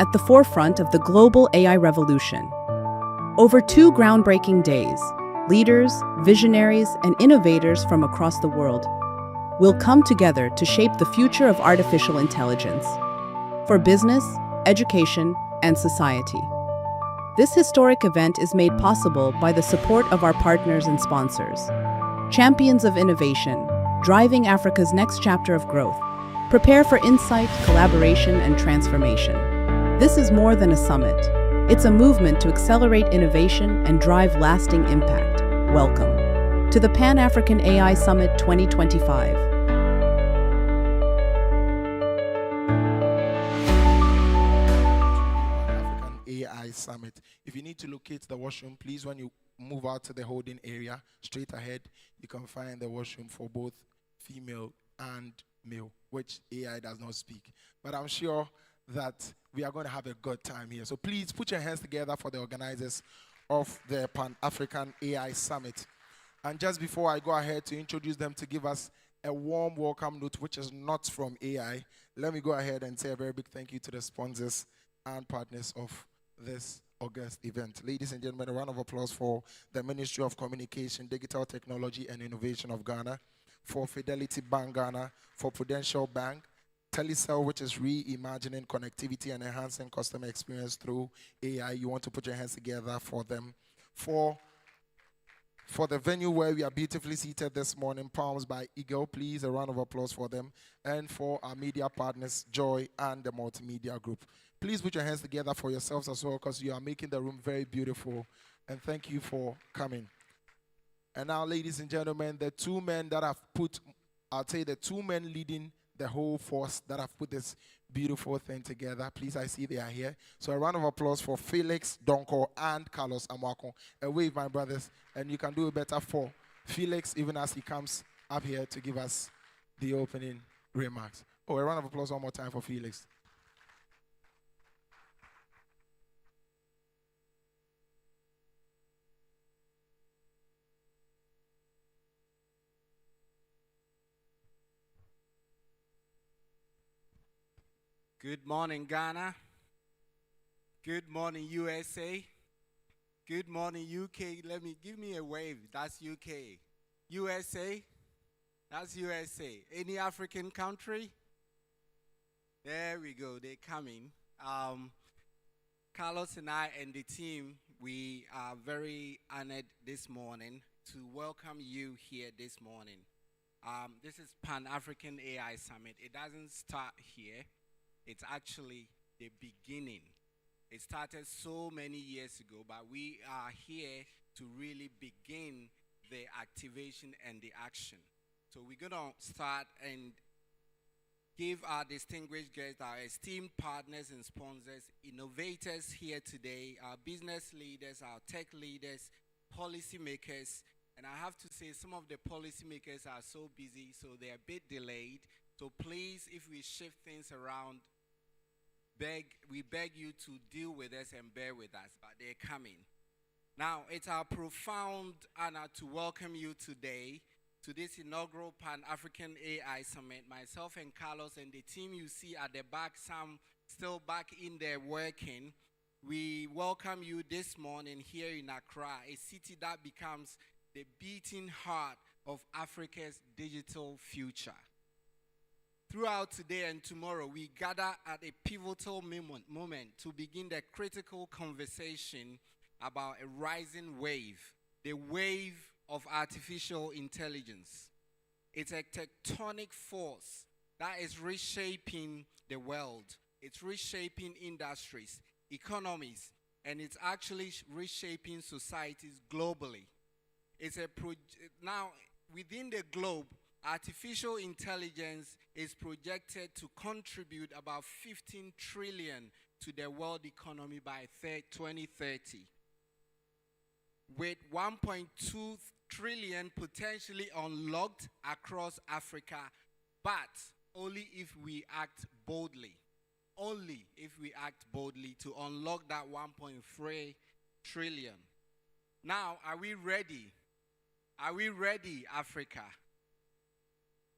at the forefront of the global AI revolution. Over 2 groundbreaking days, leaders, visionaries, and innovators from across the world will come together to shape the future of artificial intelligence for business, education, and society. This historic event is made possible by the support of our partners and sponsors, champions of innovation, driving Africa's next chapter of growth. Prepare for insight, collaboration, and transformation. This is more than a summit. It's a movement to accelerate innovation and drive lasting impact. Welcome to the Pan-African AI Summit 2025. African AI Summit. If you need to locate the washroom, please, when you move out to the holding area, straight ahead, you can find the washroom for both female and male, which AI does not speak. But I'm sure that we are going to have a good time here. So please put your hands together for the organizers of the Pan-African AI Summit. And just before I go ahead to introduce them to give us a warm welcome note, which is not from AI, let me go ahead and say a very big thank you to the sponsors and partners of this August event. Ladies and gentlemen, a round of applause for the Ministry of Communication, Digital Technology and Innovation of Ghana, for Fidelity Bank Ghana, for Prudential Bank, Telecel, which is reimagining connectivity and enhancing customer experience through AI. You want to put your hands together for them. For the venue where we are beautifully seated this morning, Palms by Eagle, please, a round of applause for them. And for our media partners, Joy and the Multimedia Group. Please put your hands together for yourselves as well, because you are making the room very beautiful. And thank you for coming. And now, ladies and gentlemen, the two men that have put, I'll say the two men leading the whole force that have put this beautiful thing together. Please, I see they are here. So a round of applause for Felix Donko and Carlos Amwako. A wave, my brothers. And you can do it better for Felix, even as he comes up here to give us the opening remarks. Oh, a round of applause one more time for Felix. Good morning, Ghana. Good morning, USA. Good morning, UK. Give me a wave. That's UK. USA. That's USA. Any African country? There we go. They're coming. Carlos and I and the team, we are very honored this morning to welcome you here this morning. This is Pan-African AI Summit. It doesn't start here. It's actually the beginning. It started so many years ago, but we are here to really begin the activation and the action. So we're going to start and give our distinguished guests, our esteemed partners and sponsors, innovators here today, our business leaders, our tech leaders, policymakers. And I have to say, some of the policymakers are so busy, so they're a bit delayed. So please, if we shift things around, we beg you to deal with us and bear with us, but they're coming. Now, it's our profound honor to welcome you today to this inaugural Pan-African AI Summit. Myself and Carlos and the team you see at the back, some still back in there working. We welcome you this morning here in Accra, a city that becomes the beating heart of Africa's digital future. Throughout today and tomorrow, we gather at a pivotal moment to begin the critical conversation about a rising wave, the wave of artificial intelligence. It's a tectonic force that is reshaping the world. It's reshaping industries, economies, and it's actually reshaping societies globally. Now, within the globe, artificial intelligence is projected to contribute about 15 trillion to the world economy by 2030, with 1.2 trillion potentially unlocked across Africa, but only if we act boldly. Only if we act boldly to unlock that 1.3 trillion. Now, are we ready? Are we ready, Africa?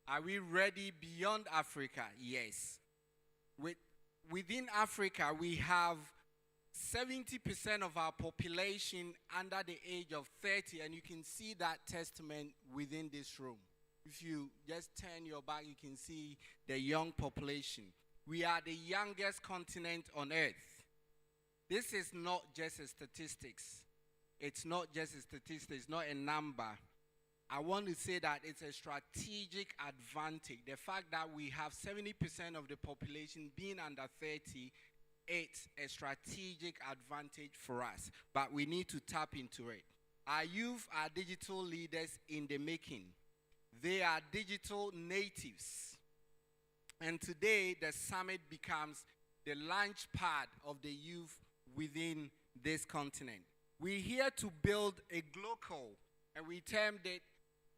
Are we ready beyond Africa? Yes. With within Africa, we have 70% of our population under the age of 30, and you can see that testament within this room. If you just turn your back, you can see the young population. We are the youngest continent on earth. This is not just a statistics. It's not just a statistic, it's not a number. I want to say that it's a strategic advantage. The fact that we have 70% of the population being under 30, it's a strategic advantage for us, but we need to tap into it. Our youth are digital leaders in the making. They are digital natives. And today, the summit becomes the launch pad of the youth within this continent. We're here to build a glocal, and we termed it,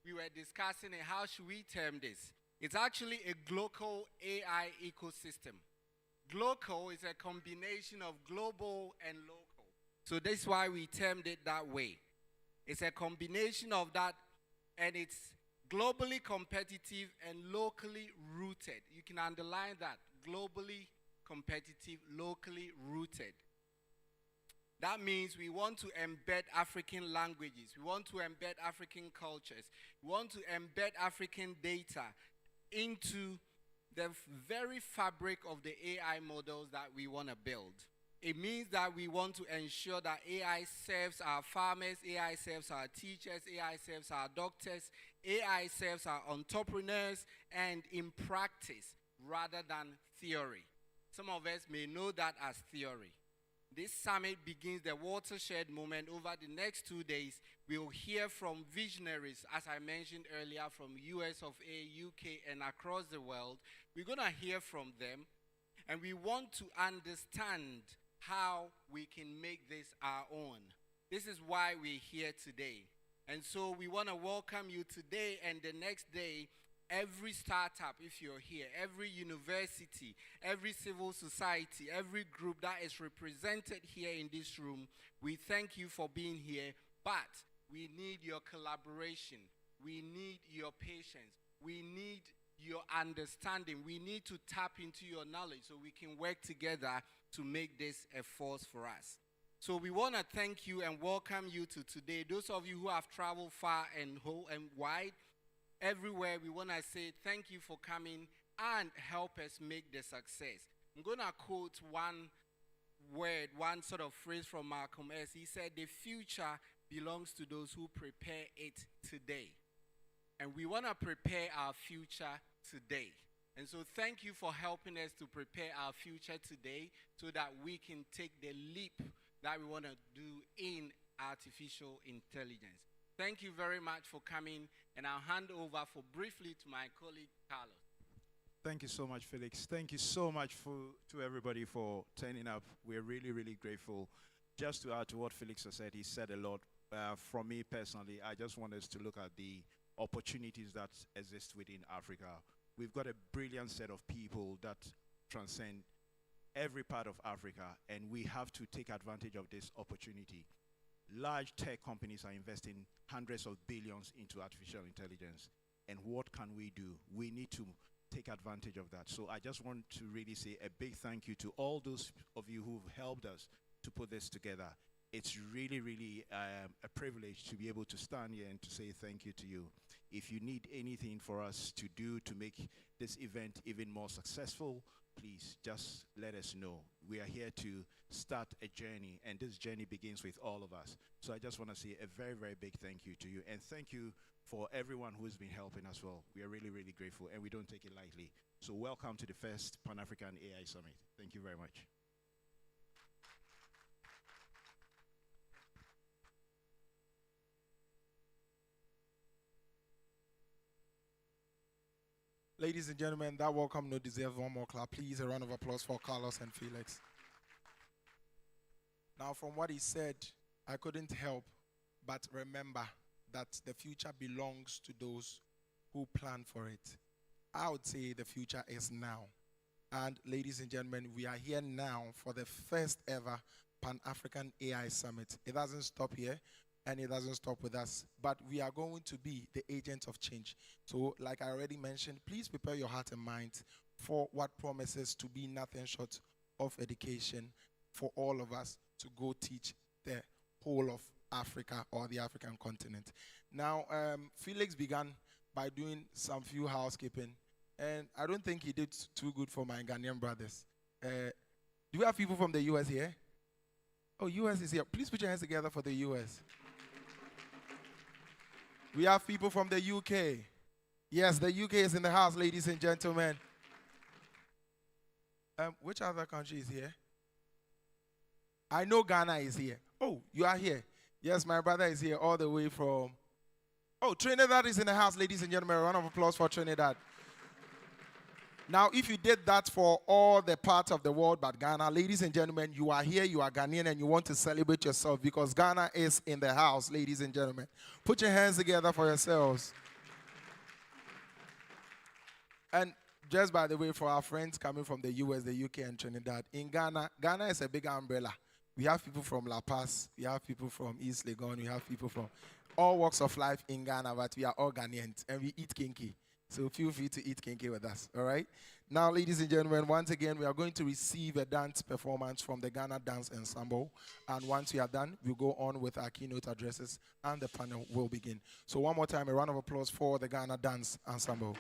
we were discussing it, how should we term this? It's actually a glocal AI ecosystem. Glocal is a combination of global and local. So that's why we termed it that way. It's a combination of that, and it's globally competitive and locally rooted. You can underline that. Globally competitive, locally rooted. That means we want to embed African languages. We want to embed African cultures. We want to embed African data into the very fabric of the AI models that we want to build. It means that we want to ensure that AI serves our farmers, AI serves our teachers, AI serves our doctors, AI serves our entrepreneurs, and in practice rather than theory. Some of us may know that as theory. This summit begins the watershed moment. Over the next 2 days, we'll hear from visionaries, as I mentioned earlier, from US of A, UK, and across the world. We're going to hear from them, and we want to understand how we can make this our own. This is why we're here today. And so we want to welcome you today and the next day. Every startup, if you're here, every university, every civil society, every group that is represented here in this room, we thank you for being here, but we need your collaboration. We need your patience. We need your understanding. We need to tap into your knowledge so we can work together to make this a force for us. So we want to thank you and welcome you to today. Those of you who have traveled far and wide, everywhere, we want to say thank you for coming and help us make the success. I'm going to quote one word, one sort of phrase from Malcolm X. He said, the future belongs to those who prepare it today. And we want to prepare our future today. And so thank you for helping us to prepare our future today so that we can take the leap that we want to do in artificial intelligence. Thank you very much for coming, and I'll hand over briefly to my colleague, Carlos. Thank you so much, Felix. Thank you so much to everybody for turning up. We're really, really grateful. Just to add to what Felix has said, he said a lot. From me personally, I just want us to look at the opportunities that exist within Africa. We've got a brilliant set of people that transcend every part of Africa, and we have to take advantage of this opportunity. Large tech companies are investing hundreds of billions into artificial intelligence. And what can we do? We need to take advantage of that. So I just want to really say a big thank you to all those of you who've helped us to put this together. It's really, really a privilege to be able to stand here and to say thank you to you. If you need anything for us to do to make this event even more successful, please just let us know. We are here to start a journey, and this journey begins with all of us. So I just want to say a very, very big thank you to you, and thank you for everyone who's been helping as well. We are really, really grateful, and we don't take it lightly. So welcome to the first Pan-African AI Summit. Thank you very much. Ladies and gentlemen, that welcome note deserves one more clap. Please, a round of applause for Carlos and Felix. Now, from what he said, I couldn't help but remember that the future belongs to those who plan for it. I would say the future is now. And ladies and gentlemen, we are here now for the first ever Pan-African AI Summit. It doesn't stop here, and it doesn't stop with us, but we are going to be the agents of change. So like I already mentioned, please prepare your heart and mind for what promises to be nothing short of education for all of us to go teach the whole of Africa or the African continent. Now, Felix began by doing some few housekeeping, and I don't think he did too good for my Ghanaian brothers. Do we have people from the US here? Oh, US is here. Please put your hands together for the US. We have people from the UK. Yes, the UK is in the house, ladies and gentlemen. Which other country is here? I know Ghana is here. Oh, you are here. Yes, my brother is here all the way from... Oh, Trinidad is in the house, ladies and gentlemen. A round of applause for Trinidad. Now, if you did that for all the parts of the world but Ghana, ladies and gentlemen, you are here, you are Ghanaian, and you want to celebrate yourself because Ghana is in the house, ladies and gentlemen. Put your hands together for yourselves. And just by the way, for our friends coming from the US, the UK, and Trinidad, in Ghana, Ghana is a big umbrella. We have people from La Paz, we have people from East Legon, we have people from all walks of life in Ghana, but we are all Ghanaians, and we eat kinky. So feel free to eat kinky with us, all right? Now, ladies and gentlemen, once again, we are going to receive a dance performance from the Ghana Dance Ensemble. And once we are done, we'll go on with our keynote addresses, and the panel will begin. So one more time, a round of applause for the Ghana Dance Ensemble.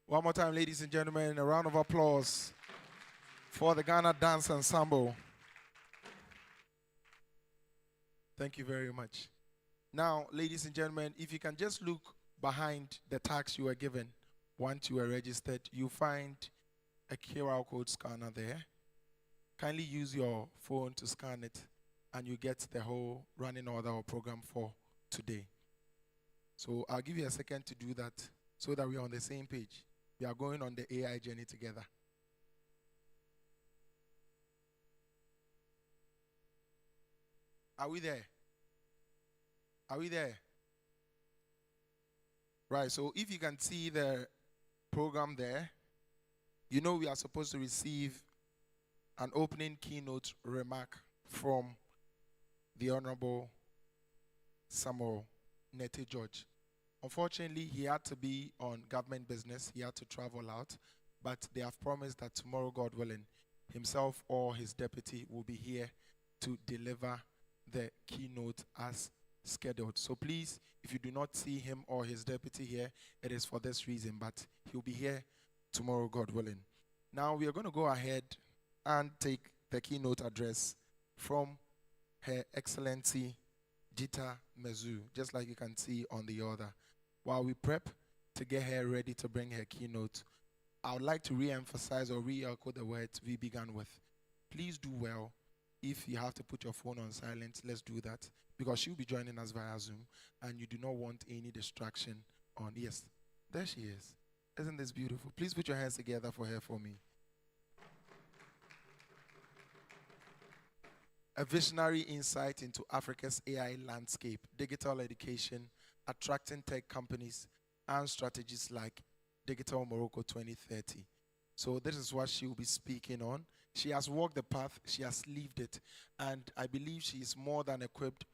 One more time, ladies and gentlemen, a round of applause for the Ghana Dance Ensemble. Thank you very much. Now, ladies and gentlemen, if you can just look behind the tags you were given once you were registered, you'll find a QR code scanner there. Kindly use your phone to scan it, and you get the whole running order or program for today. So I'll give you a second to do that so that we're on the same page. We are going on the AI journey together. Are we there? Are we there? Right, so if you can see the program there, you know we are supposed to receive an opening keynote remark from the Honorable Samuel Nete George. Unfortunately, he had to be on government business. He had to travel out, but they have promised that tomorrow, God willing, himself or his deputy will be here to deliver the keynote as scheduled. So please, if you do not see him or his deputy here, it is for this reason, but he'll be here tomorrow, God willing. Now we are going to go ahead and take the keynote address from Her Excellency Jita Mezu, just like you can see on the order. While we prep to get her ready to bring her keynote, I would like to re-emphasize or re-echo the words we began with. Please do well. If you have to put your phone on silent, let's do that, because she'll be joining us via Zoom, and you do not want any distraction on. Yes, there she is. Isn't this beautiful? Please put your hands together for her for me. A visionary insight into Africa's AI landscape, digital education, attracting tech companies, and strategies like Digital Morocco 2030. So this is what she will be speaking on. She has walked the path, she has lived it, and I believe she is more than equipped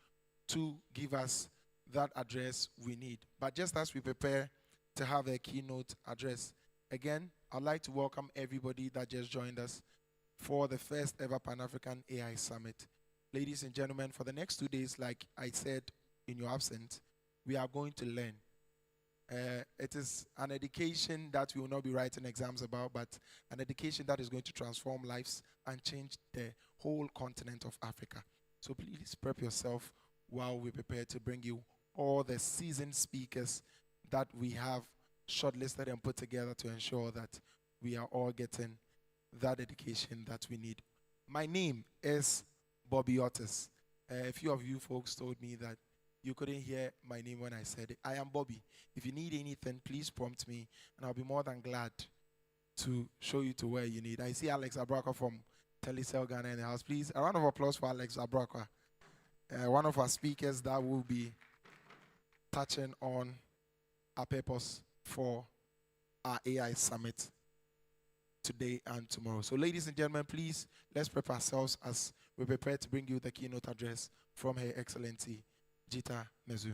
to give us that address we need. But just as we prepare to have a keynote address, again, I'd like to welcome everybody that just joined us for the first ever Pan-African AI Summit. Ladies and gentlemen, for the next 2 days, like I said in your absence, we are going to learn. It is an education that we will not be writing exams about, but an education that is going to transform lives and change the whole continent of Africa. So please prep yourself while we prepare to bring you all the seasoned speakers that we have shortlisted and put together to ensure that we are all getting that education that we need. My name is Bobby Otis. A few of you folks told me that you couldn't hear my name when I said it. I am Bobby. If you need anything, please prompt me, and I'll be more than glad to show you to where you need. I see Alex Abrakwa from Telecel Ghana in the house. Please, a round of applause for Alex Abrakwa, one of our speakers that will be touching on our purpose for our AI Summit today and tomorrow. So ladies and gentlemen, please, let's prep ourselves as we prepare to bring you the keynote address from Her Excellency Jita Mezu.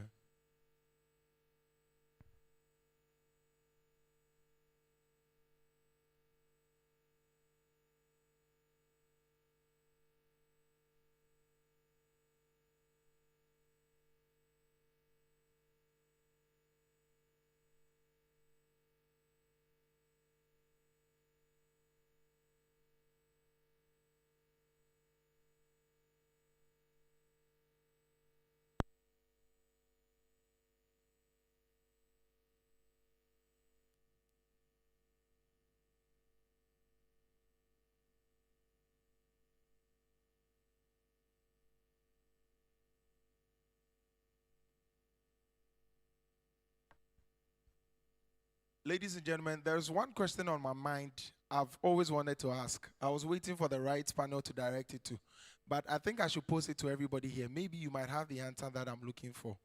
Ladies and gentlemen, there's one question on my mind I've always wanted to ask. I was waiting for the right panel to direct it to, but I think I should pose it to everybody here. Maybe you might have the answer that I'm looking for.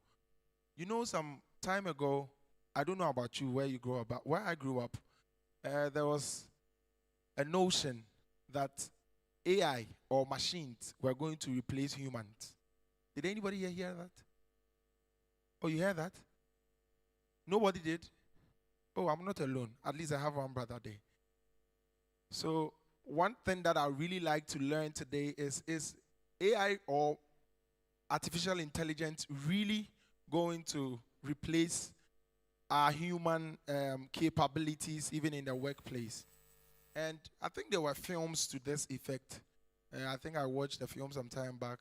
You know, some time ago, I don't know about you, where you grew up, but where I grew up, there was a notion that AI or machines were going to replace humans. Did anybody here hear that? Oh, you heard that? Nobody did? Oh, I'm not alone. At least I have one brother there. So one thing that I really like to learn today is AI or artificial intelligence really going to replace our human capabilities, even in the workplace. And I think there were films to this effect. I think I watched a film some time back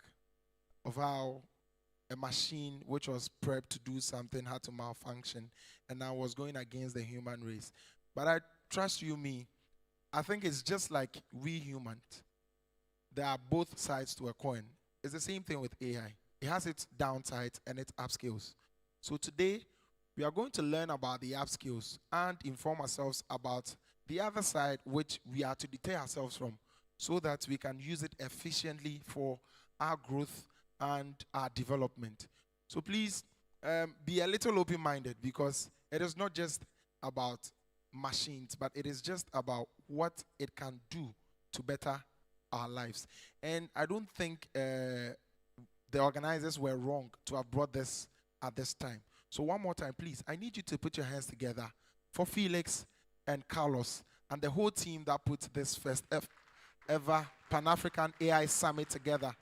of how a machine which was prepped to do something had to malfunction, and I was going against the human race. But I trust you, me, I think it's just like we humans. There are both sides to a coin. It's the same thing with AI. It has its downsides and its upskills. So today, we are going to learn about the upskills and inform ourselves about the other side, which we are to deter ourselves from, so that we can use it efficiently for our growth and our development. So please be a little open-minded, because it is not just about machines, but it is just about what it can do to better our lives. And I don't think the organizers were wrong to have brought this at this time. So one more time, please, I need you to put your hands together for Felix and Carlos and the whole team that put this first ever Pan-African AI Summit together.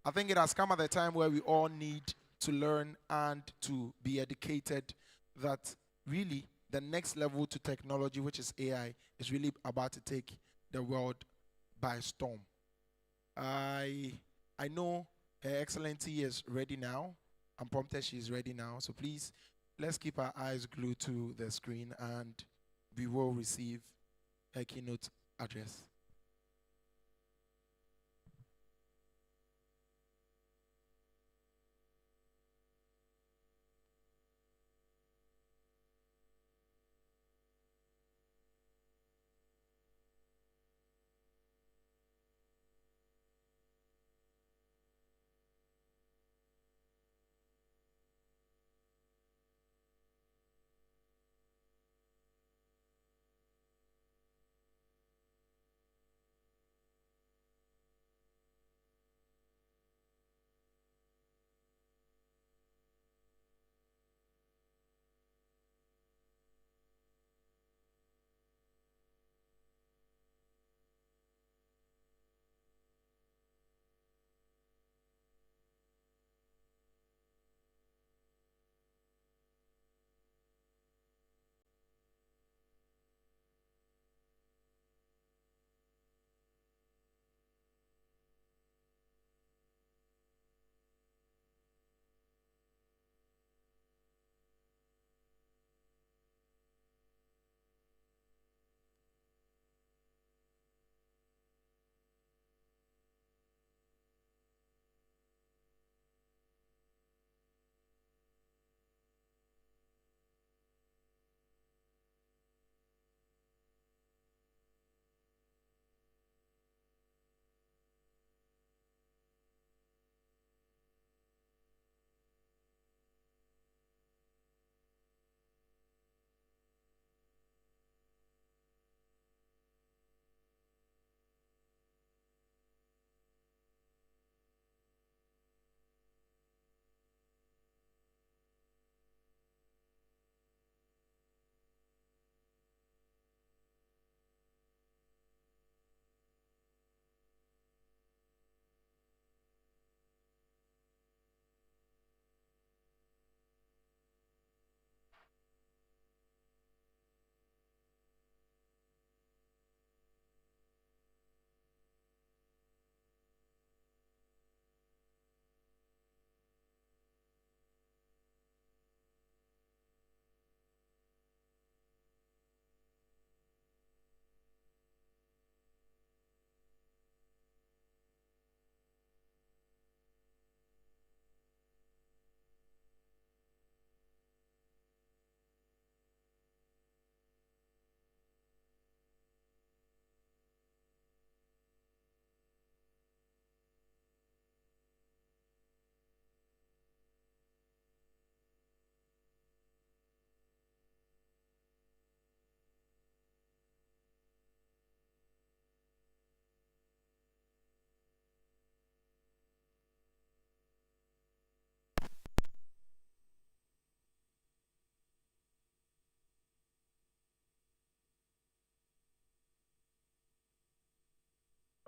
I think it has come at the time where we all need to learn and to be educated that really the next level to technology, which is AI, is really about to take the world by storm. I know Her Excellency is ready now. I'm prompted she is ready now. So please, let's keep our eyes glued to the screen, and we will receive her keynote address.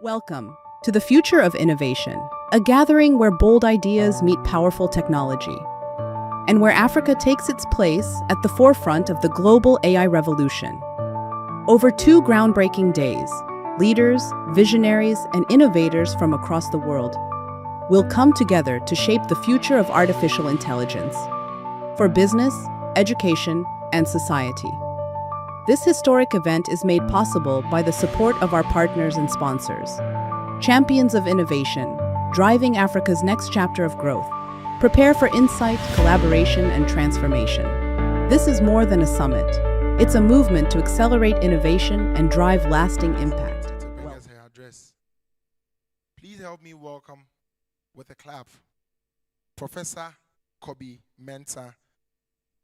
Welcome to the Future of Innovation, a gathering where bold ideas meet powerful technology. and where Africa takes its place at the forefront of the global AI revolution. Over 2 groundbreaking days, leaders, visionaries, and innovators from across the world will come together to shape the future of artificial intelligence for business, education, and society. This historic event is made possible by the support of our partners and sponsors, champions of innovation, driving Africa's next chapter of growth. Prepare for insight, collaboration, and transformation. This is more than a summit. It's a movement to accelerate innovation and drive lasting impact. To bring us her address. Please help me welcome with a clap Professor Kobe Mensah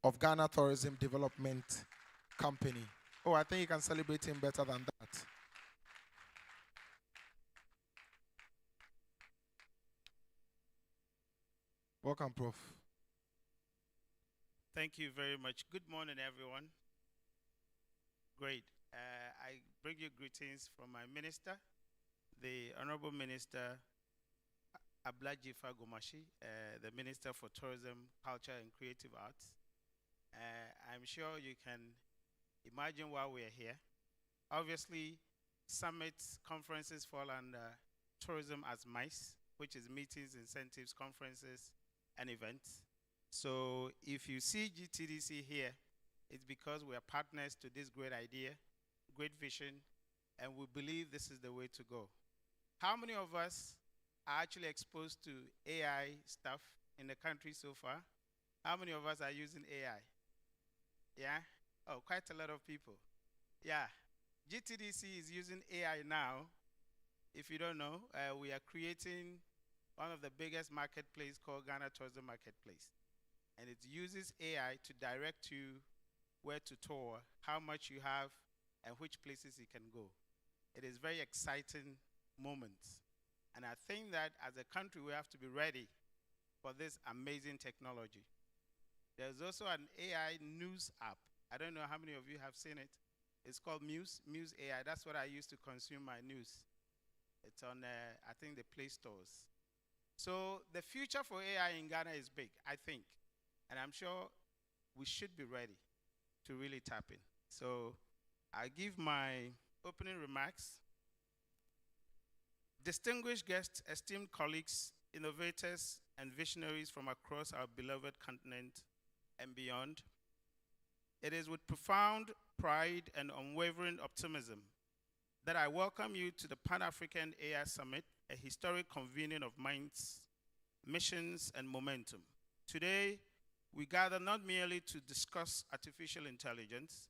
of Ghana Tourism Development Company. Oh, I think you can celebrate him better than that. Welcome, Prof. Thank you very much. Good morning, everyone. Great. I bring you greetings from my minister, the Honorable Minister Ablaji Fagomashi, the Minister for Tourism, Culture, and Creative Arts. I'm sure you can imagine why we're here. Obviously, summits, conferences fall under tourism as MICE, which is meetings, incentives, conferences, and events. So if you see GTDC here, it's because we are partners to this great idea, great vision, and we believe this is the way to go. How many of us are actually exposed to AI stuff in the country so far? How many of us are using AI? Yeah? Oh, quite a lot of people. Yeah. GTDC is using AI now. If you don't know, we are creating one of the biggest marketplaces called Ghana Tourism Marketplace. And it uses AI to direct you where to tour, how much you have, and which places you can go. It is very exciting moments. And I think that as a country, we have to be ready for this amazing technology. There's also an AI news app. I don't know how many of you have seen it. It's called Muse AI. That's what I use to consume my news. It's on, I think, the Play stores. So the future for AI in Ghana is big, I think. And I'm sure we should be ready to really tap in. So I give my opening remarks. Distinguished guests, esteemed colleagues, innovators, and visionaries from across our beloved continent and beyond, it is with profound pride and unwavering optimism that I welcome you to the Pan-African AI Summit, a historic convening of minds, missions, and momentum. Today, we gather not merely to discuss artificial intelligence,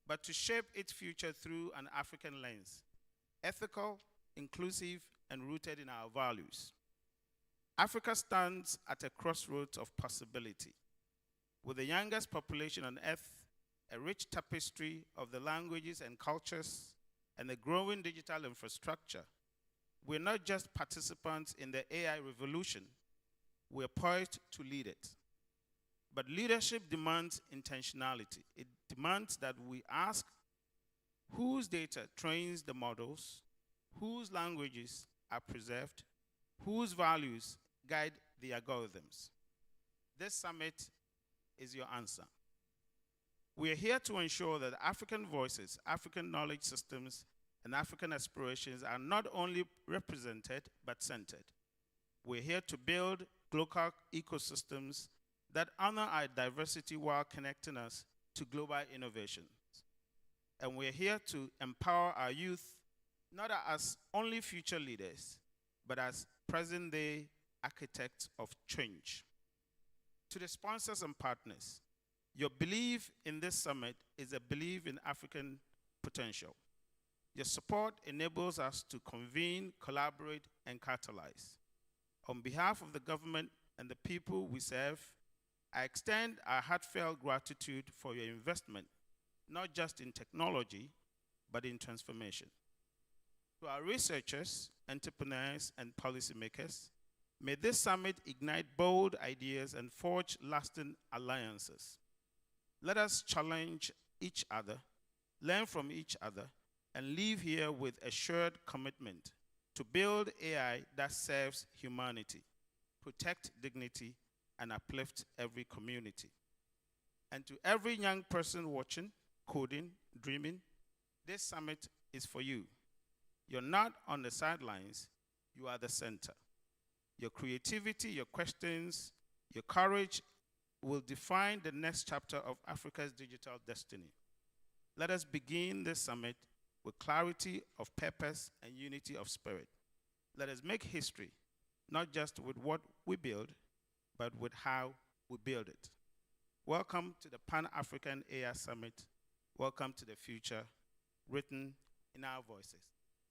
but to shape its future through an African lens, ethical, inclusive, and rooted in our values. Africa stands at a crossroads of possibility. With the youngest population on Earth, a rich tapestry of the languages and cultures, and a growing digital infrastructure, we're not just participants in the AI revolution, we're poised to lead it. But leadership demands intentionality. It demands that we ask whose data trains the models, whose languages are preserved, whose values guide the algorithms. This summit is your answer. We are here to ensure that African voices, African knowledge systems, and African aspirations are not only represented, but centered. We're here to build local ecosystems that honor our diversity while connecting us to global innovations. And we're here to empower our youth, not as only future leaders, but as present-day architects of change. To the sponsors and partners, your belief in this summit is a belief in African potential. Your support enables us to convene, collaborate, and catalyze. On behalf of the government and the people we serve, I extend our heartfelt gratitude for your investment, not just in technology, but in transformation. To our researchers, entrepreneurs, and policymakers, may this summit ignite bold ideas and forge lasting alliances. Let us challenge each other, learn from each other, and leave here with a shared commitment to build AI that serves humanity, protect dignity, and uplift every community. And to every young person watching, coding, dreaming, this summit is for you. You're not on the sidelines, you are the center. Your creativity, your questions, your courage will define the next chapter of Africa's digital destiny. Let us begin this summit with clarity of purpose and unity of spirit. Let us make history, not just with what we build, but with how we build it. Welcome to the Pan-African AI Summit. Welcome to the future, written in our voices.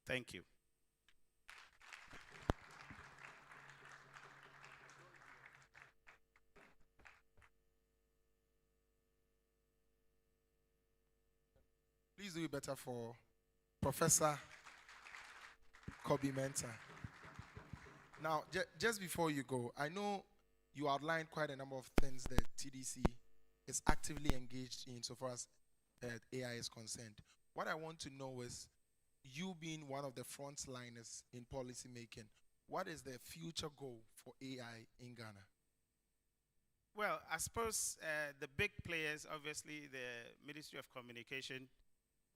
Thank you. Please do it better for Professor Kobe Mensah. Now, just before you go, I know you outlined quite a number of things that TDC is actively engaged in so far as AI is concerned. What I want to know is, you being one of the frontliners in policy making, what is the future goal for AI in Ghana? Well, I suppose the big players, obviously the Ministry of Communication,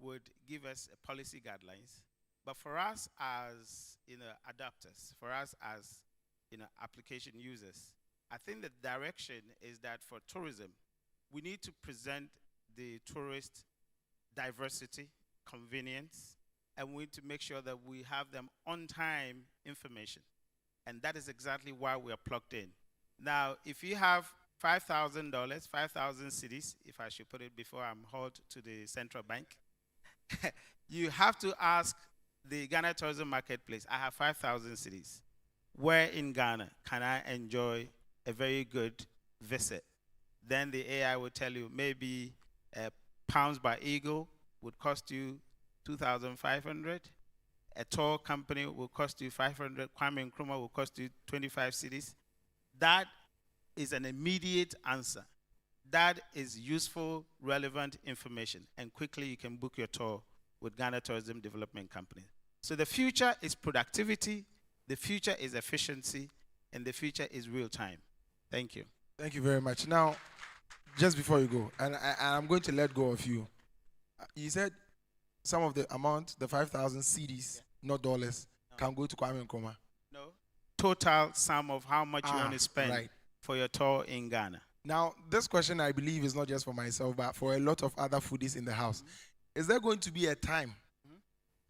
would give us policy guidelines. But for us as adapters, for us as application users, I think the direction is that for tourism, we need to present the tourist diversity, convenience, and we need to make sure that we have them on-time information. And that is exactly why we are plugged in. Now, if you have $5,000, 5,000 cities, if I should put it before I'm hauled to the central bank, you have to ask the Ghana Tourism Marketplace, I have 5,000 cities. Where in Ghana can I enjoy a very good visit? Then the AI will tell you maybe Pounds by Eagle would cost you 2,500. A tour company will cost you 500. Kwame Nkrumah will cost you 25 cities. That is an immediate answer. That is useful, relevant information. And quickly you can book your tour with Ghana Tourism Development Company. So the future is productivity, the future is efficiency, and the future is real time. Thank you. Thank you very much. Now, just before you go, and I'm going to let go of you. You said some of the amount, the 5,000 CDs, not dollars, can go to Kwame Nkrumah. No. Total sum of how much you want to spend for your tour in Ghana. Now, this question, I believe, is not just for myself, but for a lot of other foodies in the house. Is there going to be a time,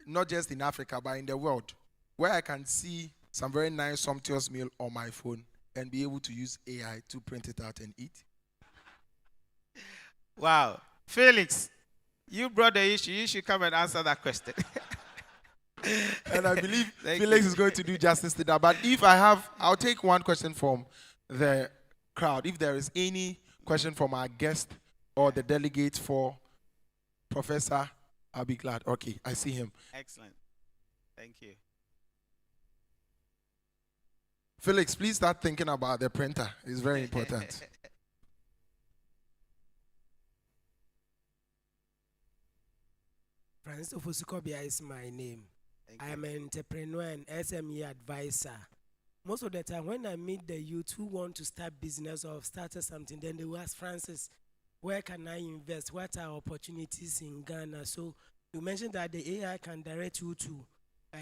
not just in Africa, but in the world, where I can see some very nice, sumptuous meal on my phone and be able to use AI to print it out and eat? Wow. Felix, you brought the issue. You should come and answer that question. And I believe Felix is going to do justice to that. But if I have, I'll take one question from the crowd. If there is any question from our guest or the delegate for Professor, I'll be glad. Okay, I see him. Excellent. Thank you. Felix, please start thinking about the printer. It's very important. Francis Ofusukobia is my name. I am an entrepreneur and SME advisor. Most of the time when I meet the youth who want to start business or started something, then they will ask Francis, where can I invest? What are opportunities in Ghana? So you mentioned that the AI can direct you to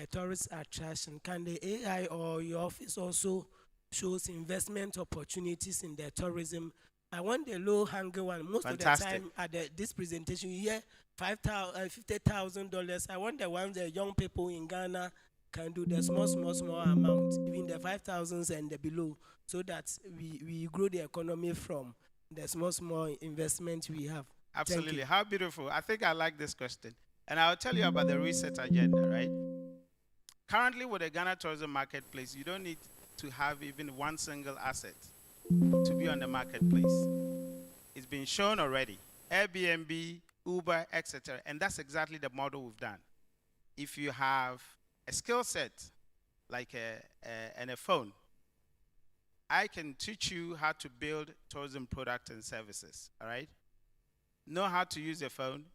tourist attraction. Can the AI or your office also shows investment opportunities in the tourism? I want the low-hanging one. Most Fantastic. of the time at this presentation, you hear $50,000. I want the ones that young people in Ghana can do the small amount, even the 5,000s and the below, so that we grow the economy from the small investment we have. Absolutely. How beautiful. I think I like this question. And I'll tell you about the research agenda, right? Currently, with the Ghana Tourism Marketplace, you don't need to have even one single asset to be on the marketplace. It's been shown already. Airbnb, Uber, etc. And that's exactly the model we've done. If you have a skill set, like a phone, I can teach you how to build tourism products and services, all right? Know how to use your phone,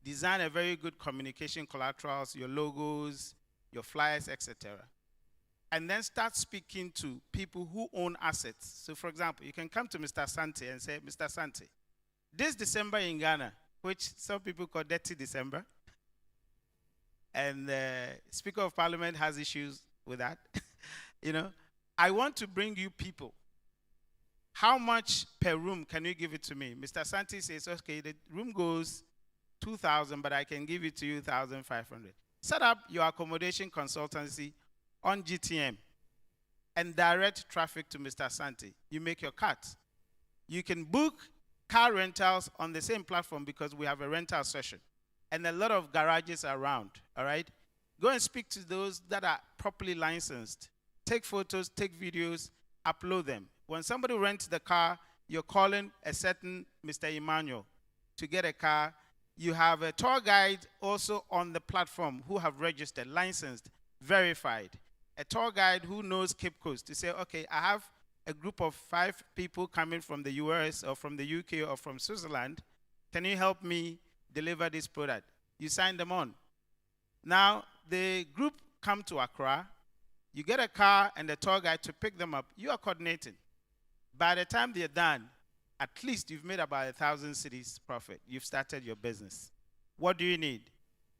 design a very good communication collaterals, your logos, your flyers, etc. and then start speaking to people who own assets. So, for example, you can come to Mr. Sante and say, Mr. Sante, this December in Ghana, which some people call Dirty December, and the Speaker of Parliament has issues with that, I want to bring you people. How much per room can you give it to me? Mr. Sante says, okay, the room goes 2,000, but I can give it to you 1,500. Set up your accommodation consultancy on GTM and direct traffic to Mr. Sante. You make your cut. You can book car rentals on the same platform because we have a rental session and a lot of garages around, all right? Go and speak to those that are properly licensed. Take photos, take videos, upload them. When somebody rents the car, you're calling a certain Mr. Emmanuel to get a car. You have a tour guide also on the platform who have registered, licensed, verified. A tour guide who knows Cape Coast to say, okay, I have a group of 5 people coming from the US or from the UK or from Switzerland. Can you help me deliver this product? You sign them on. Now, the group come to Accra. You get a car and a tour guide to pick them up. You are coordinating. By the time they're done, at least you've made about 1,000 cedis profit. You've started your business. What do you need?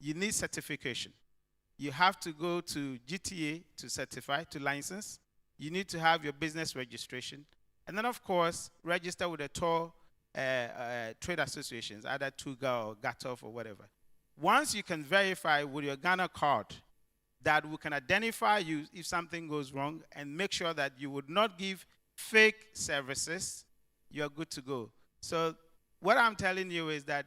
You need certification. You have to go to GTA to certify, to license. You need to have your business registration. And then, of course, register with the tour trade associations, either TUGA or GATOF or whatever. Once you can verify with your Ghana card that we can identify you if something goes wrong and make sure that you would not give fake services, you're good to go. So what I'm telling you is that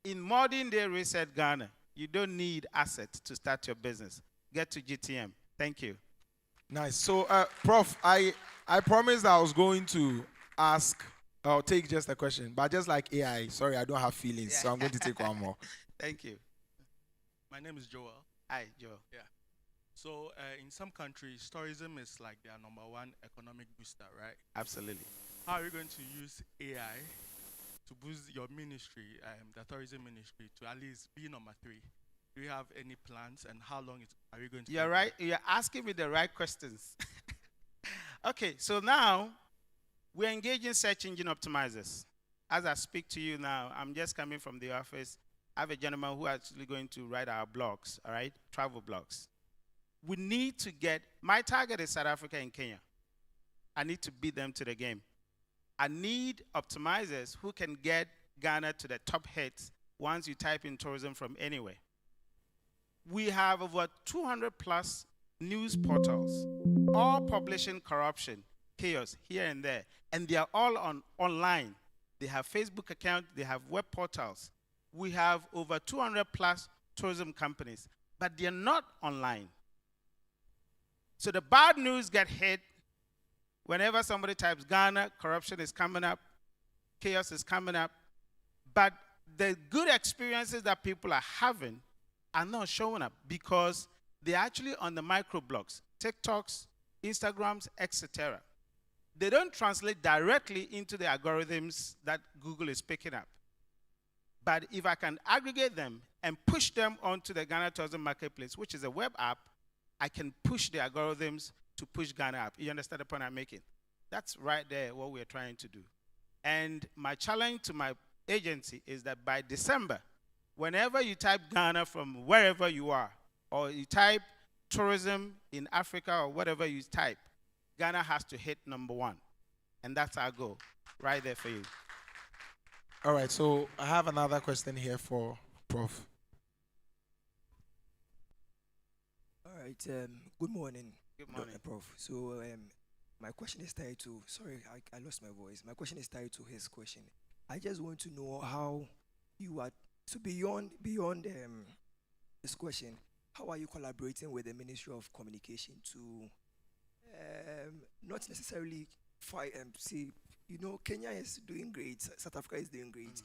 in modern day reset Ghana, you don't need assets to start your business. Get to GTM. Thank you. Nice. So, Prof, I promised I was going to ask, I'll take just a question, but just like AI, sorry, I don't have feelings, so I'm going to take one more. Thank you. My name is Joel. Hi, Joel. Yeah. So in some countries, tourism is like their #1 economic booster, right? Absolutely. How are you going to use AI to boost your ministry, the tourism ministry, to at least be #3? Do you have any plans, and how long are you going to? You're right. You're asking me the right questions. Okay, so now we're engaging search engine optimizers. As I speak to you now, I'm just coming from the office. I have a gentleman who is actually going to write our blogs, all right, travel blogs. We need to get, my target is South Africa and Kenya. I need to beat them to the game. I need optimizers who can get Ghana to the top hits once you type in tourism from anywhere. We have over 200 plus news portals, all publishing corruption, chaos here and there, and they are all online. They have Facebook accounts, they have web portals. We have over 200 plus tourism companies, but they're not online. So the bad news get hit whenever somebody types Ghana, corruption is coming up, chaos is coming up, but the good experiences that people are having are not showing up because they're actually on the microblogs, TikToks, Instagrams, etc. They don't translate directly into the algorithms that Google is picking up. But if I can aggregate them and push them onto the Ghana Tourism Marketplace, which is a web app, I can push the algorithms to push Ghana up. You understand the point I'm making? That's right there what we're trying to do. And my challenge to my agency is that by December, whenever you type Ghana from wherever you are, or you type tourism in Africa or whatever you type, Ghana has to hit #1. And that's our goal right there for you. All right, so I have another question here for Prof. All right, good morning. Good morning. Dr. Prof. So my question is tied to, sorry, I lost my voice. My question is tied to his question. I just want to know how you are, so beyond this question, how are you collaborating with the Ministry of Communication to not necessarily see, Kenya is doing great, South Africa is doing great,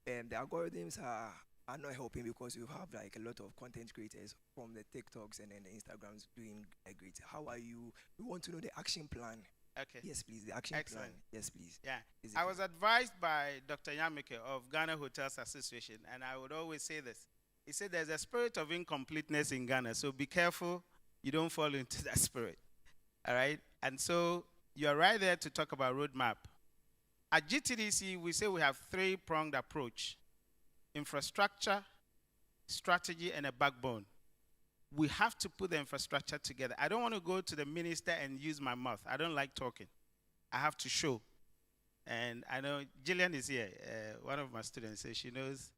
and the algorithms are not helping because you have like a lot of content creators from the TikToks and then the Instagrams doing great. How are you? We want to know the action plan. Okay. Yes, please, the action Excellent. plan. Yes, please. Yeah. I was advised by Dr. Yamike of Ghana Hotels Association, and I would always say this. He said there's a spirit of incompleteness in Ghana, so be careful you don't fall into that spirit. All right? And so you're right there to talk about roadmap. At GTDC, we say we have three-pronged approach: infrastructure, strategy, and a backbone. We have to put the infrastructure together. I don't want to go to the minister and use my mouth. I don't like talking. I have to show. And I know Jillian is here, one of my students, so she knows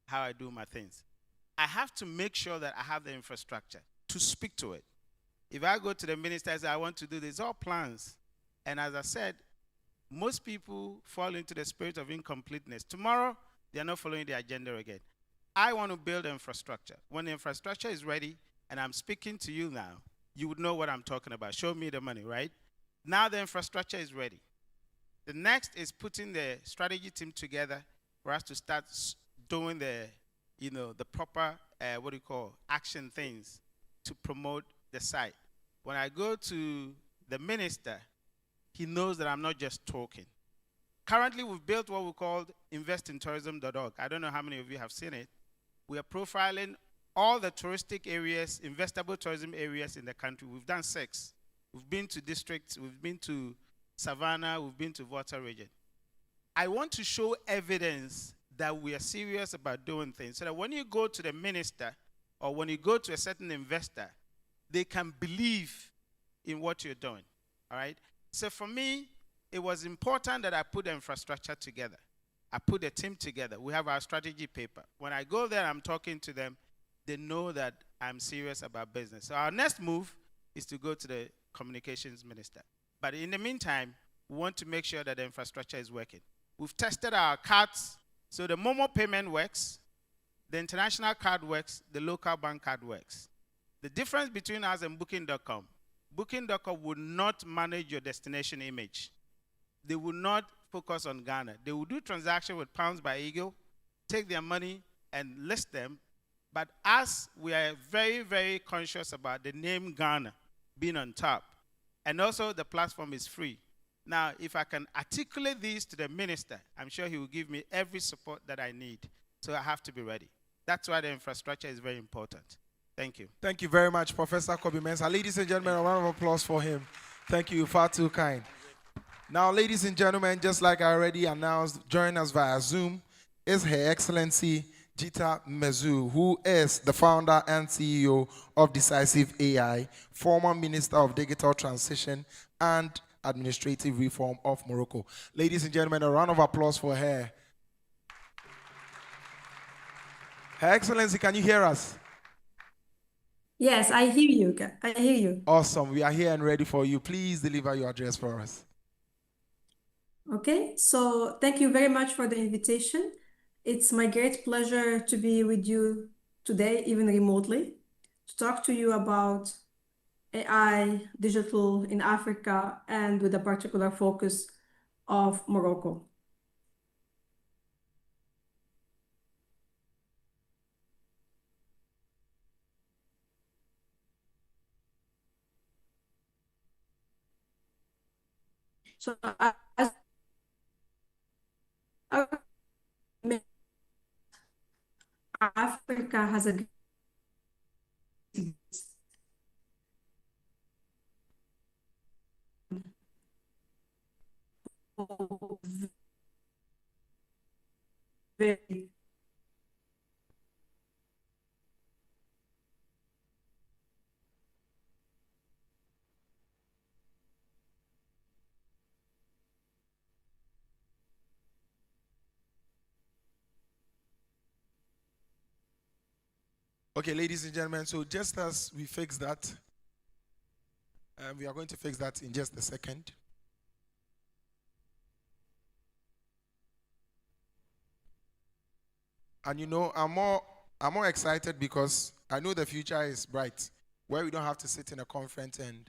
how I do my things. I have to make sure that I have the infrastructure to speak to it. If I go to the minister and say, I want to do this, all plans. And as I said, most people fall into the spirit of incompleteness. Tomorrow, they're not following the agenda again. I want to build infrastructure. When the infrastructure is ready, and I'm speaking to you now, you would know what I'm talking about. Show me the money, right? Now the infrastructure is ready. The next is putting the strategy team together for us to start doing the, the proper, action things to promote the site. When I go to the minister, he knows that I'm not just talking. Currently, we've built what we call investingtourism.org. I don't know how many of you have seen it. We are profiling all the touristic areas, investable tourism areas in the country. We've done 6. We've been to districts, we've been to Savannah, we've been to Volta region. I want to show evidence that we are serious about doing things so that when you go to the minister or when you go to a certain investor, they can believe in what you're doing, all right? So for me, it was important that I put the infrastructure together. I put the team together. We have our strategy paper. When I go there, I'm talking to them. They know that I'm serious about business. So our next move is to go to the communications minister. But in the meantime, we want to make sure that the infrastructure is working. We've tested our cards. So the Momo payment works, the international card works, the local bank card works. The difference between us and Booking.com, Booking.com would not manage your destination image. They will not focus on Ghana. They will do transactions with Pounds by Eagle, take their money and list them. But us, we are very, very conscious about the name Ghana being on top. And also the platform is free. Now, if I can articulate these to the minister, I'm sure he will give me every support that I need. So I have to be ready. That's why the infrastructure is very important. Thank you. Thank you very much, Professor Kobe Mensah. Ladies and gentlemen, a round of applause for him. Thank you, far too kind. Now, ladies and gentlemen, just like I already announced, join us via Zoom is Her Excellency Jita Mezu, who is the founder and CEO of Decisive AI, former Minister of Digital Transition and Administrative Reform of Morocco. Ladies and gentlemen, a round of applause for her. Her Excellency, can you hear us? Yes, I hear you. I hear you. Awesome. We are here and ready for you. Please deliver your address for us. Okay, so thank you very much for the invitation. It's my great pleasure to be with you today, even remotely, to talk to you about AI, digital in Africa, and with a particular focus of Morocco. So Africa has a very Okay, ladies and gentlemen, so just as we fix that, we are going to fix that in just a second. And you know, I'm more excited because I know the future is bright, where we don't have to sit in a conference and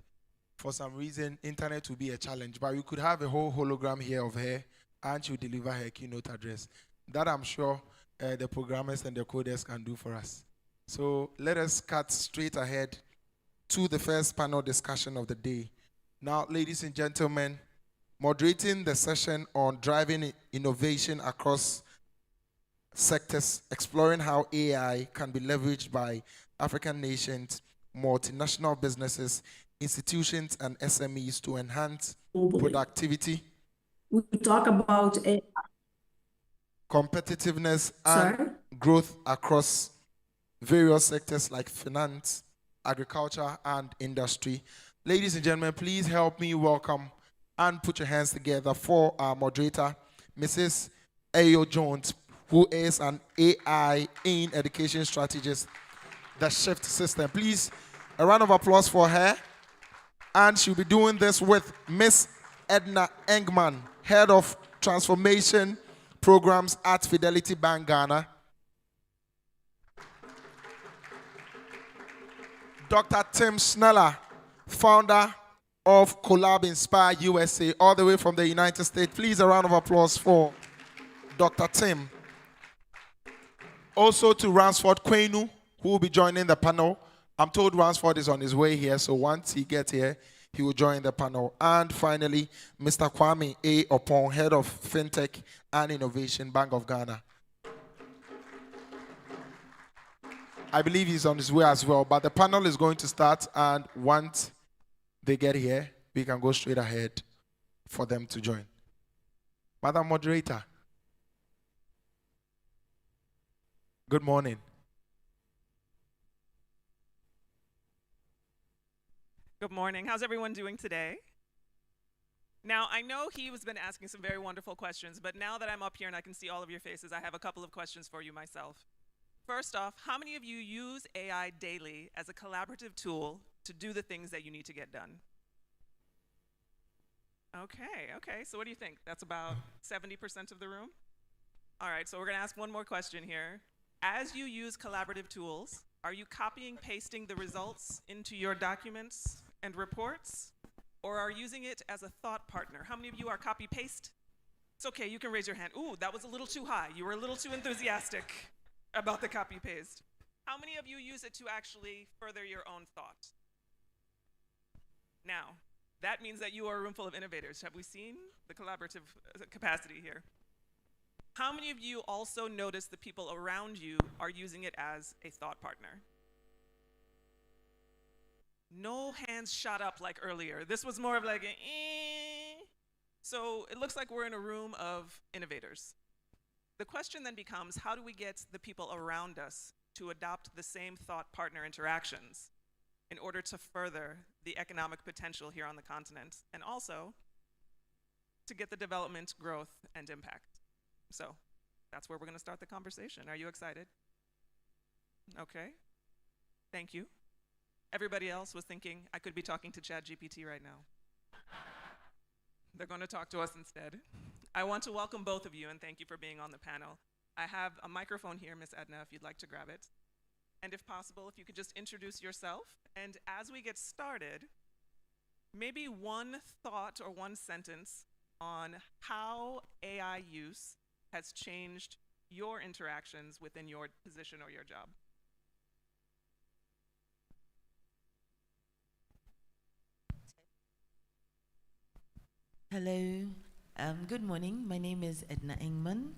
for some reason internet will be a challenge. But we could have a whole hologram here of her and she'll deliver her keynote address. That I'm sure the programmers and the coders can do for us. So let us cut straight ahead to the first panel discussion of the day. Now, ladies and gentlemen, moderating the session on driving innovation across sectors, exploring how AI can be leveraged by African nations, multinational businesses, institutions and SMEs to enhance globally. productivity, We talk about AI. competitiveness, and Sorry? growth across various sectors like finance, agriculture, and industry. Ladies and gentlemen, please help me welcome and put your hands together for our moderator, Mrs. Ayo Jones, who is an AI in education strategist, the Shift System. Please, a round of applause for her. And she'll be doing this with Miss Edna Engman, Head of Transformation Programs at Fidelity Bank Ghana. Dr. Tim Schneller, founder of Collab Inspire USA, all the way from the United States. Please, a round of applause for Dr. Tim. Also to Ransford Kwenu, who will be joining the panel. I'm told Ransford is on his way here, so once he gets here, he will join the panel. And finally, Mr. Kwame A. Opon, Head of Fintech and Innovation, Bank of Ghana. I believe he's on his way as well, but the panel is going to start, and once they get here, we can go straight ahead for them to join. Madam Moderator, good morning. Good morning. How's everyone doing today? Now, I know he has been asking some very wonderful questions, but now that I'm up here and I can see all of your faces, I have a couple of questions for you myself. First off, how many of you use AI daily as a collaborative tool to do the things that you need to get done? Okay, so what do you think? That's about 70% of the room? All right, so we're gonna ask one more question here. As you use collaborative tools, are you copying, pasting the results into your documents and reports, or are using it as a thought partner? How many of you are copy paste? It's okay, you can raise your hand. Ooh, that was a little too high. You were a little too enthusiastic about the copy paste. How many of you use it to actually further your own thought? Now, that means that you are a room full of innovators. Have we seen the collaborative capacity here? How many of you also notice the people around you are using it as a thought partner? No hands shot up like earlier. This was more of like a So it looks like we're in a room of innovators. The question then becomes, how do we get the people around us to adopt the same thought partner interactions in order to further the economic potential here on the continent, and also to get the development, growth, and impact? So that's where we're going to start the conversation. Are you excited? Okay. Thank you. Everybody else was thinking, I could be talking to ChatGPT right now. They're going to talk to us instead. I want to welcome both of you and thank you for being on the panel. I have a microphone here, Miss Edna, if you'd like to grab it. And if possible, if you could just introduce yourself. And as we get started, maybe one thought or one sentence on how AI use has changed your interactions within your position or your job. Hello, good morning. My name is Edna Engman.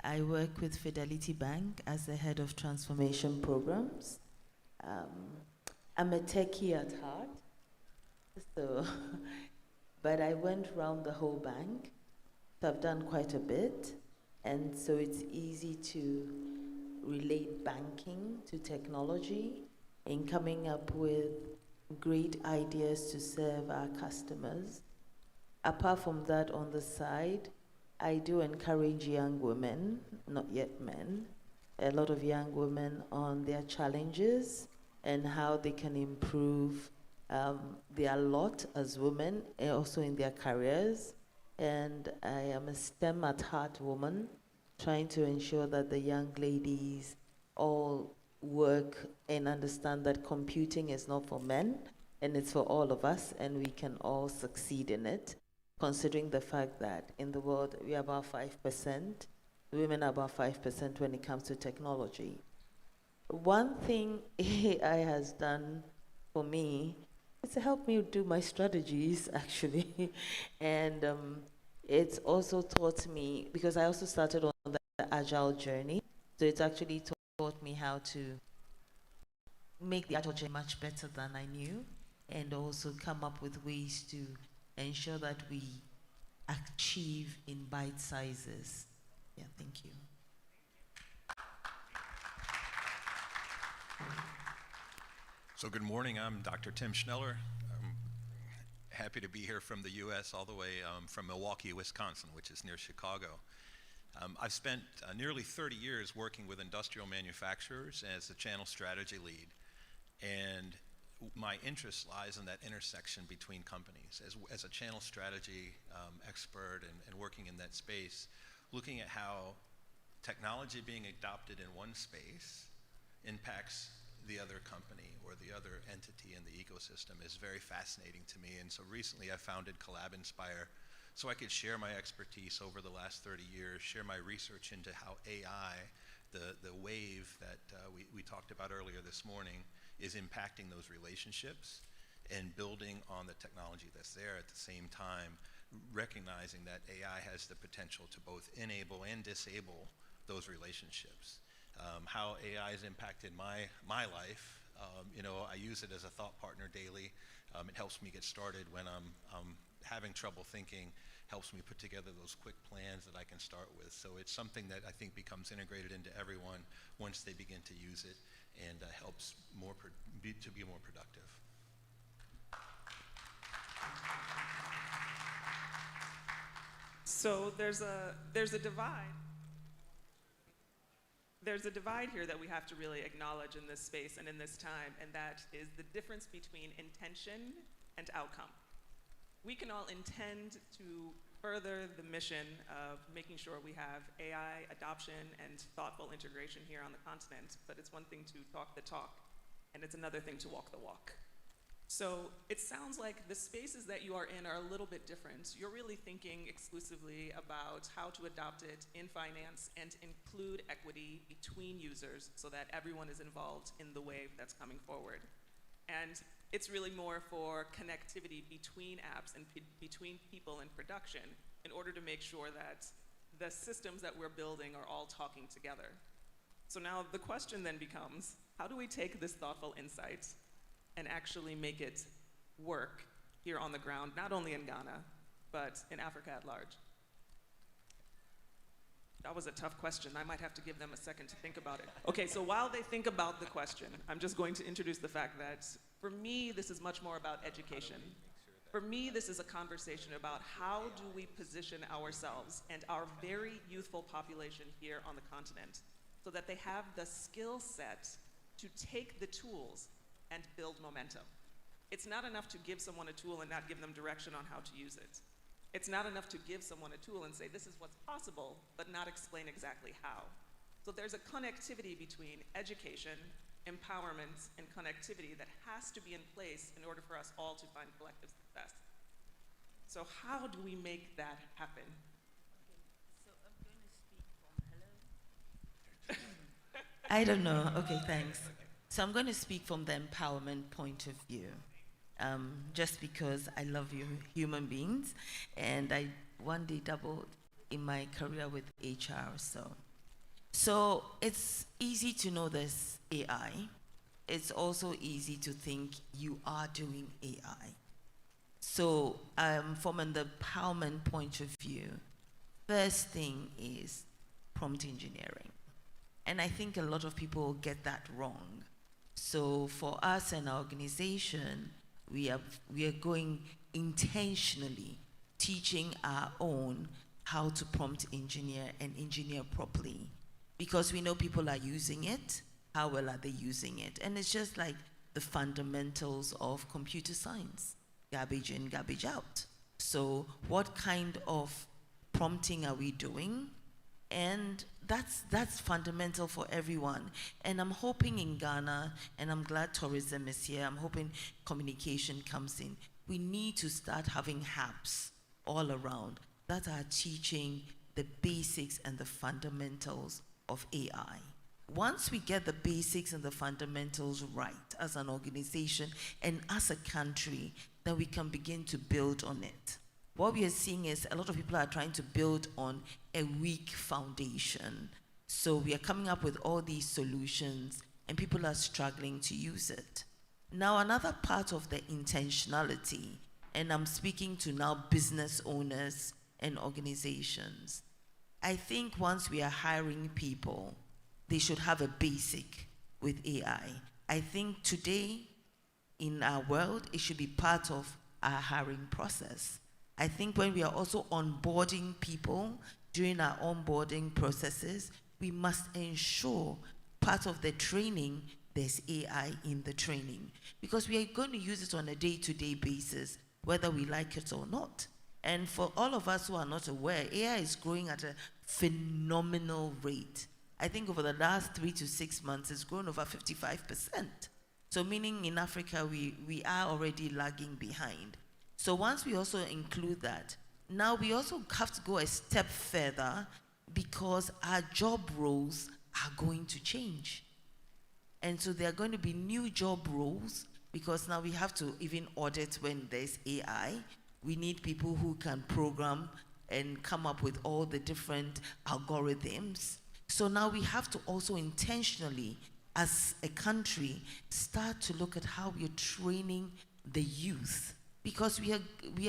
I work with Fidelity Bank as the head of transformation programs. I'm a techie at heart, so, but I went around the whole bank, so I've done quite a bit, and so it's easy to relate banking to technology in coming up with great ideas to serve our customers. Apart from that, on the side, I do encourage young women, not yet men, a lot of young women on their challenges and how they can improve their lot as women, and also in their careers. And I am a STEM at heart woman, trying to ensure that the young ladies all work and understand that computing is not for men, and it's for all of us, and we can all succeed in it, considering the fact that in the world we are about 5%, women are about 5% when it comes to technology. One thing AI has done for me is to help me do my strategies, actually. And it's also taught me, because I also started on the agile journey, so it's actually taught me how to make the agile journey much better than I knew. and also come up with ways to ensure that we achieve in bite sizes. Yeah, thank you. So good morning, I'm Dr. Tim Schneller. I'm happy to be here from the US, all the way from Milwaukee, Wisconsin, which is near Chicago. I've spent nearly 30 years working with industrial manufacturers as the channel strategy lead. And my interest lies in that intersection between companies. As a channel strategy expert and working in that space, looking at how technology being adopted in one space impacts the other company or the other entity in the ecosystem is very fascinating to me. And so recently I founded Collab Inspire so I could share my expertise over the last 30 years, share my research into how AI, the wave that we talked about earlier this morning, is impacting those relationships and building on the technology that's there at the same time, recognizing that AI has the potential to both enable and disable those relationships. How AI has impacted my life, I use it as a thought partner daily. It helps me get started when I'm having trouble thinking, helps me put together those quick plans that I can start with. So it's something that I think becomes integrated into everyone once they begin to use it, and helps to be more productive. So there's a divide. There's a divide here that we have to really acknowledge in this space and in this time, and that is the difference between intention and outcome. We can all intend to further the mission of making sure we have AI adoption and thoughtful integration here on the continent, but it's one thing to talk the talk, and it's another thing to walk the walk. So it sounds like the spaces that you are in are a little bit different. You're really thinking exclusively about how to adopt it in finance and include equity between users so that everyone is involved in the wave that's coming forward. And it's really more for connectivity between apps and between people in production in order to make sure that the systems that we're building are all talking together. So now the question then becomes, how do we take this thoughtful insight and actually make it work here on the ground, not only in Ghana, but in Africa at large? That was a tough question. I might have to give them a second to think about it. Okay, so while they think about the question, I'm just going to introduce the fact that for me, this is much more about education. For me, this is a conversation about how do we position ourselves and our very youthful population here on the continent so that they have the skill set to take the tools and build momentum. It's not enough to give someone a tool and not give them direction on how to use it. It's not enough to give someone a tool and say, this is what's possible, but not explain exactly how. So there's a connectivity between education, empowerment, and connectivity that has to be in place in order for us all to find collective success. So how do we make that happen? So I'm going to speak from, hello? I don't know, okay, thanks. So I'm going to speak from the empowerment point of view, just because I love you human beings, and I one day doubled in my career with HR. So it's easy to know there's AI. It's also easy to think you are doing AI. So from an empowerment point of view, first thing is prompt engineering. And I think a lot of people get that wrong. So for us and our organization, we are going intentionally teaching our own how to prompt engineer and engineer properly, because we know people are using it. How well are they using it? And it's just like the fundamentals of computer science, garbage in, garbage out. So what kind of prompting are we doing? And that's fundamental for everyone. And I'm hoping in Ghana, and I'm glad tourism is here, I'm hoping communication comes in. We need to start having hubs all around that are teaching the basics and the fundamentals of AI. Once we get the basics and the fundamentals right as an organization and as a country, then we can begin to build on it. What we are seeing is a lot of people are trying to build on a weak foundation. So we are coming up with all these solutions and people are struggling to use it. Now, another part of the intentionality, and I'm speaking to now business owners and organizations, I think once we are hiring people, they should have a basic with AI. I think today in our world, it should be part of our hiring process. I think when we are also onboarding people during our onboarding processes, we must ensure part of the training, there's AI in the training, because we are going to use it on a day-to-day basis, whether we like it or not. And for all of us who are not aware, AI is growing at a phenomenal rate. I think over the last 3 to 6 months, it's grown over 55%. So meaning in Africa, we are already lagging behind. So once we also include that, now we also have to go a step further because our job roles are going to change. And so there are going to be new job roles because now we have to even audit when there's AI. We need people who can program and come up with all the different algorithms. So now we have to also intentionally, as a country, start to look at how we are training the youth. Because we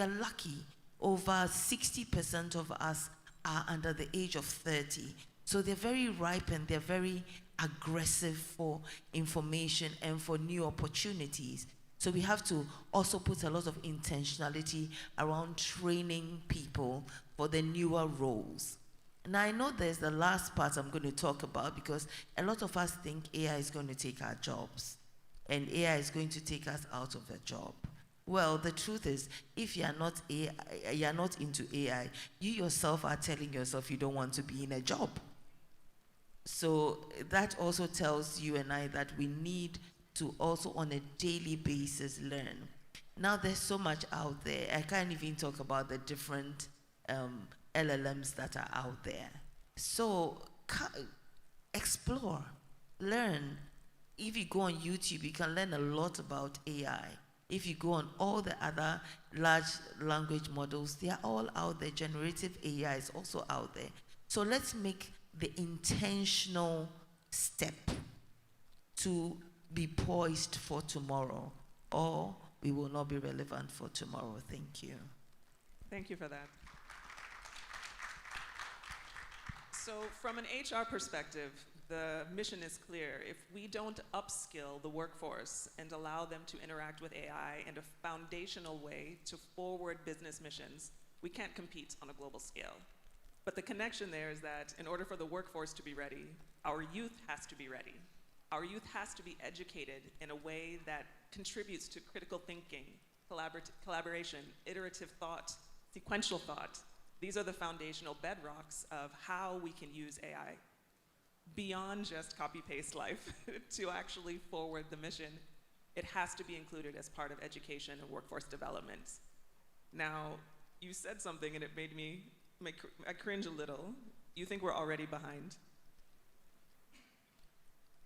are lucky, over 60% of us are under the age of 30. So they're very ripe and they're very aggressive for information and for new opportunities. So we have to also put a lot of intentionality around training people for the newer roles. Now I know there's the last part I'm going to talk about because a lot of us think AI is going to take our jobs and AI is going to take us out of a job. Well, the truth is, if you're not into AI, you yourself are telling yourself you don't want to be in a job. So that also tells you and I that we need to also on a daily basis learn. Now there's so much out there. I can't even talk about the different LLMs that are out there. So explore, learn. If you go on YouTube, you can learn a lot about AI. If you go on all the other large language models, they are all out there. Generative AI is also out there. So let's make the intentional step to be poised for tomorrow, or we will not be relevant for tomorrow. Thank you. Thank you for that. So from an HR perspective, the mission is clear. If we don't upskill the workforce and allow them to interact with AI in a foundational way to forward business missions, we can't compete on a global scale. But the connection there is that in order for the workforce to be ready, our youth has to be ready. Our youth has to be educated in a way that contributes to critical thinking, collaboration, iterative thought, sequential thought. These are the foundational bedrocks of how we can use AI beyond just copy-paste life to actually forward the mission. It has to be included as part of education and workforce development. Now, you said something and it made me I cringe a little. You think we're already behind?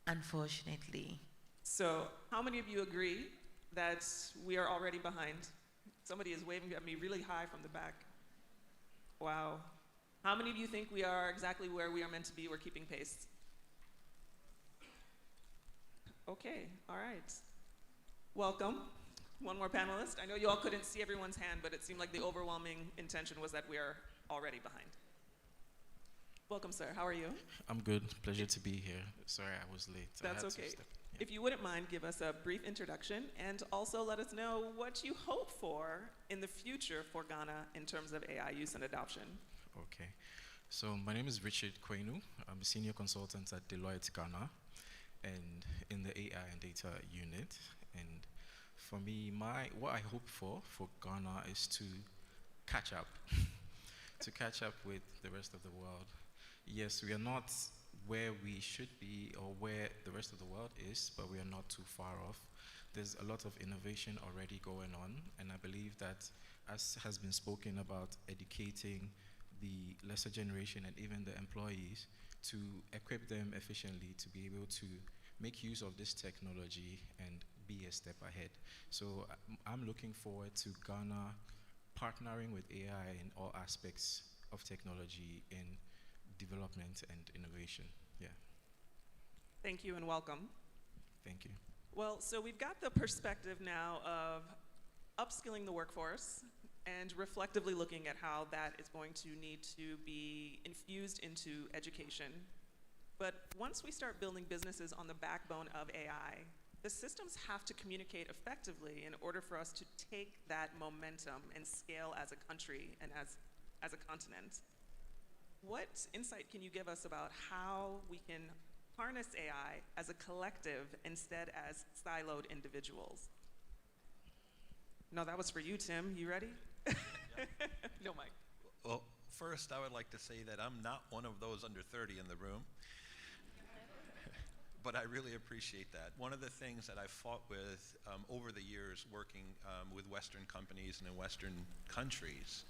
Unfortunately. So how many of you agree that we are already behind? Somebody is waving at me really high from the back. Wow. How many of you think we are exactly where we are meant to be? We're keeping pace. Okay, all right. Welcome. One more panelist. I know you all couldn't see everyone's hand, but it seemed like the overwhelming intention was that we are already behind. Welcome, sir. How are you? I'm good. Pleasure to be here. Sorry I was late. That's okay. If you wouldn't mind, give us a brief introduction and also let us know what you hope for in the future for Ghana in terms of AI use and adoption. Okay. So my name is Richard Kwenu. I'm a senior consultant at Deloitte Ghana and in the AI and data unit. And for me, what I hope for Ghana is to catch up, to catch up with the rest of the world. Yes, we are not where we should be or where the rest of the world is, but we are not too far off. There's a lot of innovation already going on, and I believe that, as has been spoken about, educating the lesser generation and even the employees to equip them efficiently to be able to make use of this technology and be a step ahead. So I'm looking forward to Ghana partnering with AI in all aspects of technology in development and innovation. Yeah. Thank you and welcome. Thank you. Well, so we've got the perspective now of upskilling the workforce and reflectively looking at how that is going to need to be infused into education. But once we start building businesses on the backbone of AI, the systems have to communicate effectively in order for us to take that momentum and scale as a country and as a continent. What insight can you give us about how we can harness AI as a collective instead as siloed individuals? No, that was for you, Tim. You ready? No, Mike. Well, first, I would like to say that I'm not one of those under 30 in the room. But I really appreciate that. One of the things that I've fought with over the years working with Western companies and in Western countries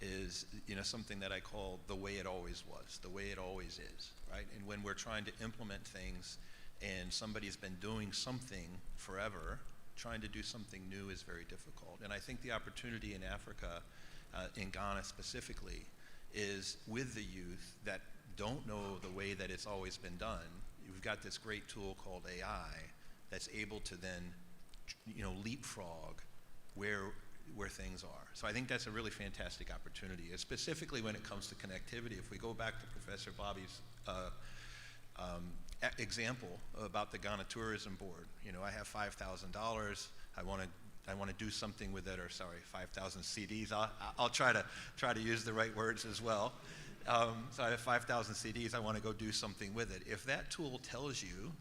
is, something that I call the way it always was, the way it always is, right? And when we're trying to implement things and somebody's been doing something forever, trying to do something new is very difficult. And I think the opportunity in Africa, in Ghana specifically, is with the youth that don't know the way that it's always been done. We've got this great tool called AI that's able to then, leapfrog where things are. So I think that's a really fantastic opportunity, specifically when it comes to connectivity. If we go back to Professor Bobby's example about the Ghana Tourism Board, I have $5,000. I want to do something with it, or 5,000 CDs. I'll try to use the right words as well. So I have 5,000 CDs. I want to go do something with it. If that tool tells you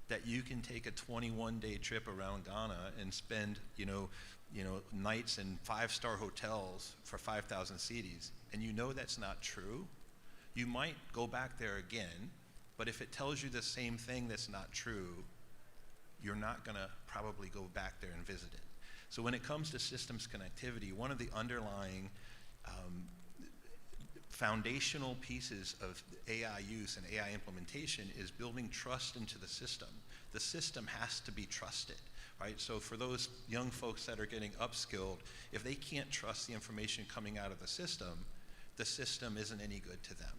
that you can take a 21-day trip around Ghana and spend, nights in 5-star hotels for 5,000 CDs, and that's not true, you might go back there again. But if it tells you the same thing that's not true, you're not going to probably go back there and visit it. So when it comes to systems connectivity, one of the underlying foundational pieces of AI use and AI implementation is building trust into the system. The system has to be trusted, right? So for those young folks that are getting upskilled, if they can't trust the information coming out of the system isn't any good to them,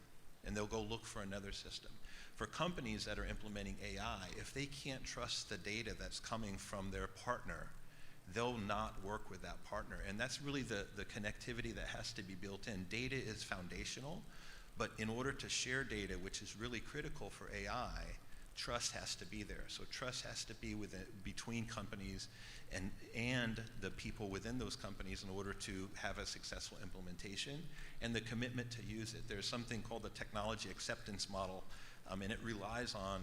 and they'll go look for another system. For companies that are implementing AI, if they can't trust the data that's coming from their partner, they'll not work with that partner. And that's really the connectivity that has to be built in. Data is foundational, but in order to share data, which is really critical for AI, trust has to be there. So trust has to be between companies and the people within those companies in order to have a successful implementation, and the commitment to use it. There's something called the technology acceptance model, and it relies on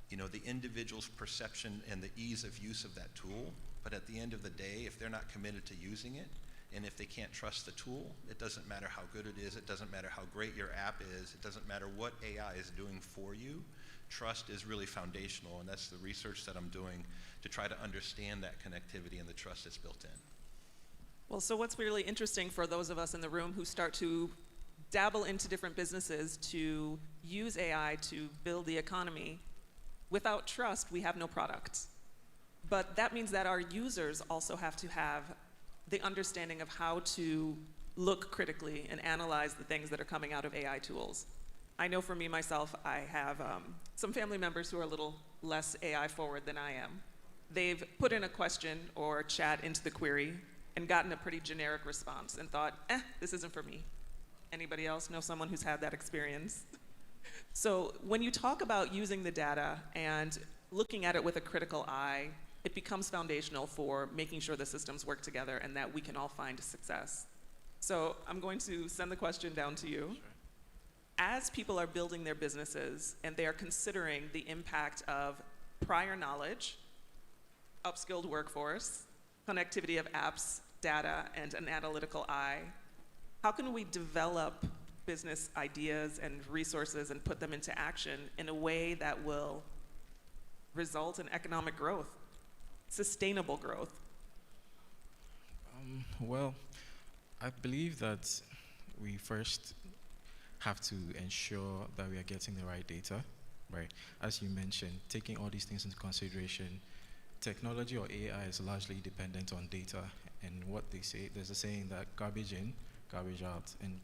the individual's perception and the ease of use of that tool. But at the end of the day, if they're not committed to using it, and if they can't trust the tool, it doesn't matter how good it is, it doesn't matter how great your app is, it doesn't matter what AI is doing for you. Trust is really foundational, and that's the research that I'm doing to try to understand that connectivity and the trust that's built in. Well, so what's really interesting for those of us in the room who start to dabble into different businesses to use AI to build the economy, without trust, we have no product. But that means that our users also have to have the understanding of how to look critically and analyze the things that are coming out of AI tools. I know for me, myself, I have some family members who are a little less AI forward than I am. They've put in a question or chat into the query and gotten a pretty generic response and thought, this isn't for me. Anybody else know someone who's had that experience? So when you talk about using the data and looking at it with a critical eye, it becomes foundational for making sure the systems work together and that we can all find success. So I'm going to send the question down to you. Sure. As people are building their businesses and they are considering the impact of prior knowledge, upskilled workforce, connectivity of apps, data, and an analytical eye, how can we develop business ideas and resources and put them into action in a way that will result in economic growth? Sustainable growth? Well, I believe that we first have to ensure that we are getting the right data, right? As you mentioned, taking all these things into consideration, technology or AI is largely dependent on data, and what they say, there's a saying that garbage in, garbage out, and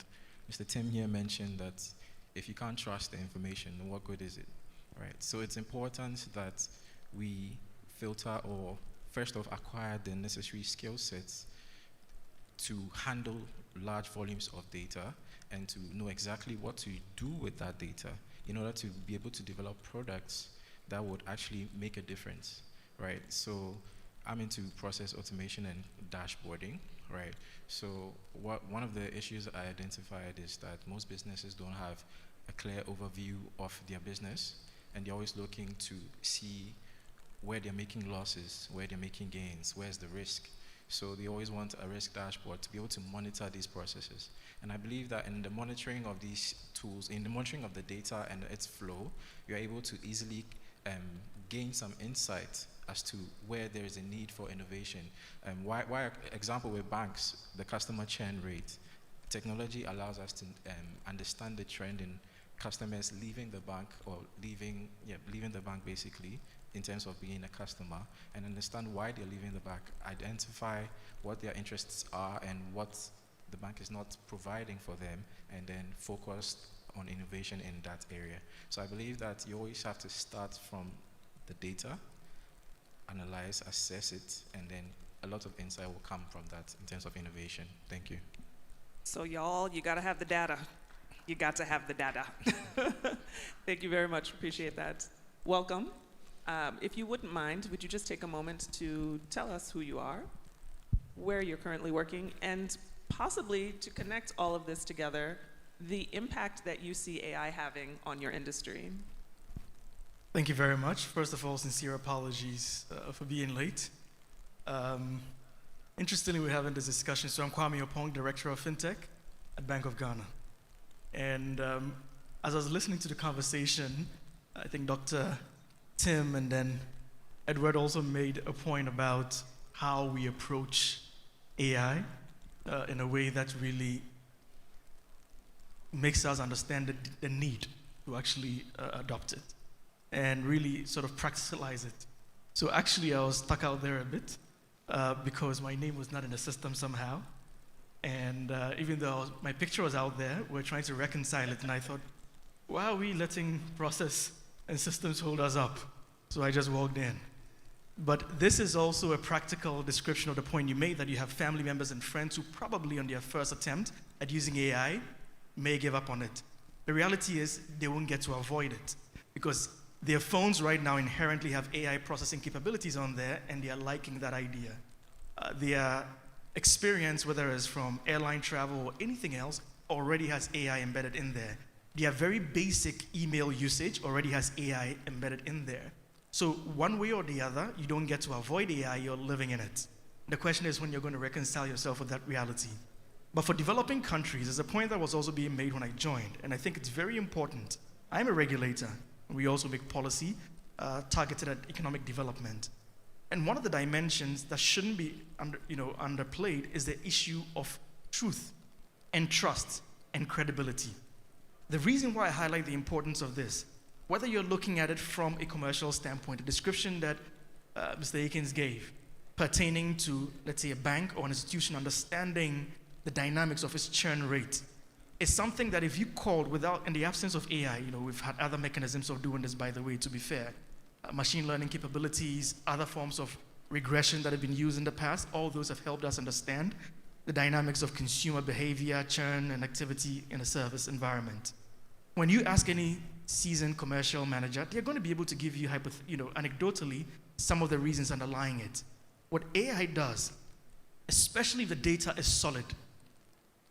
Mr. Tim here mentioned that if you can't trust the information, what good is it, right? So it's important that we filter or first off acquire the necessary skill sets to handle large volumes of data and to know exactly what to do with that data in order to be able to develop products that would actually make a difference, right? So I'm into process automation and dashboarding, right? So one of the issues I identified is that most businesses don't have a clear overview of their business, and they're always looking to see where they're making losses, where they're making gains, where's the risk. So they always want a risk dashboard to be able to monitor these processes. And I believe that in the monitoring of these tools, in the monitoring of the data and its flow, you're able to easily gain some insight as to where there is a need for innovation. Why example with banks, the customer churn rate. Technology allows us to understand the trend in customers leaving the bank or leaving the bank basically in terms of being a customer, and understand why they're leaving the bank, identify what their interests are and what the bank is not providing for them, and then focus on innovation in that area. So I believe that you always have to start from the data, analyze, assess it, and then a lot of insight will come from that in terms of innovation. Thank you. So y'all, you gotta have the data. You got to have the data. Thank you very much, appreciate that. Welcome. If you wouldn't mind, would you just take a moment to tell us who you are, where you're currently working, and possibly to connect all of this together, the impact that you see AI having on your industry. Thank you very much. First of all, sincere apologies for being late. Interestingly, we're having this discussion. So I'm Kwame Opong, Director of Fintech at Bank of Ghana. And as I was listening to the conversation, I think Dr. Tim and then Edward also made a point about how we approach AI in a way that really makes us understand the need to actually adopt it and really sort of practicalize it. So actually, I was stuck out there a bit because my name was not in the system somehow. And even though my picture was out there, we're trying to reconcile it. And I thought, why are we letting process and systems hold us up? So I just walked in. But this is also a practical description of the point you made, that you have family members and friends who probably on their first attempt at using AI may give up on it. The reality is they won't get to avoid it because their phones right now inherently have AI processing capabilities on there, and they are liking that idea. Their experience, whether it's from airline travel or anything else, already has AI embedded in there. Their very basic email usage already has AI embedded in there. So one way or the other, you don't get to avoid AI, you're living in it. The question is when you're going to reconcile yourself with that reality. But for developing countries, there's a point that was also being made when I joined, and I think it's very important. I'm a regulator. We also make policy targeted at economic development. And one of the dimensions that shouldn't be underplayed is the issue of truth and trust and credibility. The reason why I highlight the importance of this, whether you're looking at it from a commercial standpoint, the description that Mr. Akins gave pertaining to, let's say, a bank or an institution understanding the dynamics of its churn rate, is something that if you called without, in the absence of AI, we've had other mechanisms of doing this, by the way, to be fair, machine learning capabilities, other forms of regression that have been used in the past, all those have helped us understand the dynamics of consumer behavior, churn, and activity in a service environment. When you ask any seasoned commercial manager, they're going to be able to give you, anecdotally, some of the reasons underlying it. What AI does, especially if the data is solid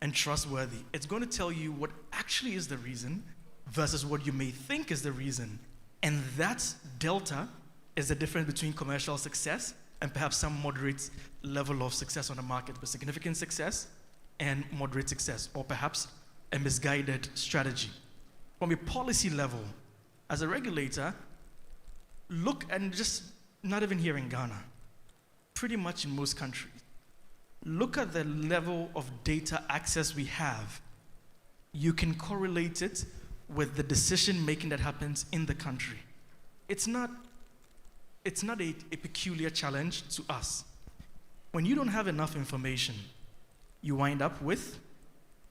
and trustworthy, it's going to tell you what actually is the reason versus what you may think is the reason. And that delta is the difference between commercial success and perhaps some moderate level of success on the market, but significant success and moderate success, or perhaps a misguided strategy. From a policy level, as a regulator, look, and just not even here in Ghana, pretty much in most countries, look at the level of data access we have. You can correlate it with the decision making that happens in the country. It's not a peculiar challenge to us. When you don't have enough information, you wind up with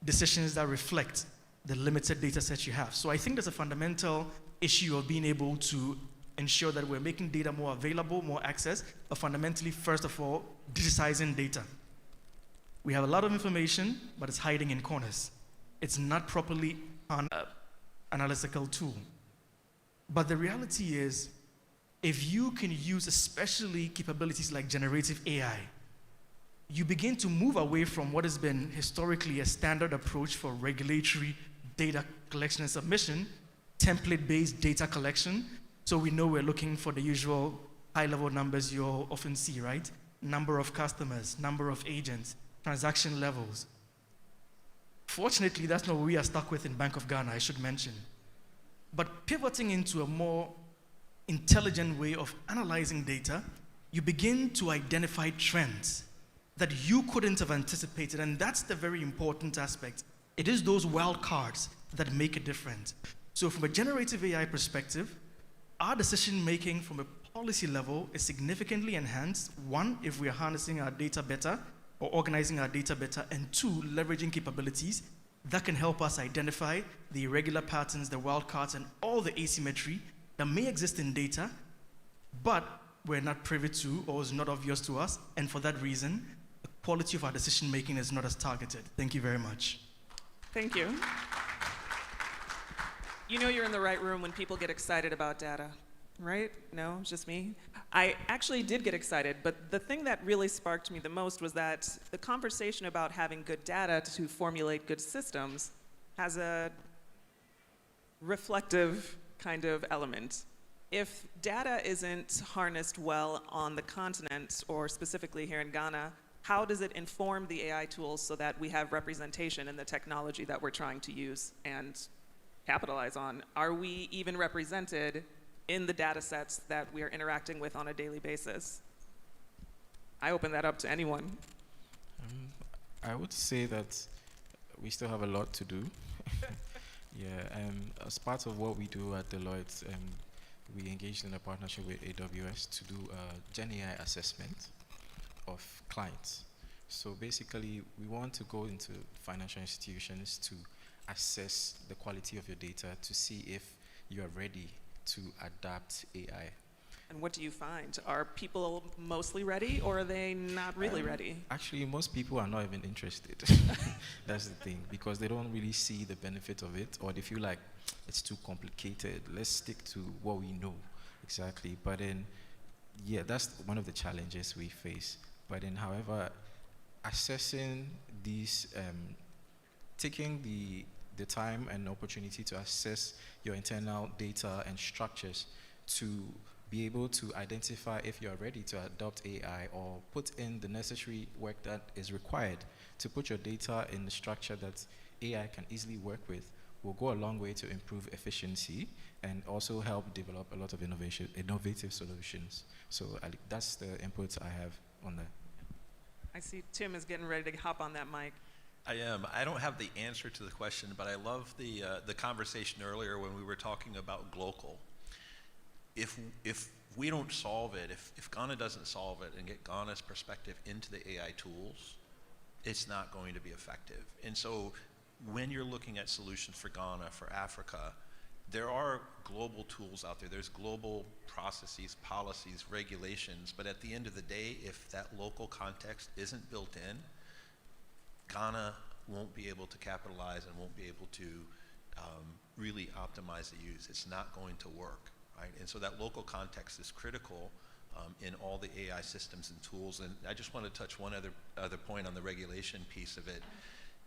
decisions that reflect the limited data set you have. So I think there's a fundamental issue of being able to ensure that we're making data more available, more access, but fundamentally, first of all, digitizing data. We have a lot of information, but it's hiding in corners. It's not properly an analytical tool. But the reality is, if you can use especially capabilities like generative AI, you begin to move away from what has been historically a standard approach for regulatory data collection and submission, template-based data collection. So we know we're looking for the usual high-level numbers you'll often see, right? Number of customers, number of agents, transaction levels. Fortunately, that's not what we are stuck with in Bank of Ghana, I should mention. But pivoting into a more intelligent way of analyzing data, you begin to identify trends that you couldn't have anticipated, and that's the very important aspect. It is those wild cards that make a difference. So from a generative AI perspective, our decision-making from a policy level is significantly enhanced. One, if we are harnessing our data better, or organizing our data better, and two, leveraging capabilities that can help us identify the irregular patterns, the wildcards, and all the asymmetry that may exist in data, but we're not privy to or is not obvious to us, and for that reason, the quality of our decision-making is not as targeted. Thank you very much. Thank you. You know you're in the right room when people get excited about data, right? No, it's just me. I actually did get excited, but the thing that really sparked me the most was that the conversation about having good data to formulate good systems has a reflective kind of element. If data isn't harnessed well on the continent, or specifically here in Ghana, how does it inform the AI tools so that we have representation in the technology that we're trying to use and capitalize on? Are we even represented in the data sets that we are interacting with on a daily basis? I open that up to anyone. I would say that we still have a lot to do. Yeah, as part of what we do at Deloitte, we engaged in a partnership with AWS to do a Gen AI assessment of clients. So basically, we want to go into financial institutions to assess the quality of your data to see if you are ready to adapt AI. And what do you find? Are people mostly ready, or are they not really ready? Actually, most people are not even interested. That's the thing, because they don't really see the benefit of it, or they feel like it's too complicated. Let's stick to what we know exactly. But then, yeah, that's one of the challenges we face. But then, however, assessing these, taking the time and opportunity to assess your internal data and structures to be able to identify if you are ready to adopt AI or put in the necessary work that is required to put your data in the structure that AI can easily work with will go a long way to improve efficiency and also help develop a lot of innovative solutions. So that's the input I have on that. I see Tim is getting ready to hop on that mic. I am. I don't have the answer to the question, but I love the conversation earlier when we were talking about global. If we don't solve it, if Ghana doesn't solve it and get Ghana's perspective into the AI tools, it's not going to be effective. And so when you're looking at solutions for Ghana, for Africa, there are global tools out there. There's global processes, policies, regulations, but at the end of the day, if that local context isn't built in, Ghana won't be able to capitalize and won't be able to really optimize the use. It's not going to work, right? And so that local context is critical in all the AI systems and tools. And I just want to touch one other point on the regulation piece of it.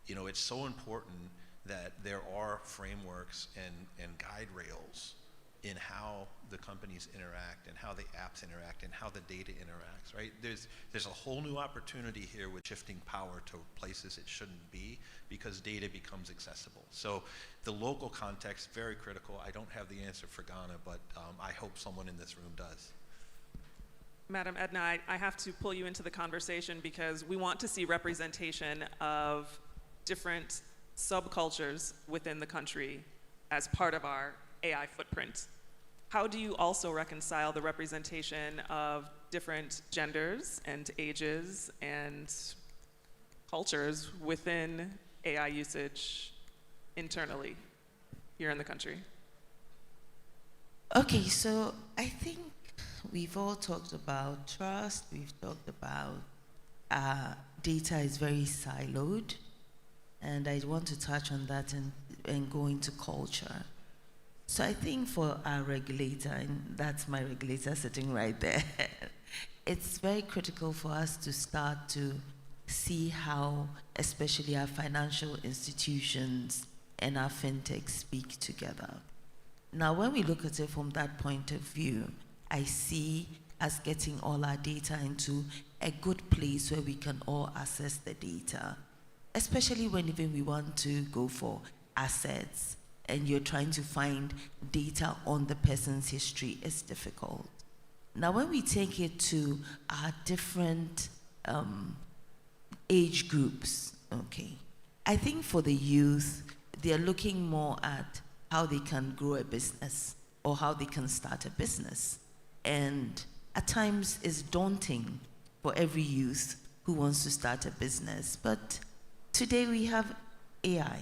You know, it's so important that there are frameworks and guide rails in how the companies interact and how the apps interact and how the data interacts, right? There's a whole new opportunity here with shifting power to places it shouldn't be because data becomes accessible. So the local context, very critical. I don't have the answer for Ghana, but I hope someone in this room does. Madam Edna, I have to pull you into the conversation because we want to see representation of different subcultures within the country as part of our AI footprint. How do you also reconcile the representation of different genders and ages and cultures within AI usage internally here in the country? Okay, so I think we've all talked about trust, we've talked about data is very siloed, and I want to touch on that and go into culture. So I think for our regulator, and that's my regulator sitting right there, it's very critical for us to start to see how, especially our financial institutions and our fintech speak together. Now, when we look at it from that point of view, I see us getting all our data into a good place where we can all access the data, especially when even we want to go for assets and you're trying to find data on the person's history, it's difficult. Now, when we take it to our different age groups, okay, I think for the youth, they're looking more at how they can grow a business or how they can start a business. And at times it's daunting for every youth who wants to start a business. But today we have AI,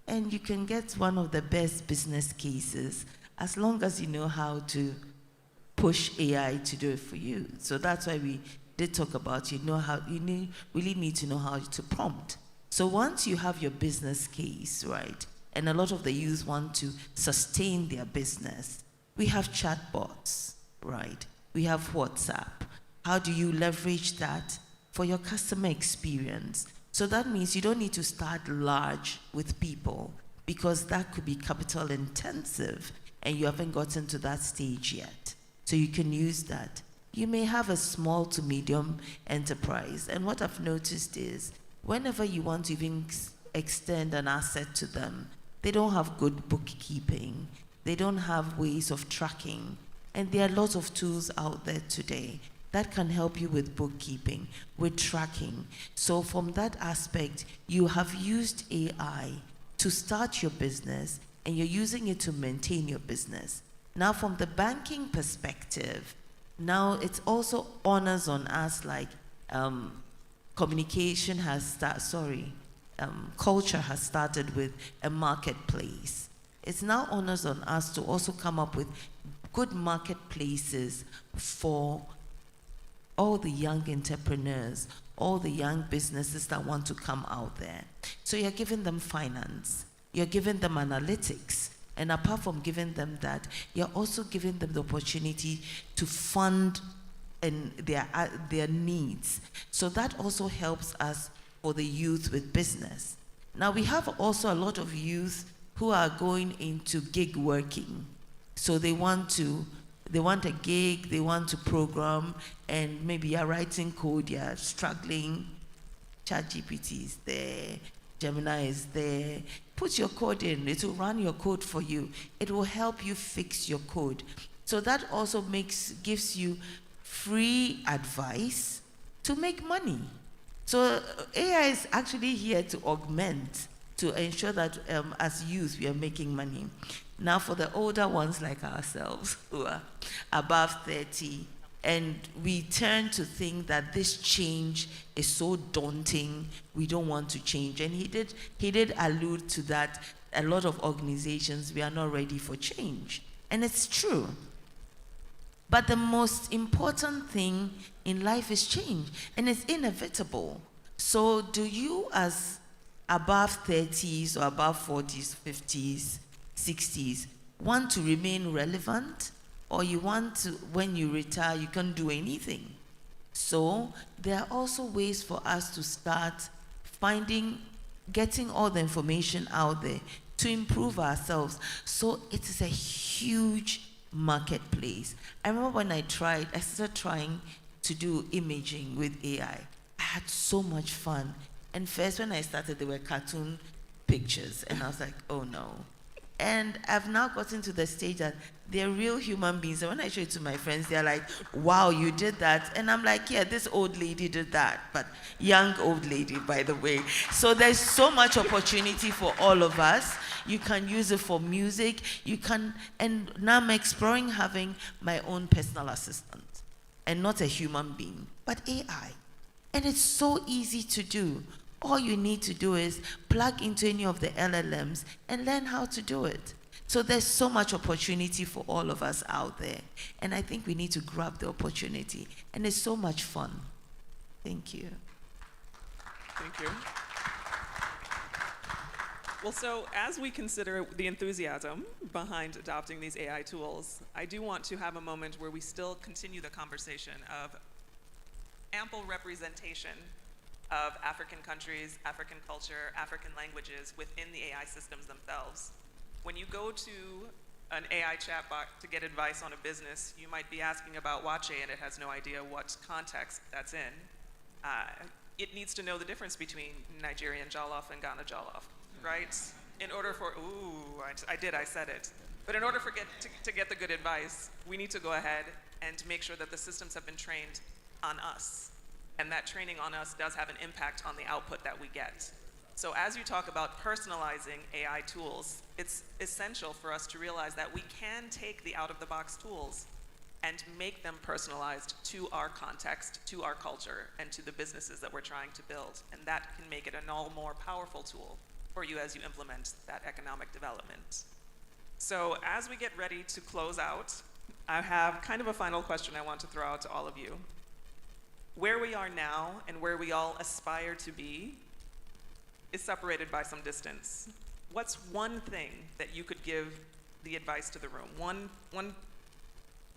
and you can get one of the best business cases as long as you know how to push AI to do it for you. So that's why we did talk about really need to know how to prompt. So once you have your business case, right, and a lot of the youth want to sustain their business, we have chatbots, right? We have WhatsApp. How do you leverage that for your customer experience? So that means you don't need to start large with people, because that could be capital intensive and you haven't gotten to that stage yet. So you can use that. You may have a small to medium enterprise, and what I've noticed is whenever you want to even extend an asset to them, they don't have good bookkeeping. They don't have ways of tracking. And there are lots of tools out there today that can help you with bookkeeping, with tracking. So from that aspect, you have used AI to start your business, and you're using it to maintain your business. Now, from the banking perspective, now it's also honors on us, like communication has started, culture has started with a marketplace. It's now honors on us to also come up with good marketplaces for all the young entrepreneurs, all the young businesses that want to come out there. So you're giving them finance, you're giving them analytics, and apart from giving them that, you're also giving them the opportunity to fund their needs. So that also helps us for the youth with business. Now we have also a lot of youth who are going into gig working. So they want a gig, they want to program, and maybe you're writing code, you're struggling. ChatGPT is there, Gemini is there. Put your code in, it will run your code for you. It will help you fix your code. So that also gives you free advice to make money. So AI is actually here to augment, to ensure that as youth we are making money. Now for the older ones like ourselves who are above 30, and we tend to think that this change is so daunting, we don't want to change. And he did allude to that. A lot of organizations, we are not ready for change. And it's true. But the most important thing in life is change, and it's inevitable. So do you, as above 30s or above 40s, 50s, 60s, want to remain relevant? Or you want to, when you retire, you can't do anything? So there are also ways for us to start getting all the information out there to improve ourselves. So it is a huge marketplace. I remember when I started trying to do imaging with AI. I had so much fun. And first when I started, there were cartoon pictures, and I was like, oh no. And I've now gotten to the stage that they're real human beings. And when I show it to my friends, they're like, wow, you did that. And I'm like, yeah, this old lady did that. But young old lady, by the way. So there's so much opportunity for all of us. You can use it for music. And now I'm exploring having my own personal assistant. And not a human being, but AI. And it's so easy to do. All you need to do is plug into any of the LLMs and learn how to do it. So there's so much opportunity for all of us out there. And I think we need to grab the opportunity. And it's so much fun. Thank you. Thank you. Well, so as we consider the enthusiasm behind adopting these AI tools, I do want to have a moment where we still continue the conversation of ample representation of African countries, African culture, African languages within the AI systems themselves. When you go to an AI chatbot to get advice on a business, you might be asking about Wache and it has no idea what context that's in. It needs to know the difference between Nigerian jollof and Ghana jollof, right? In order for, I said it. But in order for to get the good advice, we need to go ahead and make sure that the systems have been trained on us. And that training on us does have an impact on the output that we get. So as you talk about personalizing AI tools, it's essential for us to realize that we can take the out-of-the-box tools and make them personalized to our context, to our culture, and to the businesses that we're trying to build. And that can make it an all more powerful tool for you as you implement that economic development. So as we get ready to close out, I have kind of a final question I want to throw out to all of you. Where we are now and where we all aspire to be is separated by some distance. What's one thing that you could give the advice to the room? One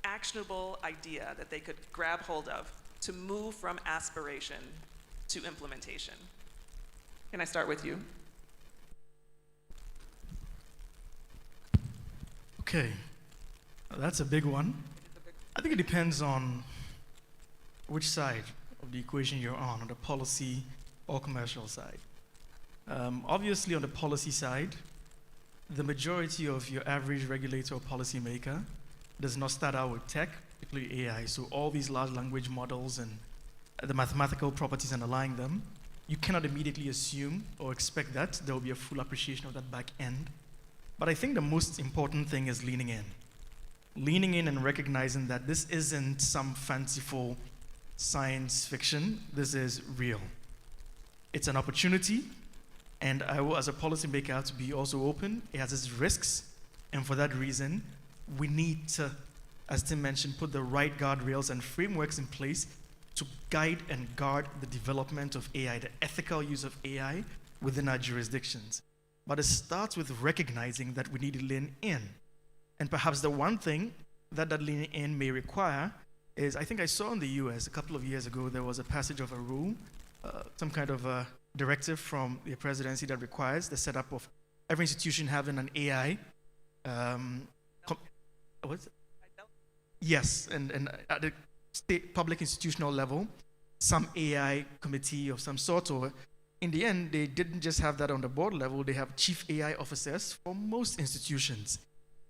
actionable idea that they could grab hold of to move from aspiration to implementation? Can I start with you? Okay, that's a big one. I think it depends on which side of the equation you're on the policy or commercial side. Obviously, on the policy side, the majority of your average regulator or policymaker does not start out with tech, particularly AI. So all these large language models and the mathematical properties underlying them, you cannot immediately assume or expect that there will be a full appreciation of that back end. But I think the most important thing is leaning in. Leaning in and recognizing that this isn't some fanciful science fiction. This is real. It's an opportunity, and I will, as a policymaker, have to be also open. It has its risks, and for that reason, we need to, as Tim mentioned, put the right guardrails and frameworks in place to guide and guard the development of AI, the ethical use of AI within our jurisdictions. But it starts with recognizing that we need to lean in. And perhaps the one thing that leaning in may require is, I think I saw in the US a couple of years ago, there was a passage of a rule, some kind of a directive from the presidency that requires the setup of every institution having an AI. What's it? Yes, and at the state public institutional level, some AI committee of some sort, or in the end, they didn't just have that on the board level, they have chief AI officers for most institutions,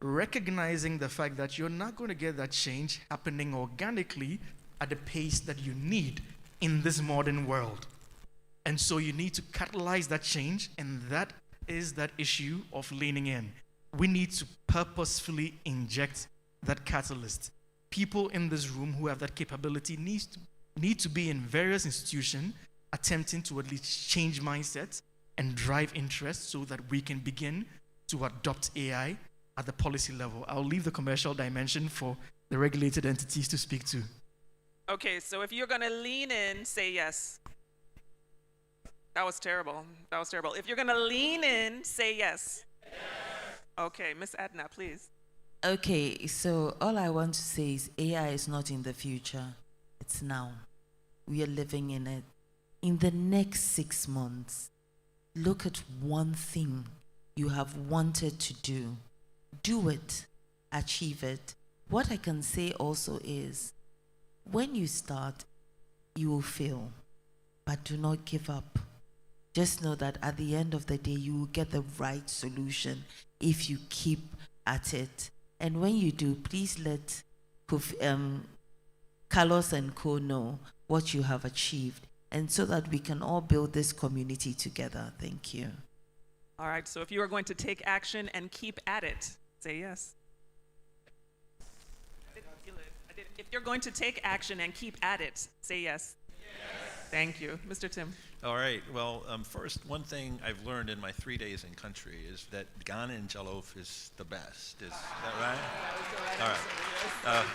recognizing the fact that you're not going to get that change happening organically at the pace that you need in this modern world. And so you need to catalyze that change, and that is that issue of leaning in. We need to purposefully inject that catalyst. People in this room who have that capability need to be in various institutions attempting to at least change mindsets and drive interest so that we can begin to adopt AI at the policy level. I'll leave the commercial dimension for the regulated entities to speak to. Okay, so if you're gonna lean in, say yes. That was terrible. That was terrible. If you're gonna lean in, say yes. Yes. Okay, Miss Edna, please. Okay, so all I want to say is AI is not in the future. It's now. We are living in it. In the next 6 months, look at one thing you have wanted to do. Do it. Achieve it. What I can say also is, when you start, you will fail. But do not give up. Just know that at the end of the day, you will get the right solution if you keep at it. And when you do, please let Carlos and Co know what you have achieved, and so that we can all build this community together. Thank you. All right, so if you are going to take action and keep at it, say yes. If you're going to take action and keep at it, say yes. Yes. Thank you. Mr. Tim. All right. Well, first, one thing I've learned in my 3 days in country is that Ghanaian jollof is the best. Is that right? All right.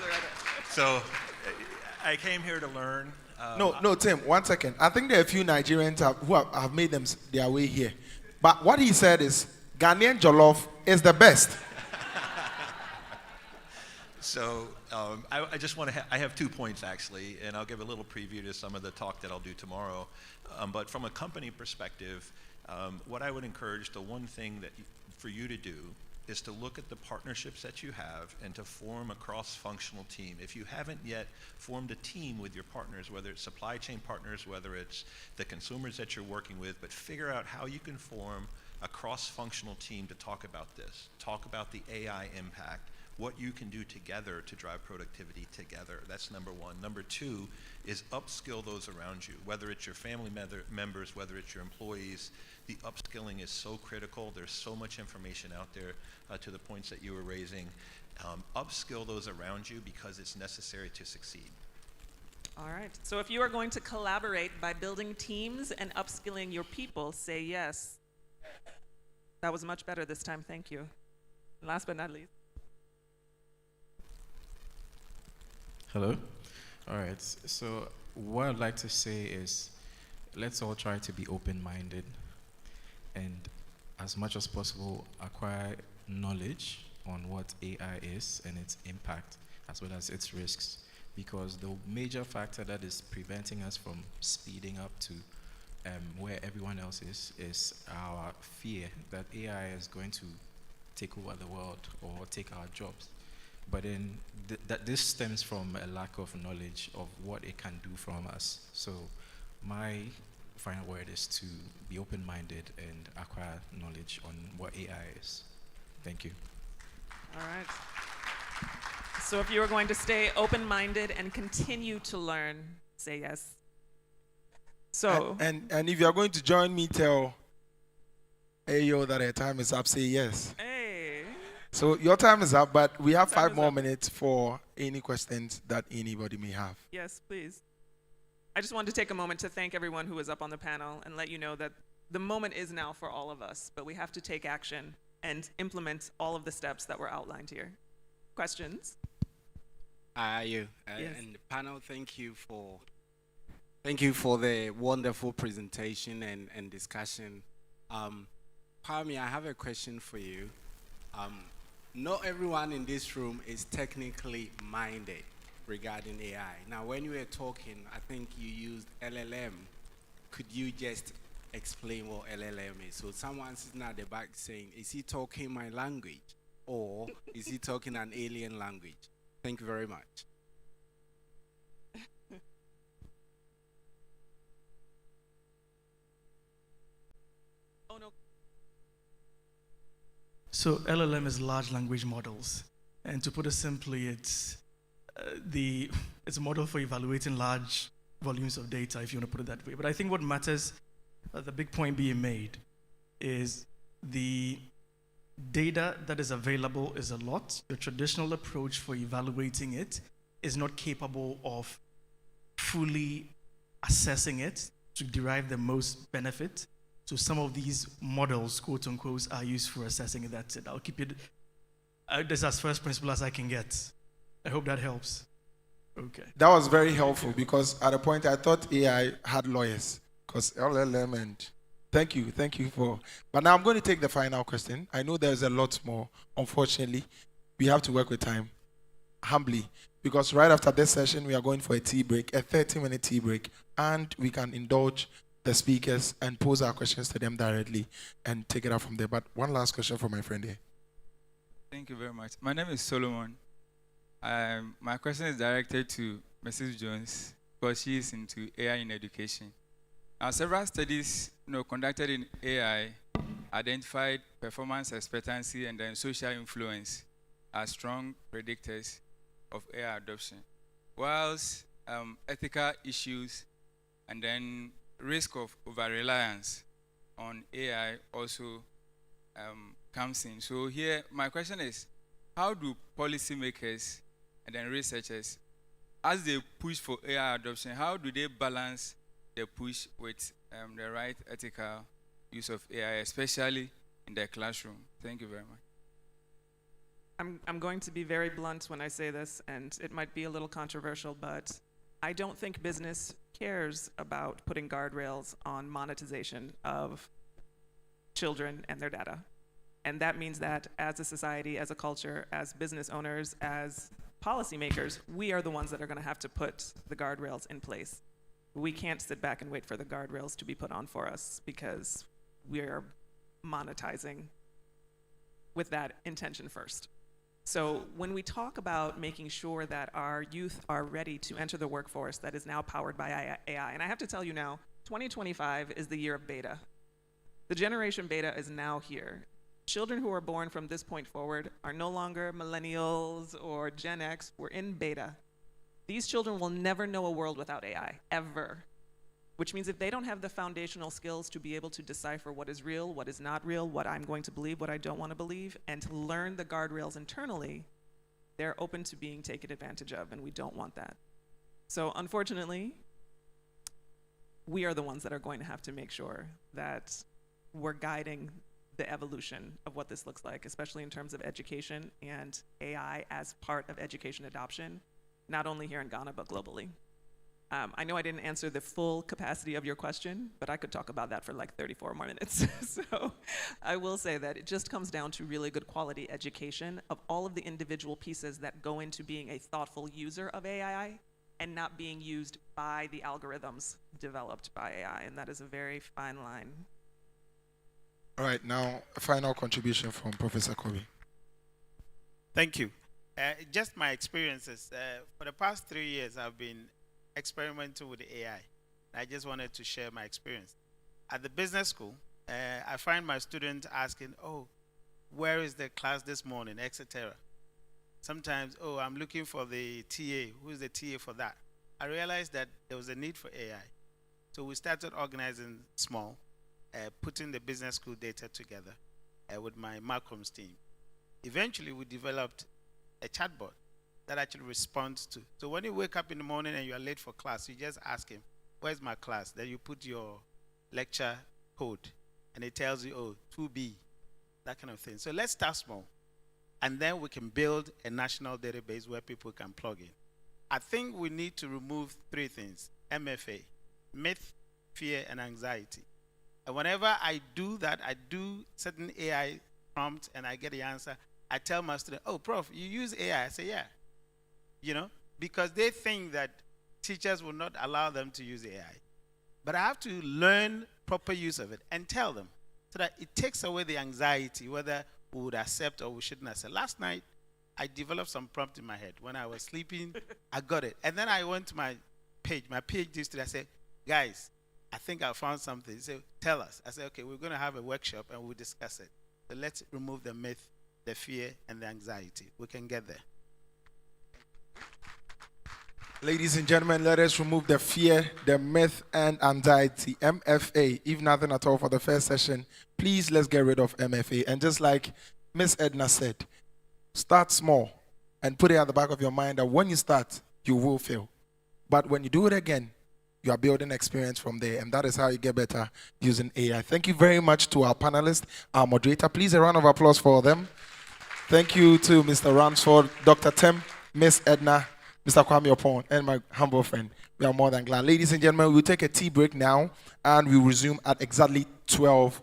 So I came here to learn. No, Tim, 1 second. I think there are a few Nigerians who have made their way here. But what he said is Ghanaian jollof is the best. So I just want to I have 2 points, actually, and I'll give a little preview to some of the talk that I'll do tomorrow. But from a company perspective, what I would encourage, the one thing for you to do is to look at the partnerships that you have and to form a cross-functional team. If you haven't yet formed a team with your partners, whether it's supply chain partners, whether it's the consumers that you're working with, but figure out how you can form a cross-functional team to talk about this, talk about the AI impact, what you can do together to drive productivity together. That's number one. Number two is upskill those around you, whether it's your family members, whether it's your employees. The upskilling is so critical. There's so much information out there to the points that you were raising. Upskill those around you because it's necessary to succeed. All right. So if you are going to collaborate by building teams and upskilling your people, say yes. That was much better this time. Thank you. Last but not least. Hello. All right. So what I'd like to say is, let's all try to be open-minded, and as much as possible acquire knowledge on what AI is and its impact, as well as its risks. Because the major factor that is preventing us from speeding up to where everyone else is our fear that AI is going to take over the world or take our jobs. But then that this stems from a lack of knowledge of what it can do from us. So my final word is to be open-minded and acquire knowledge on what AI is. Thank you. All right. So if you are going to stay open-minded and continue to learn, say yes. So and if you are going to join me, tell Ayo that her time is up, say yes. Hey. So your time is up, but we have 5 more minutes for any questions that anybody may have. Yes, please. I just wanted to take a moment to thank everyone who was up on the panel and let you know that the moment is now for all of us, but we have to take action and implement all of the steps that were outlined here. Questions? Yes. And the panel, thank you for the wonderful presentation and discussion. Kwame, I have a question for you. Not everyone in this room is technically minded regarding AI. Now, when you were talking, I think you used LLM. Could you just explain what LLM is? So someone sitting at the back saying, is he talking my language? Or is he talking an alien language? Thank you very much. Oh, no. So LLM is large language models. And to put it simply, it's a model for evaluating large volumes of data, if you want to put it that way. But I think what matters, the big point being made, is the data that is available is a lot. The traditional approach for evaluating it is not capable of fully assessing it to derive the most benefit. So some of these models, quote unquote, are used for assessing it. That's it. I'll keep it this as first principle as I can get. I hope that helps. Okay. That was very helpful because at a point I thought AI had lawyers because LLM and thank you for. But now I'm going to take the final question. I know there's a lot more. Unfortunately, we have to work with time. Humbly, because right after this session we are going for a tea break, a 30-minute tea break, and we can indulge the speakers and pose our questions to them directly and take it out from there. But one last question from my friend here. Thank you very much. My name is Solomon. My question is directed to Mrs. Jones because she is into AI in education. Several studies conducted in AI identified performance expectancy and then social influence as strong predictors of AI adoption, whilst ethical issues and then risk of over-reliance on AI also comes in. So here, my question is, how do policymakers and then researchers, as they push for AI adoption, how do they balance the the push with the right ethical use of AI, especially in the classroom? Thank you very much. I'm going to be very blunt when I say this, and it might be a little controversial, but I don't think business cares about putting guardrails on monetization of children and their data. And that means that as a society, as a culture, as business owners, as policymakers, we are the ones that are going to have to put the guardrails in place. We can't sit back and wait for the guardrails to be put on for us because we are monetizing with that intention first. So when we talk about making sure that our youth are ready to enter the workforce that is now powered by AI, and I have to tell you now, 2025 is the year of beta. The generation beta is now here. Children who are born from this point forward are no longer millennials or Gen X. We're in beta. These children will never know a world without AI, ever. Which means if they don't have the foundational skills to be able to decipher what is real, what is not real, what I'm going to believe, what I don't want to believe, and to learn the guardrails internally, they're open to being taken advantage of, and we don't want that. So unfortunately, we are the ones that are going to have to make sure that we're guiding the evolution of what this looks like, especially in terms of education and AI as part of education adoption, not only here in Ghana, but globally. I know I didn't answer the full capacity of your question, but I could talk about that for like 34 more minutes. So I will say that it just comes down to really good quality education of all of the individual pieces that go into being a thoughtful user of AI and not being used by the algorithms developed by AI, and that is a very fine line. All right, now a final contribution from Professor Kobe. Thank you. Just my experiences. For the past 3 years, I've been experimenting with the AI. I just wanted to share my experience. At the business school, I find my students asking, oh, where is the class this morning, etc. Sometimes, oh, I'm looking for the TA. Who is the TA for that? I realized that there was a need for AI. So we started organizing small, putting the business school data together with my Malcolm's team. Eventually, we developed a chatbot that actually responds to. So when you wake up in the morning and you are late for class, you just ask him, where's my class? Then you put your lecture code, and it tells you, oh, 2B, that kind of thing. So let's start small. And then we can build a national database where people can plug in. I think we need to remove 3 things: MFA, myth, fear, and anxiety. And whenever I do that, I do certain AI prompt and I get the answer, I tell my student, oh, prof, you use AI? I say, yeah. You know, because they think that teachers will not allow them to use AI. But I have to learn proper use of it and tell them so that it takes away the anxiety, whether we would accept or we shouldn't accept. Last night, I developed some prompt in my head. When I was sleeping, I got it. And then I went to my page, my PhD student. I said, guys, I think I found something. He said, tell us. I said, okay, we're going to have a workshop and we'll discuss it. So let's remove the myth, the fear, and the anxiety. We can get there. Ladies and gentlemen, let us remove the fear, the myth, and anxiety. MFA, if nothing at all for the first session, please let's get rid of MFA. And just like Miss Edna said, start small and put it at the back of your mind that when you start, you will fail. But when you do it again, you are building experience from there, and that is how you get better using AI. Thank you very much to our panelists, our moderator. Please, a round of applause for them. Thank you to Mr. Ransford, Dr. Tim, Miss Edna, Mr. Kwame Opon, and my humble friend. We are more than glad. Ladies and gentlemen, we'll take a tea break now, and we'll resume at exactly 12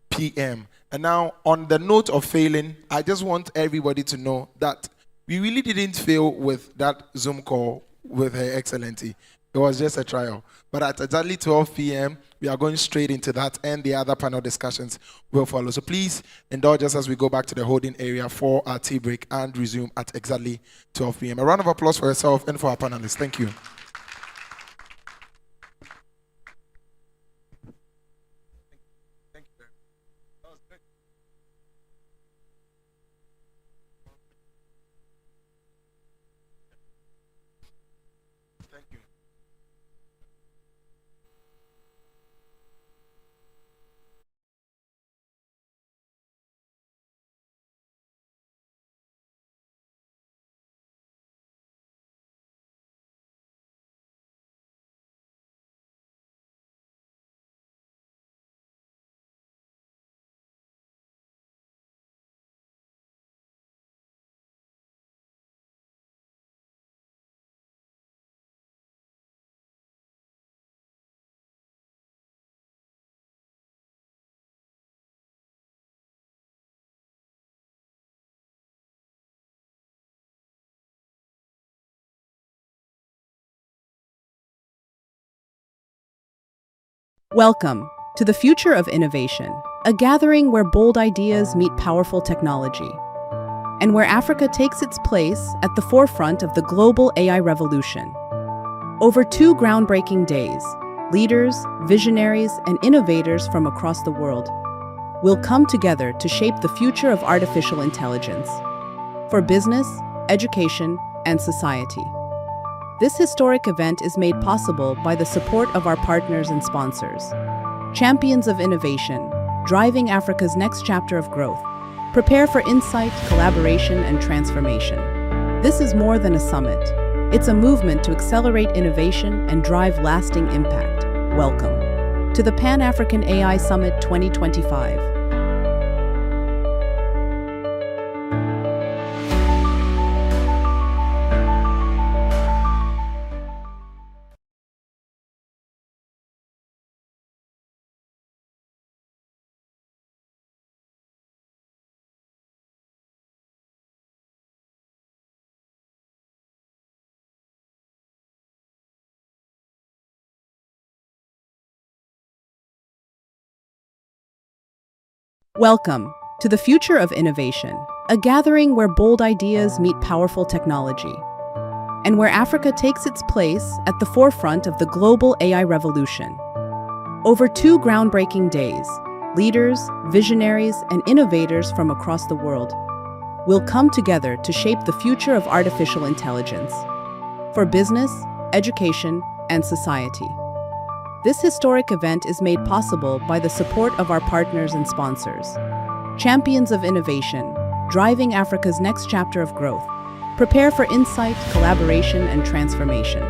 p.m. And now, on the note of failing, I just want everybody to know that we really didn't fail with that Zoom call with Her Excellency. It was just a trial. But at exactly 12 p.m., we are going straight into that, and the other panel discussions will follow. So please indulge us as we go back to the holding area for our tea break and resume at exactly 12 p.m. A round of applause for yourself and for our panelists. Thank you. Welcome to the Future of Innovation, a gathering where bold ideas meet powerful technology, and where Africa takes its place at the forefront of the global AI revolution. Over 2 groundbreaking days, leaders, visionaries, and innovators from across the world will come together to shape the future of artificial intelligence for business, education, and society. This historic event is made possible by the support of our partners and sponsors, champions of innovation, driving Africa's next chapter of growth. Prepare for insight, collaboration, and transformation. This is more than a summit. It's a movement to accelerate innovation and drive lasting impact. Welcome to the Pan-African AI Summit 2025. Welcome to the Future of Innovation, a gathering where bold ideas meet powerful technology, and where Africa takes its place at the forefront of the global AI revolution. Over 2 groundbreaking days, leaders, visionaries, and innovators from across the world will come together to shape the future of artificial intelligence for business, education, and society. This historic event is made possible by the support of our partners and sponsors, champions of innovation, driving Africa's next chapter of growth. Prepare for insight, collaboration, and transformation.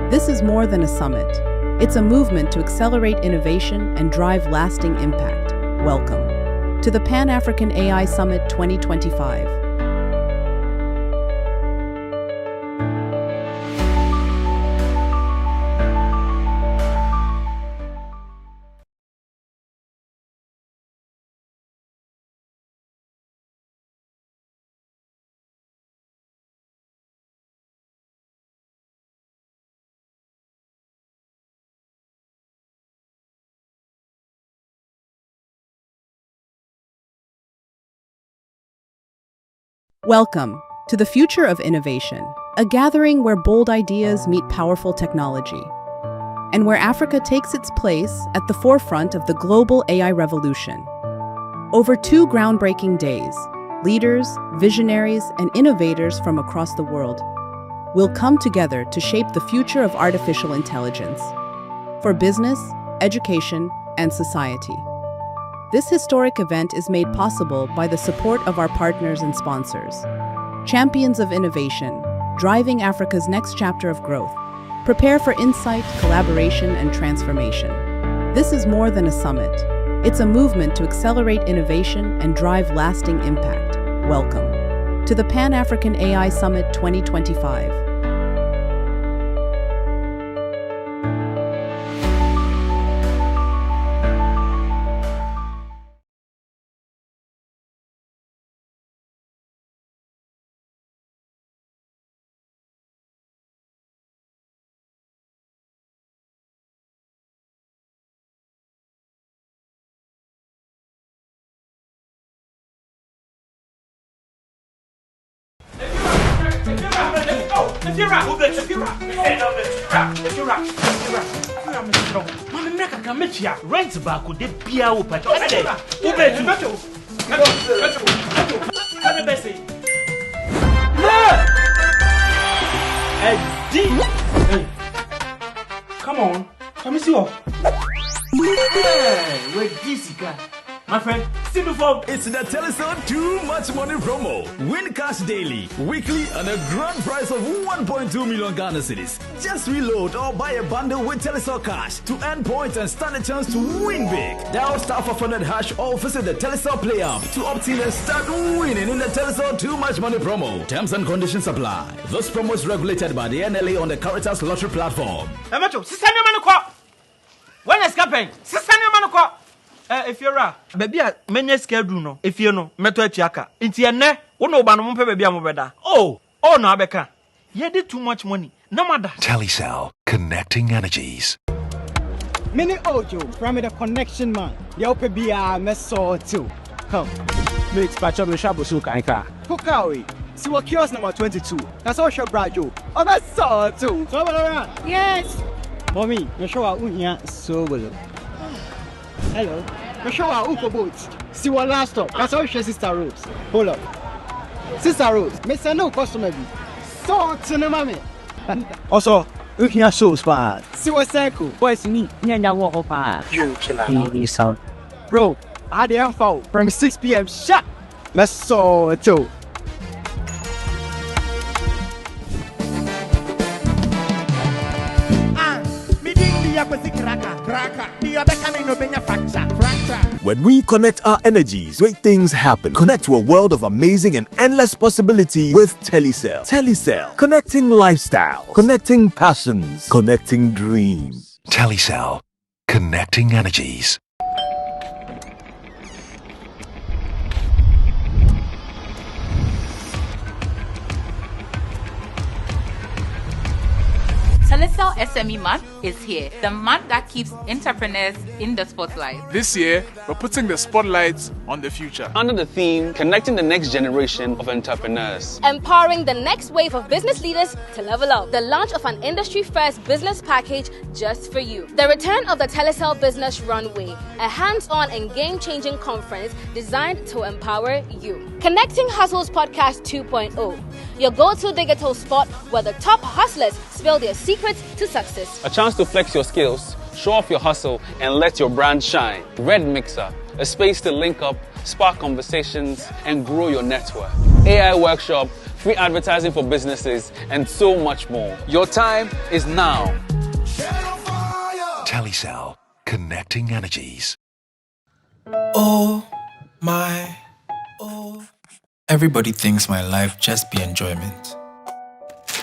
This is more than a summit. It's a movement to accelerate innovation and drive lasting impact. Welcome to the Pan-African AI Summit 2025. Welcome to the Future of Innovation, a gathering where bold ideas meet powerful technology, and where Africa takes its place at the forefront of the global AI revolution. Over 2 groundbreaking days, leaders, visionaries, and innovators from across the world will come together to shape the future of artificial intelligence for business, education, and society. This historic event is made possible by the support of our partners and sponsors, champions of innovation, driving Africa's next chapter of growth. Prepare for insight, collaboration, and transformation. This is more than a summit. It's a movement to accelerate innovation and drive lasting impact. Welcome to the Pan-African AI Summit 2025. Rent back with the beer open. Come on, come see you. Hey, wait, this guy. My friend, see before. It's the Telecel Too Much Money promo. Win cash daily, weekly, and a grand prize of 1.2 million Ghana cedis. Just reload or buy a bundle with Telecel Cash to earn points and stand a chance to win big. Dial *500# or visit the Telecel Play app to opt in and start winning in the Telecel Too Much Money promo. Terms and conditions apply. This promo is regulated by the NLA on the Caritas Lottery platform. When is happening? If you're a baby, many schedule no. If you know, meto etiaka. Inti ene, wono ba no mpe baby amobeda. Oh no abeka. You did too much money. No matter. Telecel, connecting energies. Mini Ojo, from the connection man. The open beer, meso too. Come. Mix patch up the shabu kanka. Kukawi. See what kiosk number 22. That's all shop brajo. Oh, that's so too. So around. Yes. Mommy, you show out unya so well. Hello. You show out uko boats. See what last stop. That's all your sister Rose. Hold up. Sister Rose, Miss no customer. So to the mommy. Also, you can show spot. See what's circle. Boys, me, Nyanya walk up. You sound. Bro, I didn't fall from 6 p.m. Shut. That's so too. When we connect our energies, great things happen. Connect to a world of amazing and endless possibility with Telecel. Telecel, connecting lifestyle, connecting passions, connecting dreams. Telecel, connecting energies. Telecel SME Month is here, the month that keeps entrepreneurs in the spotlight. This year, we're putting the spotlights on the future. Under the theme, connecting the next generation of entrepreneurs. Empowering the next wave of business leaders to level up. The launch of an industry-first business package just for you. The return of the Telecel Business Runway, a hands-on and game-changing conference designed to empower you. Connecting Hustles Podcast 2.0, your go-to digital spot where the top hustlers spill their secrets to success. A chance to flex your skills, show off your hustle, and let your brand shine. Red Mixer, a space to link up, spark conversations, and grow your network. AI workshop, free advertising for businesses, and so much more. Your time is now. Telecel, connecting energies. Oh my, oh. Everybody thinks my life just be enjoyment.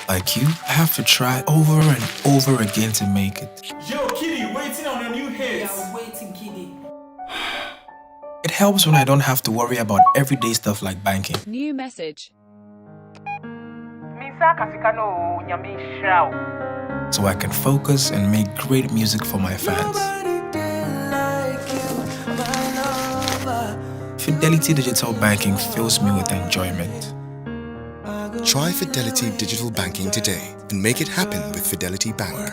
Like you, I have to try over and over again to make it. Yo, Kitty, waiting on a new hit. Yeah, waiting, Kitty. It helps when I don't have to worry about everyday stuff like banking. New message. So I can focus and make great music for my fans. Fidelity Digital Banking fills me with enjoyment. Try Fidelity Digital Banking today and make it happen with Fidelity Bank.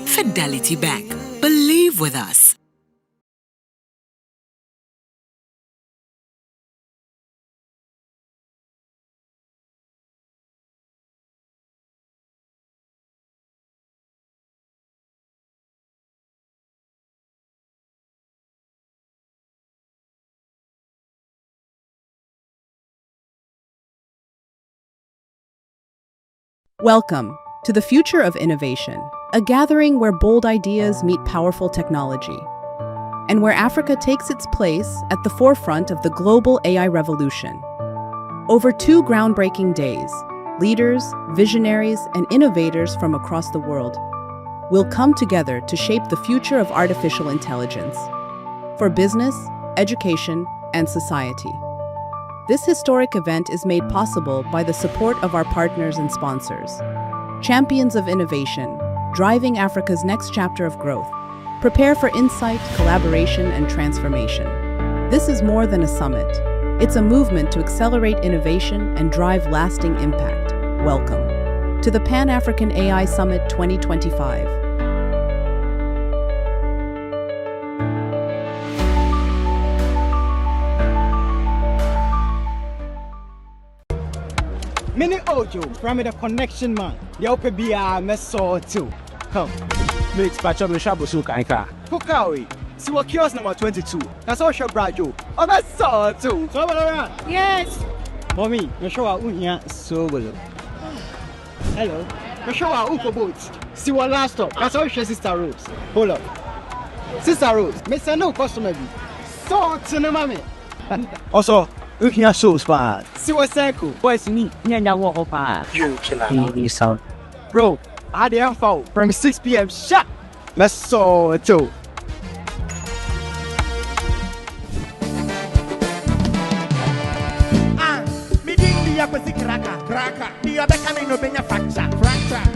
Fidelity Bank. Believe with us. Welcome to the Future of Innovation, a gathering where bold ideas meet powerful technology, and where Africa takes its place at the forefront of the global AI revolution. Over 2 groundbreaking days, leaders, visionaries, and innovators from across the world will come together to shape the future of artificial intelligence for business, education, and society. This historic event is made possible by the support of our partners and sponsors. Champions of innovation, driving Africa's next chapter of growth. Prepare for insight, collaboration, and transformation. This is more than a summit. It's a movement to accelerate innovation and drive lasting impact. Welcome to the Pan-African AI Summit 2025. Mini Ojo, from the connection man. The open beer, meso too. Come. Mix patch up the shabu kanka. Kukawi. See what kiosk number 22. That's all shop brajo. Oh, that's so too. So around. Yes. Mommy, you show out unya so well. Hello. You show out uko boats. See what last stop. That's all your sister Rose. Hold up. Sister Rose, Miss no customer. So to the mommy. Also, you can show spot. See what circle. Boys, me, Nyanya walk up. You sound. Bro, I didn't fall from 6 p.m. Shut. That's so too.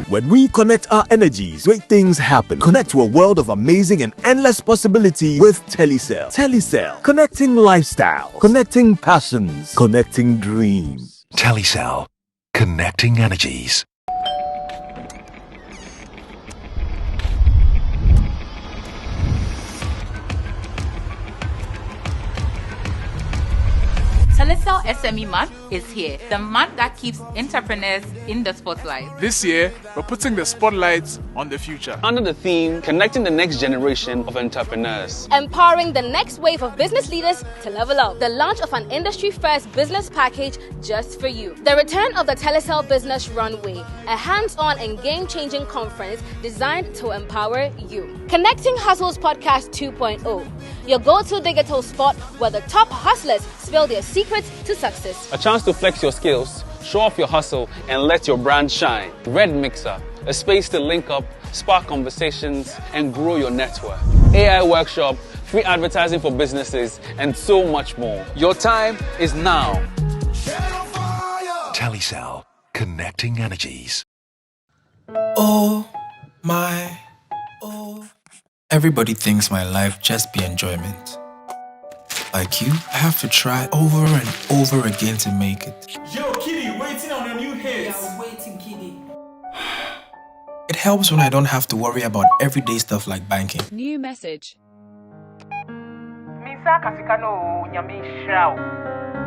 When we connect our energies, great things happen. Connect to a world of amazing and endless possibility with Telecel. Telecel, connecting lifestyle, connecting passions, connecting dreams. Telecel, connecting energies. Telecel SME Month is here, the month that keeps entrepreneurs in the spotlight. This year, we're putting the spotlight on the future. Under the theme, connecting the next generation of entrepreneurs. Empowering the next wave of business leaders to level up. The launch of an industry-first business package just for you. The return of the Telecel Business Runway, a hands-on and game-changing conference designed to empower you. Connecting Hustles Podcast 2.0, your go-to digital spot where the top hustlers spill their secrets to success. A chance to flex your skills, show off your hustle, and let your brand shine. Red Mixer, a space to link up, spark conversations, and grow your network. AI workshop, free advertising for businesses, and so much more. Your time is now. Telecel, connecting energies. Oh my, oh. Everybody thinks my life just be enjoyment. Like you, I have to try over and over again to make it. Yo, Kitty, waiting on your new hits. Yeah, waiting, Kitty. It helps when I don't have to worry about everyday stuff like banking. New message.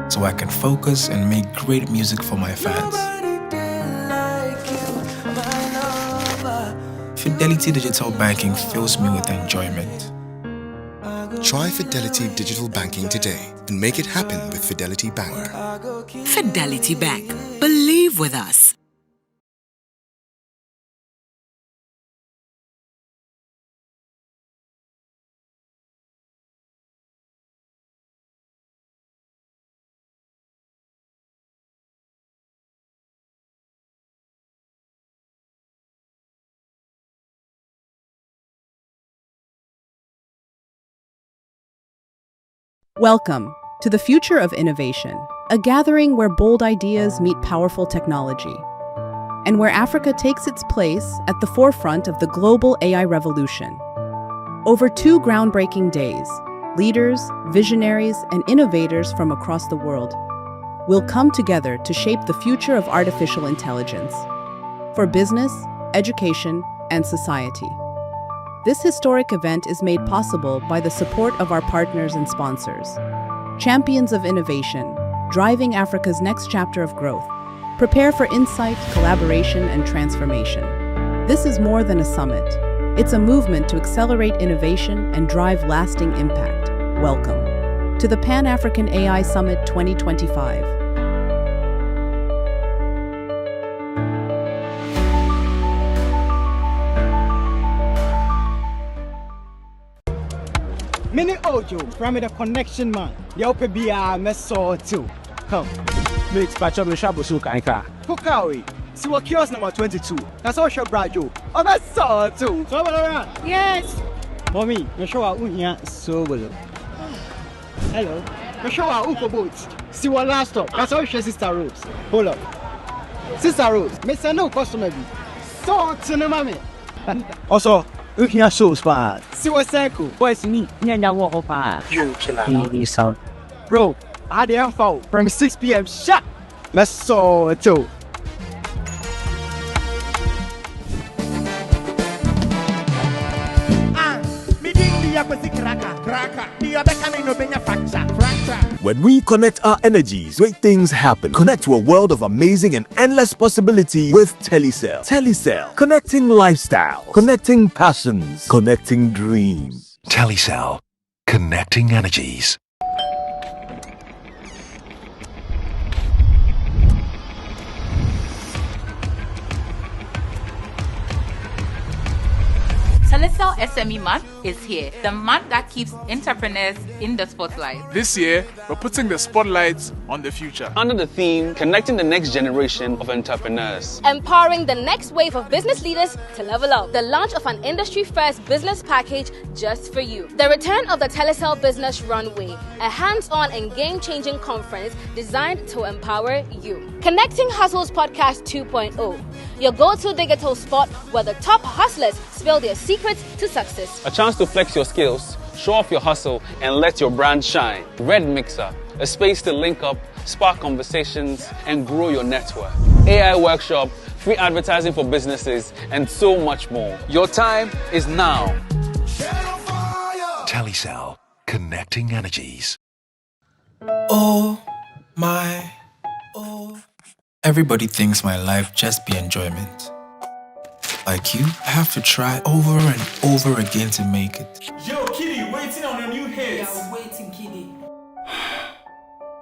So I can focus and make great music for my fans. Fidelity Digital Banking fills me with enjoyment. Try Fidelity Digital Banking today and make it happen with Fidelity Bank. Fidelity Bank. Believe with us. Welcome to the Future of Innovation, a gathering where bold ideas meet powerful technology, and where Africa takes its place at the forefront of the global AI revolution. Over 2 groundbreaking days, leaders, visionaries, and innovators from across the world will come together to shape the future of artificial intelligence for business, education, and society. This historic event is made possible by the support of our partners and sponsors. Champions of innovation, driving Africa's next chapter of growth. Prepare for insight, collaboration, and transformation. This is more than a summit. It's a movement to accelerate innovation and drive lasting impact. Welcome to the Pan-African AI Summit 2025. Mini Ojo, from the connection man. The open BR Meso too. Come. Mix patch up the shabusu kanka. Fukawi. See what kiosk number 22. That's all shop Brajo. Oh, that's so too. So around. Yes. Mommy, you show our unya so well. Hello. You show our uko boots. See what last stop. That's all your Sister Rose. Hold up. Sister Rose, Mr. No customer be. So to the mommy. Also, you can show spot. See what circle. Boys me. Nyanya walk up. You killer. Sound. Bro, I the info from 6 p.m. Shut. Let's so too. When we connect our energies, great things happen. Connect to a world of amazing and endless possibility with Telecel. Telecel, connecting lifestyle, connecting passions, connecting dreams. Telecel, connecting energies. Telecel SME Month is here, the month that keeps entrepreneurs in the spotlight. This year, we're putting the spotlight on the future. Under the theme, connecting the next generation of entrepreneurs. Empowering the next wave of business leaders to level up. The launch of an industry-first business package just for you. The return of the Telecel Business Runway, a hands-on and game-changing conference designed to empower you. Connecting Hustles Podcast 2.0, your go-to digital spot where the top hustlers spill their secrets to success. A chance to flex your skills, show off your hustle, and let your brand shine. Red Mixer, a space to link up, spark conversations, and grow your network. AI workshop, free advertising for businesses, and so much more. Your time is now. Telecel, connecting energies. Oh my, oh. Everybody thinks my life just be enjoyment. Like you, I have to try over and over again to make it. Yo, Kitty, waiting on your new hits. Yeah, waiting, Kitty.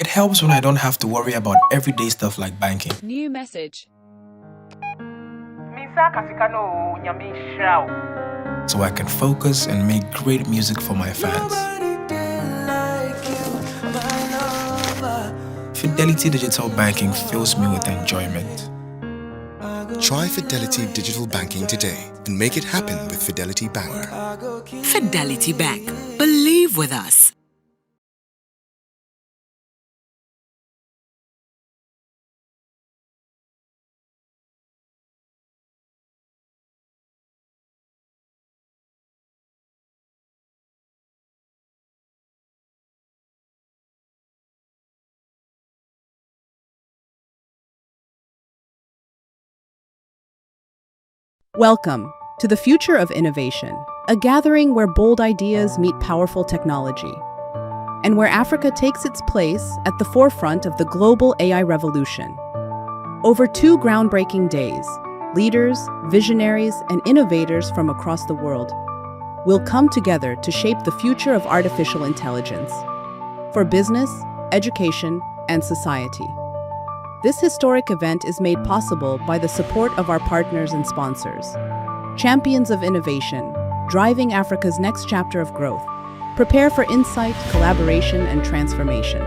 It helps when I don't have to worry about everyday stuff like banking. New message. So I can focus and make great music for my fans. Fidelity Digital Banking fills me with enjoyment. Try Fidelity Digital Banking today and make it happen with Fidelity Bank. Fidelity Bank. Believe with us. Welcome to the Future of Innovation, a gathering where bold ideas meet powerful technology, and where Africa takes its place at the forefront of the global AI revolution. Over 2 groundbreaking days, leaders, visionaries, and innovators from across the world will come together to shape the future of artificial intelligence for business, education, and society. This historic event is made possible by the support of our partners and sponsors. Champions of innovation, driving Africa's next chapter of growth. Prepare for insight, collaboration, and transformation.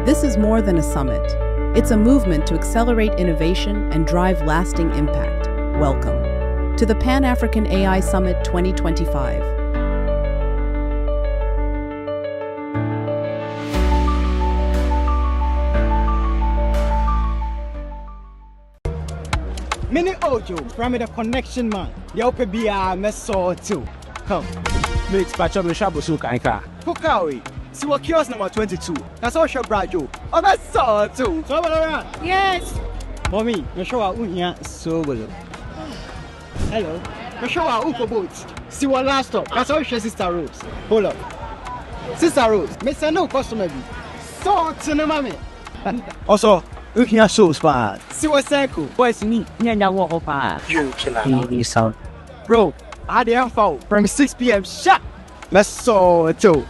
This is more than a summit. It's a movement to accelerate innovation and drive lasting impact. Welcome to the Pan-African AI Summit 2025. Mini Ojo, from the connection man. The open BR Meso too. Come. Mix patch up the shabusu kanka. Fukawi. See what kiosk number 22. That's all shop brajo. Oh, that's so too. So around. Yes. Mommy, you show our unya so well. Hello. You show our uko boots. See what last stop. That's all your Sister Rose. Hold up. Sister Rose, Mr. No customer be. So to the mommy. Also, you can show spot. See what circle. Boys me. Nyanya walk up. You killer. Sound. Bro, I the info from 6 p.m. Shut. Let's so too.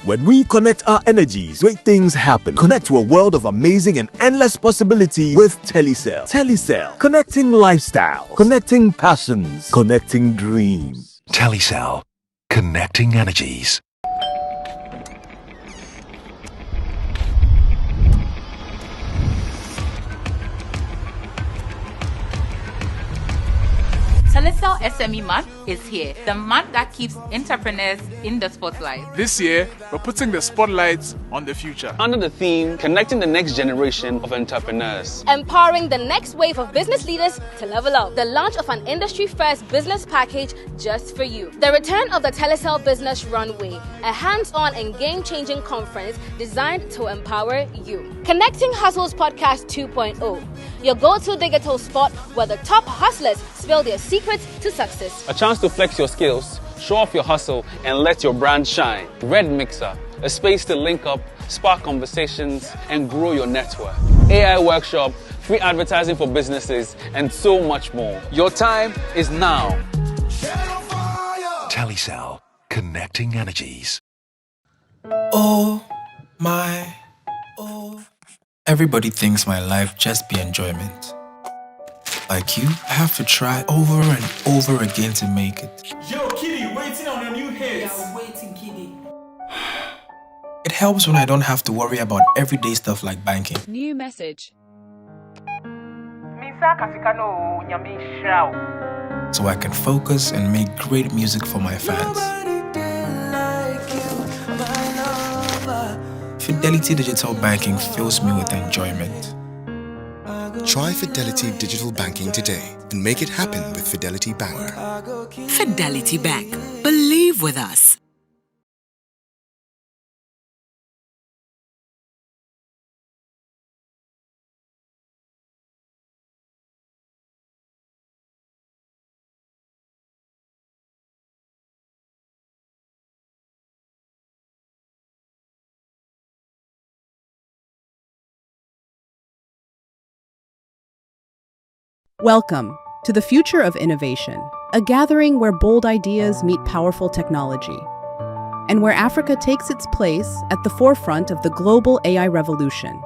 When we connect our energies, great things happen. Connect to a world of amazing and endless possibility with Telecel. Telecel, connecting lifestyle, connecting passions, connecting dreams. Telecel, connecting energies. Telecel SME Month is here, the month that keeps entrepreneurs in the spotlight. This year, we're putting the spotlights on the future. Under the theme, connecting the next generation of entrepreneurs. Empowering the next wave of business leaders to level up. The launch of an industry-first business package just for you. The return of the Telecel Business Runway, a hands-on and game-changing conference designed to empower you. Connecting Hustles Podcast 2.0, your go-to digital spot where the top hustlers spill their secrets to success. A chance to flex your skills, show off your hustle, and let your brand shine. Red Mixer, a space to link up, spark conversations, and grow your network. AI workshop, free advertising for businesses, and so much more. Your time is now. Telecel, connecting energies. Oh my, oh. Everybody thinks my life just be enjoyment. Like you, I have to try over and over again to make it. Yo, Kitty, waiting on your new hits. Yeah, waiting, Kitty. It helps when I don't have to worry about everyday stuff like banking. New message. So I can focus and make great music for my fans. Fidelity Digital Banking fills me with enjoyment. Try Fidelity Digital Banking today and make it happen with Fidelity Bank. Fidelity Bank. Believe with us. Welcome to the Future of Innovation, a gathering where bold ideas meet powerful technology, and where Africa takes its place at the forefront of the global AI revolution.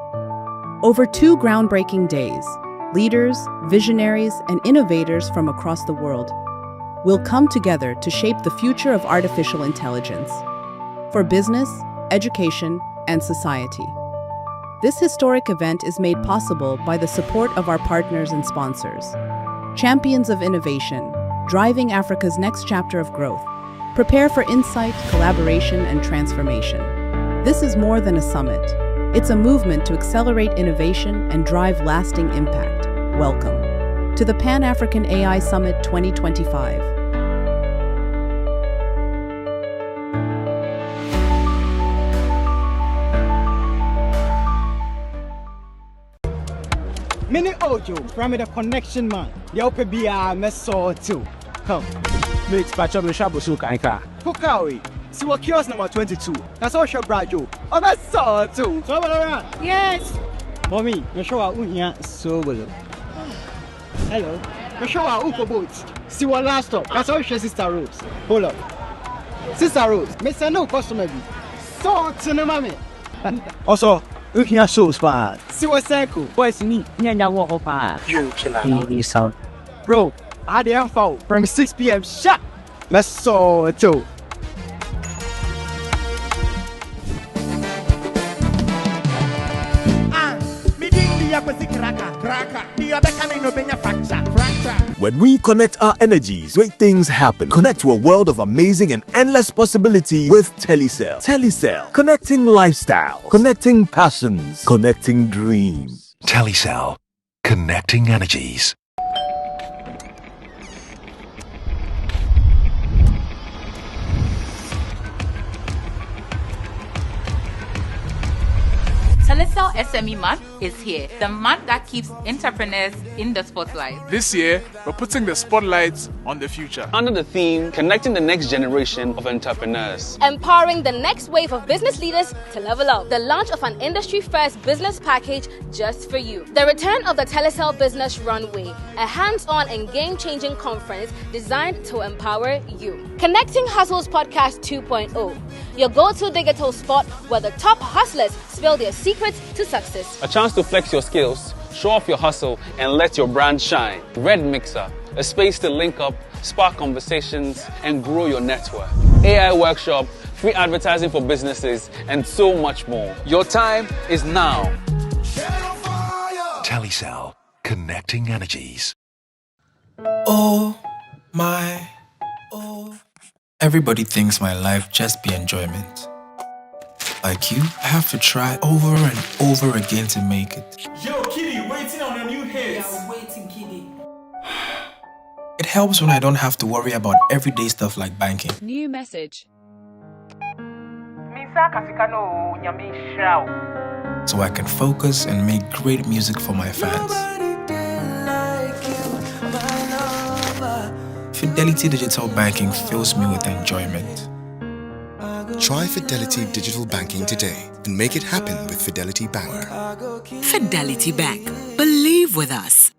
Over 2 groundbreaking days, leaders, visionaries, and innovators from across the world will come together to shape the future of artificial intelligence for business, education, and society. This historic event is made possible by the support of our partners and sponsors, champions of innovation, driving Africa's next chapter of growth. Prepare for insight, collaboration, and transformation. This is more than a summit. It's a movement to accelerate innovation and drive lasting impact. Welcome to the Pan-African AI Summit 2025. Mini Ojo, from the connection man. The open BR meso too. Come. Mix patch up the shabusu kanka. Fukawi. See what kiosk number 22. That's all shop brajo. Oh, that's so too. So around. Yes. Mommy, you show our unya so well. Hello. You show our uko boots. See what last stop. That's all your Sister Rose. Hold up. Sister Rose, Mr. No customer be. So to the mommy. Also, you can show spa. See what circle. Boys me, nyanya walk up. You killer. Sound. Bro, I the info from 6 p.m. sharp. That's so too. When we connect our energies, great things happen. Connect to a world of amazing and endless possibility with Telecel. Telecel, connecting lifestyle, connecting passions, connecting dreams. Telecel, connecting energies. Telecel SME Month is here, the month that keeps entrepreneurs in the spotlight. This year, we're putting the spotlights on the future. Under the theme, connecting the next generation of entrepreneurs. Empowering the next wave of business leaders to level up. The launch of an industry-first business package just for you. The return of the Telecel Business Runway, a hands-on and game-changing conference designed to empower you. Connecting Hustles Podcast 2.0, your go-to digital spot where the top hustlers spill their secrets to success. A chance to flex your skills, show off your hustle, and let your brand shine. Red Mixer, a space to link up, spark conversations, and grow your network. AI workshop, free advertising for businesses, and so much more. Your time is now. Telecel, connecting energies. Oh my, oh. Everybody thinks my life just be enjoyment. Like you, I have to try over and over again to make it. Yo, Kitty, waiting on your new hits. Yeah, waiting, Kitty. It helps when I don't have to worry about everyday stuff like banking. New message. So I can focus and make great music for my fans. Fidelity Digital Banking fills me with enjoyment. Try Fidelity Digital Banking today and make it happen with Fidelity Bank. Fidelity Bank. Believe with us.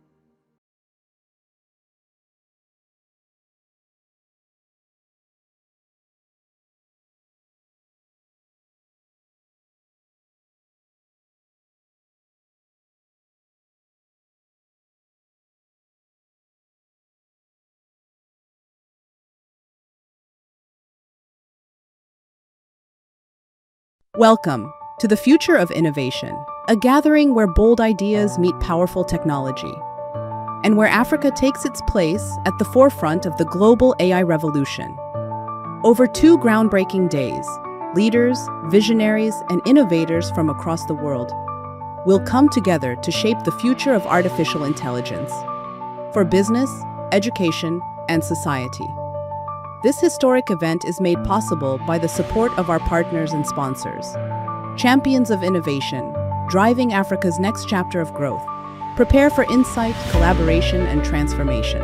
Welcome to the Future of Innovation, a gathering where bold ideas meet powerful technology, and where Africa takes its place at the forefront of the global AI revolution. Over 2 groundbreaking days, leaders, visionaries, and innovators from across the world will come together to shape the future of artificial intelligence for business, education, and society. This historic event is made possible by the support of our partners and sponsors. Champions of innovation, driving Africa's next chapter of growth. Prepare for insight, collaboration, and transformation.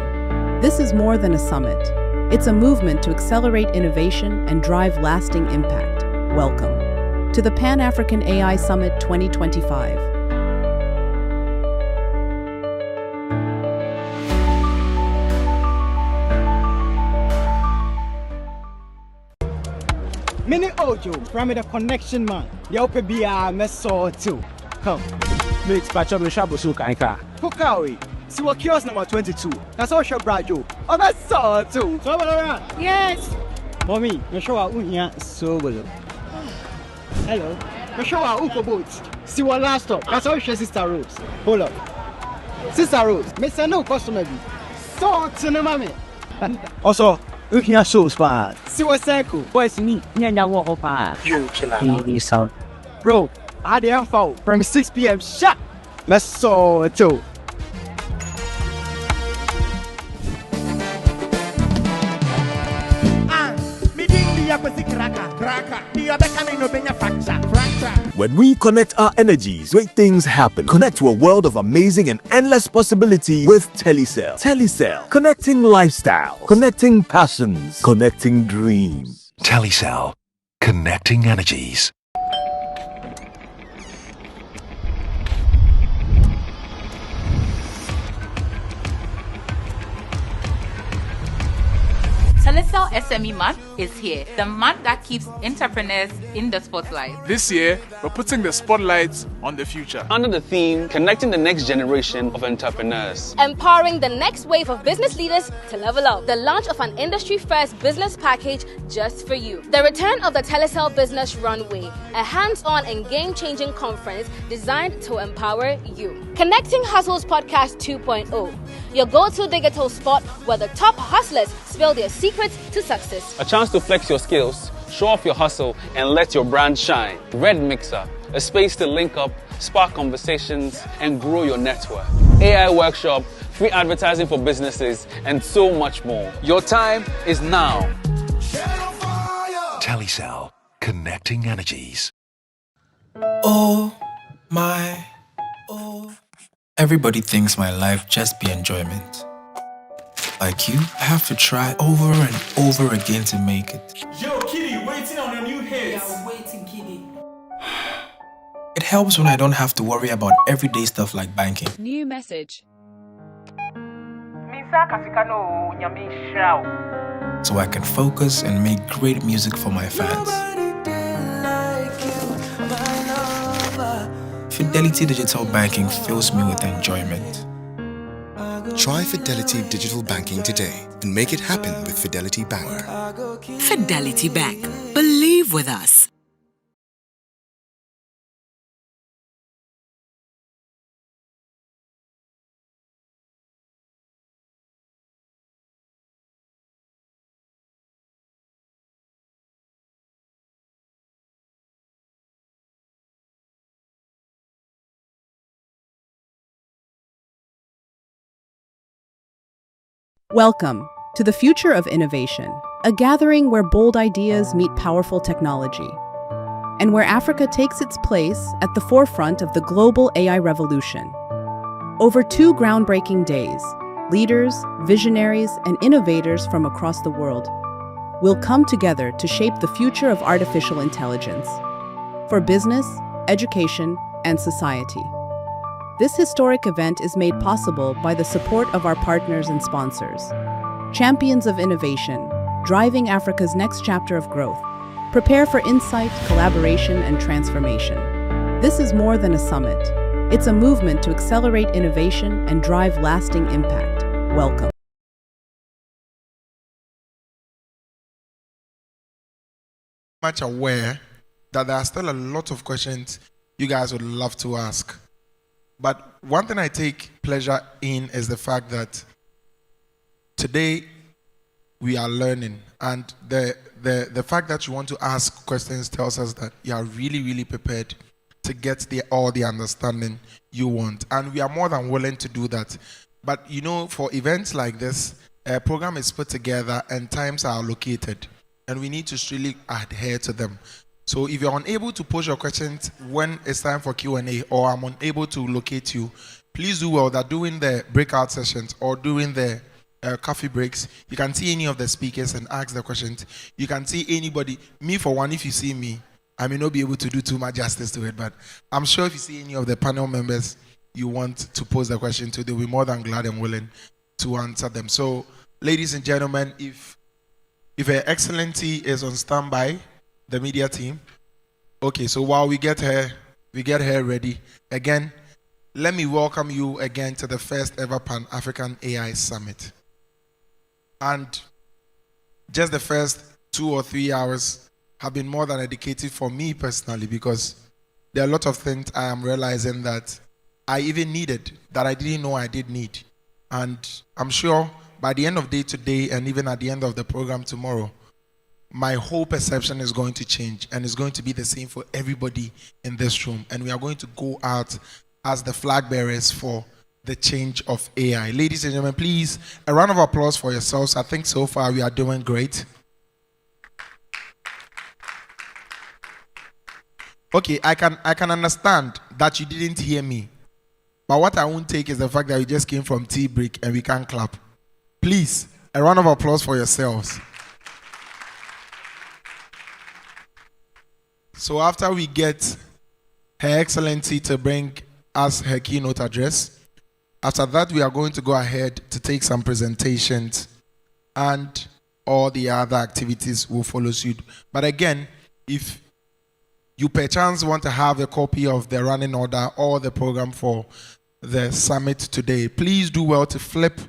This is more than a summit. It's a movement to accelerate innovation and drive lasting impact. Welcome to the Pan-African AI Summit 2025. Mini Ojo, from the connection man. The open BR meso too. Come. Mix patch up the shabusu kanka. Fukawi. See what kiosk number 22. That's all shop brajo. Oh, that's so too. So around. Yes. Mommy, you show our unya so well. Hello. You show our uko boots. See what last stop. That's all your Sister Rose. Hold up. Sister Rose, Mr. No customer be. So to the mommy. Also, unya shows bad. See what circle. Boys me. Nyanya walk up. You killer. Sound. Bro, I the info from 6 p.m. Shut. Meso too. When we connect our energies, great things happen. Connect to a world of amazing and endless possibility with Telecel. Telecel, connecting lifestyle, connecting passions, connecting dreams. Telecel, connecting energies. Telecel SME Month is here, the month that keeps entrepreneurs in the spotlight. This year, we're putting the spotlights on the future. Under the theme, connecting the next generation of entrepreneurs. Empowering the next wave of business leaders to level up. The launch of an industry-first business package just for you. The return of the Telecel Business Runway, a hands-on and game-changing conference designed to empower you. Connecting Hustles Podcast 2.0, your go-to digital spot where the top hustlers spill their secrets to success. A chance to flex your skills, show off your hustle, and let your brand shine. Red Mixer, a space to link up, spark conversations, and grow your network. AI workshop, free advertising for businesses, and so much more. Your time is now. Telecel, connecting energies. Oh my, oh. Everybody thinks my life just be enjoyment. Like you, I have to try over and over again to make it. Yo, Kitty, waiting on your new hits. Yeah, waiting, Kitty. It helps when I don't have to worry about everyday stuff like banking. New message. So I can focus and make great music for my fans. Fidelity Digital Banking fills me with enjoyment. Try Fidelity Digital Banking today and make it happen with Fidelity Bank. Fidelity Bank. Believe with us. Welcome to the Future of Innovation, a gathering where bold ideas meet powerful technology, and where Africa takes its place at the forefront of the global AI revolution. Over 2 groundbreaking days, leaders, visionaries, and innovators from across the world will come together to shape the future of artificial intelligence for business, education, and society. This historic event is made possible by the support of our partners and sponsors. Champions of innovation, driving Africa's next chapter of growth. Prepare for insight, collaboration, and transformation. This is more than a summit. It's a movement to accelerate innovation and drive lasting impact. Welcome. Much aware that there are still a lot of questions you guys would love to ask. But one thing I take pleasure in is the fact that today we are learning. And the fact that you want to ask questions tells us that you are really, really prepared to get all the understanding you want. And we are more than willing to do that. But you know, for events like this, a program is put together and times are allocated. And we need to really adhere to them. So if you're unable to pose your questions when it's time for Q&A, or I'm unable to locate you, please do well that during the breakout sessions or during the coffee breaks, you can see any of the speakers and ask the questions. You can see anybody. Me, for one, if you see me, I may not be able to do too much justice to it, but I'm sure if you see any of the panel members you want to pose the question to, they'll be more than glad and willing to answer them. So, ladies and gentlemen, if Her Excellency is on standby, the media team. Okay, so while we get her ready, again, let me welcome you again to the first ever Pan-African AI Summit. And just the first 2 or 3 hours have been more than dedicated for me personally, because there are a lot of things I am realizing that I even needed, that I didn't know I did need. And I'm sure by the end of day today and even at the end of the program tomorrow, my whole perception is going to change, and it's going to be the same for everybody in this room. And we are going to go out as the flag bearers for the change of AI. Ladies and gentlemen, please, a round of applause for yourselves. I think so far we are doing great. Okay, I can understand that you didn't hear me. But what I won't take is the fact that you just came from tea break and we can't clap. Please, a round of applause for yourselves. So after we get Her Excellency to bring us her keynote address, after that we are going to go ahead to take some presentations, and all the other activities will follow suit. But again, if you perchance want to have a copy of the running order or the program for the summit today, please do well to flip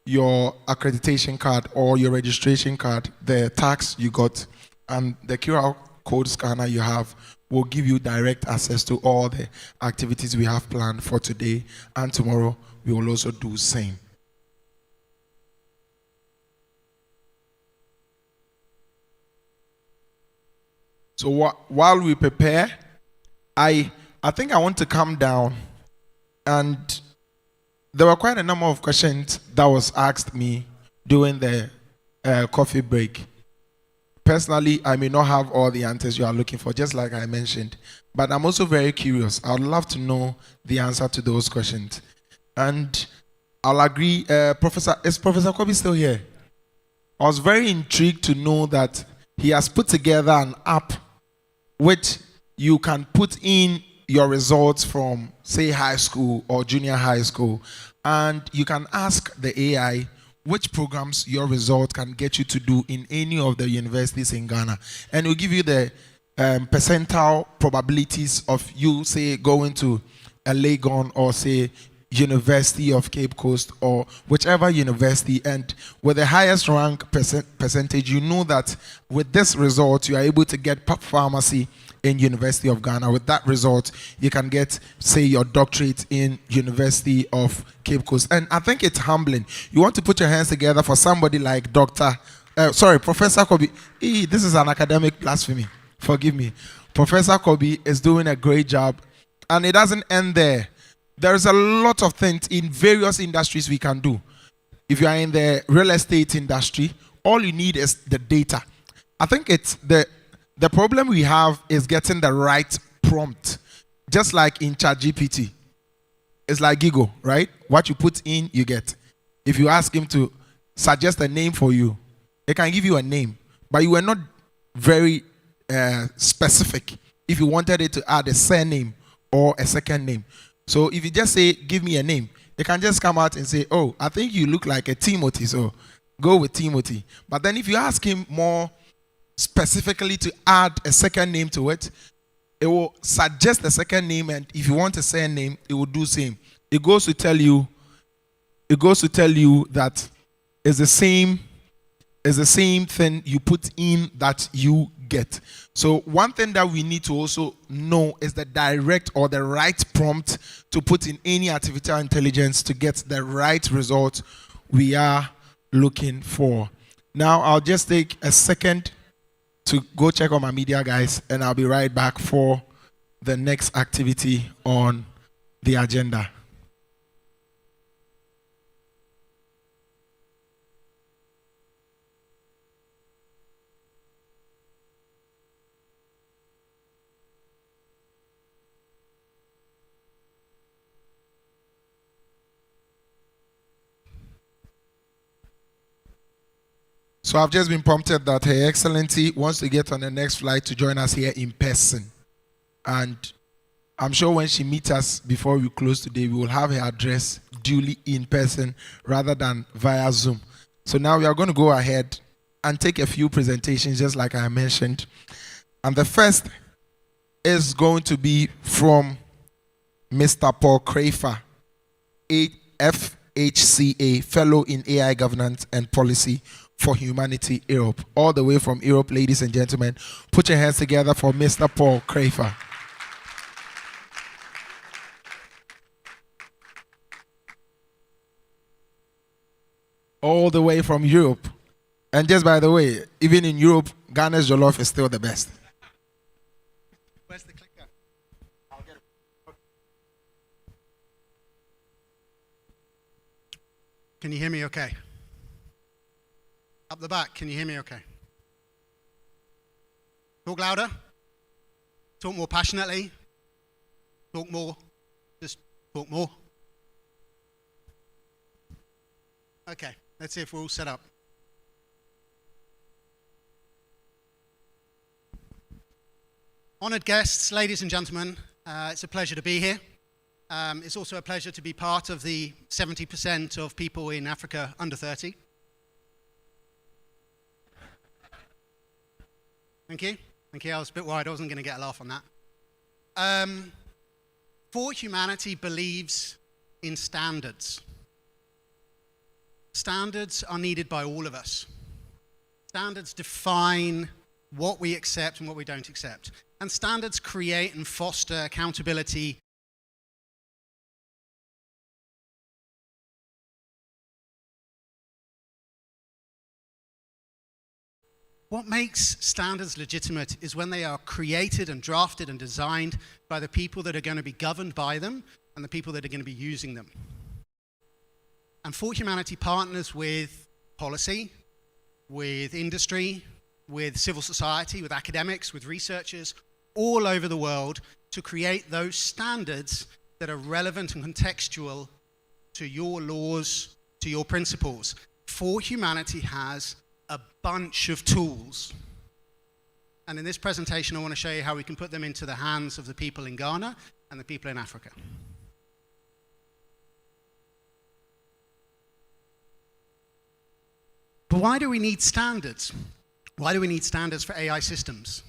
your accreditation card or your registration card, the tags you got, and the QR code scanner you have will give you direct access to all the activities we have planned for today, and tomorrow we will also do same. So while we prepare, I think I want to come down, and there were quite a number of questions that was asked me during the coffee break. Personally, I may not have all the answers you are looking for, just like I mentioned, but I'm also very curious. I would love to know the answer to those questions. And I'll agree, is Professor Kobe still here? I was very intrigued to know that he has put together an app which you can put in your results from, say, high school or junior high school, and you can ask the AI which programs your result can get you to do in any of the universities in Ghana. And it will give you the percentile probabilities of you, say, going to a Legon or, say, University of Cape Coast or whichever university. And with the highest rank percentage, you know that with this result, you are able to get pharmacy in University of Ghana. With that result, you can get, say, your doctorate in University of Cape Coast. And I think it's humbling. You want to put your hands together for somebody like Professor Kobe. This is an academic blasphemy. Forgive me. Professor Kobe is doing a great job. And it doesn't end there. There's a lot of things in various industries we can do. If you are in the real estate industry, all you need is the data. I think it's the problem we have is getting the right prompt. Just like in ChatGPT. It's like Gigo, right? What you put in, you get. If you ask him to suggest a name for you, it can give you a name. But you were not very specific if you wanted it to add a surname or a second name. So if you just say, give me a name, it can just come out and say, oh, I think you look like a Timothy, so go with Timothy. But then if you ask him more specifically to add a second name to it, it will suggest a second name, and if you want a surname, it will do same. It goes to tell you that it's the same thing you put in that you get. So one thing that we need to also know is the direct or the right prompt to put in any artificial intelligence to get the right result we are looking for. Now, I'll just take a second to go check on my media guys, and I'll be right back for the next activity on the agenda. So I've just been prompted that Her Excellency wants to get on the next flight to join us here in person. And I'm sure when she meets us before we close today, we will have her address duly in person rather than via Zoom. So now we are going to go ahead and take a few presentations just like I mentioned. And the first is going to be from Mr. Paul Crafer, FHCA, Fellow in AI Governance and Policy for Humanity, Europe. All the way from Europe, ladies and gentlemen. Put your hands together for Mr. Paul Crafer. All the way from Europe. And just by the way, even in Europe, Ghana's jollof is still the best. Where's the clicker? I'll get it. Can you hear me okay? Up the back, can you hear me okay? Talk louder. Talk more passionately. Talk more. Just talk more. Okay, let's see if we're all set up. Honored guests, ladies and gentlemen, it's a pleasure to be here. It's also a pleasure to be part of the 70% of people in Africa under 30. Thank you. Thank you. I was a bit worried I wasn't going to get a laugh on that. For Humanity believes in standards. Standards are needed by all of us. Standards define what we accept and what we don't accept. And standards create and foster accountability. What makes standards legitimate is when they are created and drafted and designed by the people that are going to be governed by them and the people that are going to be using them. And For Humanity partners with policy, with industry, with civil society, with academics, with researchers all over the world to create those standards that are relevant and contextual to your laws, to your principles. For Humanity has a bunch of tools. And in this presentation, I want to show you how we can put them into the hands of the people in Ghana and the people in Africa. But why do we need standards? Why do we need standards for AI systems?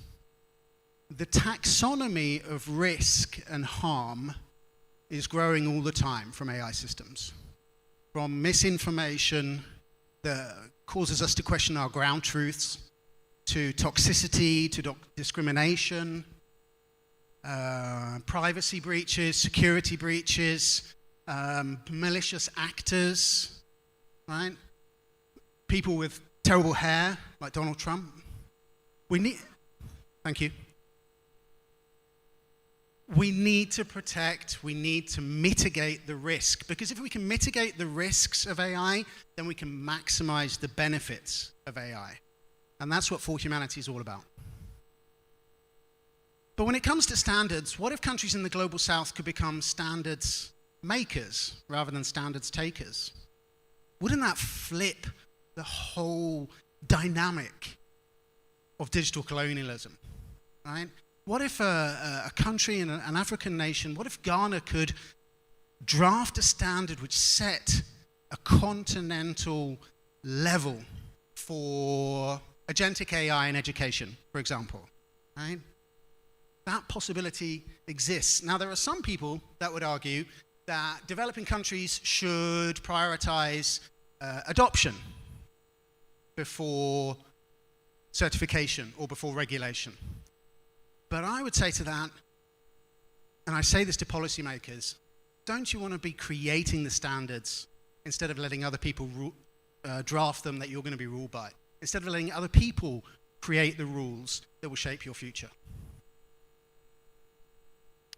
The taxonomy of risk and harm is growing all the time from AI systems. From misinformation that causes us to question our ground truths, to toxicity, to discrimination, privacy breaches, security breaches, malicious actors, right? People with terrible hair, like Donald Trump. Thank you. We need to protect, we need to mitigate the risk, because if we can mitigate the risks of AI, then we can maximize the benefits of AI. And that's what For Humanity is all about. But when it comes to standards, what if countries in the global south could become standards makers rather than standards takers? Wouldn't that flip the whole dynamic of digital colonialism, right? What if a country and an African nation, what if Ghana could draft a standard which set a continental level for agentic AI in education, for example, right? That possibility exists. Now, there are some people that would argue that developing countries should prioritize adoption before certification or before regulation. But I would say to that, and I say this to policymakers, don't you want to be creating the standards instead of letting other people draft them that you're going to be ruled by? instead of letting other people create the rules that will shape your future.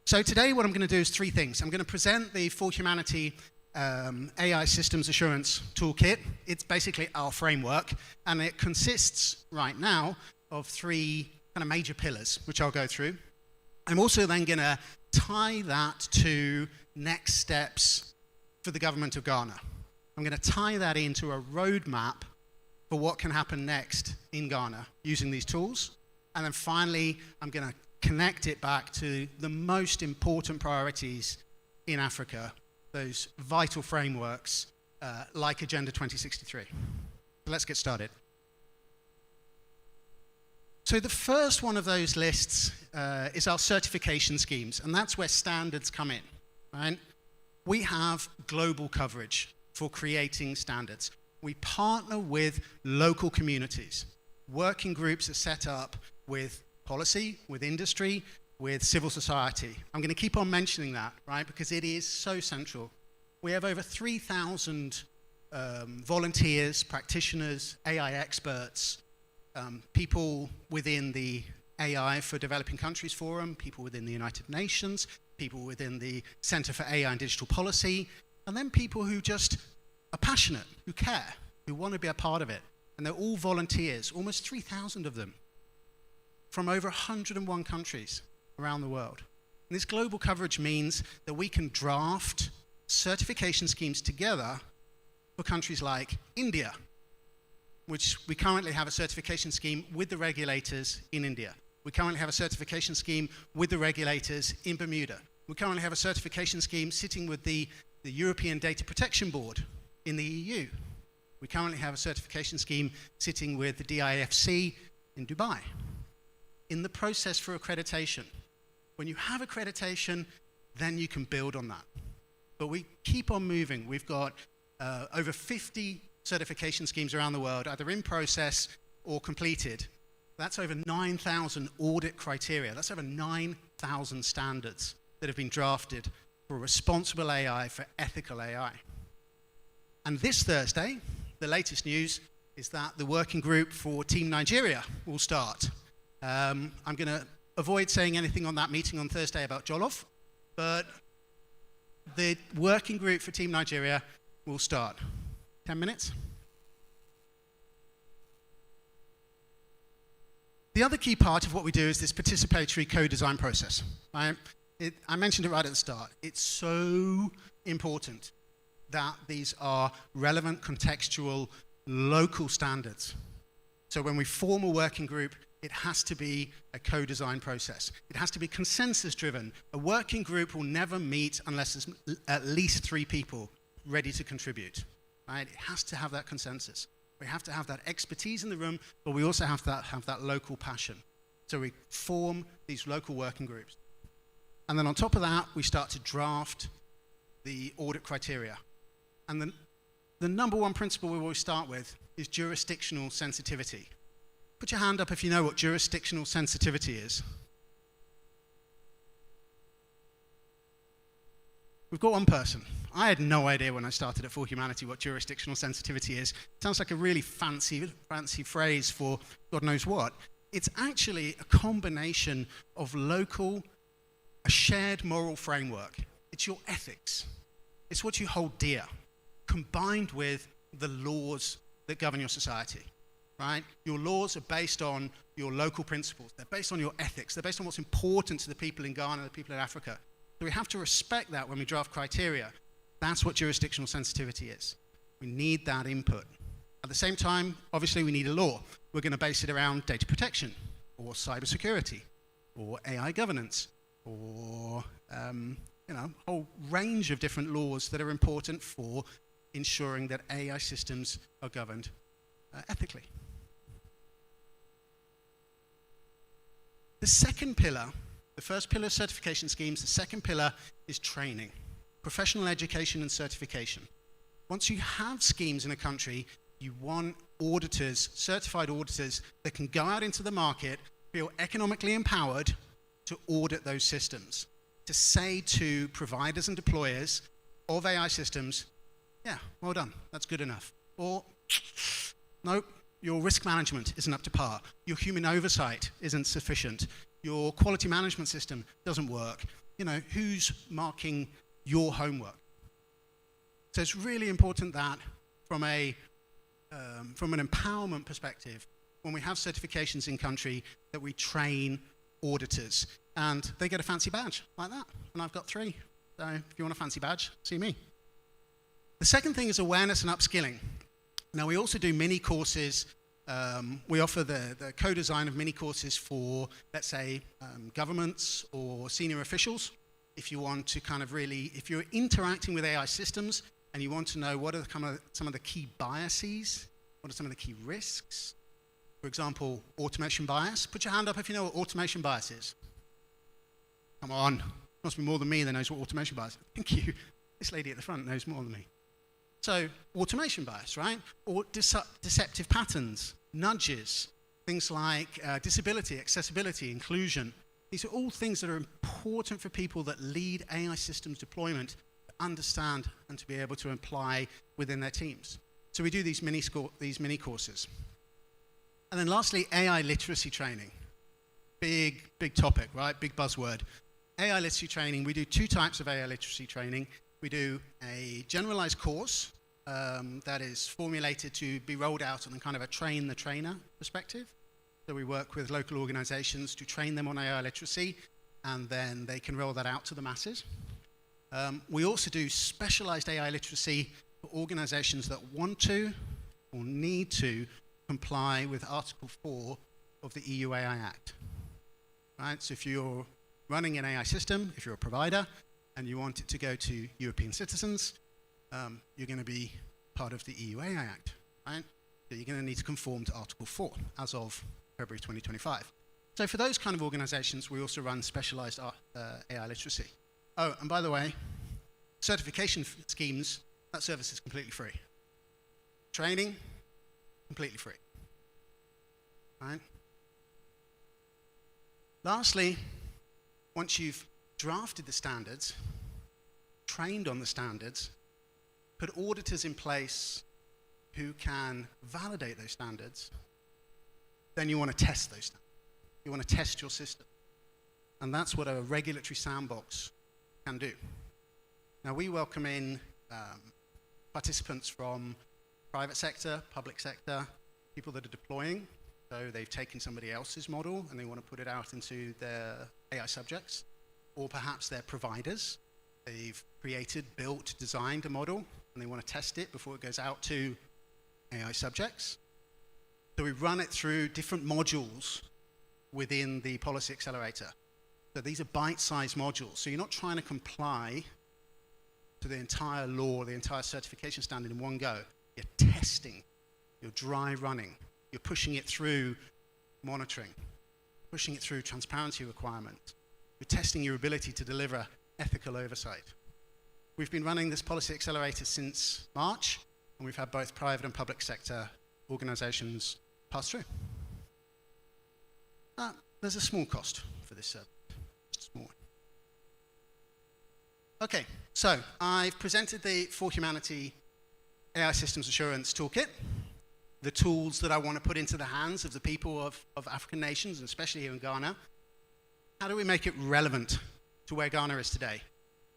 So today what I'm going to do is three things. I'm going to present the For Humanity AI Systems Assurance Toolkit. It's basically our framework, and it consists right now of three kind of major pillars, which I'll go through. I'm also then going to tie that to next steps for the government of Ghana. I'm going to tie that into a roadmap for what can happen next in Ghana using these tools. And then finally, I'm going to connect it back to the most important priorities in Africa, those vital frameworks like Agenda 2063. So let's get started. So the first one of those lists is our certification schemes, and that's where standards come in, right? We have global coverage for creating standards. We partner with local communities. Working groups are set up with policy, with industry, with civil society. I'm going to keep on mentioning that, right, because it is so central. We have over 3,000 volunteers, practitioners, AI experts, people within the AI for Developing Countries Forum, people within the United Nations, people within the Center for AI and Digital Policy, and then people who just are passionate, who care, who want to be a part of it. And they're all volunteers, almost 3,000 of them, from over 101 countries around the world. And this global coverage means that we can draft certification schemes together for countries like India, which we currently have a certification scheme with the regulators in India. We currently have a certification scheme with the regulators in Bermuda. We currently have a certification scheme sitting with the European Data Protection Board in the EU. We currently have a certification scheme sitting with the DIFC in Dubai. In the process for accreditation, when you have accreditation, then you can build on that. But we keep on moving. We've got over 50 certification schemes around the world, either in process or completed. That's over 9,000 audit criteria. That's over 9,000 standards that have been drafted for responsible AI, for ethical AI. And this Thursday, the latest news is that the working group for Team Nigeria will start. I'm going to avoid saying anything on that meeting on Thursday about Jollof, but the working group for Team Nigeria will start. 10 minutes. The other key part of what we do is this participatory co-design process. I mentioned it right at the start. It's so important that these are relevant, contextual, local standards. So when we form a working group, it has to be a co-design process. It has to be consensus-driven. A working group will never meet unless there's at least 3 people ready to contribute. Right? It has to have that consensus. We have to have that expertise in the room, but we also have to have that local passion. So we form these local working groups. And then on top of that, we start to draft the audit criteria. And the number one principle we always start with is jurisdictional sensitivity. Put your hand up if you know what jurisdictional sensitivity is. We've got one person. I had no idea when I started at For Humanity what jurisdictional sensitivity is. It sounds like a really fancy phrase for God knows what. It's actually a combination of local, a shared moral framework. It's your ethics. It's what you hold dear, combined with the laws that govern your society. Right? Your laws are based on your local principles. They're based on your ethics. They're based on what's important to the people in Ghana, the people in Africa. So we have to respect that when we draft criteria. That's what jurisdictional sensitivity is. We need that input. At the same time, obviously, we need a law. We're going to base it around data protection, or cybersecurity, or AI governance, or a whole range of different laws that are important for ensuring that AI systems are governed ethically. The second pillar, the first pillar is certification schemes. The second pillar is training, professional education and certification. Once you have schemes in a country, you want auditors, certified auditors, that can go out into the market, feel economically empowered to audit those systems, to say to providers and deployers of AI systems, yeah, well done, that's good enough. Or, nope, your risk management isn't up to par, your human oversight isn't sufficient, your quality management system doesn't work, you know, who's marking your homework? So it's really important that from an empowerment perspective, when we have certifications in country, that we train auditors. And they get a fancy badge like that. And I've got 3. So if you want a fancy badge, see me. The second thing is awareness and upskilling. Now, we also do mini courses. We offer the co-design of mini courses for, let's say, governments or senior officials. If you want to kind of really, if you're interacting with AI systems and you want to know what are some of the key biases, what are some of the key risks. For example, automation bias. Put your hand up if you know what automation bias is. Come on. Must be more than me that knows what automation bias is. Thank you. This lady at the front knows more than me. So, automation bias, right? Or deceptive patterns, nudges, things like disability, accessibility, inclusion. These are all things that are important for people that lead AI systems deployment to understand and to be able to apply within their teams. So we do these mini courses. And then lastly, AI literacy training. Big topic, right? Big buzzword. AI literacy training, we do 2 types of AI literacy training. We do a generalized course that is formulated to be rolled out on a kind of a train the trainer perspective. So we work with local organizations to train them on AI literacy, and then they can roll that out to the masses. We also do specialized AI literacy for organizations that want to or need to comply with Article 4 of the EU AI Act. Right? So if you're running an AI system, if you're a provider, and you want it to go to European citizens, you're going to be part of the EU AI Act. Right? So you're going to need to conform to Article 4 as of February 2025. So for those kind of organizations, we also run specialized AI literacy. Oh, and by the way, certification schemes, that service is completely free. Training, completely free. Right? Lastly, once you've drafted the standards, trained on the standards, put auditors in place who can validate those standards, then you want to test those standards. You want to test your system. And that's what a regulatory sandbox can do. Now, we welcome in participants from private sector, public sector, people that are deploying. So they've taken somebody else's model and they want to put it out into their AI subjects. Or perhaps they're providers. They've created, built, designed a model, and they want to test it before it goes out to AI subjects. So we run it through different modules within the policy accelerator. So these are bite-sized modules. So you're not trying to comply to the entire law, the entire certification standard in one go. You're testing, you're dry running, you're pushing it through monitoring, pushing it through transparency requirements. You're testing your ability to deliver ethical oversight. We've been running this policy accelerator since March, and we've had both private and public sector organizations pass through. There's a small cost for this service, just small. Okay, so I've presented the For Humanity AI Systems Assurance Toolkit, the tools that I want to put into the hands of the people of African nations, and especially here in Ghana. How do we make it relevant to where Ghana is today?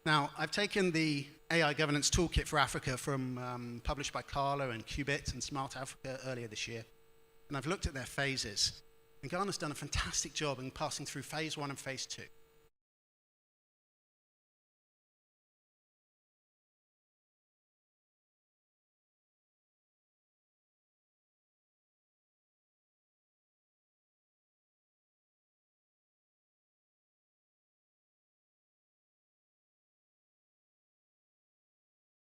Now, I've taken the AI Governance Toolkit for Africa from published by Carlo and Qubit and Smart Africa earlier this year, and I've looked at their phases. And Ghana's done a fantastic job in passing through phase 1 and phase 2.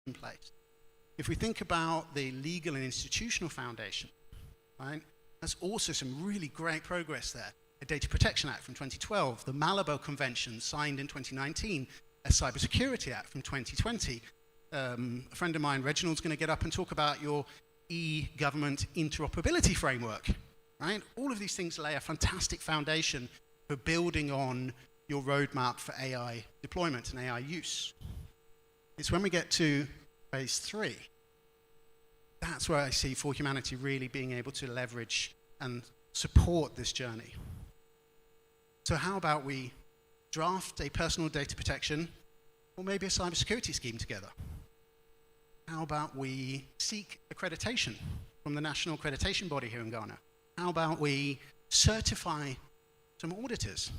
In place. If we think about the legal and institutional foundation, right, there's also some really great progress there. A Data Protection Act from 2012, the Malabo Convention signed in 2019, a Cybersecurity Act from 2020. A friend of mine, Reginald's going to get up and talk about your e-government interoperability framework, right? All of these things lay a fantastic foundation for building on your roadmap for AI deployment and AI use. It's when we get to phase 3, that's where I see For Humanity really being able to leverage and support this journey. So how about we draft a personal data protection or maybe a cybersecurity scheme together? How about we seek accreditation from the national accreditation body here in Ghana? How about we certify some auditors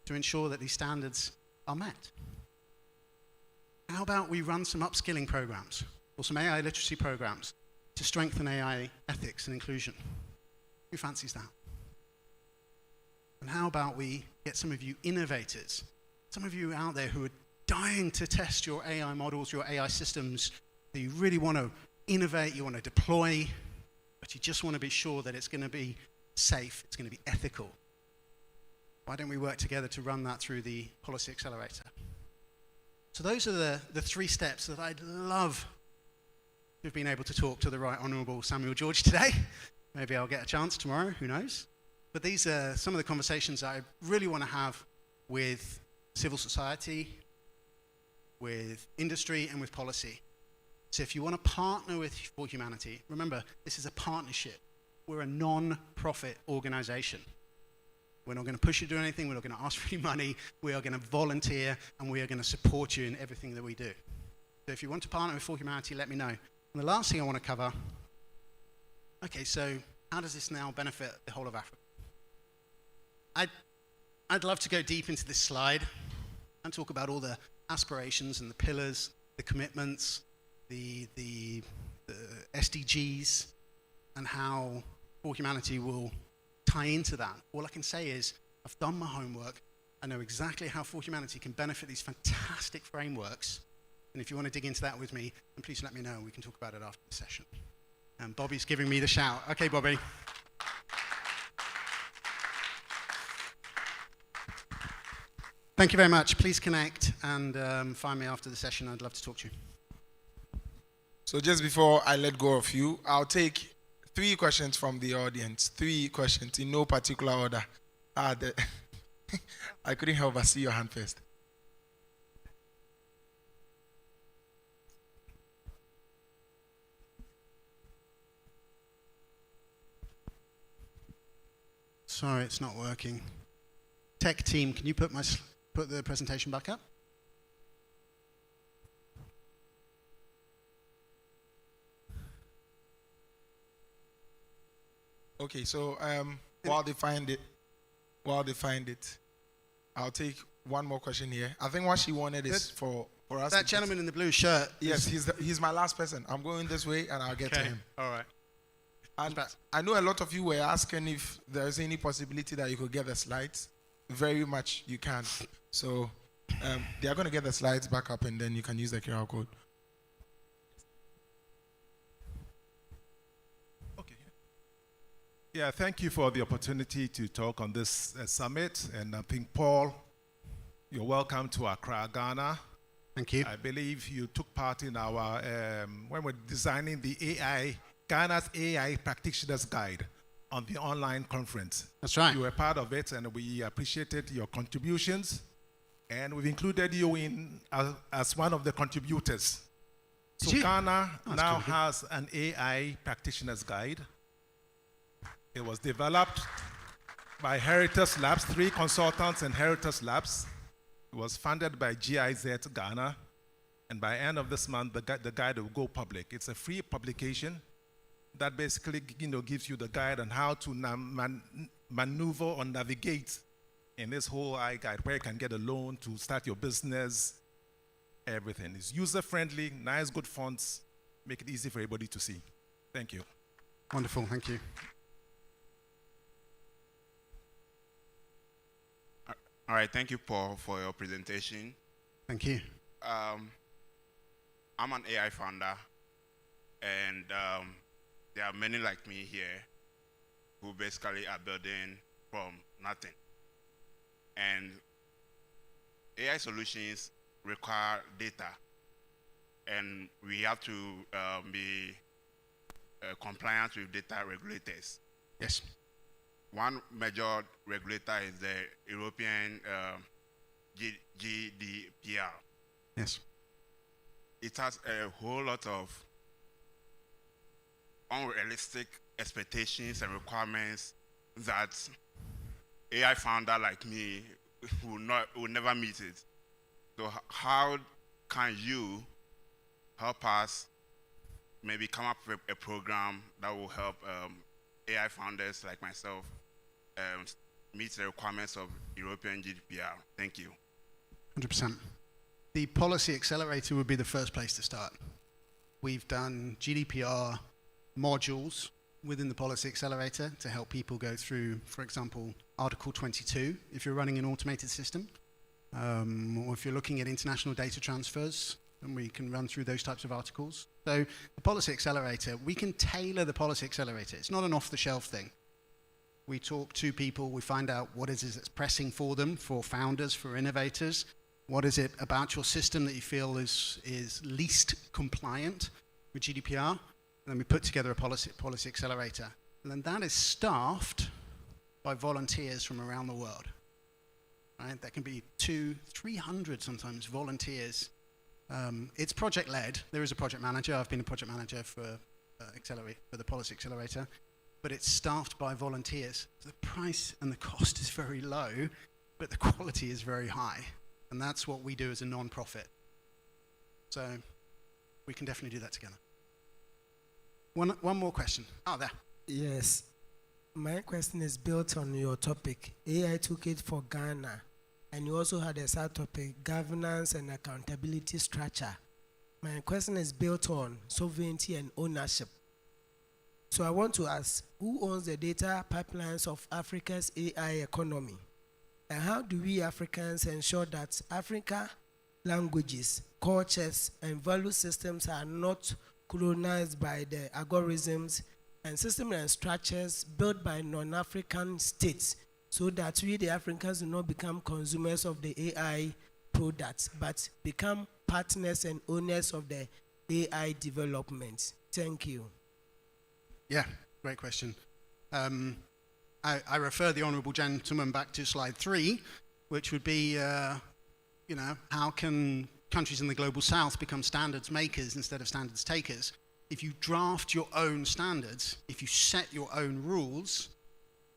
to ensure that these standards are met? How about we run some upskilling programs or some AI literacy programs to strengthen AI ethics and inclusion? Who fancies that? And how about we get some of you innovators, some of you out there who are dying to test your AI models, your AI systems, that you really want to innovate, you want to deploy, but you just want to be sure that it's going to be safe, it's going to be ethical. Why don't we work together to run that through the Policy Accelerator? So those are the 3 steps that I'd love to have been able to talk to the Right Honourable Samuel George today. Maybe I'll get a chance tomorrow, who knows? But these are some of the conversations I really want to have with civil society, with industry, and with policy. So if you want to partner with For Humanity, remember, this is a partnership. We're a non-profit organization. We're not going to push you to do anything. We're not going to ask for any money. We are going to volunteer, and we are going to support you in everything that we do. So if you want to partner with For Humanity, let me know. And the last thing I want to cover, okay, so how does this now benefit the whole of Africa? I'd love to go deep into this slide and talk about all the aspirations and the pillars, the commitments, the SDGs, and how For Humanity will tie into that. All I can say is I've done my homework. I know exactly how For Humanity can benefit these fantastic frameworks. And if you want to dig into that with me, then please let me know. We can talk about it after the session. And Bobby's giving me the shout. Okay, Bobby. Thank you very much. Please connect and find me after the session. I'd love to talk to you. So just before I let go of you, I'll take 3 questions from the audience. 3 questions in no particular order. I couldn't help but see your hand first. Sorry, it's not working. Tech team, can you put the presentation back up? Okay, so while they find it, I'll take one more question here. I think what she wanted is for us. That gentleman in the blue shirt. Yes, he's my last person. I'm going this way, and I'll get to him. All right. And I know a lot of you were asking if there's any possibility that you could get the slides. Very much you can. So they are going to get the slides back up, and then you can use the QR code. Okay. Yeah, thank you for the opportunity to talk on this summit. And I think, Paul, you're welcome to Accra, Ghana. Thank you. I believe you took part in our, when we're designing the Ghana's AI Practitioners Guide on the online conference. That's right. You were part of it, and we appreciated your contributions. And we've included you in as one of the contributors. So Ghana now has an AI Practitioners Guide. It was developed by Heritage Labs, 3 consultants in Heritage Labs. It was funded by GIZ Ghana. And by end of this month, the guide will go public. It's a free publication that basically gives you the guide on how to maneuver or navigate in this whole AI guide, where you can get a loan to start your business, everything. It's user-friendly, nice, good fonts, make it easy for everybody to see. Thank you. Wonderful, thank you. All right, thank you, Paul, for your presentation. Thank you. I'm an AI founder, and there are many like me here who basically are building from nothing. And AI solutions require data, and we have to be compliant with data regulators. Yes. One major regulator is the European GDPR. Yes. It has a whole lot of unrealistic expectations and requirements that AI founder like me will never meet it. So how can you help us maybe come up with a program that will help AI founders like myself meet the requirements of European GDPR? Thank you. 100%. The policy accelerator would be the first place to start. We've done GDPR modules within the policy accelerator to help people go through, for example, Article 22, if you're running an automated system, or if you're looking at international data transfers, and we can run through those types of articles. So the policy accelerator, we can tailor the policy accelerator. It's not an off-the-shelf thing. We talk to people, we find out what it is that's pressing for them, for founders, for innovators. What is it about your system that you feel is least compliant with GDPR? And then we put together a policy accelerator. And then that is staffed by volunteers from around the world. Right? That can be 200-300 sometimes volunteers. It's project-led. There is a project manager. I've been a project manager for the policy accelerator. But it's staffed by volunteers. So the price and the cost is very low, but the quality is very high. And that's what we do as a non-profit. So we can definitely do that together. One more question. Oh, there. Yes. My question is built on your topic, AI Toolkit for Ghana. And you also had a sub-topic, governance and accountability structure. My question is built on sovereignty and ownership. So I want to ask, who owns the data pipelines of Africa's AI economy? And how do we Africans ensure that Africa languages, cultures, and value systems are not colonized by the algorithms and systems and structures built by non-African states, so that we, the Africans, do not become consumers of the AI products, but become partners and owners of the AI development? Thank you. Yeah, great question. I refer the honourable gentleman back to slide 3, which would be, how can countries in the global south become standards makers instead of standards takers? If you draft your own standards, if you set your own rules,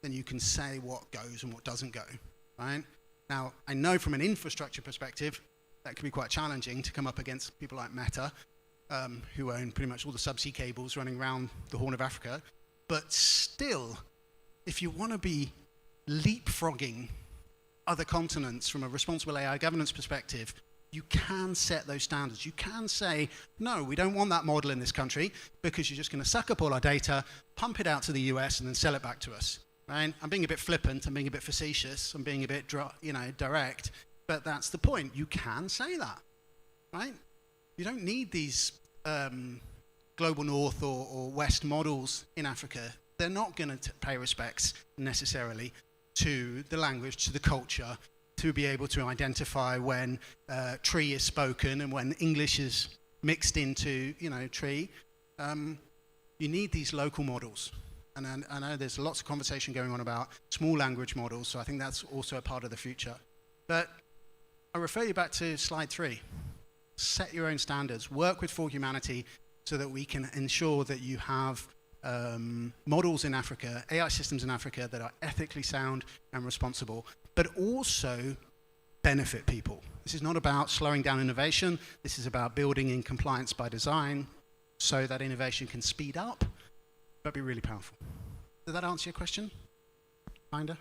then you can say what goes and what doesn't go, right? Now, I know from an infrastructure perspective, that can be quite challenging to come up against people like Meta, who own pretty much all the subsea cables running around the Horn of Africa. But still, if you want to be leapfrogging other continents from a responsible AI governance perspective, you can set those standards. You can say, no, we don't want that model in this country because you're just going to suck up all our data, pump it out to the US, and then sell it back to us. Right? I'm being a bit flippant, I'm being a bit facetious, I'm being a bit direct, but that's the point. You can say that, right? You don't need these global north or west models in Africa. They're not going to pay respects necessarily to the language, to the culture, to be able to identify when tree is spoken and when English is mixed into, tree. You need these local models. And I know there's lots of conversation going on about small language models, so I think that's also a part of the future. But I refer you back to slide 3. Set your own standards. Work with For Humanity so that we can ensure that you have models in Africa, AI systems in Africa that are ethically sound and responsible, but also benefit people. This is not about slowing down innovation. This is about building in compliance by design so that innovation can speed up, but be really powerful. Did that answer your question? Kinda?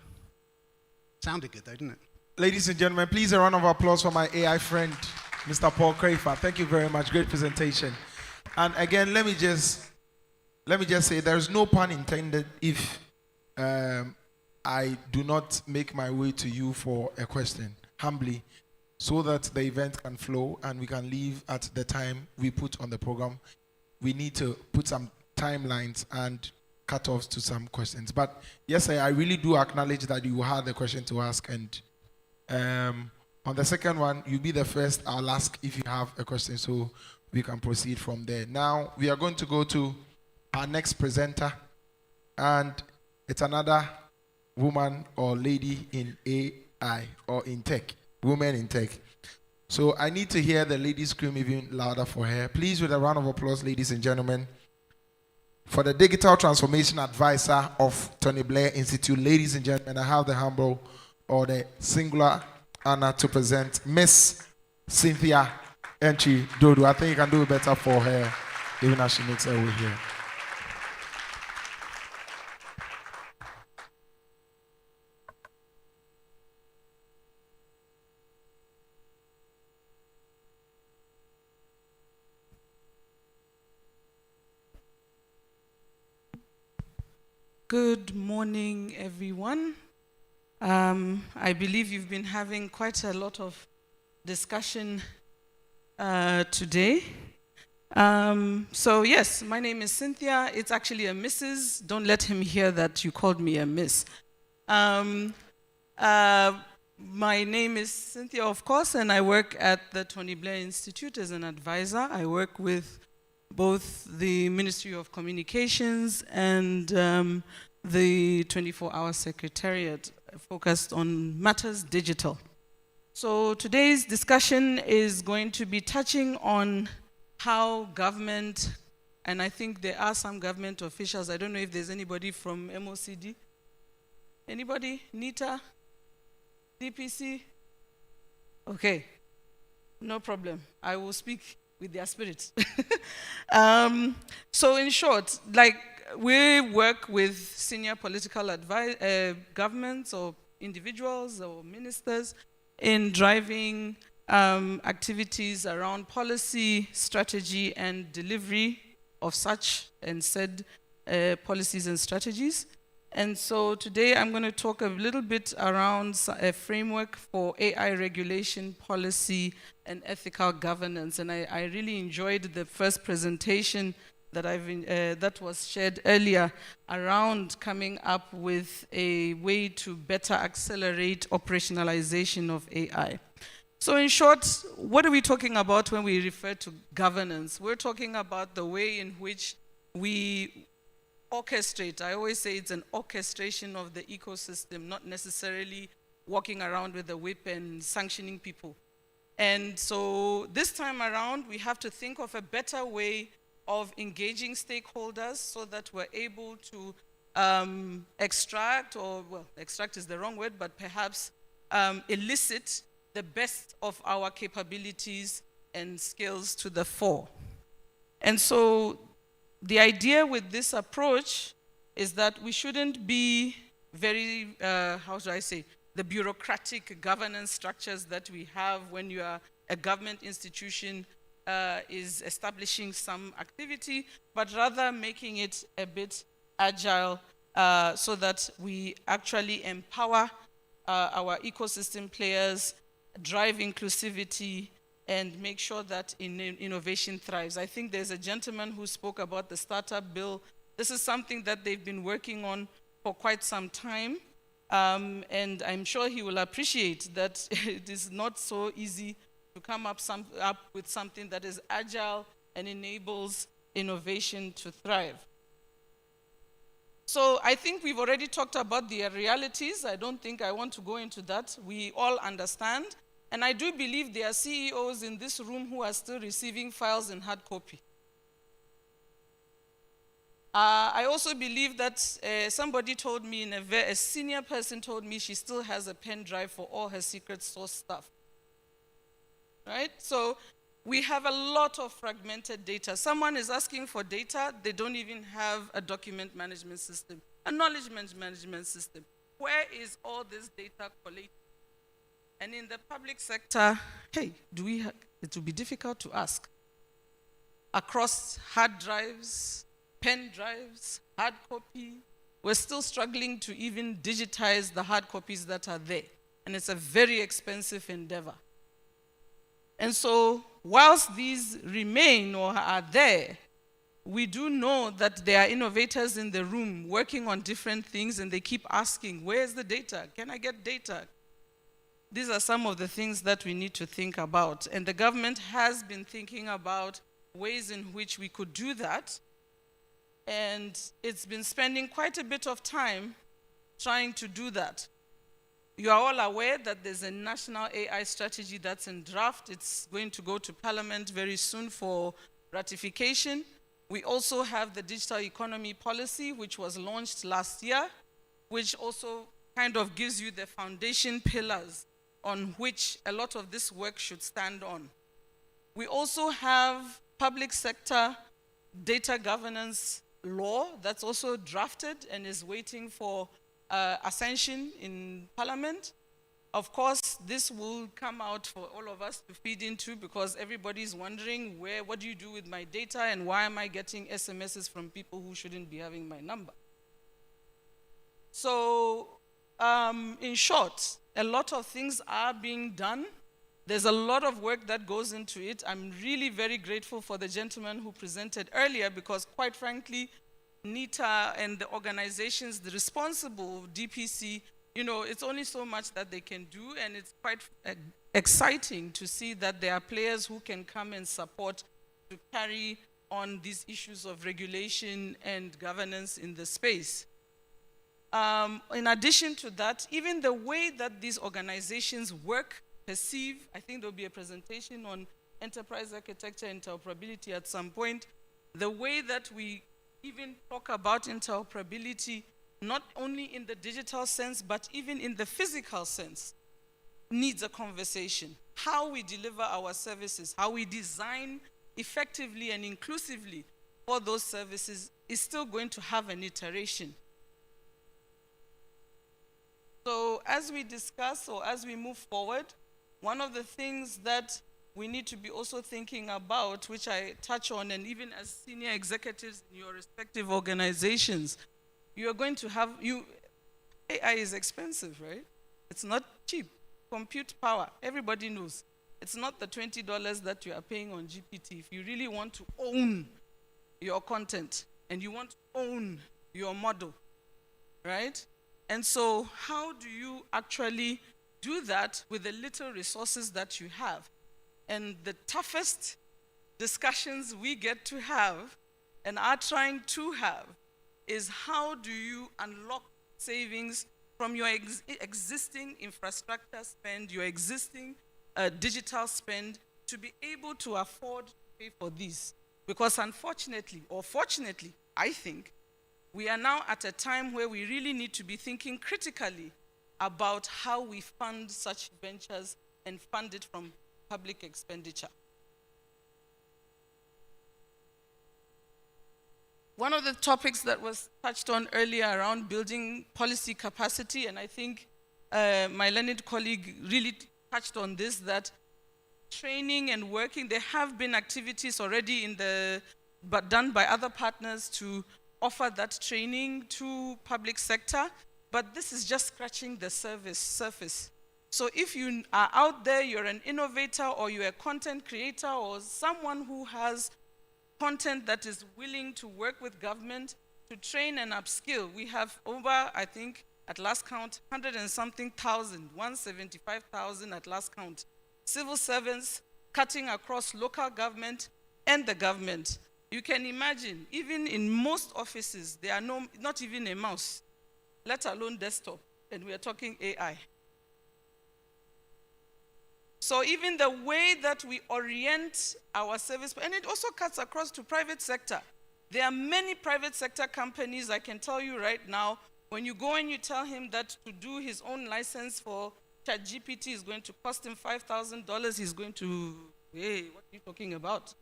Sounded good though, didn't it? Ladies and gentlemen, please a round of applause for my AI friend, Mr. Paul Crafer. Thank you very much. Great presentation. And again, let me just say there's no pun intended if I do not make my way to you for a question, humbly, so that the event can flow and we can leave at the time we put on the program. We need to put some timelines and cut-offs to some questions. But yes, I really do acknowledge that you had the question to ask, and on the second one, you'll be the first. I'll ask if you have a question so we can proceed from there. Now, we are going to go to our next presenter, and it's another woman or lady in AI or in tech, women in tech. So I need to hear the lady scream even louder for her. Please, with a round of applause, ladies and gentlemen, For the Digital Transformation Advisor of Tony Blair Institute, ladies and gentlemen, I have the humble or the singular honor to present Miss Cynthia Entry Dodo. I think you can do it better for her, even as she makes her way here. Good morning, everyone. I believe you've been having quite a lot of discussion today. So yes, my name is Cynthia. It's actually a Mrs. Don't let him hear that you called me a Miss. My name is Cynthia, of course, and I work at the Tony Blair Institute as an advisor. I work with both the Ministry of Communications and the 24-hour Secretariat focused on matters digital. So today's discussion is going to be touching on how government, and I think there are some government officials, I don't know if there's anybody from MOCD. Anybody? NITA? DPC? Okay, no problem. I will speak with their spirit. So in short, like we work with senior political governments or individuals or ministers in driving activities around policy, strategy, and delivery of such and said policies and strategies. And so today I'm going to talk a little bit around a framework for AI regulation, policy, and ethical governance. And I really enjoyed the first presentation that that was shared earlier around coming up with a way to better accelerate operationalization of AI. So in short, what are we talking about when we refer to governance? We're talking about the way in which we orchestrate. I always say it's an orchestration of the ecosystem, not necessarily walking around with a whip and sanctioning people. And so this time around, we have to think of a better way of engaging stakeholders so that we're able to extract, or well, extract is the wrong word, but perhaps elicit the best of our capabilities and skills to the fore. And so the idea with this approach is that we shouldn't be very, how should I say, the bureaucratic governance structures that we have when you are a government institution is establishing some activity, but rather making it a bit agile so that we actually empower our ecosystem players, drive inclusivity, and make sure that innovation thrives. I think there's a gentleman who spoke about the startup bill. This is something that they've been working on for quite some time, and I'm sure he will appreciate that it is not so easy to come up with something that is agile and enables innovation to thrive. So I think we've already talked about the realities. I don't think I want to go into that. We all understand. And I do believe there are CEOs in this room who are still receiving files in hard copy. I also believe that somebody told me, a senior person told me she still has a pen drive for all her secret source stuff. Right? So we have a lot of fragmented data. Someone is asking for data, they don't even have a document management system, a knowledge management system. Where is all this data collated? And in the public sector, hey, it will be difficult to ask. Across hard drives, pen drives, hard copy, we're still struggling to even digitize the hard copies that are there. And it's a very expensive endeavor. And so, whilst these remain or are there, we do know that there are innovators in the room working on different things, and they keep asking, where's the data? Can I get data? These are some of the things that we need to think about. And the government has been thinking about ways in which we could do that. And it's been spending quite a bit of time trying to do that. You are all aware that there's a national AI strategy that's in draft. It's going to go to Parliament very soon for ratification. We also have the digital economy policy, which was launched last year, which also kind of gives you the foundation pillars on which a lot of this work should stand on. We also have public sector data governance law that's also drafted and is waiting for ascension in Parliament. Of course, this will come out for all of us to feed into because everybody's wondering what do you do with my data and why am I getting SMSs from people who shouldn't be having my number? So, in short, a lot of things are being done. There's a lot of work that goes into it. I'm really very grateful for the gentleman who presented earlier because quite frankly, NITA and the organizations, the responsible DPC, you know, it's only so much that they can do, and it's quite exciting to see that there are players who can come and support to carry on these issues of regulation and governance in the space. In addition to that, even the way that these organizations work, perceive, I think there'll be a presentation on enterprise architecture interoperability at some point. The way that we even talk about interoperability, not only in the digital sense, but even in the physical sense, needs a conversation. How we deliver our services, how we design effectively and inclusively for those services is still going to have an iteration. So as we discuss or as we move forward, one of the things that we need to be also thinking about, which I touch on, and even as senior executives in your respective organizations, you are going to have, AI is expensive, right? It's not cheap. Compute power, everybody knows. It's not the $20 that you are paying on GPT. If you really want to own your content and you want to own your model, right? And so how do you actually do that with the little resources that you have? And the toughest discussions we get to have and are trying to have is how do you unlock savings from your existing infrastructure spend, your existing digital spend, to be able to afford to pay for these? Because unfortunately, or fortunately, I think, we are now at a time where we really need to be thinking critically about how we fund such ventures and fund it from public expenditure. One of the topics that was touched on earlier around building policy capacity, and I think my learned colleague really touched on this, that training and working, there have been activities already but done by other partners to offer that training to public sector, but this is just scratching the surface. So if you are out there, you're an innovator or you're a content creator or someone who has content that is willing to work with government to train and upskill, we have over, I think, at last count, 100 and something thousand, 175,000 at last count, civil servants cutting across local government and the government. You can imagine, even in most offices, there are not even a mouse, let alone desktop, and we are talking AI. So even the way that we orient our service, and it also cuts across to private sector. There are many private sector companies, I can tell you right now, when you go and you tell him that to do his own license for ChatGPT is going to cost him $5,000, he's going to, hey, what are you talking about?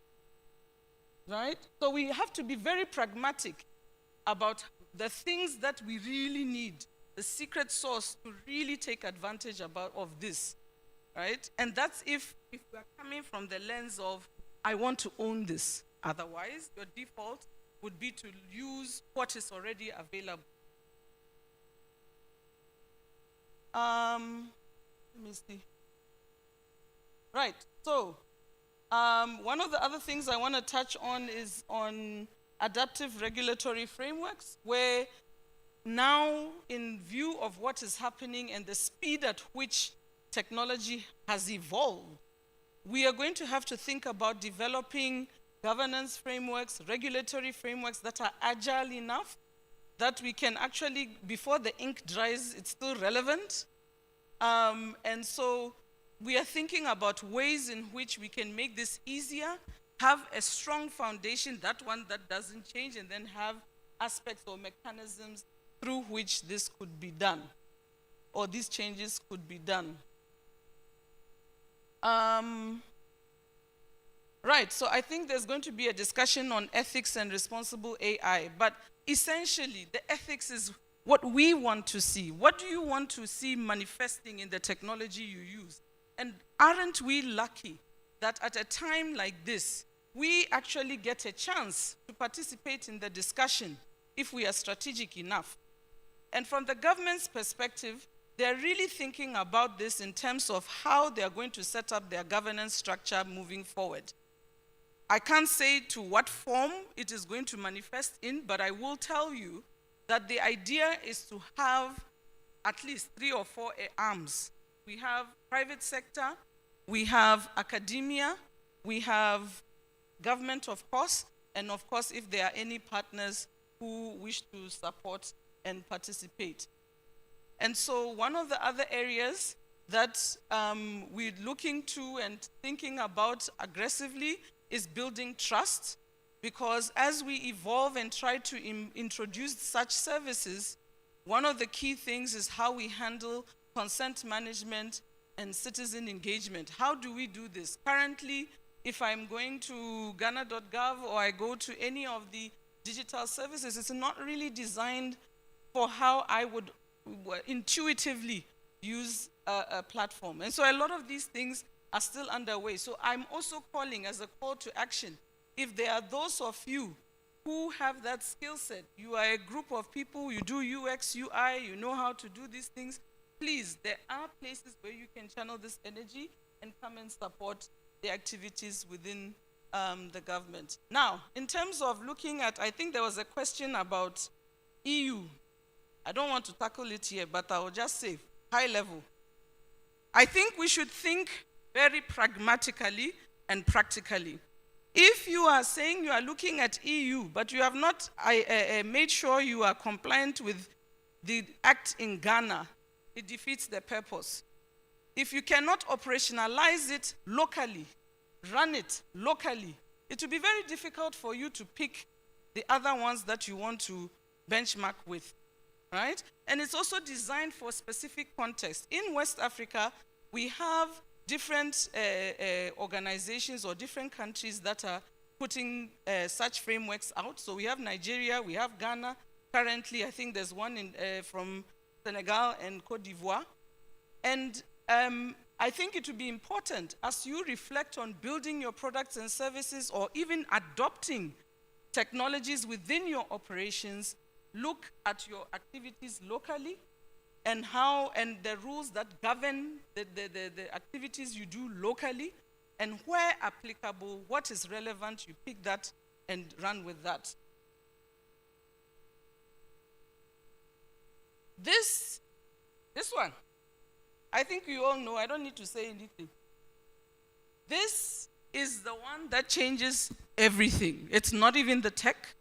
Right? So we have to be very pragmatic about the things that we really need, the secret sauce to really take advantage of this. Right? And that's if we're coming from the lens of, I want to own this. Otherwise, your default would be to use what is already available. Let me see. Right, so one of the other things I want to touch on is on adaptive regulatory frameworks, where now, in view of what is happening and the speed at which technology has evolved, we are going to have to think about developing governance frameworks, regulatory frameworks that are agile enough that we can actually, before the ink dries, it's still relevant. And so we are thinking about ways in which we can make this easier, have a strong foundation, that one that doesn't change, and then have aspects or mechanisms through which this could be done, or these changes could be done. Right, so I think there's going to be a discussion on ethics and responsible AI, but essentially the ethics is what we want to see. What do you want to see manifesting in the technology you use? And aren't we lucky that at a time like this, we actually get a chance to participate in the discussion if we are strategic enough? And from the government's perspective, they're really thinking about this in terms of how they're going to set up their governance structure moving forward. I can't say to what form it is going to manifest in, but I will tell you that the idea is to have at least 3 or 4 arms. We have private sector, we have academia, we have government, of course, and of course, if there are any partners who wish to support and participate. And so one of the other areas that we're looking to and thinking about aggressively is building trust, because as we evolve and try to introduce such services, one of the key things is how we handle consent management and citizen engagement. How do we do this? Currently, if I'm going to Ghana.gov or I go to any of the digital services, it's not really designed for how I would intuitively use a platform. And so a lot of these things are still underway. So I'm also calling as a call to action, if there are those of you who have that skill set, you are a group of people, you do UX, UI, you know how to do these things, please, there are places where you can channel this energy and come and support the activities within the government. Now, in terms of looking at, I think there was a question about EU. I don't want to tackle it here, but I will just say, high level. I think we should think very pragmatically and practically. If you are saying you are looking at EU, but you have not made sure you are compliant with the act in Ghana, it defeats the purpose. If you cannot operationalize it locally, run it locally, it will be very difficult for you to pick the other ones that you want to benchmark with, right? And it's also designed for specific context. In West Africa, we have different organizations or different countries that are putting such frameworks out. So we have Nigeria, we have Ghana. Currently, I think there's one from Senegal and Cote d'Ivoire. And I think it would be important as you reflect on building your products and services or even adopting technologies within your operations, look at your activities locally and how, and the rules that govern the activities you do locally, and where applicable, what is relevant, you pick that and run with that. This one, I think you all know, I don't need to say anything. This is the one that changes everything. It's not even the tech,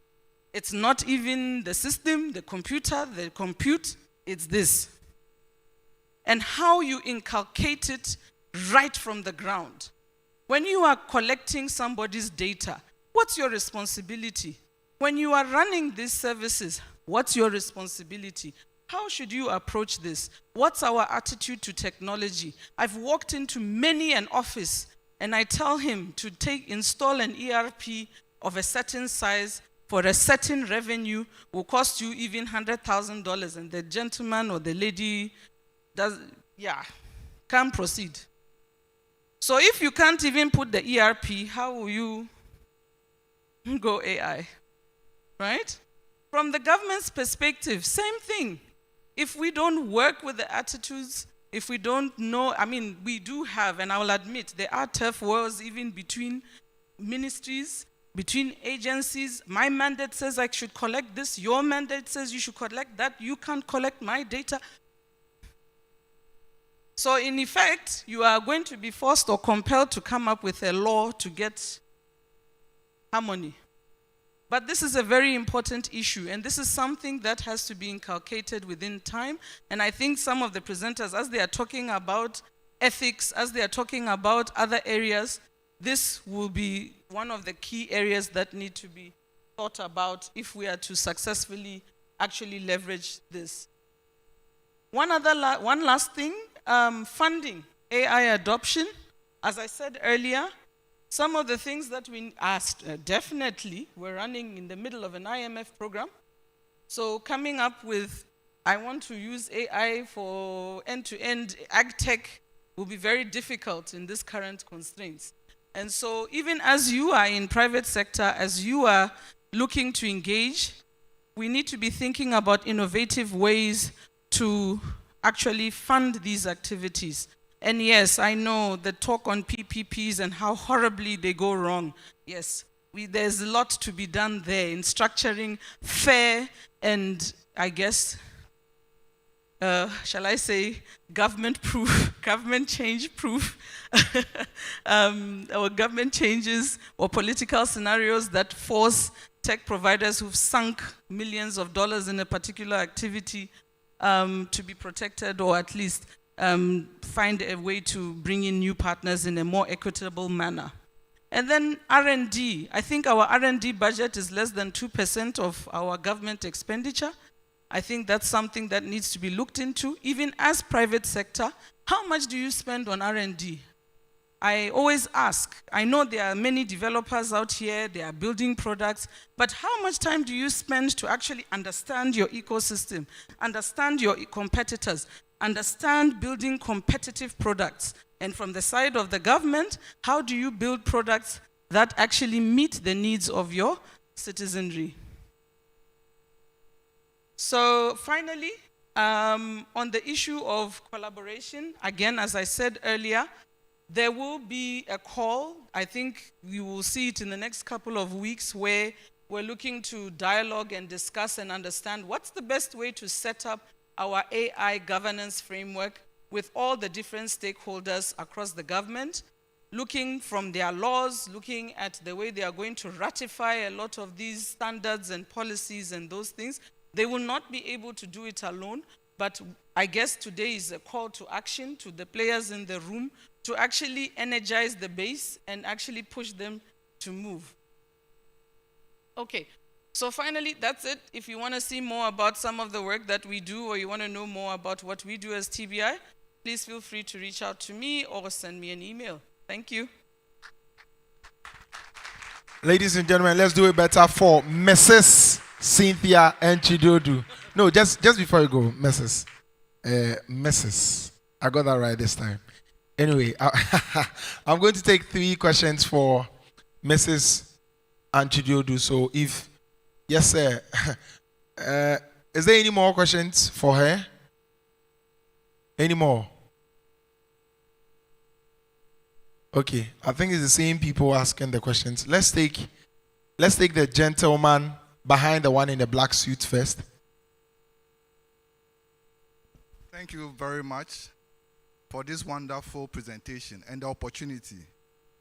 it's not even the system, the computer, the compute, it's this. And how you inculcate it right from the ground. When you are collecting somebody's data, what's your responsibility? When you are running these services, what's your responsibility? How should you approach this? What's our attitude to technology? I've walked into many an office and I tell him to install an ERP of a certain size for a certain revenue will cost you even $100,000, and the gentleman or the lady can't proceed. So if you can't even put the ERP, how will you go AI, right? From the government's perspective, same thing. If we don't work with the attitudes, if we don't know, I mean, we do have, and I will admit, there are turf wars even between ministries, between agencies. My mandate says I should collect this, your mandate says you should collect that, you can't collect my data. So in effect, you are going to be forced or compelled to come up with a law to get harmony. But this is a very important issue, and this is something that has to be inculcated within time. And I think some of the presenters, as they are talking about ethics, as they are talking about other areas, this will be one of the key areas that need to be thought about if we are to successfully actually leverage this. One last thing, funding AI adoption. As I said earlier, some of the things that we asked, definitely, we're running in the middle of an IMF program. So coming up with, I want to use AI for end-to-end ag tech will be very difficult in this current constraints. And so even as you are in private sector, as you are looking to engage, we need to be thinking about innovative ways to actually fund these activities. And yes, I know the talk on PPPs and how horribly they go wrong. Yes, there's a lot to be done there in structuring fair and, I guess, shall I say, government-proof, government change-proof, or government changes or political scenarios that force tech providers who've sunk millions of dollars in a particular activity to be protected, or at least find a way to bring in new partners in a more equitable manner. And then R&D. I think our R&D budget is less than 2% of our government expenditure. I think that's something that needs to be looked into. Even as private sector, how much do you spend on R&D? I always ask, I know there are many developers out here, they are building products, but how much time do you spend to actually understand your ecosystem, understand your competitors, understand building competitive products? And from the side of the government, how do you build products that actually meet the needs of your citizenry? So finally, on the issue of collaboration, again, as I said earlier, there will be a call. I think you will see it in the next couple of weeks, where we're looking to dialogue and discuss and understand what's the best way to set up our AI governance framework with all the different stakeholders across the government, looking from their laws, looking at the way they are going to ratify a lot of these standards and policies and those things. They will not be able to do it alone, but I guess today is a call to action to the players in the room to actually energize the base and actually push them to move. Okay, so finally, that's it. If you want to see more about some of the work that we do, or you want to know more about what we do as TBI, please feel free to reach out to me or send me an email. Thank you. Ladies and gentlemen, let's do it better for Mrs. Cynthia Enchidodu. No, just before you go, Mrs. Mrs. I got that right this time. Anyway, I'm going to take 3 questions for Mrs. Enchidodu. So if, yes sir, is there any more questions for her? Any more? Okay, I think it's the same people asking the questions. Let's take the gentleman behind the one in the black suit first. Thank you very much for this wonderful presentation and the opportunity.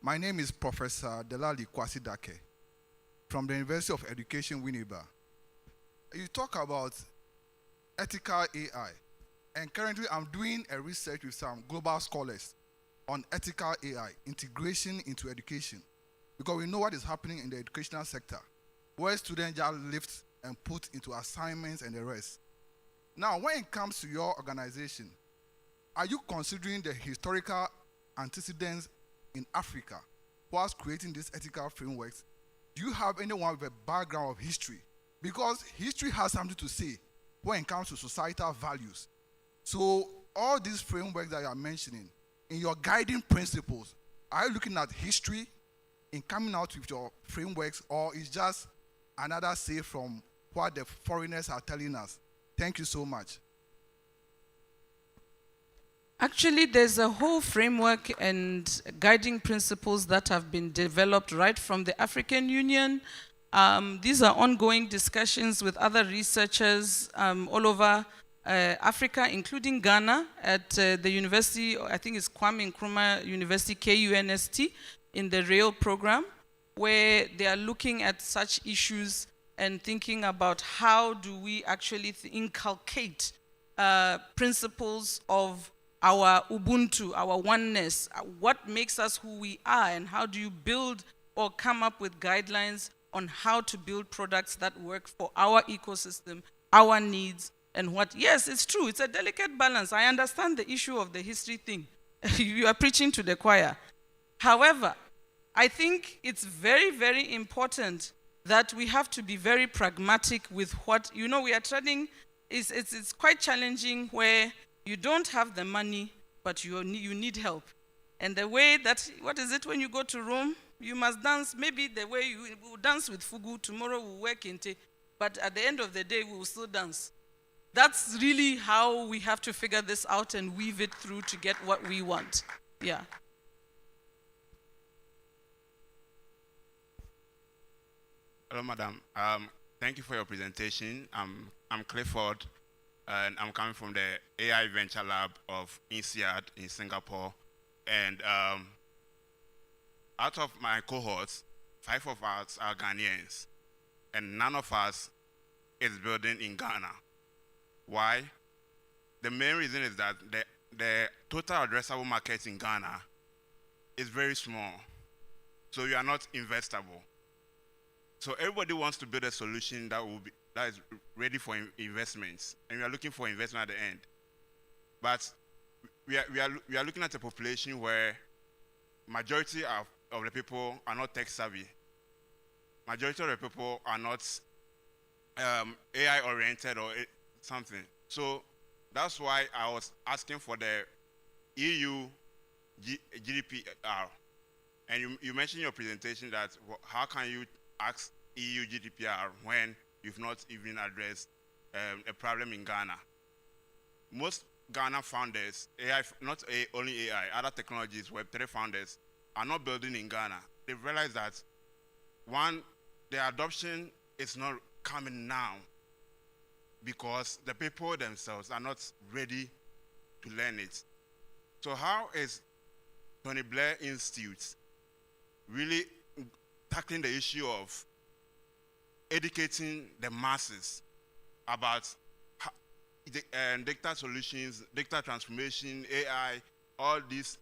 My name is Professor Delali Kwasidake from the University of Education, Winneba. You talk about ethical AI, and currently I'm doing a research with some global scholars on ethical AI, integration into education, because we know what is happening in the educational sector, where students are lift and put into assignments and the rest. Now, when it comes to your organization, are you considering the historical antecedents in Africa whilst creating these ethical frameworks? Do you have anyone with a background of history? Because history has something to say when it comes to societal values. So all these frameworks that you are mentioning, in your guiding principles, are you looking at history in coming out with your frameworks, or is just another say from what the foreigners are telling us? Thank you so much. Actually, there's a whole framework and guiding principles that have been developed right from the African Union. These are ongoing discussions with other researchers all over Africa, including Ghana, at the university, I think it's Kwame Nkrumah University, KUNST, in the RAIL program, where they are looking at such issues and thinking about how do we actually inculcate principles of our Ubuntu, our oneness, what makes us who we are, and how do you build or come up with guidelines on how to build products that work for our ecosystem, our needs, and what. Yes, it's true. It's a delicate balance. I understand the issue of the history thing. You are preaching to the choir. However, I think it's very, very important that we have to be very pragmatic with what, we are treading. It's quite challenging where you don't have the money, but you need help. And the way that, what is it when you go to Rome? You must dance, maybe the way you will dance with Fugu, tomorrow we'll work in Te, but at the end of the day, we will still dance. That's really how we have to figure this out and weave it through to get what we want. Yeah. Hello, madam. Thank you for your presentation. I'm Clifford, and I'm coming from the AI Venture Lab of INSEAD in Singapore. And out of my cohorts, 5 of us are Ghanaians, and none of us is building in Ghana. Why? The main reason is that the total addressable market in Ghana is very small, so you are not investable. So everybody wants to build a solution that is ready for investments, and we are looking for investment at the end. But we are looking at a population where majority of the people are not tech savvy. Majority of the people are not AI oriented or something. So that's why I was asking for the EU GDPR. And you mentioned in your presentation that how can you ask EU GDPR when you've not even addressed a problem in Ghana? Most Ghana founders, AI, not only AI, other technologies, Web3 founders, are not building in Ghana. They've realized that, one, the adoption is not coming now because the people themselves are not ready to learn it. So how is Tony Blair Institute really tackling the issue of educating the masses about data solutions, data transformation, AI, all these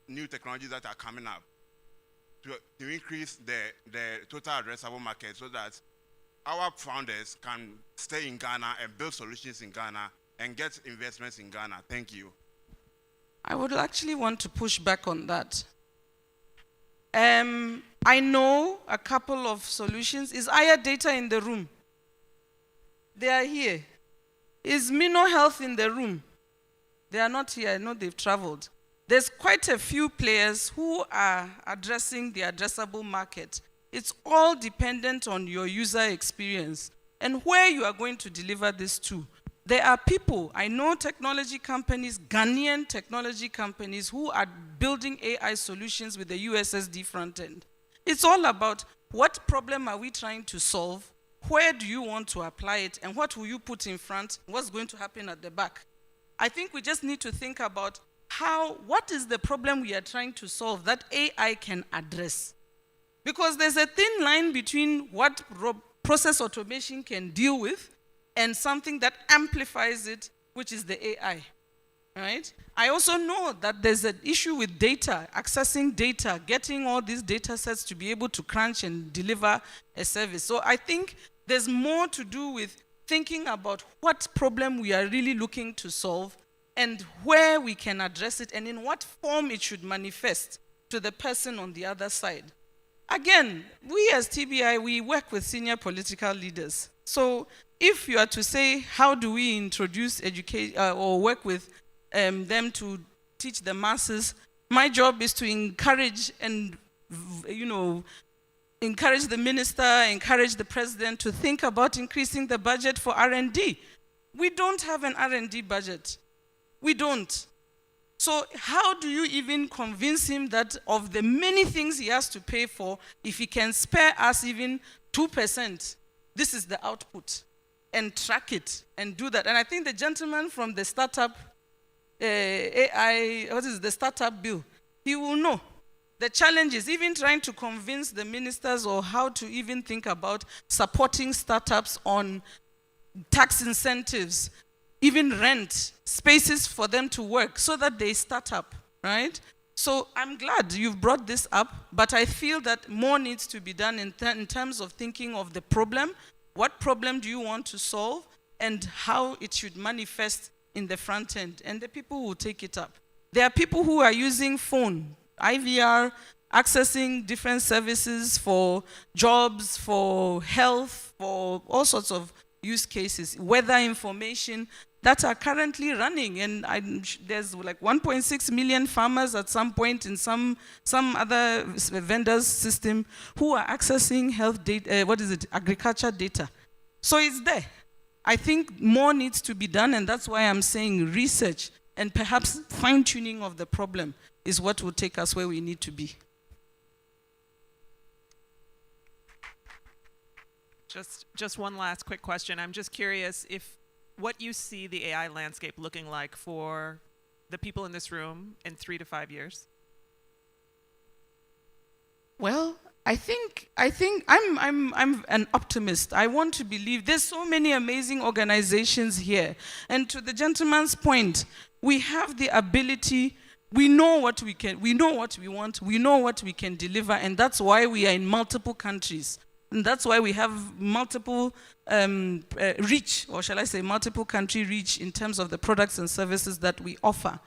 new technologies that are coming up to increase the total addressable market so that our founders can stay in Ghana and build solutions in Ghana and get investments in Ghana? Thank you. I would actually want to push back on that. I know a couple of solutions. Is Aya Data in the room? They are here. Is Mino Health in the room? They are not here. I know they've traveled. There's quite a few players who are addressing the addressable market. It's all dependent on your user experience and where you are going to deliver this to. There are people, I know technology companies, Ghanaian technology companies, who are building AI solutions with the USSD front end. It's all about what problem are we trying to solve, where do you want to apply it, and what will you put in front, what's going to happen at the back. I think we just need to think about what is the problem we are trying to solve that AI can address. Because there's a thin line between what process automation can deal with and something that amplifies it, which is the AI, right? I also know that there's an issue with data, accessing data, getting all these data sets to be able to crunch and deliver a service. So I think there's more to do with thinking about what problem we are really looking to solve and where we can address it and in what form it should manifest to the person on the other side. Again, we as TBI, we work with senior political leaders. So if you are to say, how do we introduce education or work with them to teach the masses, my job is to encourage and, encourage the minister, encourage the president to think about increasing the budget for R&D. We don't have an R&D budget. We don't. So how do you even convince him that of the many things he has to pay for, if he can spare us even 2%, this is the output, and track it and do that? And I think the gentleman from the startup the startup bill, he will know. The challenge is even trying to convince the ministers or how to even think about supporting startups on tax incentives, even rent, spaces for them to work so that they start up, right? So I'm glad you've brought this up, but I feel that more needs to be done in terms of thinking of the problem. What problem do you want to solve, and how it should manifest in the front end, and the people will take it up. There are people who are using phone, IVR, accessing different services for jobs, for health, for all sorts of use cases, weather information that are currently running. And there's like 1.6 million farmers at some point in some other vendors' system who are accessing health data, agriculture data. So it's there. I think more needs to be done, and that's why I'm saying research and perhaps fine-tuning of the problem is what will take us where we need to be. Just one last quick question. I'm just curious if what you see the AI landscape looking like for the people in this room in 3 to 5 years. Well, I think I'm an optimist. I want to believe there's so many amazing organizations here. And to the gentleman's point, we have the ability, we know what we can, we know what we want, we know what we can deliver, and that's why we are in multiple countries. And that's why we have multiple reach, or shall I say multiple country reach in terms of the products and services that we offer.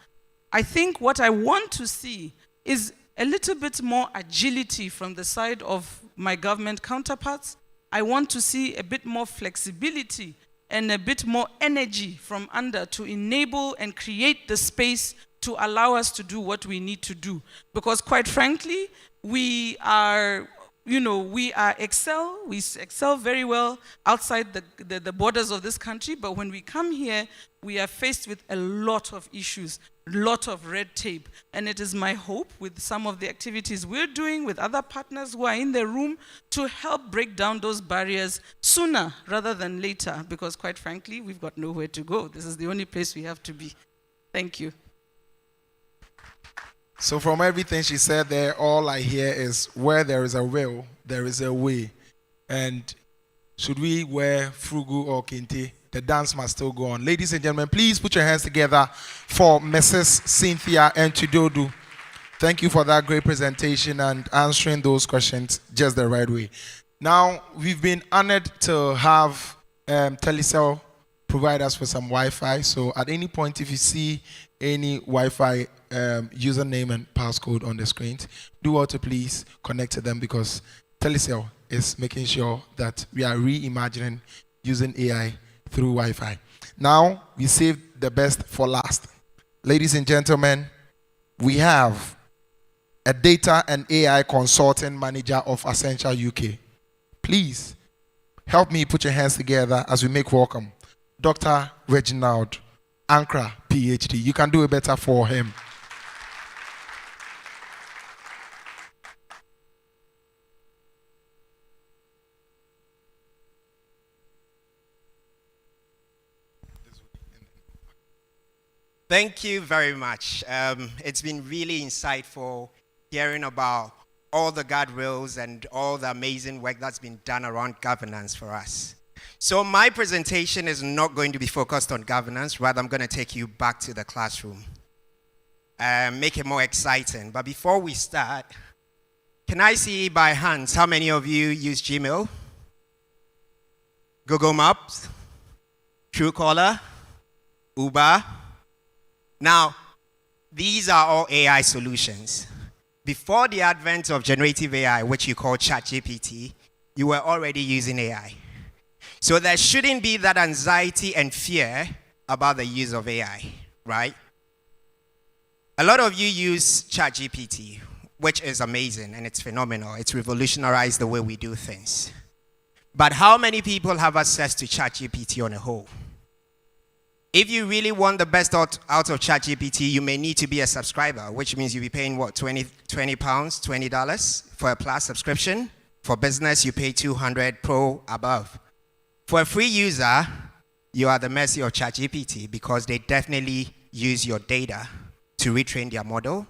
I think what I want to see is a little bit more agility from the side of my government counterparts. I want to see a bit more flexibility and a bit more energy from under to enable and create the space to allow us to do what we need to do. Because quite frankly, we excel very well outside the borders of this country, but when we come here, we are faced with a lot of issues, a lot of red tape. And it is my hope with some of the activities we're doing with other partners who are in the room to help break down those barriers sooner rather than later, because quite frankly, we've got nowhere to go. This is the only place we have to be. Thank you. So from everything she said there, all I hear is where there is a will, there is a way. And should we wear frugu or kente, the dance must still go on. Ladies and gentlemen, please put your hands together for Mrs. Cynthia Nchidodu. Thank you for that great presentation and answering those questions just the right way. Now, we've been honored to have Telecel provide us with some Wi-Fi. So at any point, if you see any Wi-Fi username and passcode on the screens, do well to please connect to them, because Telecel is making sure that we are reimagining using AI through Wi-Fi. Now, we saved the best for last. Ladies and gentlemen, we have a data and AI consulting manager of Accenture UK. Please help me put your hands together as we make welcome Dr. Reginald Ankra, PhD. You can do it better for him. Thank you very much. It's been really insightful hearing about all the guardrails and all the amazing work that's been done around governance for us. So my presentation is not going to be focused on governance. Rather, I'm going to take you back to the classroom and make it more exciting. But before we start, can I see by hands how many of you use Gmail, Google Maps, Truecaller, Uber? Now, these are all AI solutions. Before the advent of generative AI, which you call ChatGPT, you were already using AI. So there shouldn't be that anxiety and fear about the use of AI, right? A lot of you use ChatGPT, which is amazing and it's phenomenal. It's revolutionized the way we do things. But how many people have access to ChatGPT on a whole? If you really want the best out of ChatGPT, you may need to be a subscriber, which means you'll be paying, what, £20, $20 for a Plus subscription. For business, you pay $200 Pro above. For a free user, you are at the mercy of ChatGPT, because they definitely use your data to retrain their model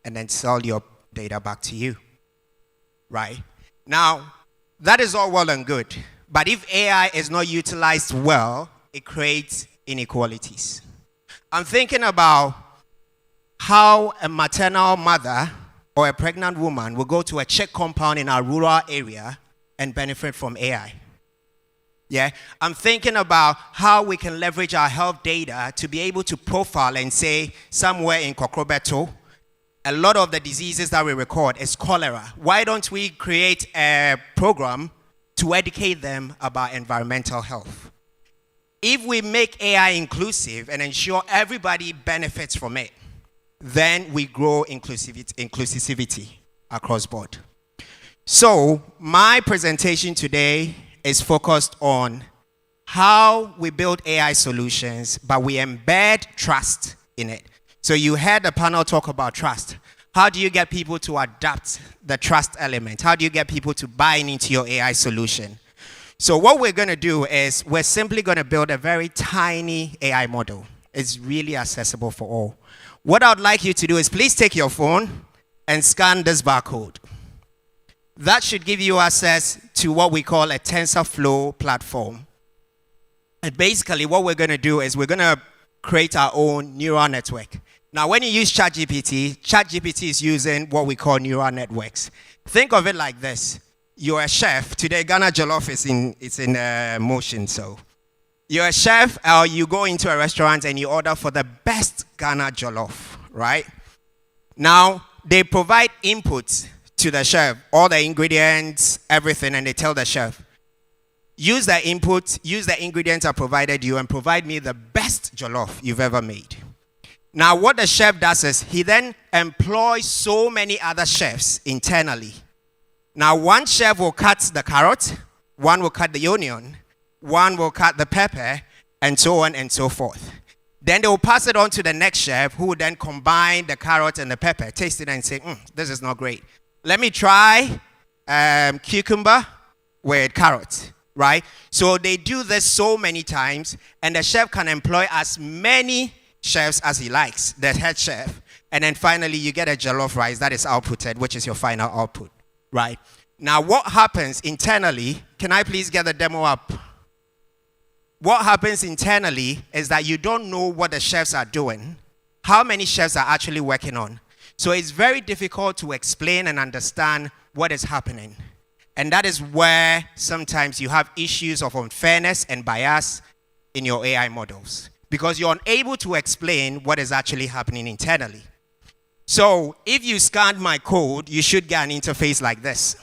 and then sell your data back to you, right? Now, that is all well and good. But if AI is not utilized well, it creates inequalities. I'm thinking about how a maternal mother or a pregnant woman will go to a Czech compound in a rural area and benefit from AI. Yeah, I'm thinking about how we can leverage our health data to be able to profile and say somewhere in Kokrobeto, a lot of the diseases that we record is cholera. Why don't we create a program to educate them about environmental health? If we make AI inclusive and ensure everybody benefits from it, then we grow inclusivity across board. So my presentation today is focused on how we build AI solutions, but we embed trust in it. So you heard the panel talk about trust. How do you get people to adapt the trust element? How do you get people to buy into your AI solution? So what we're going to do is we're simply going to build a very tiny AI model. It's really accessible for all. What I'd like you to do is please take your phone and scan this barcode. That should give you access to what we call a TensorFlow platform. And basically what we're going to do is we're going to create our own neural network. Now when you use ChatGPT is using what we call neural networks. Think of it like this. You're a chef. Today Ghana Jollof is in motion. So you're a chef, or you go into a restaurant and you order for the best Ghana Jollof, right? Now they provide inputs to the chef, all the ingredients, everything, and they tell the chef, use the input, use the ingredients I provided you, and provide me the best jollof you've ever made. Now, what the chef does is he then employs so many other chefs internally. Now, one chef will cut the carrot, one will cut the onion, one will cut the pepper, and so on and so forth. Then they will pass it on to the next chef, who will then combine the carrot and the pepper, taste it and say, this is not great. Let me try cucumber with carrot, right? So they do this so many times, and the chef can employ as many chefs as he likes, the head chef. And then finally, you get a jollof rice that is outputted, which is your final output, right? Now, what happens internally, can I please get the demo up? What happens internally is that you don't know what the chefs are doing, how many chefs are actually working on. So it's very difficult to explain and understand what is happening. And that is where sometimes you have issues of unfairness and bias in your AI models, because you're unable to explain what is actually happening internally. So if you scanned my code, you should get an interface like this.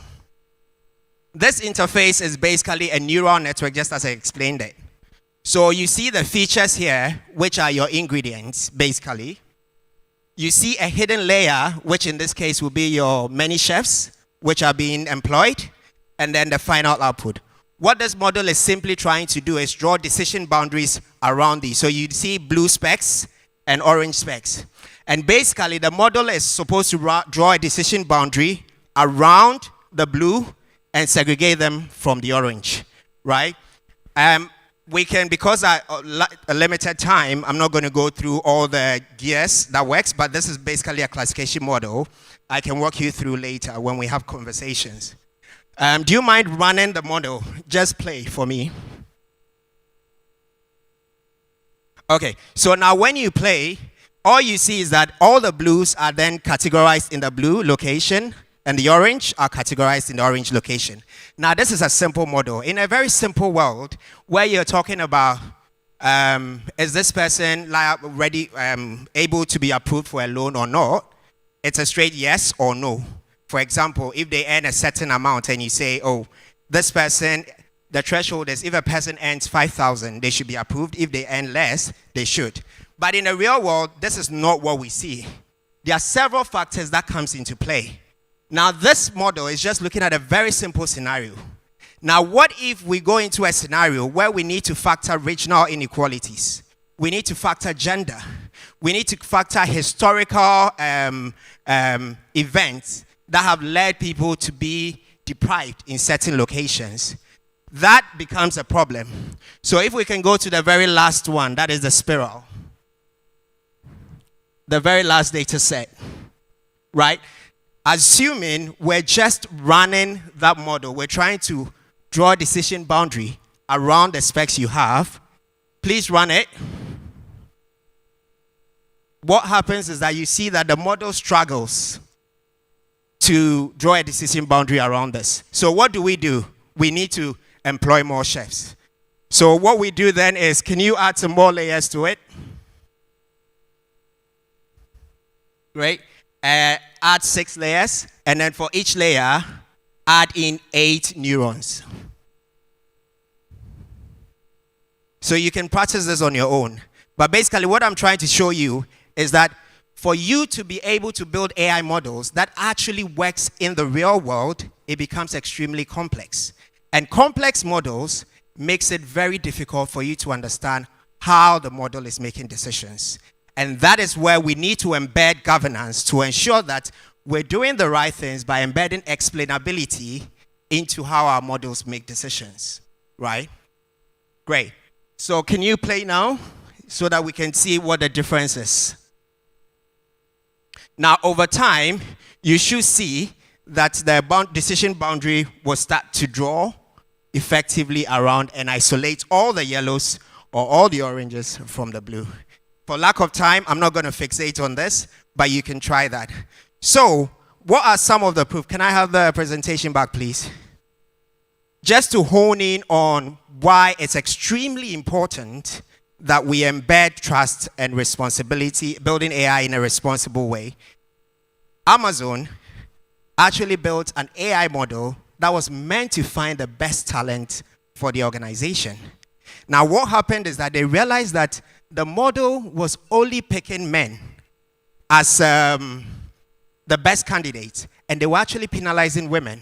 This interface is basically a neural network, just as I explained it. So you see the features here, which are your ingredients, basically. You see a hidden layer, which in this case will be your many chefs, which are being employed, and then the final output. What this model is simply trying to do is draw decision boundaries around these. So you see blue specks and orange specks. And basically, the model is supposed to draw a decision boundary around the blue and segregate them from the orange, right? We can, because a limited time, I'm not going to go through all the gears that works, but this is basically a classification model I can walk you through later when we have conversations. Do you mind running the model? Just play for me. Okay, so now when you play, all you see is that all the blues are then categorized in the blue location, and the orange are categorized in the orange location. Now, this is a simple model. In a very simple world, where you're talking about, is this person ready, able to be approved for a loan or not, it's a straight yes or no. For example, if they earn a certain amount and you say, oh, this person, the threshold is if a person earns 5,000, they should be approved. If they earn less, they should. But in the real world, this is not what we see. There are several factors that comes into play. Now, this model is just looking at a very simple scenario. Now, what if we go into a scenario where we need to factor regional inequalities? We need to factor gender. We need to factor historical events that have led people to be deprived in certain locations. That becomes a problem. So if we can go to the very last one, that is the spiral. The very last data set, right? Assuming we're just running that model, we're trying to draw a decision boundary around the specs you have. Please run it. what happens is that you see that the model struggles to draw a decision boundary around this. So what do? We need to employ more chefs. So what we do then is, can you add some more layers to it? Great. Add 6 layers, and then for each layer, add in 8 neurons. So you can practice this on your own. But basically what I'm trying to show you is that for you to be able to build AI models that actually works in the real world, it becomes extremely complex. And complex models makes it very difficult for you to understand how the model is making decisions. And that is where we need to embed governance to ensure that we're doing the right things by embedding explainability into how our models make decisions, right? Great. So can you play now so that we can see what the difference is? Now, over time, you should see that the decision boundary will start to draw effectively around and isolate all the yellows or all the oranges from the blue. For lack of time, I'm not going to fixate on this, but you can try that. So, what are some of the proof? Can I have the presentation back, please? Just to hone in on why it's extremely important that we embed trust and responsibility, building AI in a responsible way. Amazon actually built an AI model that was meant to find the best talent for the organization. Now, what happened is that they realized that the model was only picking men as the best candidates, and they were actually penalizing women.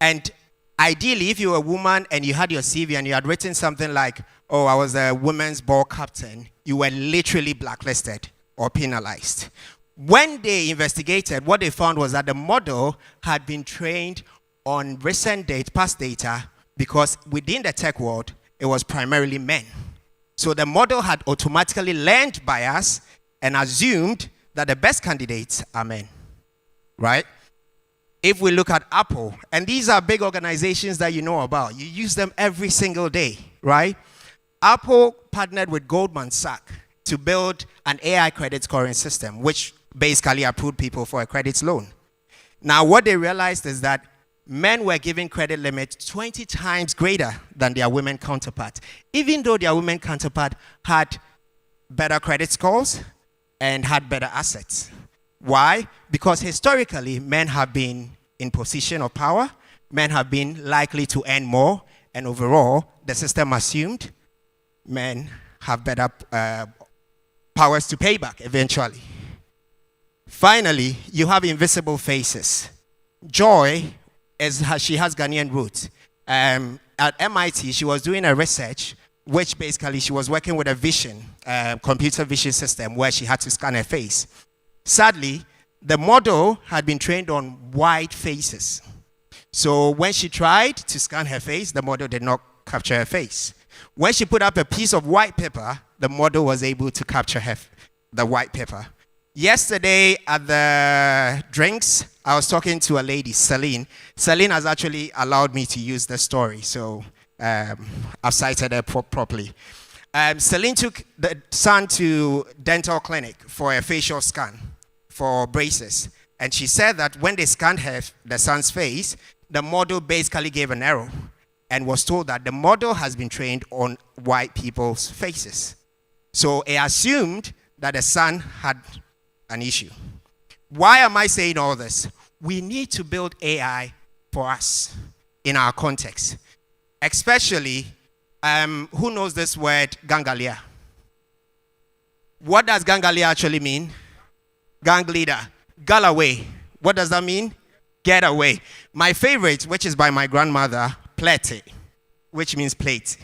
And ideally, if you were a woman and you had your CV and you had written something like, oh, I was a women's ball captain, you were literally blacklisted or penalized. When they investigated, what they found was that the model had been trained on recent past data, because within the tech world, it was primarily men. So the model had automatically learned bias and assumed that the best candidates are men, right? If we look at Apple, and these are big organizations that you know about, you use them every single day, right? Apple partnered with Goldman Sachs to build an AI credit scoring system, which basically approved people for a credit loan. Now, what they realized is that men were given credit limits 20 times greater than their women counterpart, even though their women counterpart had better credit scores and had better assets. Why? Because historically, men have been in position of power, men have been likely to earn more, and overall, the system assumed men have better powers to pay back eventually. Finally, you have invisible faces. Joy, she has Ghanaian roots. At MIT, she was doing a research, which basically she was working with a computer vision system where she had to scan her face. Sadly, the model had been trained on white faces. So when she tried to scan her face, the model did not capture her face. When she put up a piece of white paper, the model was able to capture the white paper. Yesterday at the drinks, I was talking to a lady, Celine. Celine has actually allowed me to use the story, so I've cited her properly. Celine took the son to dental clinic for a facial scan for braces. And she said that when they scanned the son's face, the model basically gave an error and was told that the model has been trained on white people's faces. So it assumed that the son had an issue. Why am I saying all this? We need to build AI for us in our context. Especially, who knows this word, gangalia? What does gangalia actually mean? Gang leader. Galaway. What does that mean? Get away. My favorite, which is by my grandmother, plete, which means plate.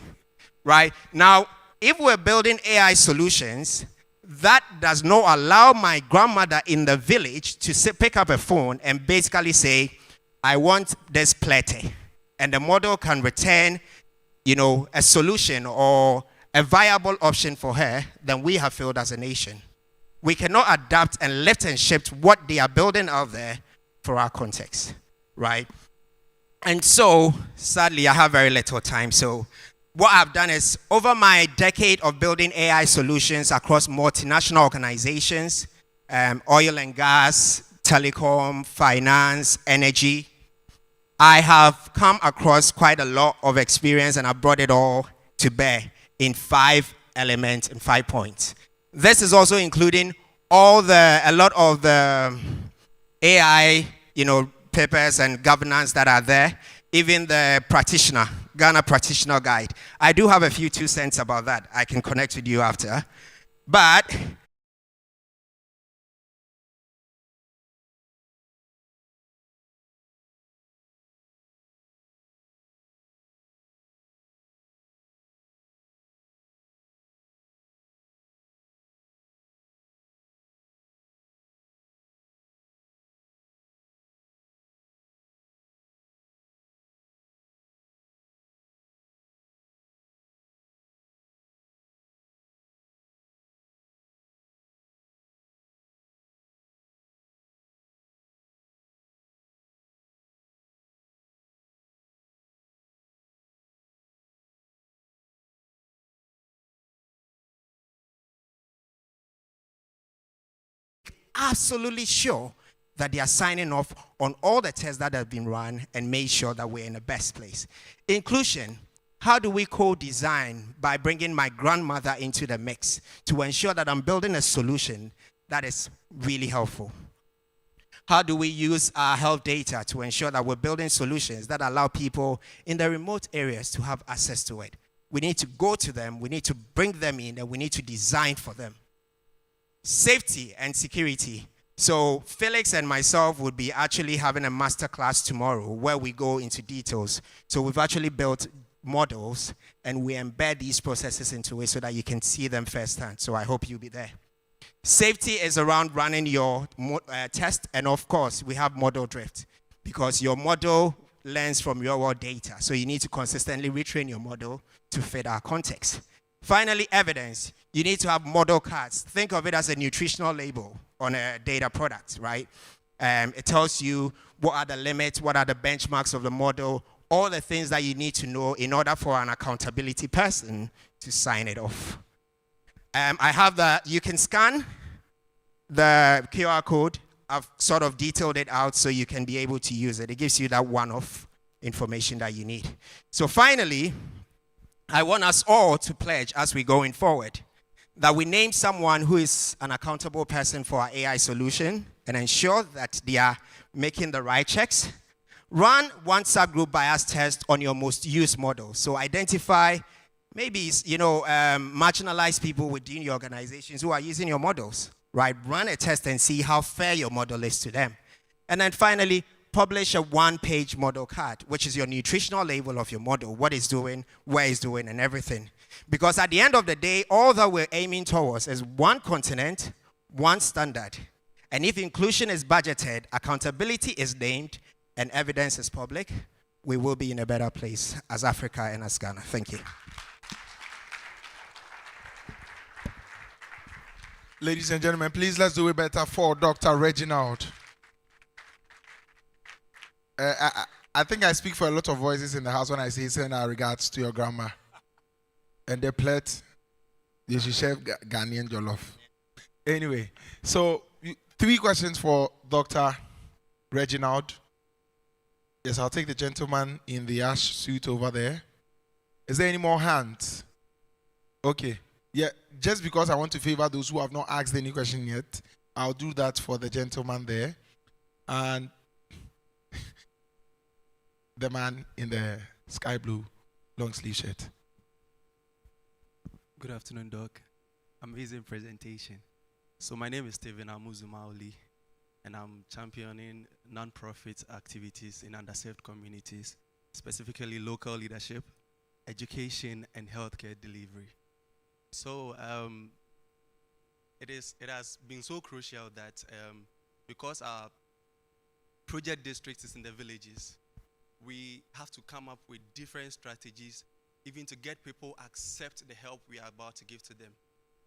Right? Now, if we're building AI solutions, that does not allow my grandmother in the village to pick up a phone and basically say, I want this plate. And the model can return, a solution or a viable option for her, then we have failed as a nation. We cannot adapt and lift and shift what they are building out there for our context, right? And so, sadly, I have very little time, so what I've done is, over my decade of building AI solutions across multinational organizations, oil and gas, telecom, finance, energy, I have come across quite a lot of experience, and I brought it all to bear in 5 elements and 5 points. This is also including a lot of the AI, papers and governance that are there, even the Ghana Practitioner Guide. I do have a few 2 cents about that. I can connect with you after. But absolutely sure that they are signing off on all the tests that have been run and made sure that we're in the best place. Inclusion. How do we co-design? By bringing my grandmother into the mix to ensure that I'm building a solution that is really helpful. How do we use our health data to ensure that we're building solutions that allow people in the remote areas to have access to it? We need to go to them, we need to bring them in, and we need to design for them. Safety and security. So Felix and myself would be actually having a masterclass tomorrow where we go into details. So we've actually built models and we embed these processes into it so that you can see them firsthand. So I hope you'll be there. Safety is around running your test, and of course we have model drift because your model learns from your raw data. So you need to consistently retrain your model to fit our context. Finally, evidence. You need to have model cards. Think of it as a nutritional label on a data product, right? It tells you what are the limits, what are the benchmarks of the model, all the things that you need to know in order for an accountability person to sign it off. I have you can scan the QR code. I've sort of detailed it out so you can be able to use it. It gives you that one-off information that you need. So finally, I want us all to pledge as we're going forward that we name someone who is an accountable person for our AI solution and ensure that they are making the right checks. Run one subgroup bias test on your most used model. So identify maybe, marginalized people within your organizations who are using your models, right? Run a test and see how fair your model is to them. And then finally, publish a 1-page model card, which is your nutritional label of your model, what it's doing, where it's doing, and everything. Because at the end of the day, all that we're aiming towards is one continent, one standard. And if inclusion is budgeted, accountability is named, and evidence is public, we will be in a better place as Africa and as Ghana. Thank you. Ladies and gentlemen, please let's do it better for Dr. Reginald. I think I speak for a lot of voices in the house when I say send our regards to your grandma. And the plate, you should chef Ghanaian jollof. Anyway, so 3 questions for Dr. Reginald. Yes, I'll take the gentleman in the ash suit over there. Is there any more hands? Okay. Yeah, just because I want to favor those who have not asked any question yet, I'll do that for the gentleman there. And the man in the sky blue long sleeve shirt. Good afternoon, Doc. Amazing presentation. So my name is Steven Amuzumaoli, and I'm championing non-profit activities in underserved communities, specifically local leadership, education, and healthcare delivery. So it has been so crucial that because our project district is in the villages, we have to come up with different strategies even to get people accept the help we are about to give to them.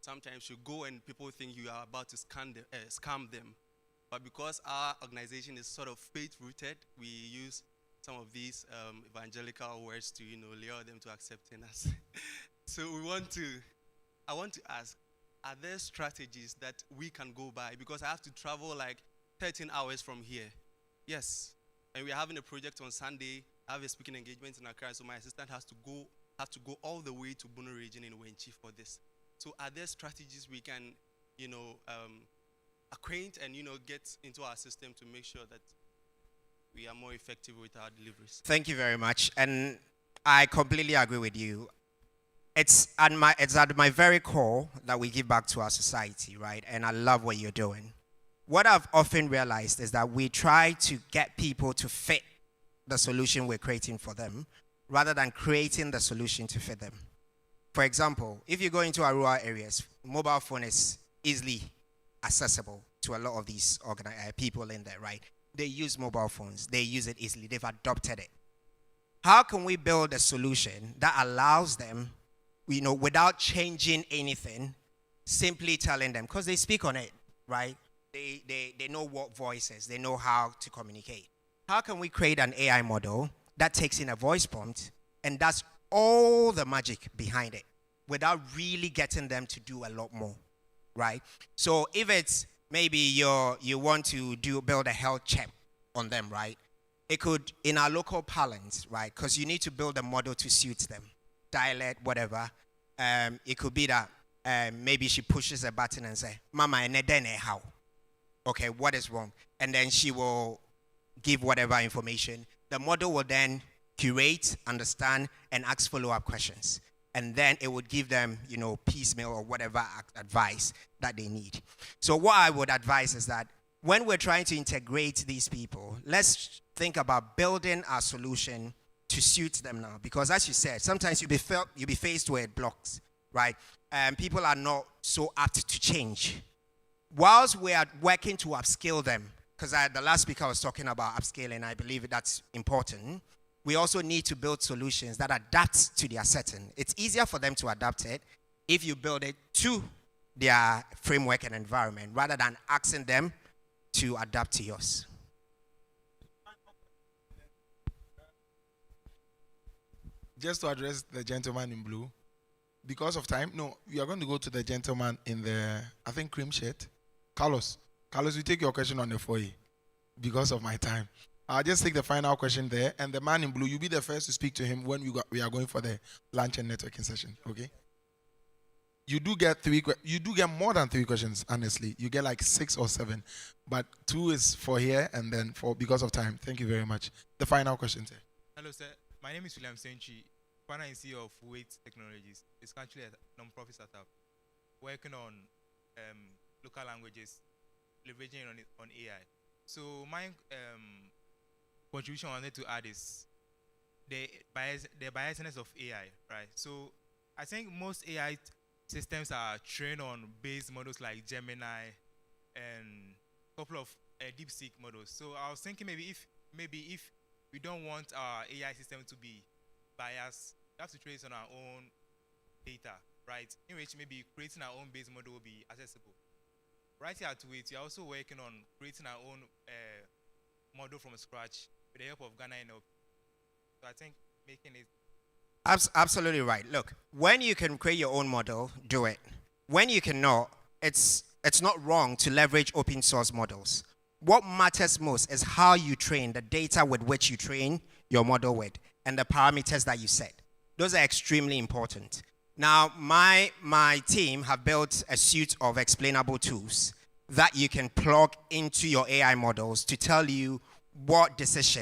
Sometimes you go and people think you are about to scam them. But because our organization is sort of faith-rooted, we use some of these evangelical words to, lure them to accepting us. So I want to ask, are there strategies that we can go by? Because I have to travel like 13 hours from here. Yes, and we're having a project on Sunday. I have a speaking engagement in Accra, so my assistant have to go all the way to Bono region in Wenchi for this. So are there strategies we can, acquaint and, get into our system to make sure that we are more effective with our deliveries? Thank you very much. And I completely agree with you. It's at my very core that we give back to our society, right? And I love what you're doing. What I've often realized is that we try to get people to fit the solution we're creating for them rather than creating the solution to fit them. For example, if you go into our rural areas, mobile phone is easily accessible to a lot of these people in there, right? They use mobile phones. They use it easily. They've adopted it. How can we build a solution that allows them, without changing anything, simply telling them, because they speak on it, right? They know what voices, they know how to communicate. How can we create an AI model that takes in a voice prompt and does all the magic behind it without really getting them to do a lot more, right? So if it's maybe you want to build a health check on them, right? It could, in our local parlance, right? Because you need to build a model to suit them, dialect, whatever. It could be that maybe she pushes a button and say, "Mama, how?" Okay, what is wrong? And then she will give whatever information. The model will then curate, understand, and ask follow-up questions. And then it would give them, piecemeal or whatever advice that they need. So what I would advise is that when we're trying to integrate these people, let's think about building our solution to suit them now. Because as you said, sometimes you'll be faced with blocks, right? And people are not so apt to change. Whilst we are working to upskill them, because the last speaker was talking about upscaling, I believe that's important. We also need to build solutions that adapt to their setting. It's easier for them to adapt it if you build it to their framework and environment rather than asking them to adapt to yours. Just to address the gentleman in blue, because of time, no, we are going to go to the gentleman in the, I think, cream shirt. Carlos, we take your question on the foyer because of my time. I'll just take the final question there, and the man in blue, you'll be the first to speak to him when we are going for the lunch and networking session, okay? You do get more than 3 questions, honestly. You get like 6 or 7, but 2 is for here and then because of time. Thank you very much. The final question, sir. Hello, sir. My name is William Senchi, founder and CEO of Weight Technologies. It's actually a non-profit startup working on local languages, leveraging on AI. So my contribution I wanted to add is the biasness of AI, right? So I think most AI systems are trained on base models like Gemini and a couple of DeepSeek models. So I was thinking maybe if we don't want our AI system to be biased, we have to trace on our own data, right? In which maybe creating our own base model will be accessible. Right here at Weight, we are also working on creating our own model from scratch with the help of Ghana NLP. So I think making it. Absolutely right. Look, when you can create your own model, do it. When you cannot, it's not wrong to leverage open source models. What matters most is how you train, the data with which you train your model with, and the parameters that you set. Those are extremely important. Now, my team have built a suite of explainable tools that you can plug into your AI models to tell you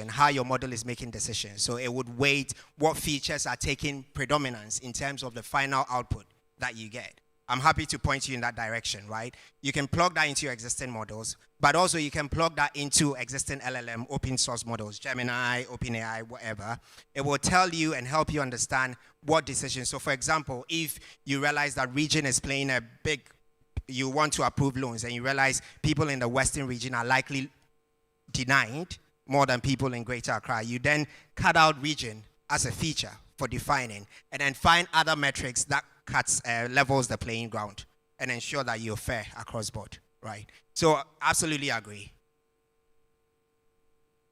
how your model is making decisions. So it would weight what features are taking predominance in terms of the final output that you get. I'm happy to point you in that direction, right? You can plug that into your existing models, but also you can plug that into existing LLM open source models, Gemini, OpenAI, whatever. It will tell you and help you understand what decisions. So for example, if you realize that region is playing you want to approve loans and you realize people in the Western region are likely denied more than people in Greater Accra, you then cut out region as a feature for defining and then find other metrics that levels the playing ground and ensure that you're fair across board, right? So absolutely agree.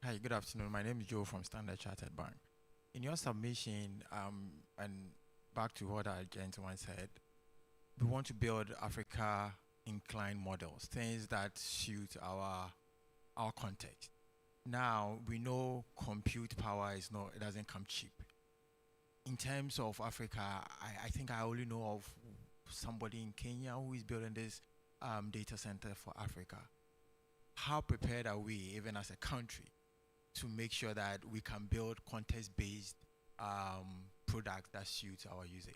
Hi, good afternoon. My name is Joe from Standard Chartered Bank. In your submission, and back to what our gentleman said, we want to build Africa inclined models, things that suit our context. Now, we know compute power it doesn't come cheap. In terms of Africa, I think I only know of somebody in Kenya who is building this data center for Africa. How prepared are we, even as a country, to make sure that we can build context-based products that suit our usage?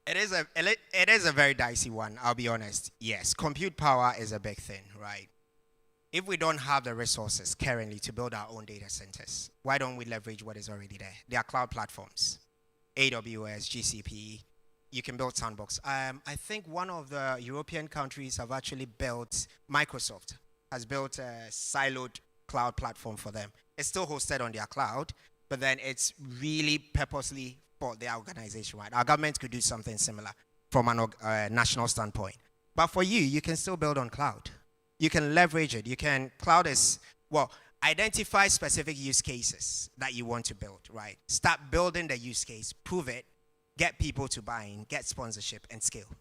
It is a very dicey one, I'll be honest. Yes, compute power is a big thing, right? If we don't have the resources currently to build our own data centers, why don't we leverage what is already there? There are cloud platforms, AWS, GCP. You can build Sandbox. I think one of the European countries have actually built, Microsoft has built a siloed cloud platform for them. It's still hosted on their cloud, but then it's really purposely for their organization, right? Our government could do something similar from a national standpoint. But for you, you can still build on cloud. You can leverage it. Identify specific use cases that you want to build, right? Start building the use case, prove it, get people to buy in, get sponsorship, and scale.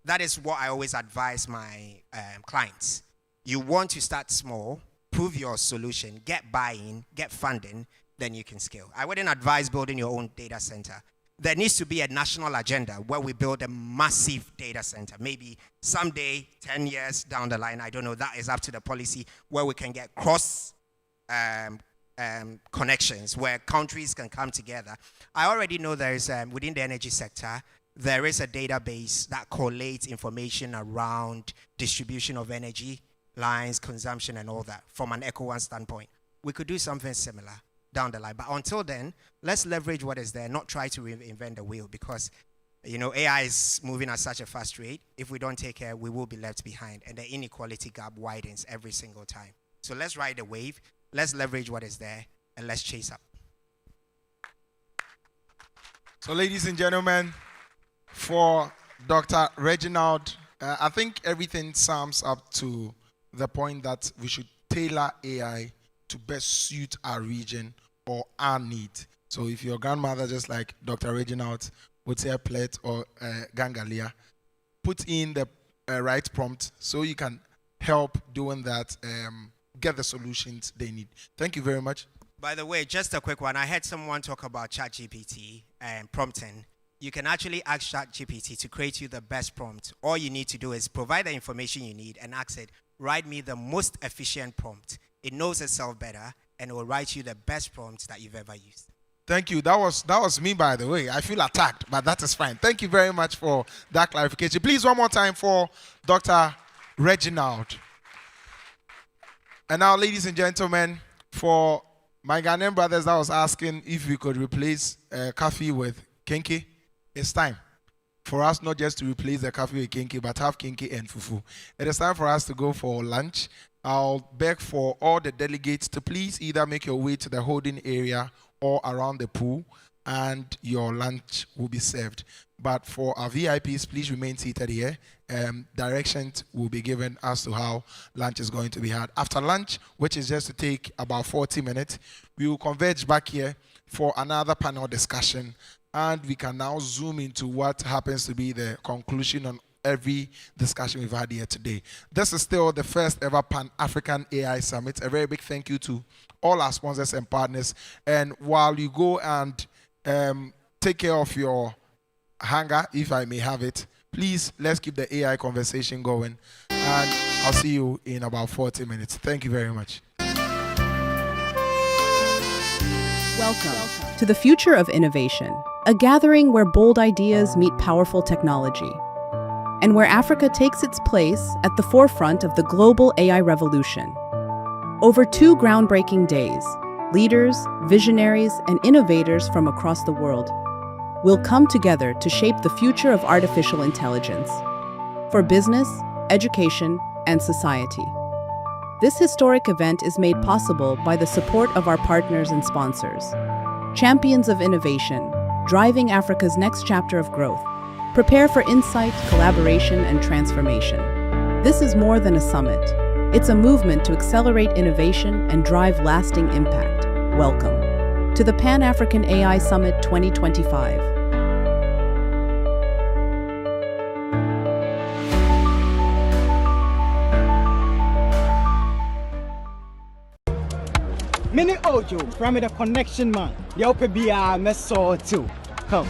That is what I always advise my clients. You want to start small, prove your solution, get buy-in, get funding, then you can scale. I wouldn't advise building your own data center. There needs to be a national agenda where we build a massive data center. Maybe someday, 10 years down the line, I don't know, that is up to the policy, where we can get cross connections, where countries can come together. I already know there is, within the energy sector, there is a database that collates information around distribution of energy, lines, consumption, and all that from an ECO1 standpoint. We could do something similar down the line. But until then, let's leverage what is there, not try to reinvent the wheel, because AI is moving at such a fast rate. If we don't take care, we will be left behind, and the inequality gap widens every single time. So let's ride the wave, let's leverage what is there, and let's chase up. So ladies and gentlemen, for Dr. Reginald, I think everything sums up to the point that we should tailor AI to best suit our region or our need. So if your grandmother, just like Dr. Reginald, would say a plate or gangalia, put in the right prompt so you can help doing that, get the solutions they need. Thank you very much. By the way, just a quick one. I heard someone talk about ChatGPT and prompting. You can actually ask ChatGPT to create you the best prompt. All you need to do is provide the information you need and ask it, write me the most efficient prompt. It knows itself better, and it will write you the best prompts that you've ever used. Thank you. That was me, by the way. I feel attacked, but that is fine. Thank you very much for that clarification. Please, one more time for Dr. Reginald. And now, ladies and gentlemen, for my Ghanaian brothers that was asking if we could replace coffee with kinky, it's time for us not just to replace the coffee with kinky, but have kinky and fufu. It is time for us to go for lunch. I'll beg for all the delegates to please either make your way to the holding area or around the pool, and your lunch will be served. But for our VIPs, please remain seated here. Directions will be given as to how lunch is going to be had. After lunch, which is just to take about 40 minutes, we will converge back here for another panel discussion, and we can now zoom into what happens to be the conclusion on every discussion we've had here today. This is still the first ever Pan-African AI Summit. A very big thank you to all our sponsors and partners. And while you go and take care of your hangar, if I may have it, please, let's keep the AI conversation going. And I'll see you in about 40 minutes. Thank you very much. Welcome to the Future of Innovation, a gathering where bold ideas meet powerful technology, and where Africa takes its place at the forefront of the global AI revolution. Over 2 groundbreaking days, leaders, visionaries, and innovators from across the world will come together to shape the future of artificial intelligence for business, education, and society. This historic event is made possible by the support of our partners and sponsors, champions of innovation, driving Africa's next chapter of growth. Prepare for insight, collaboration, and transformation. This is more than a summit. It's a movement to accelerate innovation and drive lasting impact. Welcome to the Pan-African AI Summit 2025. Mini Ojo from the connection man. The OPBR Meso too. Come.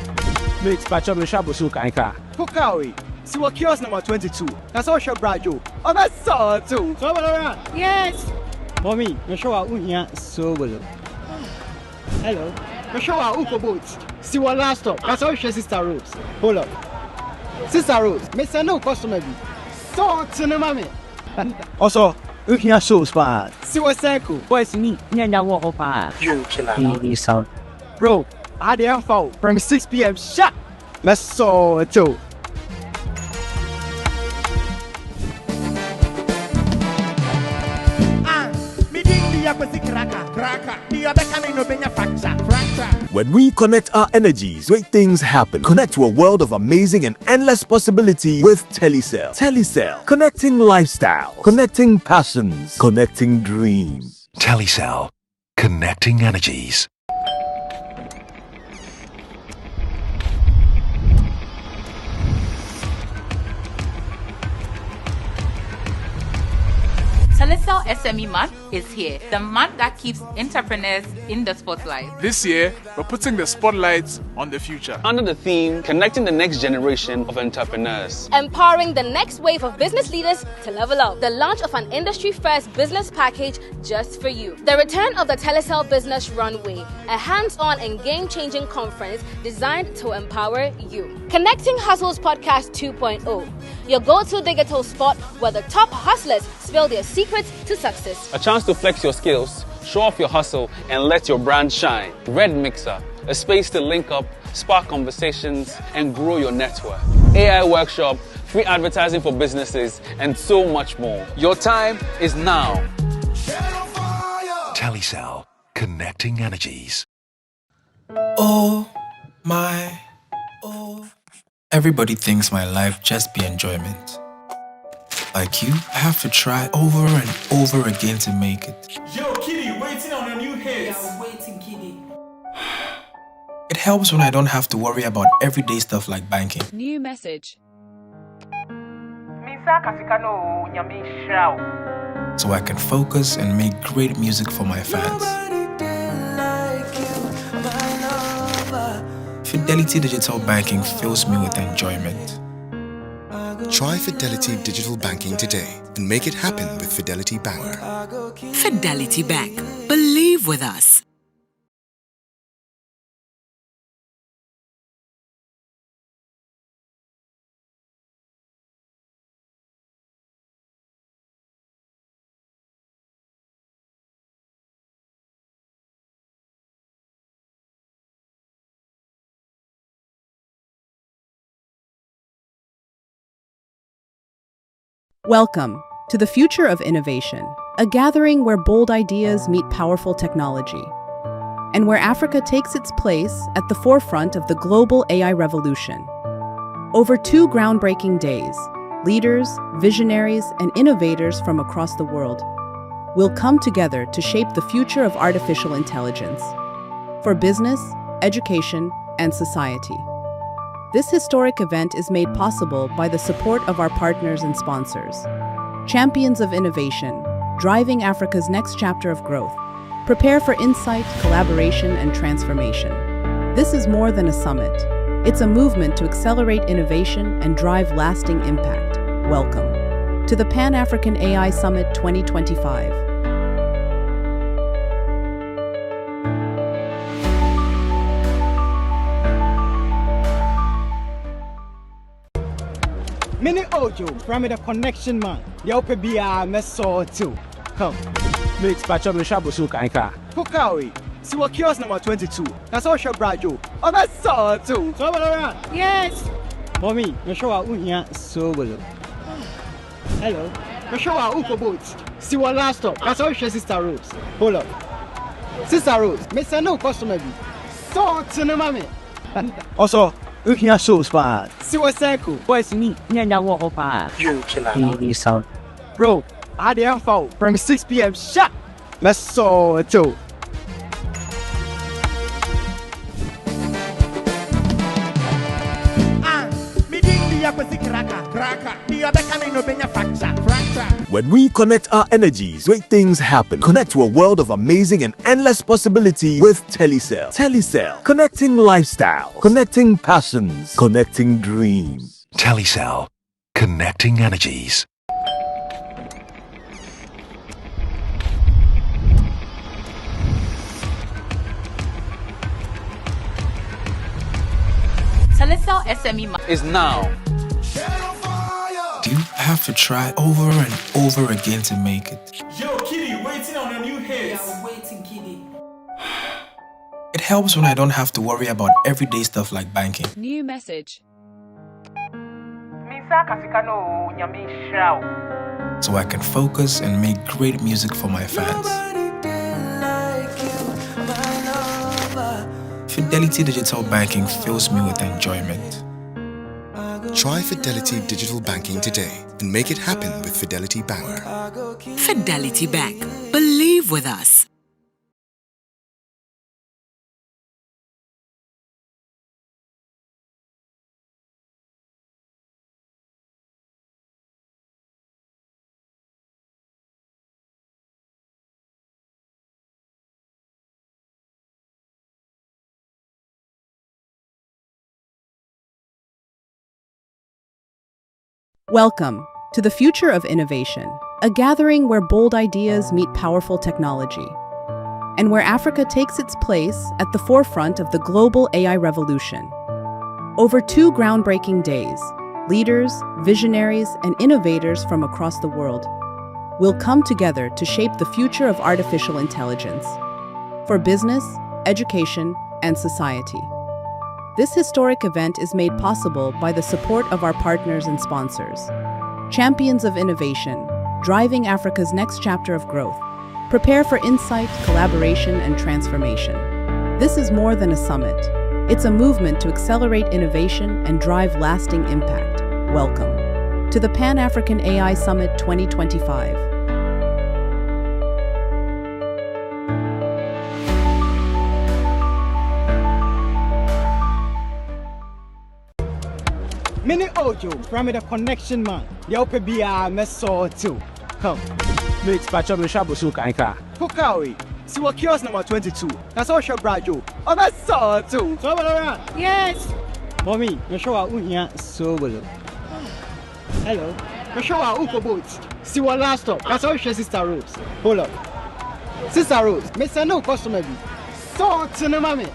Mix patch up the Shabusu Kanka. Pukawi. See what kiosk number 22. That's all your brajo. Oh, Meso too. So around. Yes. Mommy, me show out unya so well. Hello. Me show out uko boats. See what last stop. That's all your sister Rose. Hold up. Sister Rose, me say no customer be. So to the mommy. Also, you can show spot. See what's circle. Boys, me, Nyanya walk up. You killer. Sound. Bro, I had the info from 6 p.m. Shut. Let's saw it too. When we connect our energies, great things happen. Connect to a world of amazing and endless possibility with Telecel. Telecel, connecting lifestyle, connecting passions, connecting dreams. Telecel, connecting energies. Telecel SME Month is here, the month that keeps entrepreneurs in the spotlight. This year, we're putting the spotlight on the future. Under the theme, connecting the next generation of entrepreneurs. Empowering the next wave of business leaders to level up. The launch of an industry-first business package just for you. The return of the Telecel Business Runway, a hands-on and game-changing conference designed to empower you. Connecting Hustles Podcast 2.0, your go-to digital spot where the top hustlers spill their secrets to success. A chance to flex your skills, show off your hustle, and let your brand shine. Red Mixer, a space to link up, spark conversations, and grow your network. AI workshop, free advertising for businesses, and so much more. Your time is now. Telecel, connecting energies. Oh my, everybody thinks my life just be enjoyment. Like you, I have to try over and over again to make it. Yo, Kitty, waiting on a new hit. Yeah, waiting, Kitty. It helps when I don't have to worry about everyday stuff like banking. New message. So I can focus and make great music for my fans. Fidelity Digital Banking fills me with enjoyment. Try Fidelity Digital Banking today and make it happen with Fidelity Bank. Fidelity Bank. Believe with us. Welcome to the Future of Innovation, a gathering where bold ideas meet powerful technology, and where Africa takes its place at the forefront of the global AI revolution. Over 2 groundbreaking days, leaders, visionaries, and innovators from across the world will come together to shape the future of artificial intelligence for business, education, and society. This historic event is made possible by the support of our partners and sponsors. Champions of innovation, driving Africa's next chapter of growth. Prepare for insight, collaboration, and transformation. This is more than a summit. It's a movement to accelerate innovation and drive lasting impact. Welcome to the Pan-African AI Summit 2025. Mini Ojo from the connection man. The OPBR Meso too. Come. Mix patch up the Shabusu Kanka. Pukawi. See what kiosk number 22. That's all your brajo. Oh, Meso too. So around. Yes. Mommy, me show out unya so well. Hello. Me show out uko boats. See what last stop. That's all your sister Rose. Hold up. Sister Rose, me say no customer be. So to the mommy. Also, you can show spot. See what's circle. Boys, me, Nyanya walk up. You killer. Sound. Bro, I the info from 6 p.m. sharp. Let's so too. When we connect our energies, great things happen. Connect to a world of amazing and endless possibility with Telecel. Telecel, connecting lifestyle, connecting passions, connecting dreams. Telecel, connecting energies. Telecel SME is now. Do you have to try over and over again to make it? Yo, Kitty, waiting on a new hit. Yeah, waiting, Kitty. It helps when I don't have to worry about everyday stuff like banking. New message. So I can focus and make great music for my fans. Fidelity Digital Banking fills me with enjoyment. Try Fidelity Digital Banking today and make it happen with Fidelity Bank. Fidelity Bank. Believe with us. Welcome to the Future of Innovation, a gathering where bold ideas meet powerful technology, and where Africa takes its place at the forefront of the global AI revolution. Over 2 groundbreaking days, leaders, visionaries, and innovators from across the world will come together to shape the future of artificial intelligence for business, education, and society. This historic event is made possible by the support of our partners and sponsors, champions of innovation, driving Africa's next chapter of growth. Prepare for insight, collaboration, and transformation. This is more than a summit. It's a movement to accelerate innovation and drive lasting impact. Welcome to the Pan-African AI Summit 2025. Mini Ojo, from the connection man. The open BR Meso too. Come. Mix patch up the shabu sukanka. Pukawi. See what kiosk number 22. That's all shop Brajo. Oh, that's so too. So yes. Mommy, you show out unya so well. Hello. You show out uko boots. See what last stop. That's all your sister Rose. Hold up. Sister Rose, Mr. No customer be. So to the mommy.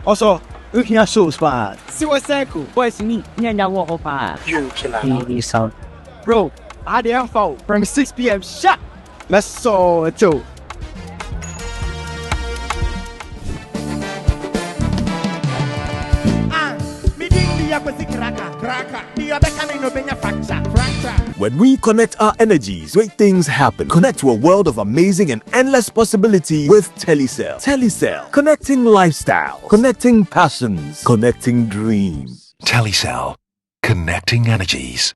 Also, you can show spot. See what's circle. Boys, me, Nyanya walk up. You killer. Bro, I the info from 6 p.m. sharp. Let's so too. When we connect our energies, great things happen. Connect to a world of amazing and endless possibility with Telecel. Telecel, connecting lifestyle, connecting passions, connecting dreams. Telecel, connecting energies.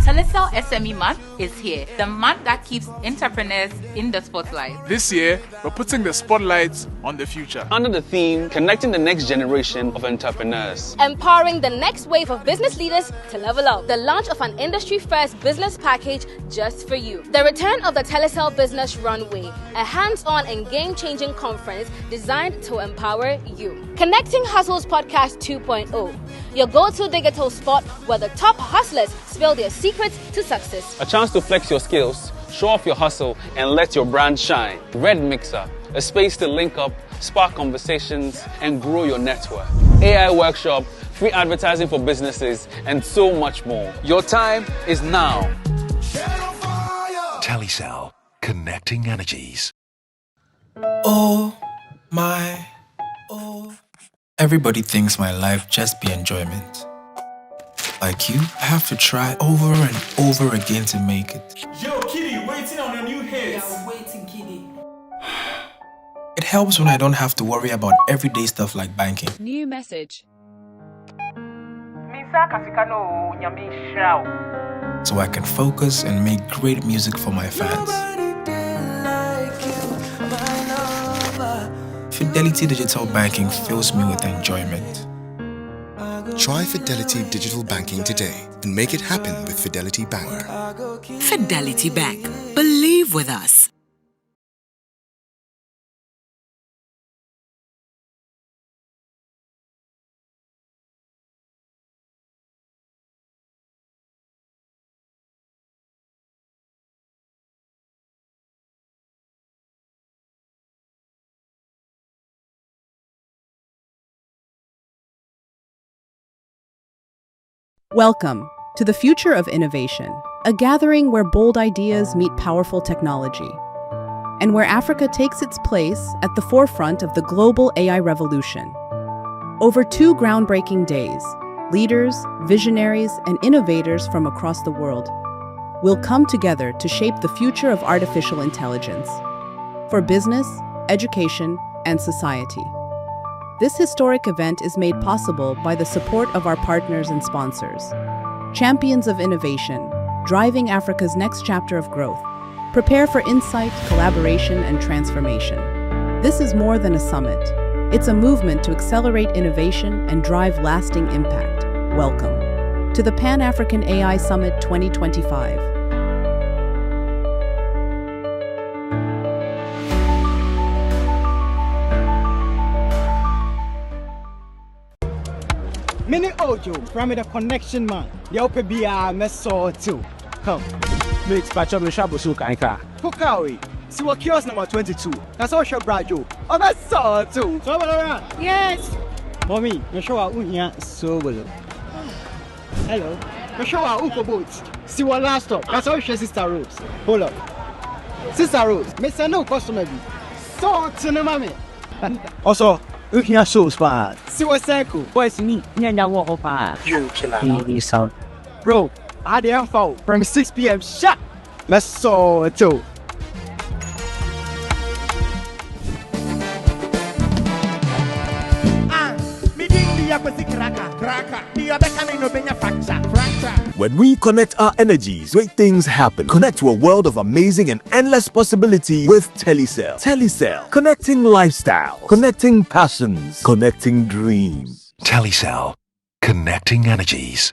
Telecel SME Month is here, the month that keeps entrepreneurs in the spotlight. This year, we're putting the spotlight on the future. Under the theme, connecting the next generation of entrepreneurs. Empowering the next wave of business leaders to level up. The launch of an industry-first business package just for you. The return of the Telecel Business Runway, a hands-on and game-changing conference designed to empower you. Connecting Hustles Podcast 2.0, your go-to digital spot where the top hustlers spill their secrets to success. A chance to flex your skills, show off your hustle, and let your brand shine. Red Mixer, a space to link up, spark conversations, and grow your network. AI workshop, free advertising for businesses, and so much more. Your time is now. Telecel, connecting energies. Oh my, oh. Everybody thinks my life just be enjoyment. Like you, I have to try over and over again to make it. Yo, Kitty, waiting on a new hit. Yeah, waiting, Kitty. It helps when I don't have to worry about everyday stuff like banking. New message. So I can focus and make great music for my fans. Fidelity Digital Banking fills me with enjoyment. Try Fidelity Digital Banking today and make it happen with Fidelity Bank. Fidelity Bank. Believe with us. Welcome to the Future of Innovation, a gathering where bold ideas meet powerful technology, and where Africa takes its place at the forefront of the global AI revolution. Over 2 groundbreaking days, leaders, visionaries, and innovators from across the world will come together to shape the future of artificial intelligence for business, education, and society. This historic event is made possible by the support of our partners and sponsors, champions of innovation, driving Africa's next chapter of growth. Prepare for insight, collaboration, and transformation. This is more than a summit. It's a movement to accelerate innovation and drive lasting impact. Welcome to the Pan-African AI Summit 2025. Mini Ojo, from the connection man. The open BR Meso too. Come. Mix patch up the shabu so kanka. Pukawi. See what kiosk number 22. That's all shop brajo. Oh, that's so too. So yes. Mommy, you show out unya so well. Hello. You show out uko boats. See what last stop. That's all your sister Rose. Hold up. Sister Rose, Mr. No customer be. So to the mommy. Also, you can show spot. See what's circle. Boys, me, Nyanya walk up. You killer. Sound. Bro, I had the info from 6 p.m. Shut. Let's saw it too. When we connect our energies, great things happen. Connect to a world of amazing and endless possibility with Telecel. Telecel, connecting lifestyle, connecting passions, connecting dreams. Telecel, connecting energies.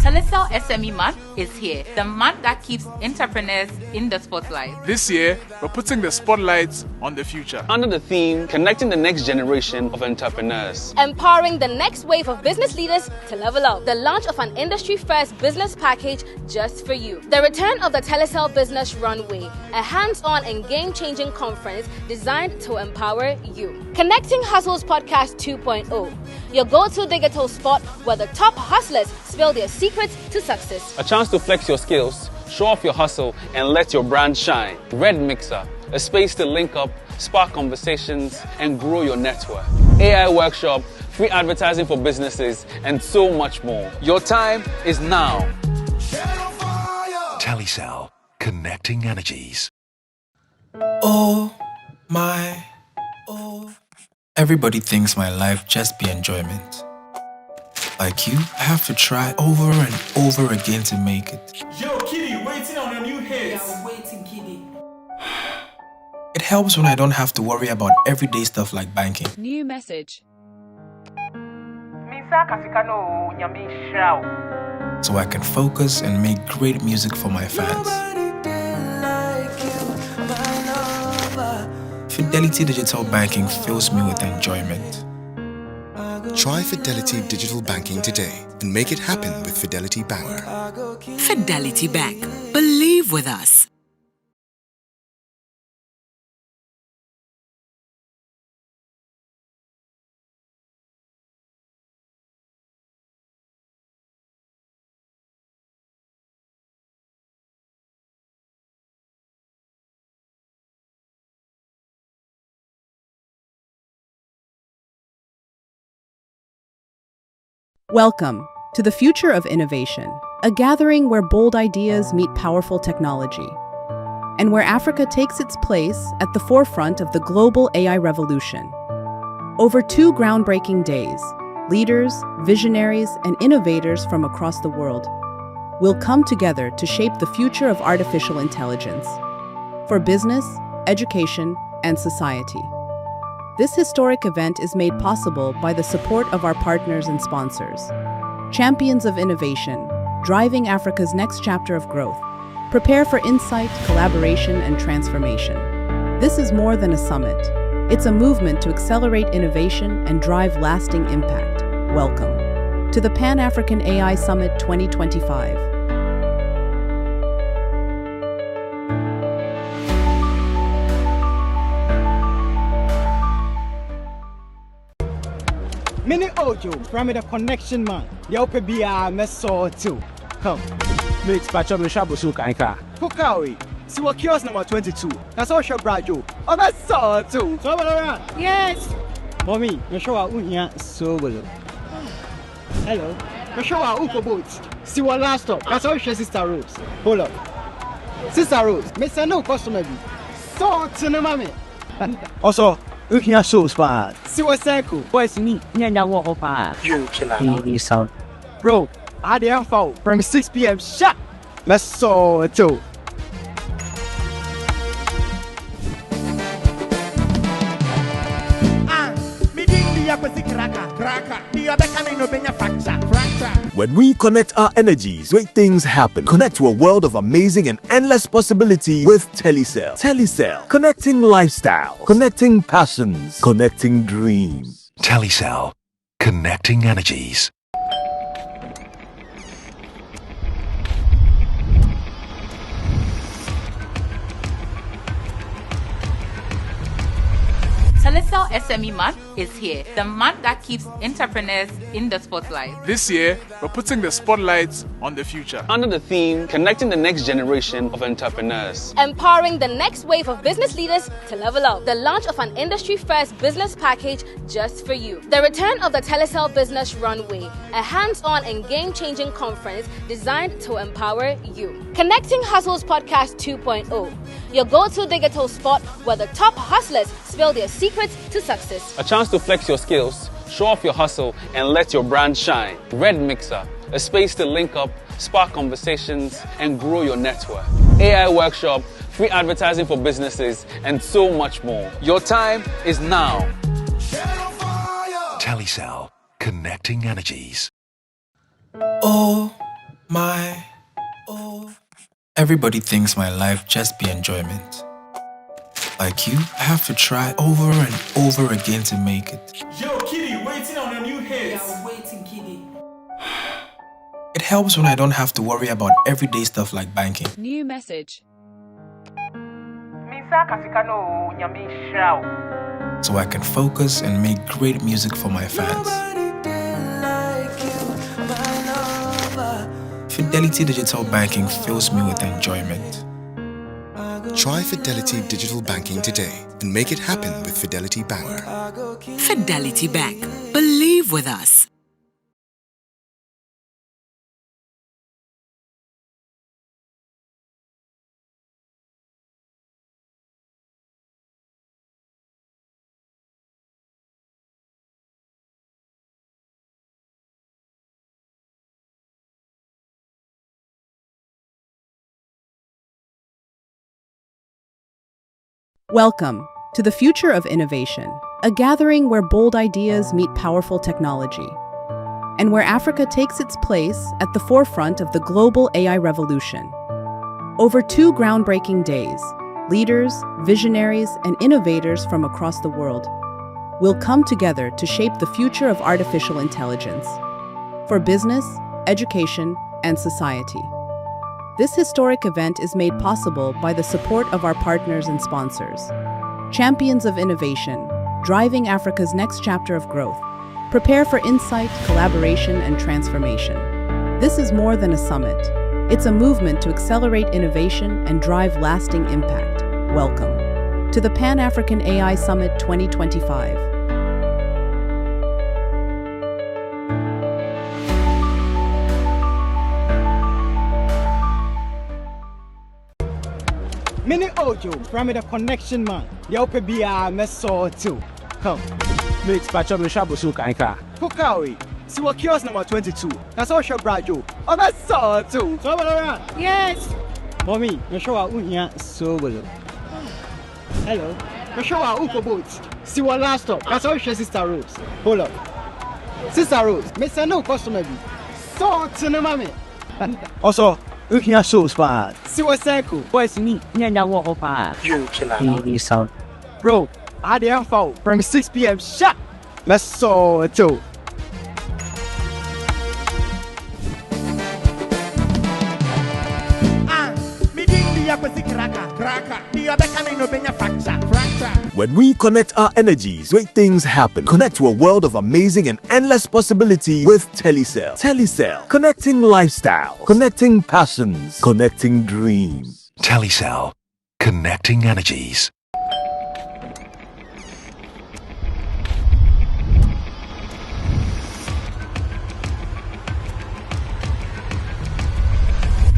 Telecel SME Month is here, the month that keeps entrepreneurs in the spotlight. This year, we're putting the spotlight on the future. Under the theme, connecting the next generation of entrepreneurs. Empowering the next wave of business leaders to level up. The launch of an industry-first business package just for you. The return of the Telecel Business Runway, a hands-on and game-changing conference designed to empower you. Connecting Hustles Podcast 2.0, your go-to digital spot where the top hustlers spill their secrets to success. A chance to flex your skills, show off your hustle, and let your brand shine. Red Mixer, a space to link up, spark conversations, and grow your network. AI workshop, free advertising for businesses, and so much more. Your time is now. Telecel, connecting energies. Oh my, oh. Everybody thinks my life just be enjoyment. Like you, I have to try over and over again to make it. Yo, Kitty, waiting on a new hit. Yeah, waiting, Kitty. It helps when I don't have to worry about everyday stuff like banking. New message. So I can focus and make great music for my fans. Fidelity Digital Banking fills me with enjoyment. Try Fidelity Digital Banking today and make it happen with Fidelity Bank. Fidelity Bank. Believe with us. Welcome to the Future of Innovation, a gathering where bold ideas meet powerful technology, and where Africa takes its place at the forefront of the global AI revolution. Over 2 groundbreaking days, leaders, visionaries, and innovators from across the world will come together to shape the future of artificial intelligence for business, education, and society. This historic event is made possible by the support of our partners and sponsors, champions of innovation, driving Africa's next chapter of growth. Prepare for insight, collaboration, and transformation. This is more than a summit. It's a movement to accelerate innovation and drive lasting impact. Welcome to the Pan-African AI Summit 2025. Mini Ojo, from the connection man. The open BR Meso too. Come. Mix patch up the shabu suka inka. Pukawi. See what kiosk number 22. That's all shop Brajo. Oh, that's so too. So around. Yes. Mommy, you show out unya so well. Hello. You show out uko boots. See what last stop. That's all your sister Rose. Hold up. Sister Rose, Miss no customer be. So to the mommy. Also, you can show spot. See what's circle. Boys, me, Nyanya walk up. You killer. Sound. Bro, I didn't fall from 6 p.m. Shut. Let's saw it too. When we connect our energies, great things happen. Connect to a world of amazing and endless possibility with Telecel. Telecel, connecting lifestyle, connecting passions, connecting dreams. Telecel, connecting energies. Telecel SME Month is here, the month that keeps entrepreneurs in the spotlight. This year, we're putting the spotlight on the future. Under the theme, connecting the next generation of entrepreneurs. Empowering the next wave of business leaders to level up. The launch of an industry-first business package just for you. The return of the Telecel Business Runway, a hands-on and game-changing conference designed to empower you. Connecting Hustles Podcast 2.0, your go-to digital spot where the top hustlers spill their secrets to success. A chance to flex your skills, show off your hustle, and let your brand shine. Red Mixer, a space to link up, spark conversations, and grow your network. AI workshop, free advertising for businesses, and so much more. Your time is now. Telecel, connecting energies. Oh my, oh. Everybody thinks my life just be enjoyment. Like you, I have to try over and over again to make it. Yo, Kitty, waiting on a new hit. Yeah, waiting, Kitty. It helps when I don't have to worry about everyday stuff like banking. New message. So I can focus and make great music for my fans. Fidelity Digital Banking fills me with enjoyment. Try Fidelity Digital Banking today and make it happen with Fidelity Bank. Fidelity Bank. Believe with us. Welcome to the Future of Innovation, a gathering where bold ideas meet powerful technology, and where Africa takes its place at the forefront of the global AI revolution. Over 2 groundbreaking days, leaders, visionaries, and innovators from across the world will come together to shape the future of artificial intelligence for business, education, and society. This historic event is made possible by the support of our partners and sponsors, champions of innovation, driving Africa's next chapter of growth. Prepare for insight, collaboration, and transformation. This is more than a summit. It's a movement to accelerate innovation and drive lasting impact. Welcome to the Pan-African AI Summit 2025. 2025. Mini Ojo, from the connection man. The open BR Meso too. Come. Mix patch up the Shabusu Kanka. Pukawi. See what kiosk number 22. That's all your brajo. Oh, that's so too. So around. Yes. Mommy, you show out unya so well. Hello. You show out Uko boots. See what last stop. That's all your sister Rose. Hold up. Sister Rose, Miss no customer. So to the mommy. Also, unya shows bad. See what cycle. Boys me. Nyanya walk up. You killer. Bro, I didn't fall from 6 p.m. Shut. That's so too. When we connect our energies, great things happen. Connect to a world of amazing and endless possibility with Telecel. Telecel, connecting lifestyle, connecting passions, connecting dreams. Telecel, connecting energies.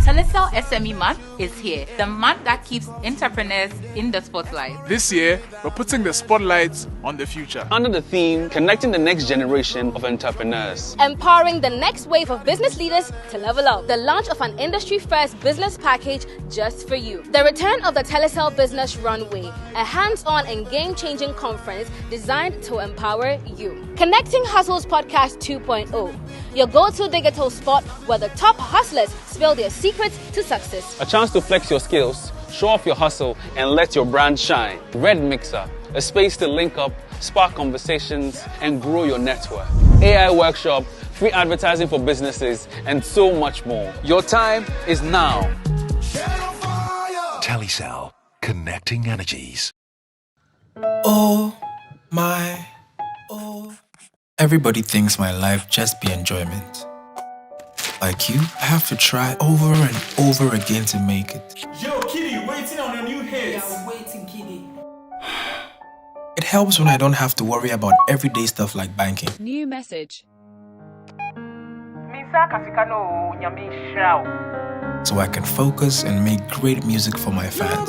Telecel SME Month is here, the month that keeps entrepreneurs in the spotlight. This year, we're putting the spotlight on the future. Under the theme, connecting the next generation of entrepreneurs. Empowering the next wave of business leaders to level up. The launch of an industry-first business package just for you. The return of the Telecel Business Runway, a hands-on and game-changing conference designed to empower you. Connecting Hustles Podcast 2.0, your go-to digital spot where the top hustlers spill their secrets to success. A chance to flex your skills, show off your hustle, and let your brand shine. Red Mixer, a space to link up, spark conversations, and grow your network. AI workshop, free advertising for businesses, and so much more. Your time is now. Telecel, connecting energies. Oh my, oh. Everybody thinks my life just be enjoyment. Like you, I have to try over and over again to make it. Yo, Kitty, waiting on a new hit. Yeah, waiting, Kitty. It helps when I don't have to worry about everyday stuff like banking. New message. So I can focus and make great music for my fans.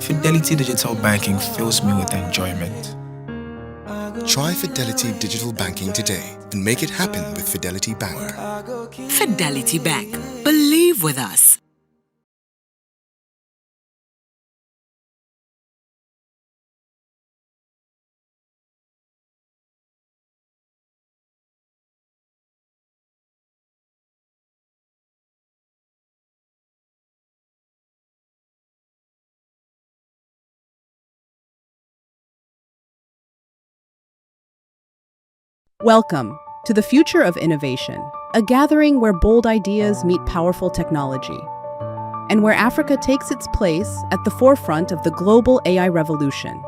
Fidelity Digital Banking fills me with enjoyment. Try Fidelity Digital Banking today and make it happen with Fidelity Bank. Fidelity Bank. Believe with us. Welcome to the Future of Innovation, a gathering where bold ideas meet powerful technology, and where Africa takes its place at the forefront of the global AI revolution.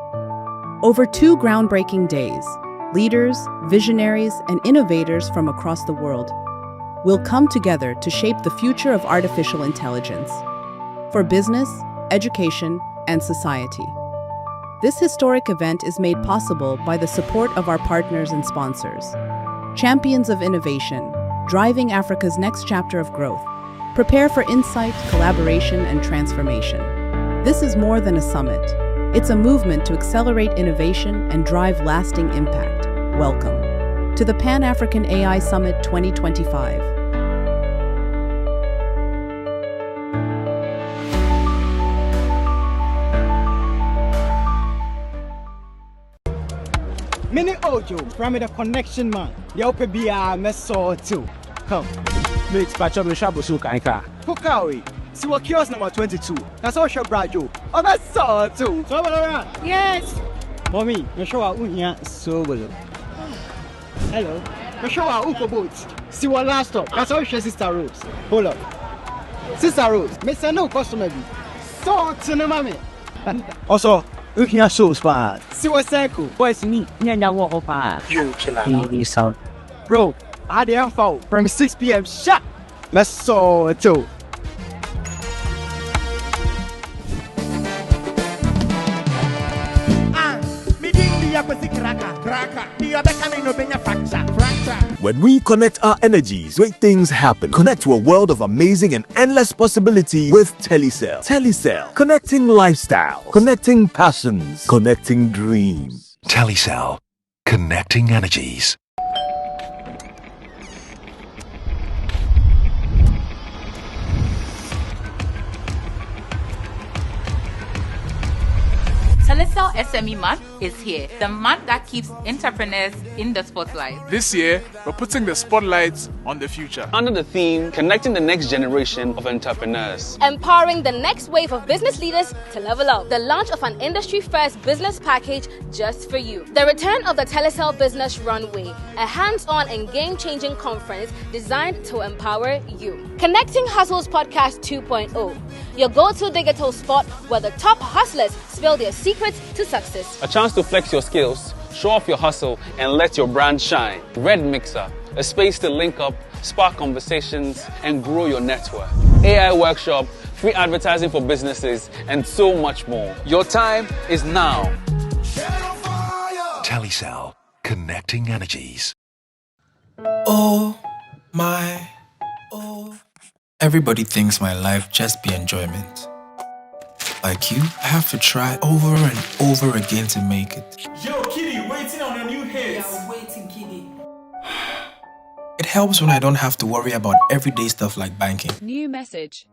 Over 2 groundbreaking days, leaders, visionaries, and innovators from across the world will come together to shape the future of artificial intelligence for business, education, and society. This historic event is made possible by the support of our partners and sponsors. Champions of innovation, driving Africa's next chapter of growth. Prepare for insight, collaboration, and transformation. This is more than a summit. It's a movement to accelerate innovation and drive lasting impact. Welcome to the Pan-African AI Summit 2025. Mini Ojo, from the connection man. The open BR Meso too. Come. Mix patch up the Shabusu Kanka. Pukawi. See what kiosk number 22. That's all your brajo. Oh, that's so too. So around. Yes. Mommy, you show out unya so well. Hello. You show out Uko boots. See what last stop. That's all your sister Rose. Hold up. Sister Rose, Miss no customer. So to the mommy. Also, unya shows bad. See what cycle. Boys me. Nyanya walk up. You killer. Bro, I didn't fall from 6 p.m. Shut. That's so too. When we connect our energies, great things happen. Connect to a world of amazing and endless possibility with Telecel. Telecel, connecting lifestyle, connecting passions, connecting dreams. Telecel, connecting energies. Telecel SME Month is here, the month that keeps entrepreneurs in the spotlight. This year, we're putting the spotlight on the future. Under the theme, connecting the next generation of entrepreneurs. Empowering the next wave of business leaders to level up. The launch of an industry-first business package just for you. The return of the Telecel Business Runway, a hands-on and game-changing conference designed to empower you. Connecting Hustles Podcast 2.0, your go-to digital spot where the top hustlers spill their secrets to success. A chance to flex your skills, show off your hustle, and let your brand shine. Red Mixer, a space to link up, spark conversations, and grow your network. AI workshop, free advertising for businesses, and so much more. Your time is now. Telecel, connecting energies. Oh everybody thinks my life just be enjoyment. Like you, I have to try over and over again to make it. Yo, Kitty, waiting on a new hit. Yeah, waiting, Kitty. It helps when I don't have to worry about everyday stuff like banking. New message.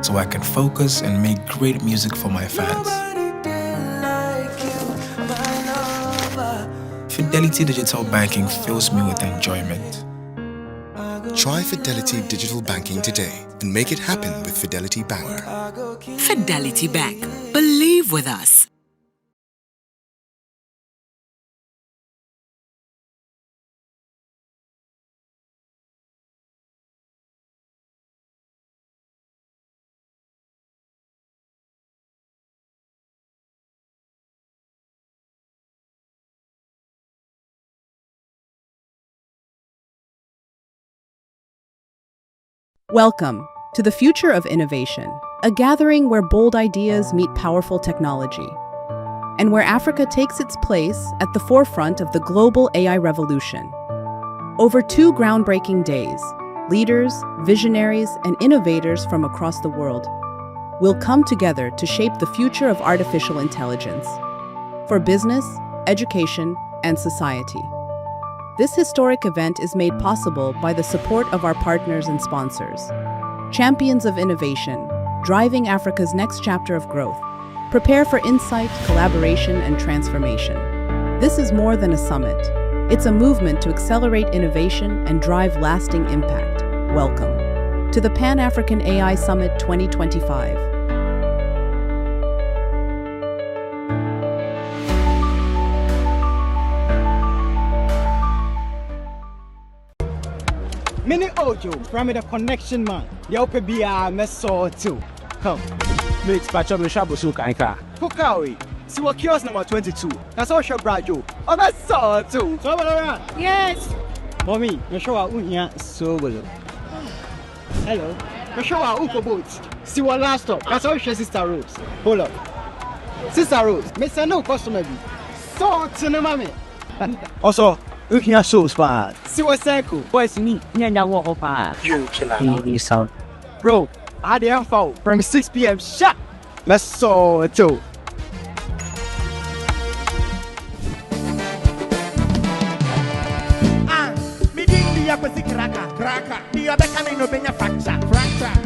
So I can focus and make great music for my fans. Fidelity Digital Banking fills me with enjoyment. Try Fidelity Digital Banking today and make it happen with Fidelity Bank. Fidelity Bank. Believe with us. Welcome to the Future of Innovation, a gathering where bold ideas meet powerful technology, and where Africa takes its place at the forefront of the global AI revolution. Over 2 groundbreaking days, leaders, visionaries, and innovators from across the world will come together to shape the future of artificial intelligence for business, education, and society. This historic event is made possible by the support of our partners and sponsors, champions of innovation, driving Africa's next chapter of growth. Prepare for insight, collaboration, and transformation. This is more than a summit. It's a movement to accelerate innovation and drive lasting impact. Welcome to the Pan-African AI Summit 2025. Mini Ojo, from the connection man. The open BR Meso too. Come. Mix patch up the shabu sukanka. Pukawi. See what kiosk number 22. That's all shop brajo. Oh, that's so too. So yes. Mommy, you show our unya so well. Hello. You show our uko boots. See what last stop. That's all your sister Rose. Hold up. Sister Rose, Miss no customer be. So to the mommy. Also, you can show spot. See what's cycle. Boys, me, Nyanya walk up. You killer. Bro, I had the info from 6 p.m. Shut. Let's saw it too.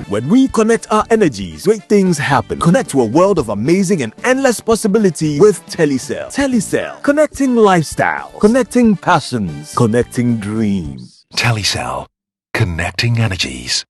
When we connect our energies, great things happen. Connect to a world of amazing and endless possibility with Telecel. Telecel, connecting lifestyle, connecting passions, connecting dreams. Telecel, connecting energies.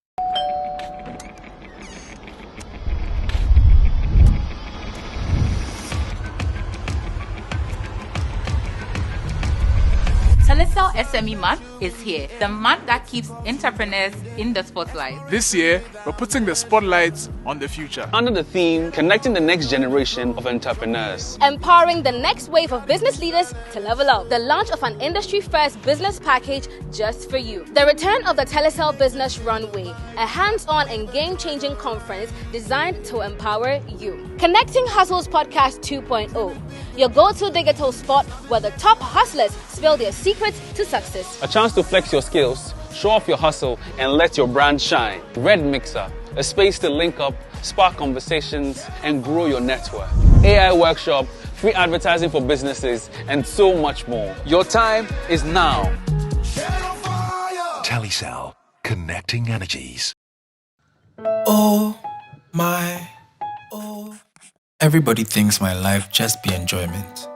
Telecel SME Month is here, the month that keeps entrepreneurs in the spotlight. This year, we're putting the spotlight on the future. Under the theme, connecting the next generation of entrepreneurs. Empowering the next wave of business leaders to level up. The launch of an industry-first business package just for you. The return of the Telecel Business Runway, a hands-on and game-changing conference designed to empower you. Connecting Hustles Podcast 2.0, your go-to digital spot where the top hustlers spill their secrets to success. A chance to flex your skills, show off your hustle, and let your brand shine. Red Mixer, a space to link up, spark conversations, and grow your network. AI workshop, free advertising for businesses, and so much more. Your time is now. Telecel, connecting energies. Oh everybody thinks my life just be enjoyment.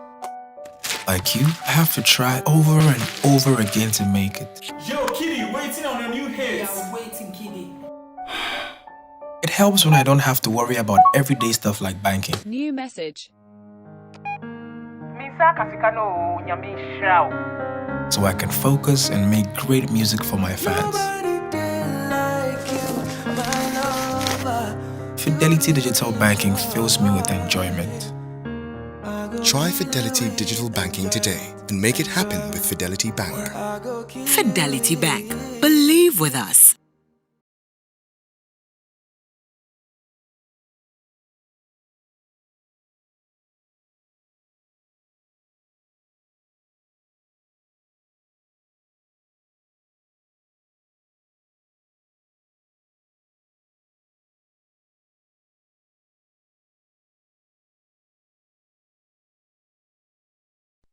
Like you, I have to try over and over again to make it. Yo, Kitty, waiting on a new hit. Yeah, waiting, Kitty. It helps when I don't have to worry about everyday stuff like banking. New message. So I can focus and make great music for my fans. Fidelity Digital Banking fills me with enjoyment. Try Fidelity Digital Banking today and make it happen with Fidelity Bank. Fidelity Bank. Believe with us.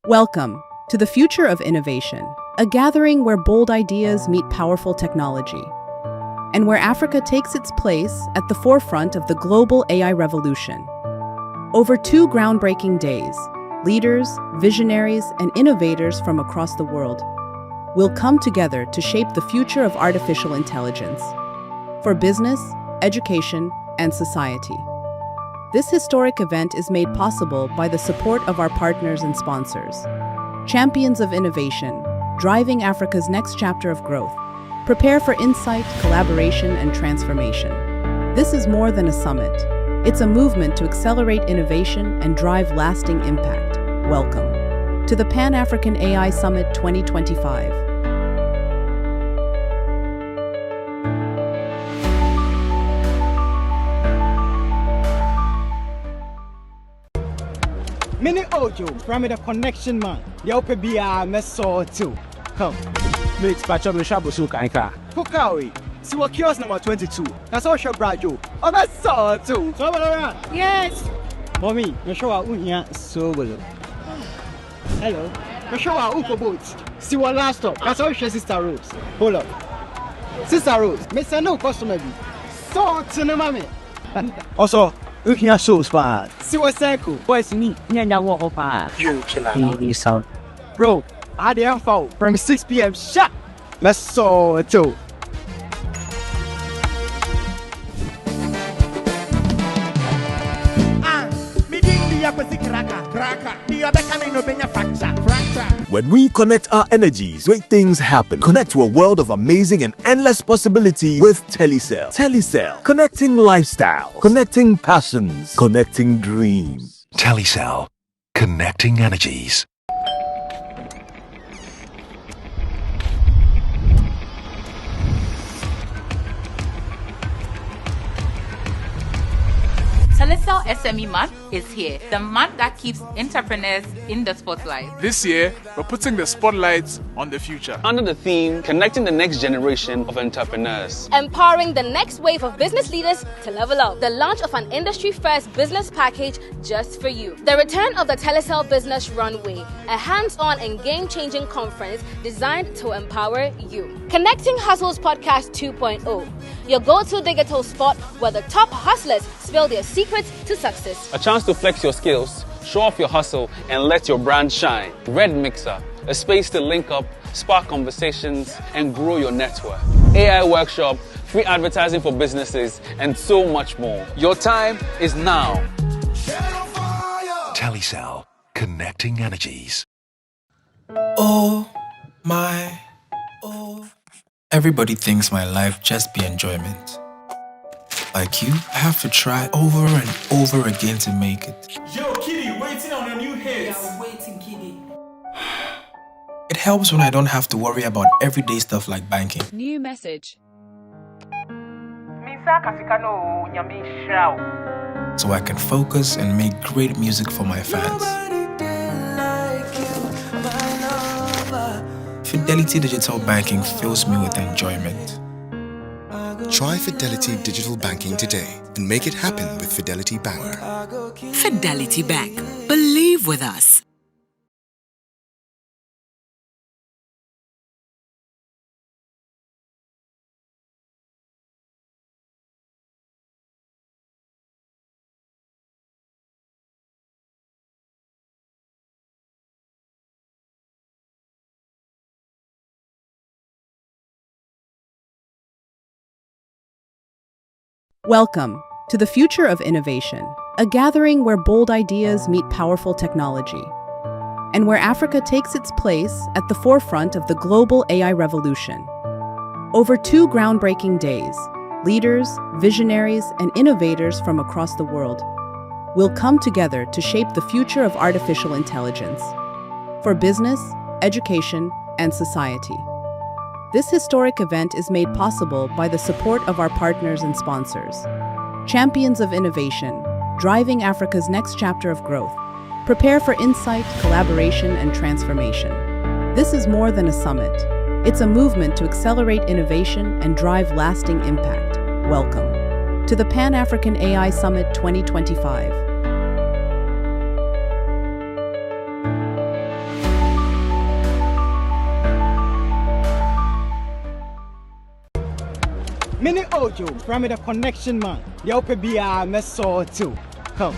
Welcome to the Future of Innovation, a gathering where bold ideas meet powerful technology, and where Africa takes its place at the forefront of the global AI revolution. Over 2 groundbreaking days, leaders, visionaries, and innovators from across the world will come together to shape the future of artificial intelligence for business, education, and society. This historic event is made possible by the support of our partners and sponsors, champions of innovation, driving Africa's next chapter of growth. Prepare for insight, collaboration, and transformation. This is more than a summit. It's a movement to accelerate innovation and drive lasting impact. Welcome to the Pan-African AI Summit 2025. Mini Ojo, from the connection man. The open BR Meso too. Come. Mix patch up the shabu sukanka. Pukawi. See what kiosk number 22. That's all your brajo. Oh, that's so too. So yes. Mommy, you show our unya so well. Hello. You show our uko boots. See what last stop. That's all your sister Rose. Hold up. Sister Rose, Mr. No customer be. So to the mommy. Also, you can show spot. See what's cycle. Boys, me, Nyanya walk up. You killer. Bro, I didn't fall from 6 p.m. Shut. Let's saw it too. When we connect our energies, great things happen. Connect to a world of amazing and endless possibility with Telecel. Telecel, connecting lifestyle, connecting passions, connecting dreams. Telecel, connecting energies. Telecel SME Month is here, the month that keeps entrepreneurs in the spotlight. This year, we're putting the spotlight on the future. Under the theme, connecting the next generation of entrepreneurs. Empowering the next wave of business leaders to level up. The launch of an industry-first business package just for you. The return of the Telecel Business Runway, a hands-on and game-changing conference designed to empower you. Connecting Hustles Podcast 2.0, your go-to digital spot where the top hustlers spill their secrets to success. A chance to flex your skills, show off your hustle, and let your brand shine. Red Mixer, a space to link up, spark conversations, and grow your network. AI workshop, free advertising for businesses, and so much more. Your time is now. Telecel, connecting energies. Oh Everybody thinks my life just be enjoyment. Like you, I have to try over and over again to make it. Yo, Kitty, waiting on a new hit. Yeah, waiting, Kitty. It helps when I don't have to worry about everyday stuff like banking. New message. So I can focus and make great music for my fans. Fidelity Digital Banking fills me with enjoyment. Try Fidelity Digital Banking today and make it happen with Fidelity Bank. Fidelity Bank. Believe with us. Welcome to the Future of Innovation, a gathering where bold ideas meet powerful technology, and where Africa takes its place at the forefront of the global AI revolution. Over 2 groundbreaking days, leaders, visionaries, and innovators from across the world will come together to shape the future of artificial intelligence for business, education, and society. This historic event is made possible by the support of our partners and sponsors, champions of innovation, driving Africa's next chapter of growth. Prepare for insight, collaboration, and transformation. This is more than a summit. It's a movement to accelerate innovation and drive lasting impact. Welcome to the Pan-African AI Summit 2025. Mini Ojo, from the connection man. The open BR Meso too. Come.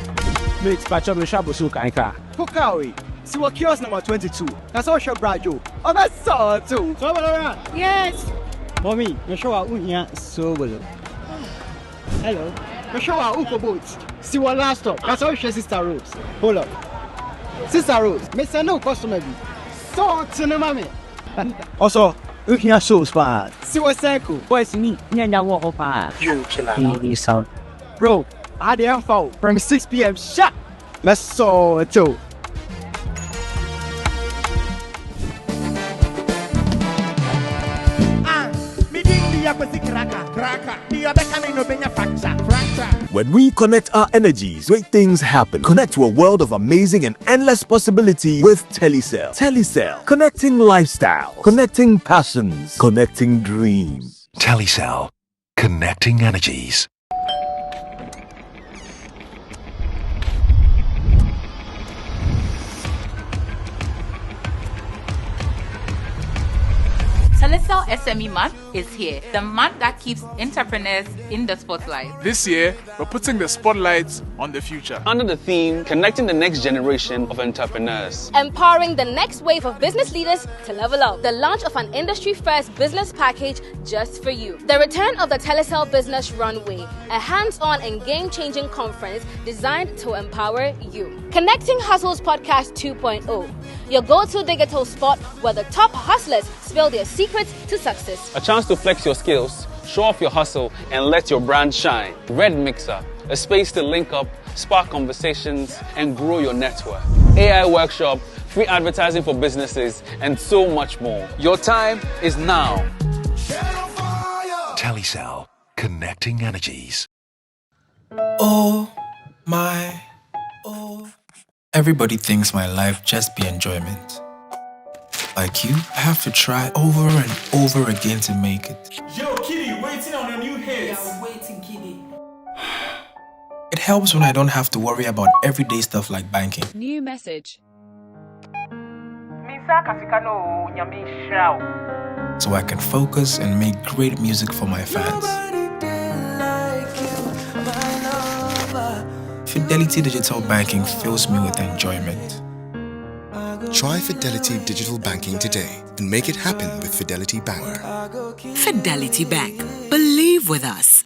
Mate, patch up the shop so kanka. Pukawi. See what kiosk number 22. That's all shop Brajo. Oh, that's so too. Come on. Yes. Mommy, you show out unya so well. Hello. You show out uko boats. See what last stop. That's all your sister Rose. Hold up. Sister Rose, me say no customer be. So to the mommy. Also, you can show spot. See what's cycle. Boys me, nyanya walk up. You killer. Sound. Bro, I didn't fall from 6 p.m. Shut. Let's saw it too. When we connect our energies, great things happen. Connect to a world of amazing and endless possibility with Telecel. Telecel, connecting lifestyle, connecting passions, connecting dreams. Telecel, connecting energies. Telecel SME Month is here, the month that keeps entrepreneurs in the spotlight. This year, we're putting the spotlight on the future. Under the theme, connecting the next generation of entrepreneurs. Empowering the next wave of business leaders to level up. The launch of an industry-first business package just for you. The return of the Telecel Business Runway, a hands-on and game-changing conference designed to empower you. Connecting Hustles Podcast 2.0, your go-to digital spot where the top hustlers spill their secrets to success. A chance to flex your skills, show off your hustle, and let your brand shine. Red Mixer, a space to link up, spark conversations, and grow your network. AI workshop, free advertising for businesses, and so much more. Your time is now. Telecel, connecting energies. Oh. Everybody thinks my life just be enjoyment. Like you, I have to try over and over again to make it. Yo, Kitty, waiting on a new hit. Yeah, waiting, Kitty. It helps when I don't have to worry about everyday stuff like banking. New message. So I can focus and make great music for my fans. Fidelity Digital Banking fills me with enjoyment. Try Fidelity Digital Banking today and make it happen with Fidelity Bank. Fidelity Bank. Believe with us.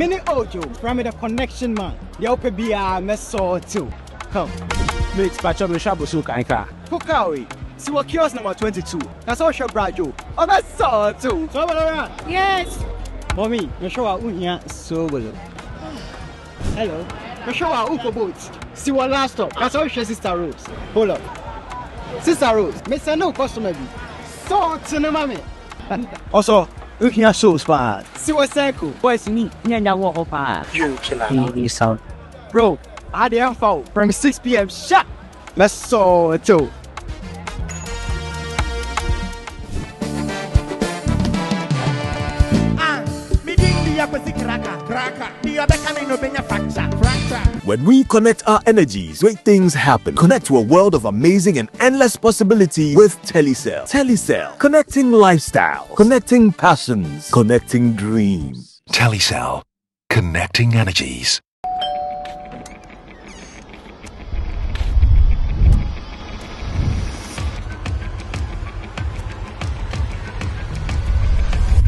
Mini Ojo, from the connection man. The open BR Meso too. Come. Mate, patch up the shop so kanka. Pukawi. See what kiosk number 22. That's all shop Brajo. Oh, that's so too. So around. Yes. Mommy, you show out unya so well. Hello. You show out Uko boots. See what last stop. That's all your Sister Rose. Hold up. Sister Rose, Miss no customer. So to the mommy. Also, you can show spot. See what cycle. Boys, me, Nyanya walk up. You killer. Sound. Bro, I didn't fall from 6 p.m. Shut. Let's so too. When we connect our energies, great things happen. Connect to a world of amazing and endless possibility with Telecel. Telecel, connecting lifestyle, connecting passions, connecting dreams. Telecel, connecting energies.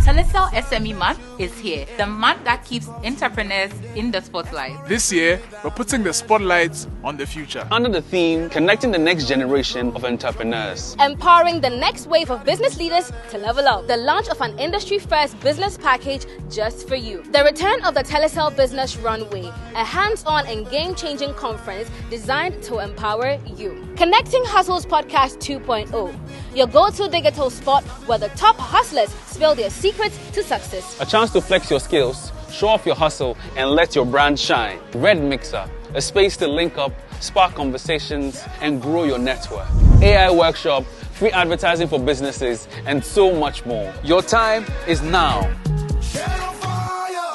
Telecel SME Month is here, the month that keeps entrepreneurs in the spotlight. This year, we're putting the spotlight on the future. Under the theme, connecting the next generation of entrepreneurs. Empowering the next wave of business leaders to level up. The launch of an industry-first business package just for you. The return of the Telecel Business Runway, a hands-on and game-changing conference designed to empower you. Connecting Hustles Podcast 2.0, your go-to digital spot where the top hustlers spill their secrets to success. A chance to flex your skills, show off your hustle, and let your brand shine. Red Mixer, a space to link up, spark conversations, and grow your network. AI workshop, free advertising for businesses, and so much more. Your time is now.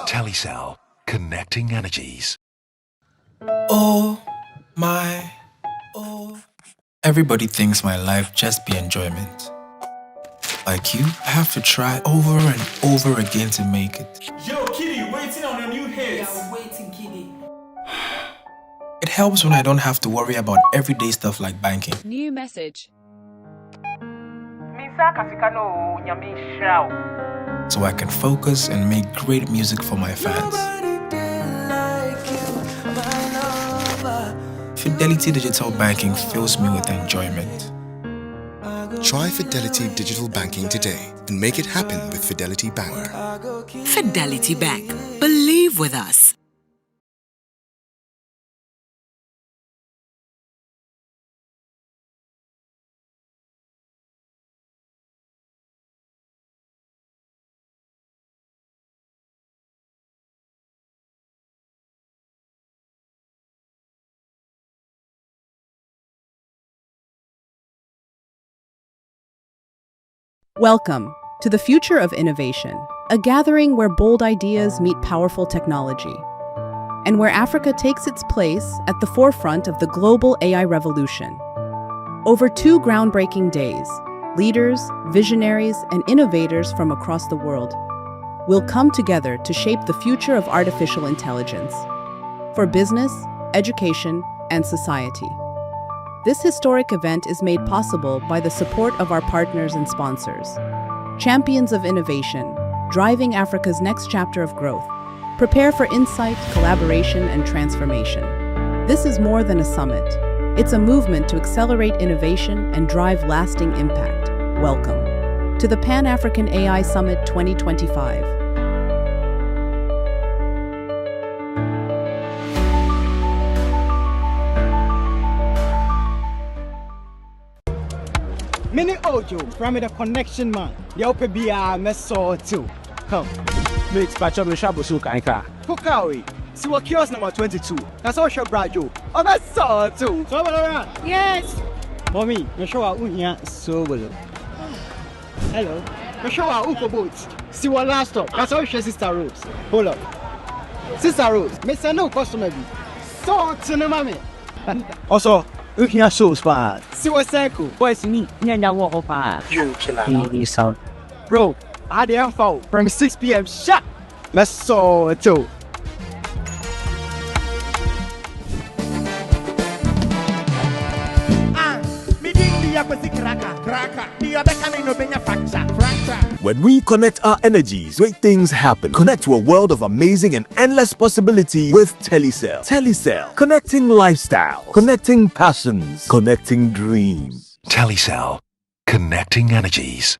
Telecel, connecting energies. Oh my, oh. Everybody thinks my life just be enjoyment. Like you, I have to try over and over again to make it. Yo, Kitty, waiting on a new hit. Yeah, waiting, Kitty. It helps when I don't have to worry about everyday stuff like banking. New message. So I can focus and make great music for my fans. Fidelity Digital Banking fills me with enjoyment. Try Fidelity Digital Banking today and make it happen with Fidelity Bank. Fidelity Bank. Believe with us. Welcome to the Future of Innovation, a gathering where bold ideas meet powerful technology, and where Africa takes its place at the forefront of the global AI revolution. Over 2 groundbreaking days, leaders, visionaries, and innovators from across the world will come together to shape the future of artificial intelligence for business, education, and society. This historic event is made possible by the support of our partners and sponsors, champions of innovation, driving Africa's next chapter of growth. Prepare for insight, collaboration, and transformation. This is more than a summit. It's a movement to accelerate innovation and drive lasting impact. Welcome to the Pan-African AI Summit 2025. Mini Ojo, from the connection man. The open BR Meso too. Come. Mate, patch up the shop so kanka. Pukawi. See what kiosk number 22. That's all shop Brajo. Oh, that's so too. So around. Yes. Mommy, you show out unya so well. Hello. You show out Uko boots. See what last stop. That's all your Sister Rose. Hold up. Sister Rose, Miss no customer. So to the mommy. Also, you can show spot. See what cycle. Boys, me, Nyanya walk up. You killer. Sound. Bro, I didn't fall from 6 p.m. Shut. Let's so too. When we connect our energies, great things happen. Connect to a world of amazing and endless possibility with Telecel. Telecel, connecting lifestyle, connecting passions, connecting dreams. Telecel, connecting energies.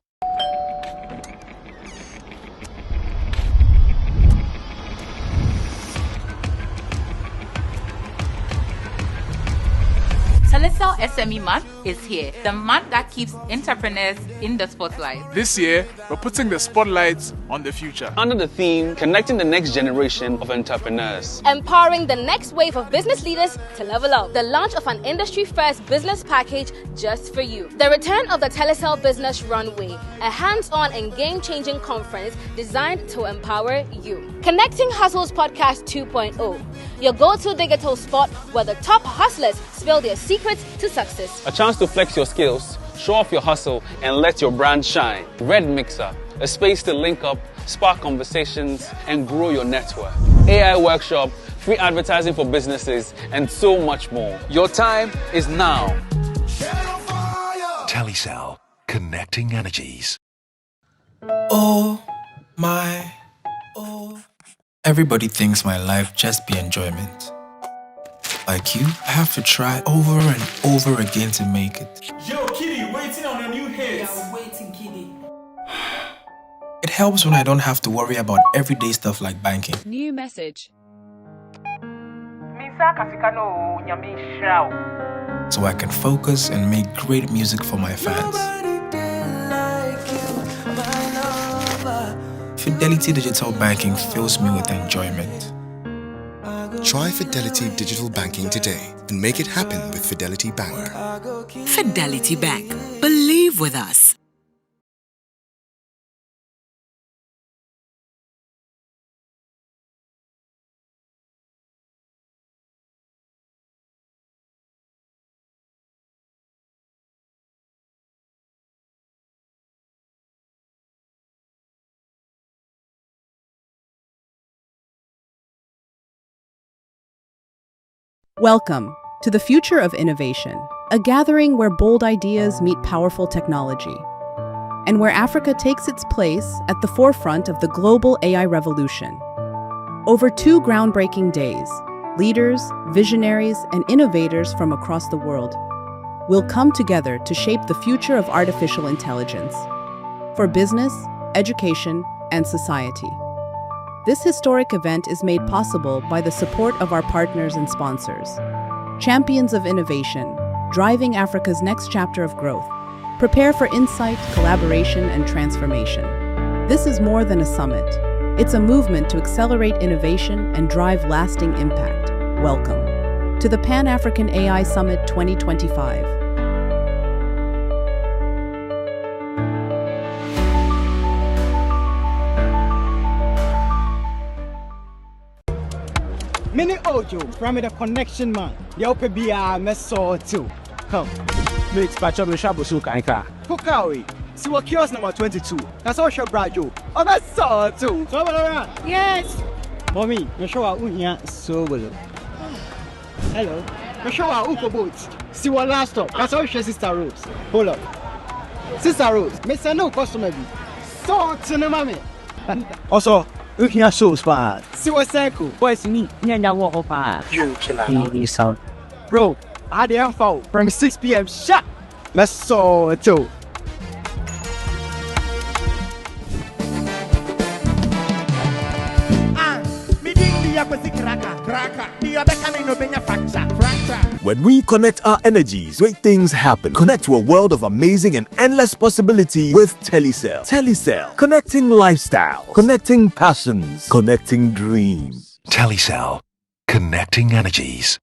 Telecel SME Month is here, the month that keeps entrepreneurs in the spotlight. This year, we're putting the spotlight on the future. Under the theme, connecting the next generation of entrepreneurs. Empowering the next wave of business leaders to level up. The launch of an industry-first business package just for you. The return of the Telecel Business Runway, a hands-on and game-changing conference designed to empower you. Connecting Hustles Podcast 2.0, your go-to digital spot where the top hustlers spill their secrets to success. A chance to flex your skills, show off your hustle, and let your brand shine. Red Mixer, a space to link up, spark conversations, and grow your network. AI workshop, free advertising for businesses, and so much more. Your time is now. Telecel, connecting energies. Oh everybody thinks my life just be enjoyment. Like you, I have to try over and over again to make it. Yo, Kitty, waiting on a new hit. Yeah, waiting, Kitty. It helps when I don't have to worry about everyday stuff like banking. New message. So I can focus and make great music for my fans. Fidelity Digital Banking fills me with enjoyment. Try Fidelity Digital Banking today and make it happen with Fidelity Bank. Fidelity Bank. Believe with us. Welcome to the Future of Innovation, a gathering where bold ideas meet powerful technology, and where Africa takes its place at the forefront of the global AI revolution. Over 2 groundbreaking days, leaders, visionaries, and innovators from across the world will come together to shape the future of artificial intelligence for business, education, and society. This historic event is made possible by the support of our partners and sponsors, champions of innovation, driving Africa's next chapter of growth. Prepare for insight, collaboration, and transformation. This is more than a summit. It's a movement to accelerate innovation and drive lasting impact. Welcome to the Pan-African AI Summit 2025. Mini Ojo, from the connection man. The open BR Meso too. Come. Mix patch up the shabu sukanka. Pukawi. See what kiosk number 22. That's all your brajo. Oh, that's so too. So yes. Mommy, you show our unya so well. Hello. You show our uko boots. See what last stop. That's all your sister Rose. Hold up. Sister Rose, Mr. No customer be. So to the mommy. Also, you can show spot. See what's cycle. Boys, me, Nyanya walk up. You killer. Bro, I had the info from 6 p.m. Shut. Let's saw it too. When we connect our energies, great things happen. Connect to a world of amazing and endless possibility with Telecel. Telecel, connecting lifestyle, connecting passions, connecting dreams. Telecel, connecting energies.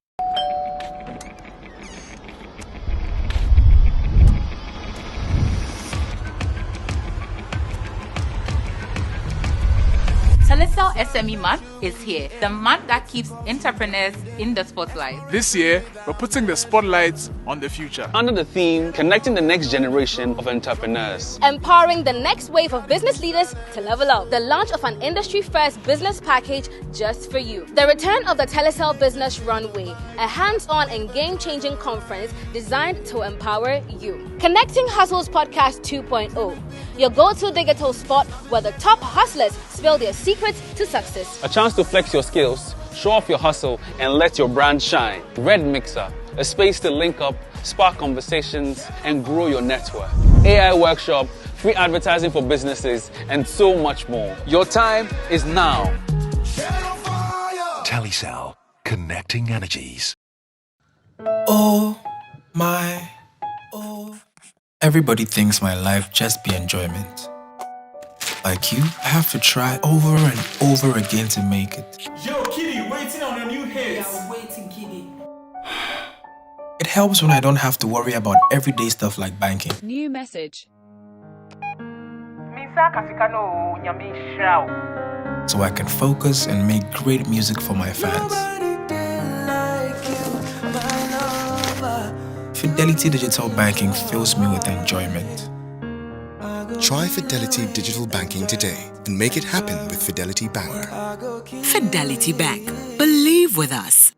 Telecel SME Month is here, the month that keeps entrepreneurs in the spotlight. This year, we're putting the spotlight on the future. Under the theme, connecting the next generation of entrepreneurs. Empowering the next wave of business leaders to level up. The launch of an industry-first business package just for you. The return of the Telecel Business Runway, a hands-on and game-changing conference designed to empower you. Connecting Hustles Podcast 2.0, your go-to digital spot where the top hustlers spill their secrets to success. A chance to flex your skills, show off your hustle, and let your brand shine. Red Mixer, a space to link up, spark conversations, and grow your network. AI workshop, free advertising for businesses, and so much more. Your time is now. Telecel, connecting energies. Oh my, oh. Everybody thinks my life just be enjoyment. Like you, I have to try over and over again to make it. Yo, Kitty, waiting on a new hit. Yeah, waiting, Kitty. It helps when I don't have to worry about everyday stuff like banking. New message. So I can focus and make great music for my fans. Fidelity Digital Banking fills me with enjoyment. Try Fidelity Digital Banking today and make it happen with Fidelity Bank. Fidelity Bank. Believe with us.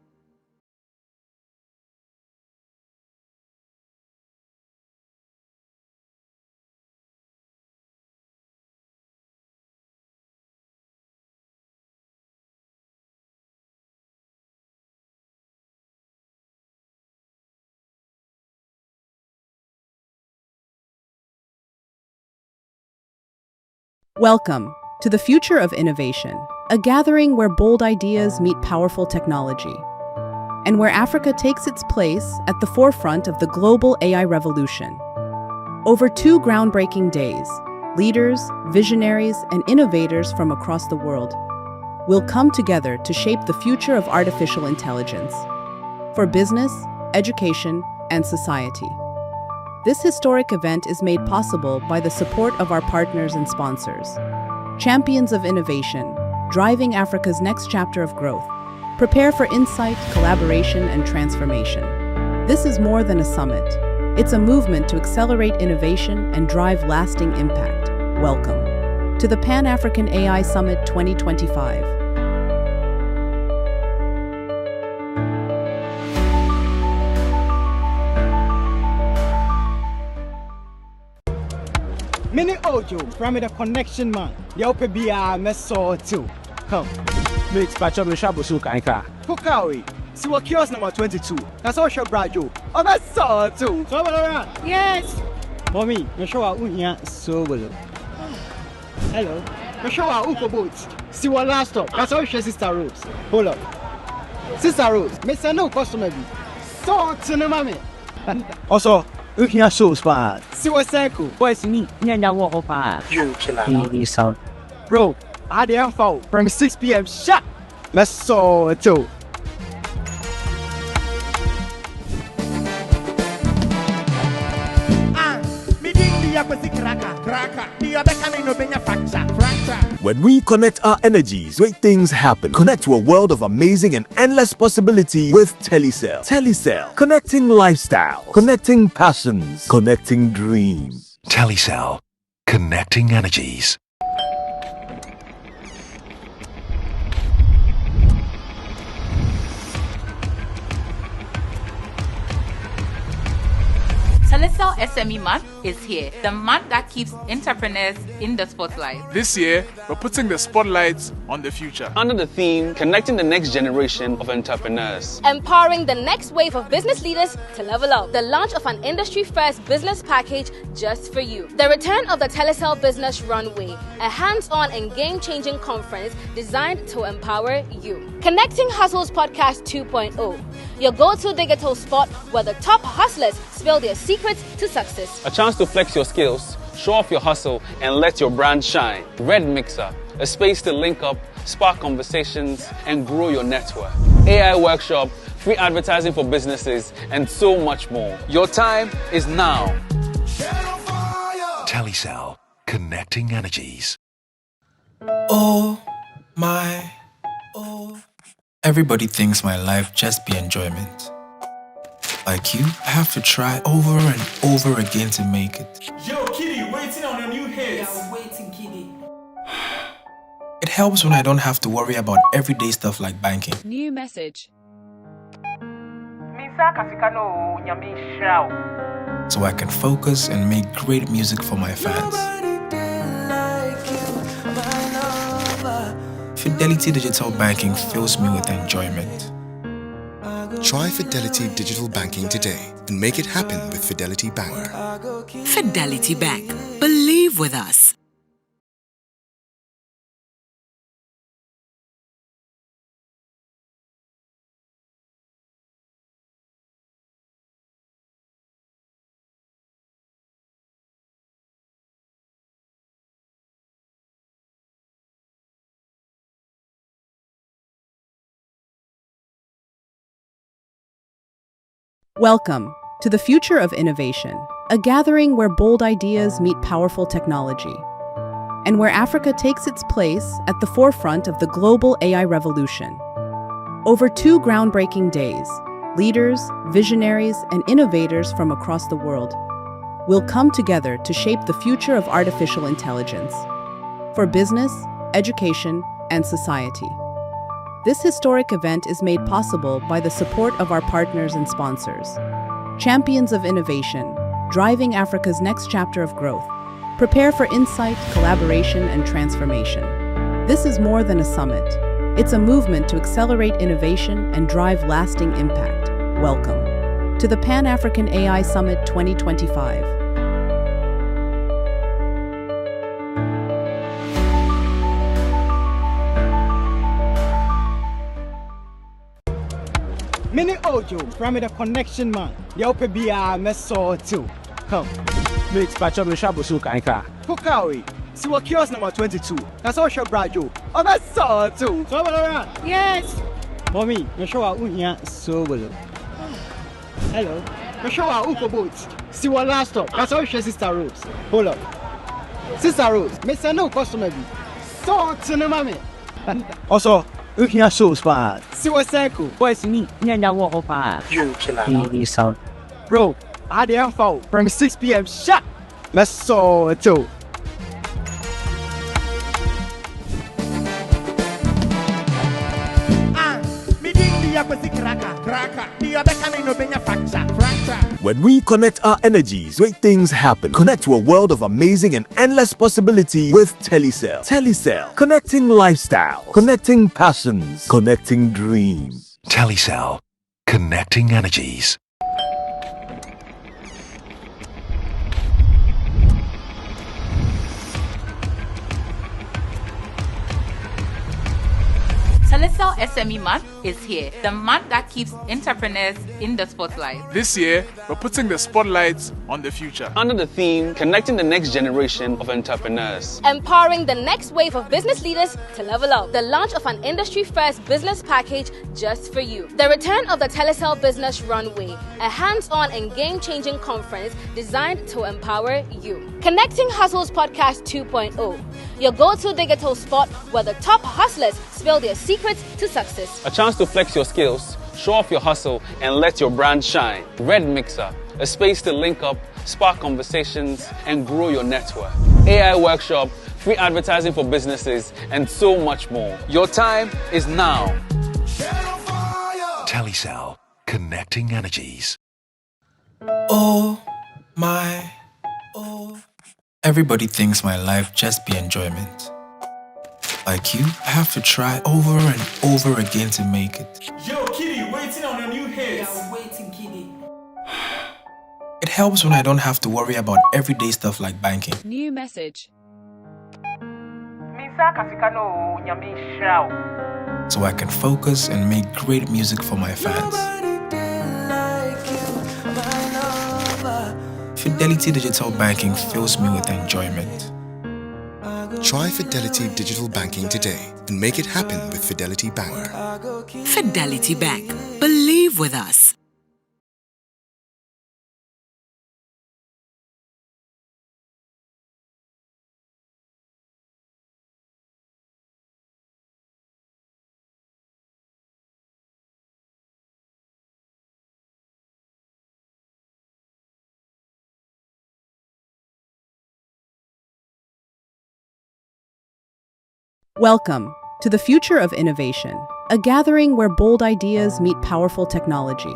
Welcome to the Future of Innovation, a gathering where bold ideas meet powerful technology, and where Africa takes its place at the forefront of the global AI revolution. Over 2 groundbreaking days, leaders, visionaries, and innovators from across the world will come together to shape the future of artificial intelligence for business, education, and society. This historic event is made possible by the support of our partners and sponsors, champions of innovation, driving Africa's next chapter of growth. Prepare for insight, collaboration, and transformation. This is more than a summit. It's a movement to accelerate innovation and drive lasting impact. Welcome to the Pan-African AI Summit 2025. Mini Ojo, from the connection man. The open BR Meso too. Come. Mix patch up the shabu sukanka. Pukawi. See what kiosk number 22. That's all your brajo. Oh, that's so too. Come around. Yes. For me, you show out unya so well. Hello. You show out uko boots. See what last stop. That's all your sister Rose. Hold up. Sister Rose, Mr. No customer be. So to the mommy. Also, you can show spot. See what's cycle. Boys, me, Nyanya walk up. You killer. Bro, I didn't fall from 6 p.m. Shut. Let's saw it too. When we connect our energies, great things happen. Connect to a world of amazing and endless possibility with Telecel. Telecel, connecting lifestyle, connecting passions, connecting dreams. Telecel, connecting energies. Telecel SME Month is here, the month that keeps entrepreneurs in the spotlight. This year, we're putting the spotlight on the future. Under the theme, connecting the next generation of entrepreneurs. Empowering the next wave of business leaders to level up. The launch of an industry-first business package just for you. The return of the Telecel Business Runway, a hands-on and game-changing conference designed to empower you. Connecting Hustles Podcast 2.0, your go-to digital spot where the top hustlers spill their secrets to success. A chance to flex your skills, show off your hustle, and let your brand shine. Red Mixer, a space to link up, spark conversations, and grow your network. AI workshop, free advertising for businesses, and so much more. Your time is now. Telecel, connecting energies. Oh my, oh. Everybody thinks my life just be enjoyment. Like you, I have to try over and over again to make it. Yo, Kitty, waiting on a new hit. Yeah, waiting, Kitty. It helps when I don't have to worry about everyday stuff like banking. New message. So I can focus and make great music for my fans. Fidelity Digital Banking fills me with enjoyment. Try Fidelity Digital Banking today and make it happen with Fidelity Bank. Fidelity Bank. Believe with us. Welcome to the Future of Innovation, a gathering where bold ideas meet powerful technology, and where Africa takes its place at the forefront of the global AI revolution. Over 2 groundbreaking days, leaders, visionaries, and innovators from across the world will come together to shape the future of artificial intelligence for business, education, and society. This historic event is made possible by the support of our partners and sponsors, champions of innovation, driving Africa's next chapter of growth. Prepare for insight, collaboration, and transformation. This is more than a summit. It's a movement to accelerate innovation and drive lasting impact. Welcome to the Pan-African AI Summit 2025. Mini Ojo, from the connection man. The open BR Meso too. Come. Mate, patch up the shop so can car. Pukawi. See what kiosk number 22. That's all shop Brajo. Oh, that's so too. So around. Yes. For me, you show out unya so well. Hello. You show out Uko boots. See what last stop. That's all your sister Rose. Hold up. Sister Rose, Mr. No customer be. So to the mommy. Also, unya shows pa. See what cycle. Boys me. Nyanya walk pa. You killer. Sound. Bro, I had the info from 6 p.m. Shut. Let's so too. When we connect our energies, great things happen. Connect to a world of amazing and endless possibility with Telecel. Telecel, connecting lifestyle, connecting passions, connecting dreams. Telecel, connecting energies. Telecel SME Month is here, the month that keeps entrepreneurs in the spotlight. This year, we're putting the spotlight on the future. Under the theme, connecting the next generation of entrepreneurs. Empowering the next wave of business leaders to level up. The launch of an industry-first business package just for you. The return of the Telecel Business Runway, a hands-on and game-changing conference designed to empower you. Connecting Hustles Podcast 2.0, your go-to digital spot where the top hustlers spill their secrets to success. A chance to flex your skills, show off your hustle, and let your brand shine. Red Mixer, a space to link up, spark conversations, and grow your network. AI workshop, free advertising for businesses, and so much more. Your time is now. Telecel, connecting energies. Oh my, oh. Everybody thinks my life just be enjoyment. Like you, I have to try over and over again to make it. Yo, Kitty, waiting on a new hit. Yeah, waiting, Kitty. It helps when I don't have to worry about everyday stuff like banking. New message. So I can focus and make great music for my fans. Fidelity Digital Banking fills me with enjoyment. Try Fidelity Digital Banking today and make it happen with Fidelity Bank. Fidelity Bank. Believe with us. Welcome to the Future of Innovation, a gathering where bold ideas meet powerful technology,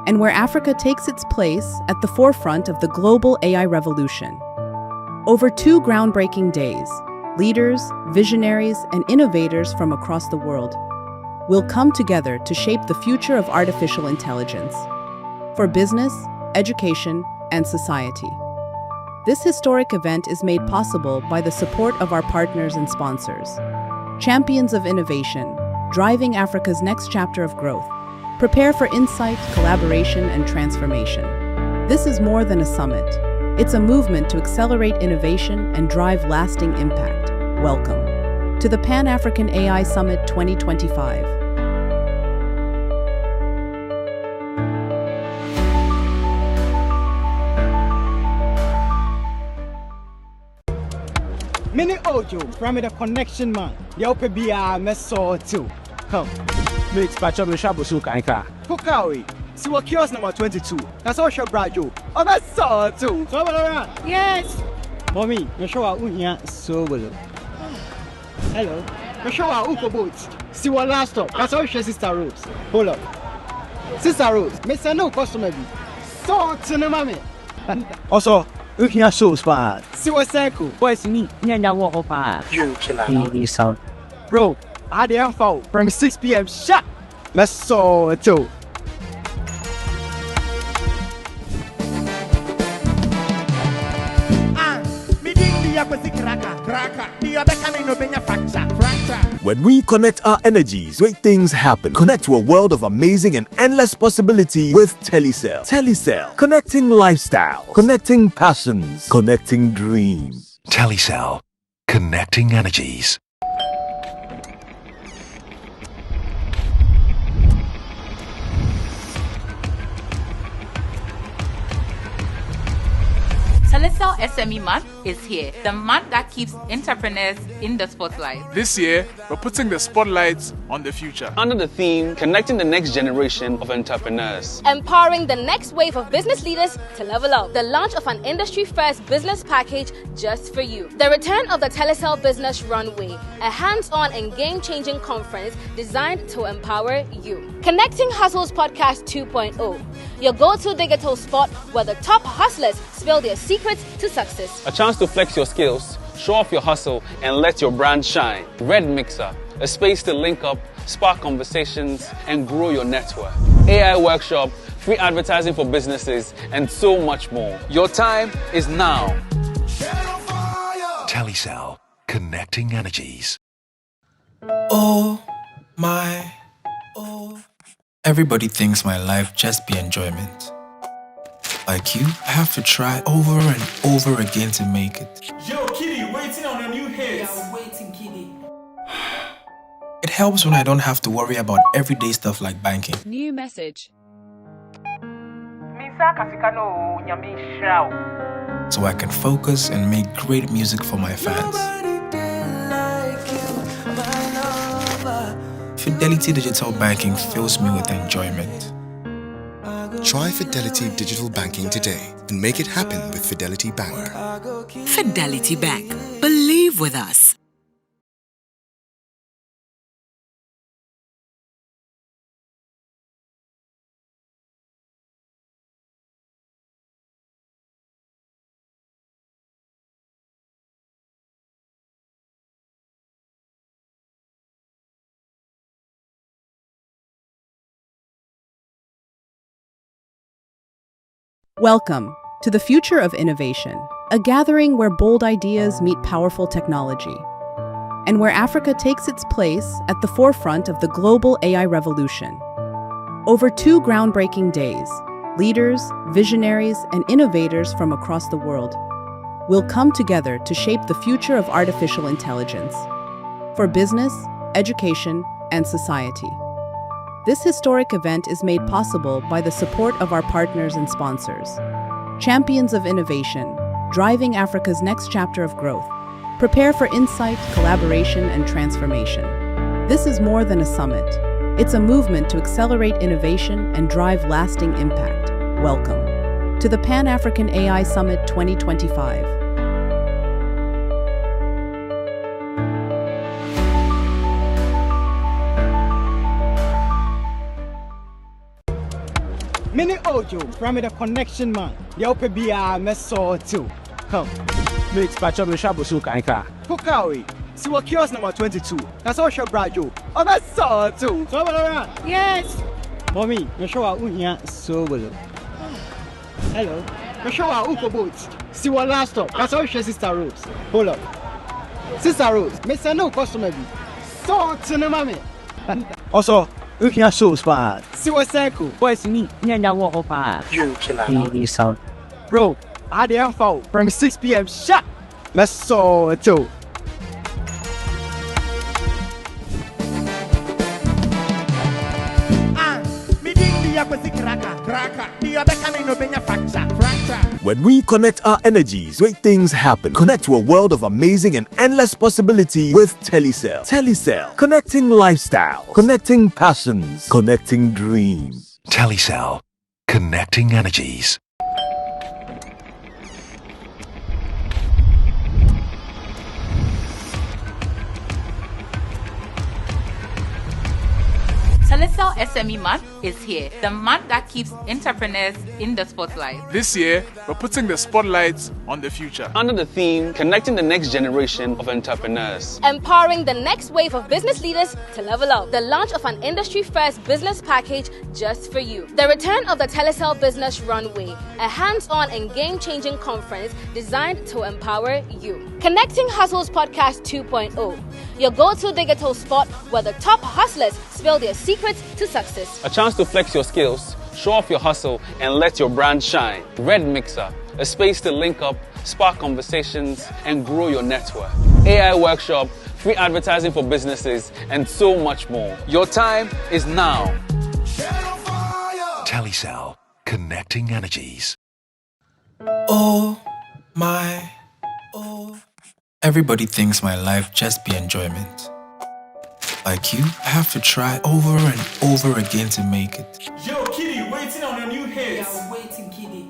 and where Africa takes its place at the forefront of the global AI revolution. Over 2 groundbreaking days, leaders, visionaries, and innovators from across the world will come together to shape the future of artificial intelligence for business, education, and society. This historic event is made possible by the support of our partners and sponsors. Champions of innovation, driving Africa's next chapter of growth. Prepare for insight, collaboration, and transformation. This is more than a summit. It's a movement to accelerate innovation and drive lasting impact. Welcome to the Pan-African AI Summit 2025. Mini Ojo, from the connection man. The open BR Meso too. Come. Mate, patch up the shop so kanka. Pukawi. See what kiosk number 22. That's all shop Brajo. Oh, that's so too. So yes. Mommy, you show out unya so well. Hello. You show out uko boats. See what last stop. That's all your sister Rose. Hold up. Sister Rose, me say no customer be. So to the mommy. Also, you can show spot. See what's circle. Boys me, nyanya walk up. You killer. Sound. Bro, I had the info from 6 p.m. Shut. Let's saw it too. When we connect our energies, great things happen. Connect to a world of amazing and endless possibility with Telecel. Telecel, connecting lifestyle, connecting passions, connecting dreams. Telecel, connecting energies. Telecel SME Month is here, the month that keeps entrepreneurs in the spotlight. This year, we're putting the spotlight on the future. Under the theme, connecting the next generation of entrepreneurs. Empowering the next wave of business leaders to level up. The launch of an industry-first business package just for you. The return of the Telecel Business Runway, a hands-on and game-changing conference designed to empower you. Connecting Hustles Podcast 2.0, your go-to digital spot where the top hustlers spill their secrets to success. A chance to flex your skills, show off your hustle, and let your brand shine. Red Mixer, a space to link up, spark conversations, and grow your network. AI workshop, free advertising for businesses, and so much more. Your time is now. Telecel, connecting energies. Oh my, oh. Everybody thinks my life just be enjoyment. Like you, I have to try over and over again to make it. Yo, Kitty, waiting on a new hit. Yeah, waiting, Kitty. It helps when I don't have to worry about everyday stuff like banking. New message. So I can focus and make great music for my fans. Fidelity Digital Banking fills me with enjoyment. Try Fidelity Digital Banking today and make it happen with Fidelity Bank. Fidelity Bank. Believe with us. Welcome to the Future of Innovation, a gathering where bold ideas meet powerful technology, and where Africa takes its place at the forefront of the global AI revolution. Over 2 groundbreaking days, leaders, visionaries, and innovators from across the world will come together to shape the future of artificial intelligence for business, education, and society. This historic event is made possible by the support of our partners and sponsors. Champions of innovation, driving Africa's next chapter of growth. Prepare for insight, collaboration, and transformation. This is more than a summit. It's a movement to accelerate innovation and drive lasting impact. Welcome to the Pan-African AI Summit 2025. Mini Ojo, from the connection man. The open BR Meso too. Come. Mate, patch up the shop so kanka. Pukawi. See what kiosk number 22. That's all shop brajo. Oh, that's so too. So around. Yes. Mommy, you show out unya so well. Hello. You show out uko boats. See what last stop. That's all your sister Rose. Hold up. Sister Rose, Miss no customer be. So to the mommy. Also, you can show spot. See what cycle. Boys me, nyanya walk up. You killer. Sound. Bro, I didn't fall from 6 p.m. Shut. Let's so too. When we connect our energies, great things happen. Connect to a world of amazing and endless possibility with Telecel. Telecel, connecting lifestyle, connecting passions, connecting dreams. Telecel, connecting energies. Telecel SME Month is here, the month that keeps entrepreneurs in the spotlight. This year, we're putting the spotlight on the future. Under the theme, connecting the next generation of entrepreneurs. Empowering the next wave of business leaders to level up. The launch of an industry-first business package just for you. The return of the Telecel Business Runway, a hands-on and game-changing conference designed to empower you. Connecting Hustles Podcast 2.0, your go-to digital spot where the top hustlers spill their secrets to success. A chance to flex your skills, show off your hustle, and let your brand shine. Red Mixer, a space to link up, spark conversations, and grow your network. AI workshop, free advertising for businesses, and so much more. Your time is now. Telecel, connecting energies. Oh my, oh. Everybody thinks my life just be enjoyment. Like you, I have to try over and over again to make it. Yo, Kitty, waiting on a new hit. Yeah, waiting, Kitty.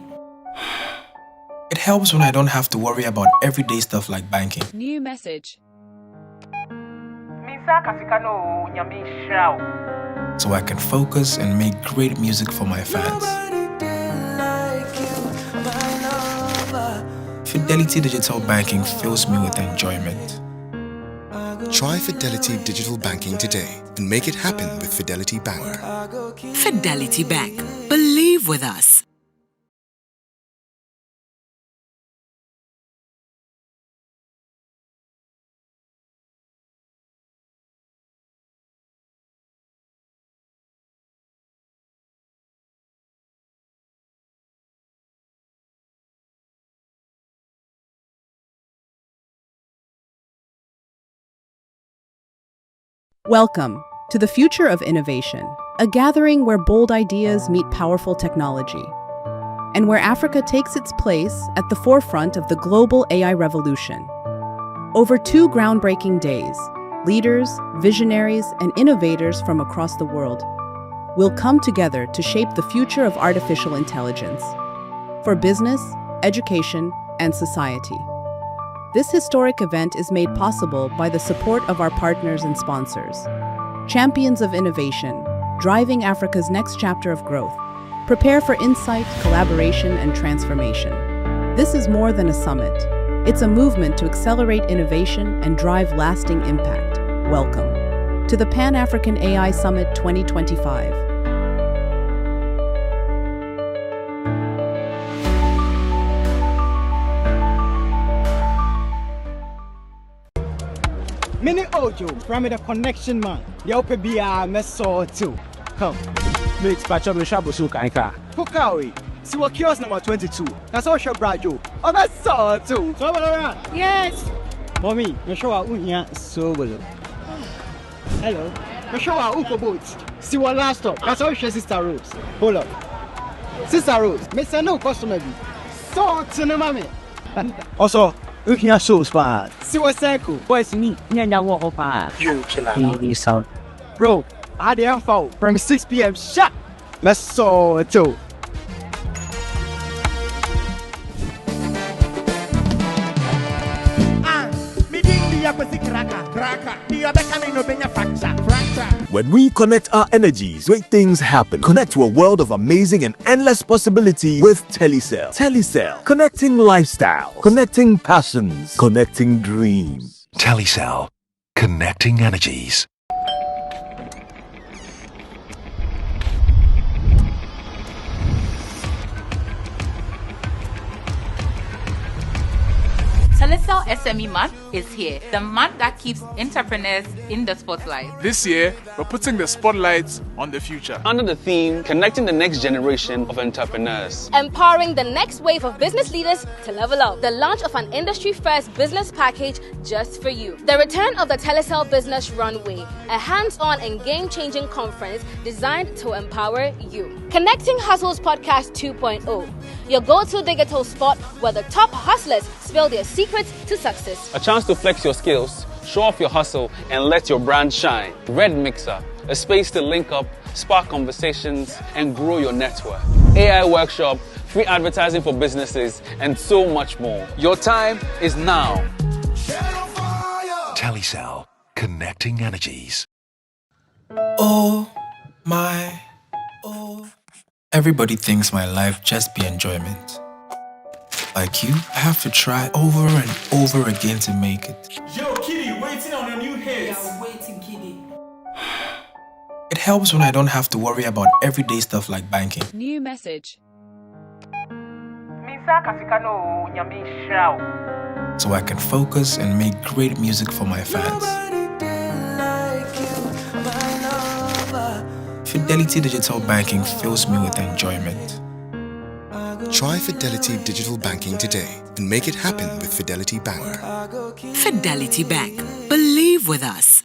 It helps when I don't have to worry about everyday stuff like banking. New message. So I can focus and make great music for my fans. Fidelity Digital Banking fills me with enjoyment. Try Fidelity Digital Banking today and make it happen with Fidelity Bank. Fidelity Bank. Believe with us. Welcome to the Future of Innovation, a gathering where bold ideas meet powerful technology, and where Africa takes its place at the forefront of the global AI revolution. Over 2 groundbreaking days, leaders, visionaries, and innovators from across the world will come together to shape the future of artificial intelligence for business, education, and society. This historic event is made possible by the support of our partners and sponsors. Champions of innovation, driving Africa's next chapter of growth. Prepare for insight, collaboration, and transformation. This is more than a summit. It's a movement to accelerate innovation and drive lasting impact. Welcome to the Pan-African AI Summit 2025. Mini Ojo, from the connection man. The open beer, meso too. Come. Mate, patch up the shop so kanka. Pukawi. See what kiosk number 22. That's all shop brajo. Oh, that's so too. So around. Yes. Mommy, you show out unya so well. Hello. You show out uko boats. See what last stop. That's all your sister Rose. Hold up. Sister Rose, Miss no customer be. So to the mommy. Also, you can show spot. See what cycle. Boys me, nyanya walk up. You killer. Sound. Bro, I didn't fall from 6 p.m. Shut. Let's so too. When we connect our energies, great things happen. Connect to a world of amazing and endless possibility with Telecel. Telecel, connecting lifestyle, connecting passions, connecting dreams. Telecel, connecting energies. Telecel SME Month is here, the month that keeps entrepreneurs in the spotlight. This year, we're putting the spotlight on the future. Under the theme, connecting the next generation of entrepreneurs. Empowering the next wave of business leaders to level up. The launch of an industry-first business package just for you. The return of the Telecel Business Runway, a hands-on and game-changing conference designed to empower you. Connecting Hustles Podcast 2.0, your go-to digital spot where the top hustlers spill their secrets to success. A chance to flex your skills, show off your hustle, and let your brand shine. Red Mixer, a space to link up, spark conversations, and grow your network. AI workshop, free advertising for businesses, and so much more. Your time is now. Telecel, connecting energies. Oh my, everybody thinks my life just be enjoyment. Like you, I have to try over and over again to make it. Yo, Kitty, waiting on a new hit. Yeah, waiting, Kitty. It helps when I don't have to worry about everyday stuff like banking. New message. So I can focus and make great music for my fans. Fidelity Digital Banking fills me with enjoyment. Try Fidelity Digital Banking today and make it happen with Fidelity Bank. Fidelity Bank. Believe with us.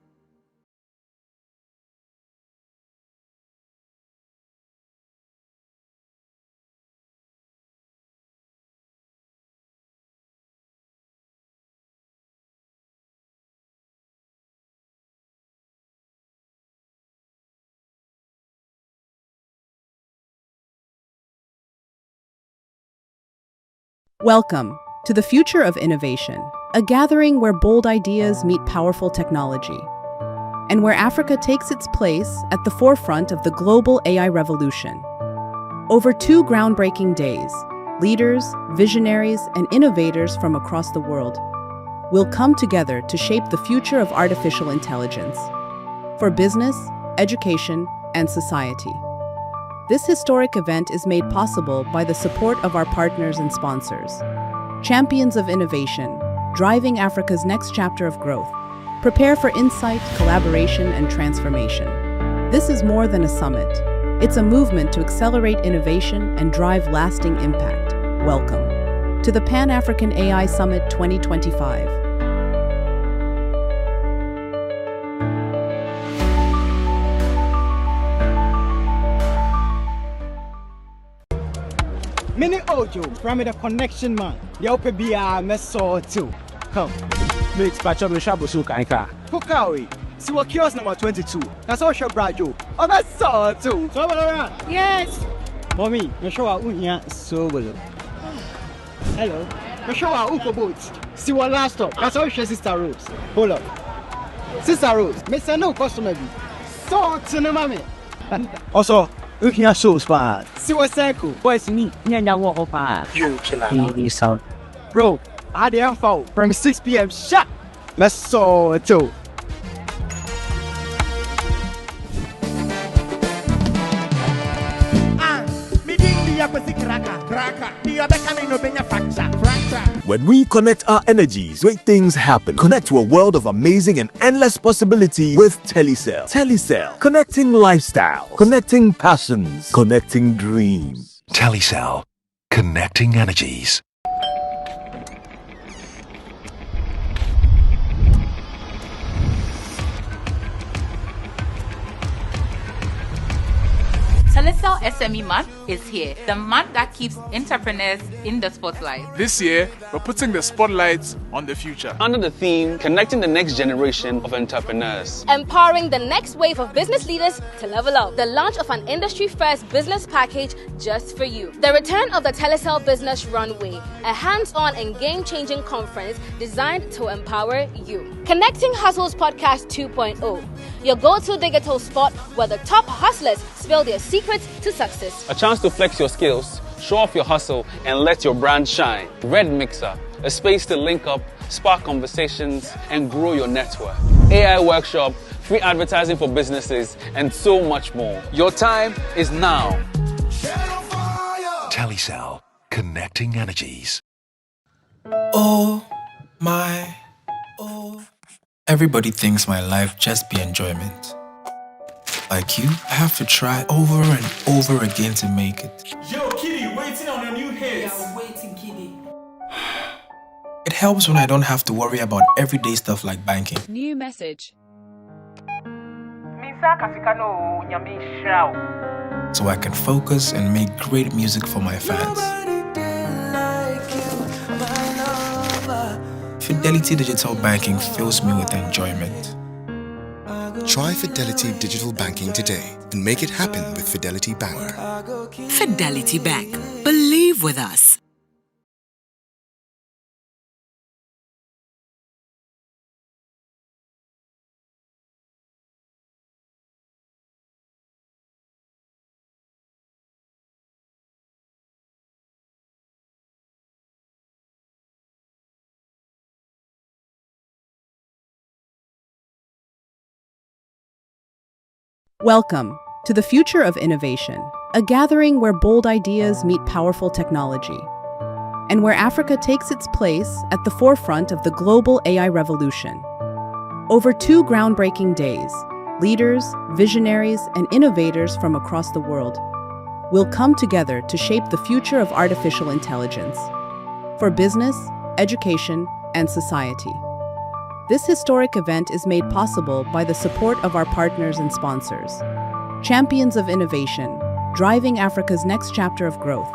Welcome to the Future of Innovation, a gathering where bold ideas meet powerful technology, and where Africa takes its place at the forefront of the global AI revolution. Over 2 groundbreaking days, leaders, visionaries, and innovators from across the world will come together to shape the future of artificial intelligence for business, education, and society. This historic event is made possible by the support of our partners and sponsors, champions of innovation, driving Africa's next chapter of growth. Prepare for insight, collaboration, and transformation. This is more than a summit. It's a movement to accelerate innovation and drive lasting impact. Welcome to the Pan-African AI Summit 2025. Mini Ojo, from the connection man. The OPBR Meso too. Come. Mix patch up the Shabusu Kanka. Pukawi. See what kiosk number 22. That's all your brajo. Oh, that's so too. So, yes. Mommy, you show our unya so well. Hello. You show our Uko boots. See what last stop. That's all your sister Rose. Hold up. Sister Rose, Mr. No customer. So, to the mommy. Also, you can show spot. See what's circle. Boys, me. Nyanya walk up. You killer. Sound. Bro, I had the info from 6 p.m. Shut. Let's saw it too. When we connect our energies, great things happen. Connect to a world of amazing and endless possibility with Telecel. Telecel, connecting lifestyle, connecting passions, connecting dreams. Telecel, connecting energies. Telecel SME Month is here, the month that keeps entrepreneurs in the spotlight. This year, we're putting the spotlight on the future. Under the theme, connecting the next generation of entrepreneurs. Empowering the next wave of business leaders to level up. The launch of an industry-first business package just for you. The return of the Telecel Business Runway, a hands-on and game-changing conference designed to empower you. Connecting Hustles Podcast 2.0, your go-to digital spot where the top hustlers spill their secrets to success. A chance to flex your skills, show off your hustle, and let your brand shine. Red Mixer, a space to link up, spark conversations, and grow your network. AI workshop, free advertising for businesses, and so much more. Your time is now. Telecel, connecting energies. Oh my, everybody thinks my life just be enjoyment. Like you, I have to try over and over again to make it. Yo, Kitty, waiting on a new hit. Yeah, waiting, Kitty. It helps when I don't have to worry about everyday stuff like banking. New message. So I can focus and make great music for my fans. Fidelity Digital Banking fills me with enjoyment. Try Fidelity Digital Banking today and make it happen with Fidelity Bank. Fidelity Bank. Believe with us. Welcome to the Future of Innovation, a gathering where bold ideas meet powerful technology, and where Africa takes its place at the forefront of the global AI revolution. Over 2 groundbreaking days, leaders, visionaries, and innovators from across the world will come together to shape the future of artificial intelligence for business, education, and society. This historic event is made possible by the support of our partners and sponsors, champions of innovation, driving Africa's next chapter of growth.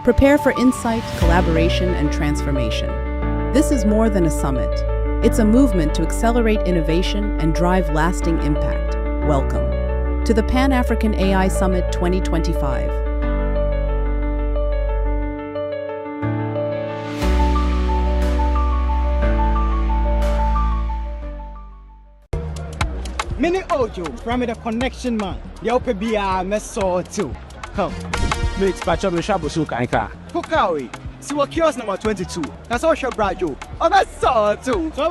Prepare for insight, collaboration, and transformation. This is more than a summit. It's a movement to accelerate innovation and drive lasting impact. Welcome to the Pan-African AI Summit 2025. Mini Ojo, from the connection man. The open BR Meso too. Come. Mix patch up the shabu sukanka. Pukawi. See what kiosk number 22. That's all your brajo. Oh, that's so too. So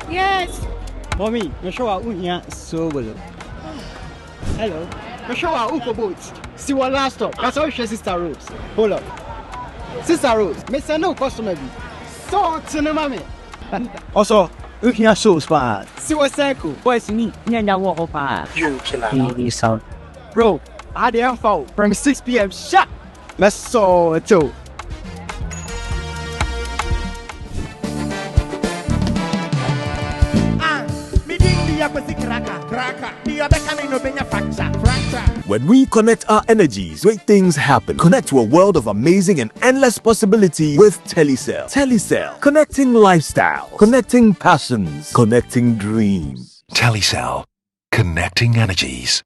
yes. Mommy, you show our unya so well. Hello. You show our uko boots. See what last stop. That's all your sister Rose. Hold up. Sister Rose, Mr. No customer. So to the mommy. Also, you can show spot. See what's cycle. Boys, me. Nyanya walk up. You killer. Sound. Bro, I had the info from 6 p.m. Shut. Let's saw it too. When we connect our energies, great things happen. Connect to a world of amazing and endless possibility with Telecel. Telecel, connecting lifestyle, connecting passions, connecting dreams. Telecel, connecting energies.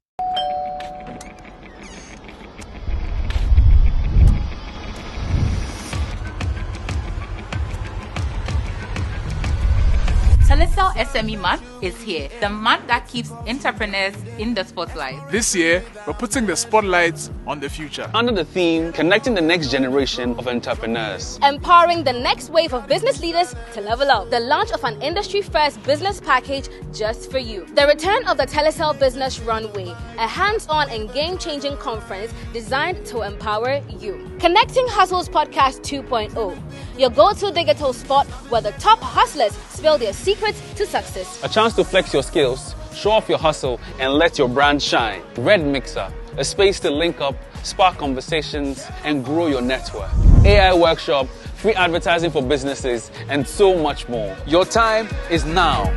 Telecel SME Month is here, the month that keeps entrepreneurs in the spotlight. This year, we're putting the spotlight on the future. Under the theme, connecting the next generation of entrepreneurs. Empowering the next wave of business leaders to level up. The launch of an industry-first business package just for you. The return of the Telecel Business Runway, a hands-on and game-changing conference designed to empower you. Connecting Hustles Podcast 2.0, your go-to digital spot where the top hustlers spill their secrets to success. A chance to flex your skills, show off your hustle, and let your brand shine. Red Mixer, a space to link up, spark conversations, and grow your network. AI workshop, free advertising for businesses, and so much more. Your time is now.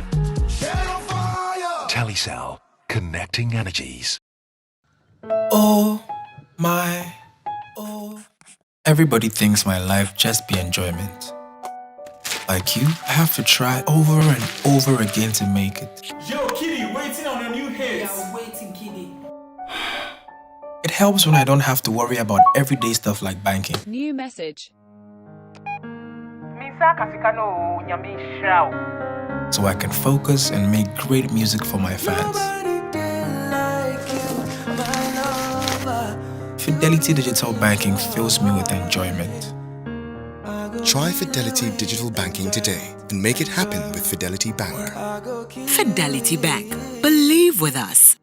Telecel, connecting energies. Oh my, Everybody thinks my life just be enjoyment. Like you, I have to try over and over again to make it. Yo, Kitty, waiting on a new hit. Yeah, waiting, Kitty. It helps when I don't have to worry about everyday stuff like banking. New message. So I can focus and make great music for my fans. Fidelity Digital Banking fills me with enjoyment. Try Fidelity Digital Banking today and make it happen with Fidelity Bank. Fidelity Bank. Believe with us.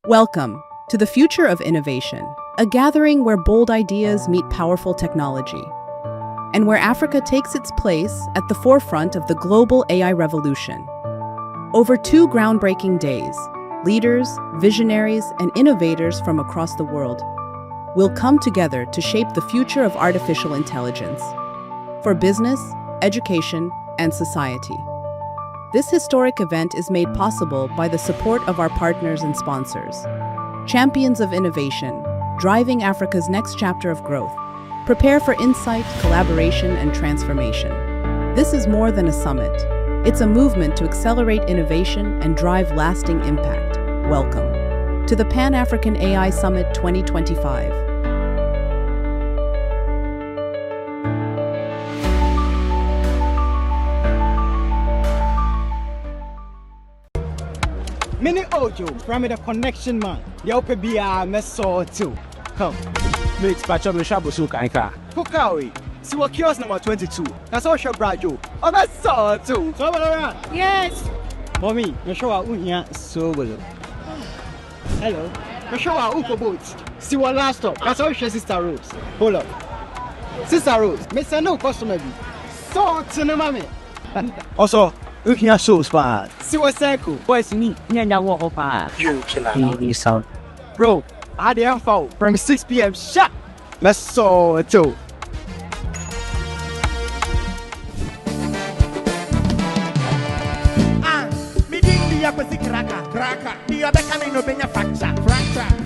Welcome to the Future of Innovation, a gathering where bold ideas meet powerful technology, and where Africa takes its place at the forefront of the global AI revolution. Over 2 groundbreaking days, leaders, visionaries, and innovators from across the world will come together to shape the future of artificial intelligence for business, education, and society. This historic event is made possible by the support of our partners and sponsors, champions of innovation, driving Africa's next chapter of growth. Prepare for insight, collaboration, and transformation. This is more than a summit. It's a movement to accelerate innovation and drive lasting impact. Welcome to the Pan-African AI Summit 2025. Mini Ojo, from the connection man. The open BR Meso too. Come. Mix Pacho Shabusu Kanka. Pukawi. See what kiosk number 22. That's all your brajo. Oh, that's so too. So around. Yes. Mommy, you show out unya so well. Hello. You show out Uko boots. See what last stop. That's all your sister Rose. Hold up. Sister Rose, Miss no customer be. So to the mommy. Also, you can show spot. See what's circle. Boys, me, Nyanya walk up. You sound. Bro, I didn't fall from 6 p.m. Shut. Let's saw too.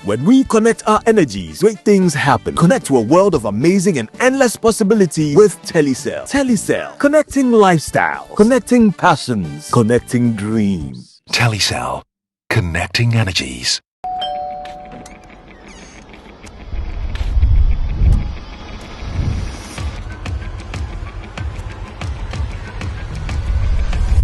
When we connect our energies, great things happen. Connect to a world of amazing and endless possibility with Telecel. Telecel, connecting lifestyle, connecting passions, connecting dreams. Telecel, connecting energies.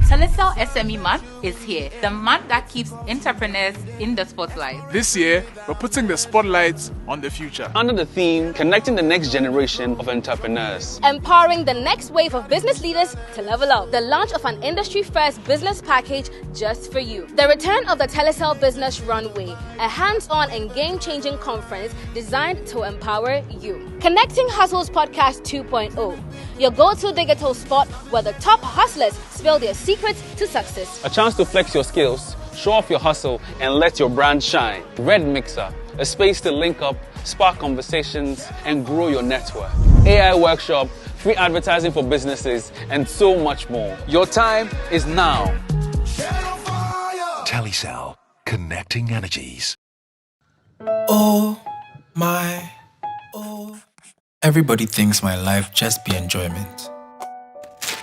Telecel SME Month is here, the month that keeps entrepreneurs in the spotlight. This year, we're putting the spotlight on the future. Under the theme, connecting the next generation of entrepreneurs. Empowering the next wave of business leaders to level up. The launch of an industry-first business package just for you. The return of the Telecel Business Runway, a hands-on and game-changing conference designed to empower you. Connecting Hustles Podcast 2.0, your go-to digital spot where the top hustlers spill their secrets to success. A chance to flex your skills, show off your hustle, and let your brand shine. Red Mixer, a space to link up, spark conversations, and grow your network. AI workshop, free advertising for businesses, and so much more. Your time is now. Telecel, connecting energies. Oh my, oh. Everybody thinks my life just be enjoyment.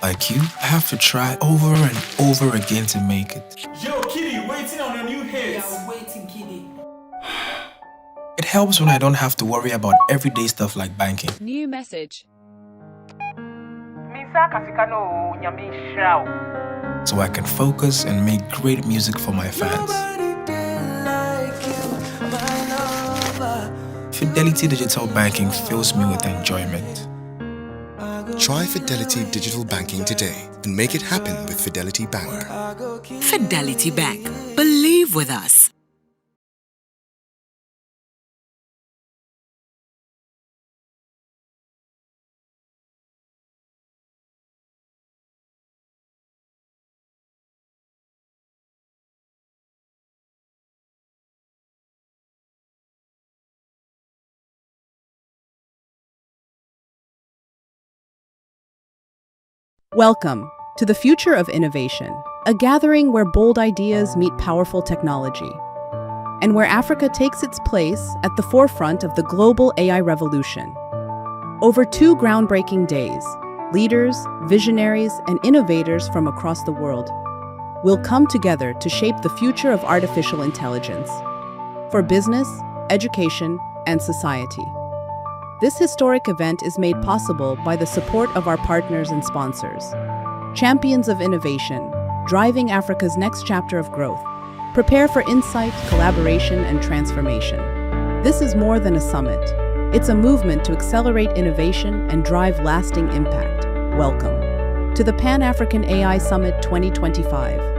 Like you, I have to try over and over again to make it. Yo, Kitty, waiting on a new hit. Yeah, waiting, Kitty. It helps when I don't have to worry about everyday stuff like banking. New message. So I can focus and make great music for my fans. Fidelity Digital Banking fills me with enjoyment. Try Fidelity Digital Banking today and make it happen with Fidelity Bank. Fidelity Bank. Believe with us. Welcome to the Future of Innovation, a gathering where bold ideas meet powerful technology, and where Africa takes its place at the forefront of the global AI revolution. Over 2 groundbreaking days, leaders, visionaries, and innovators from across the world will come together to shape the future of artificial intelligence for business, education, and society. This historic event is made possible by the support of our partners and sponsors, champions of innovation, driving Africa's next chapter of growth. Prepare for insight, collaboration, and transformation. This is more than a summit. It's a movement to accelerate innovation and drive lasting impact. Welcome to the Pan-African AI Summit 2025.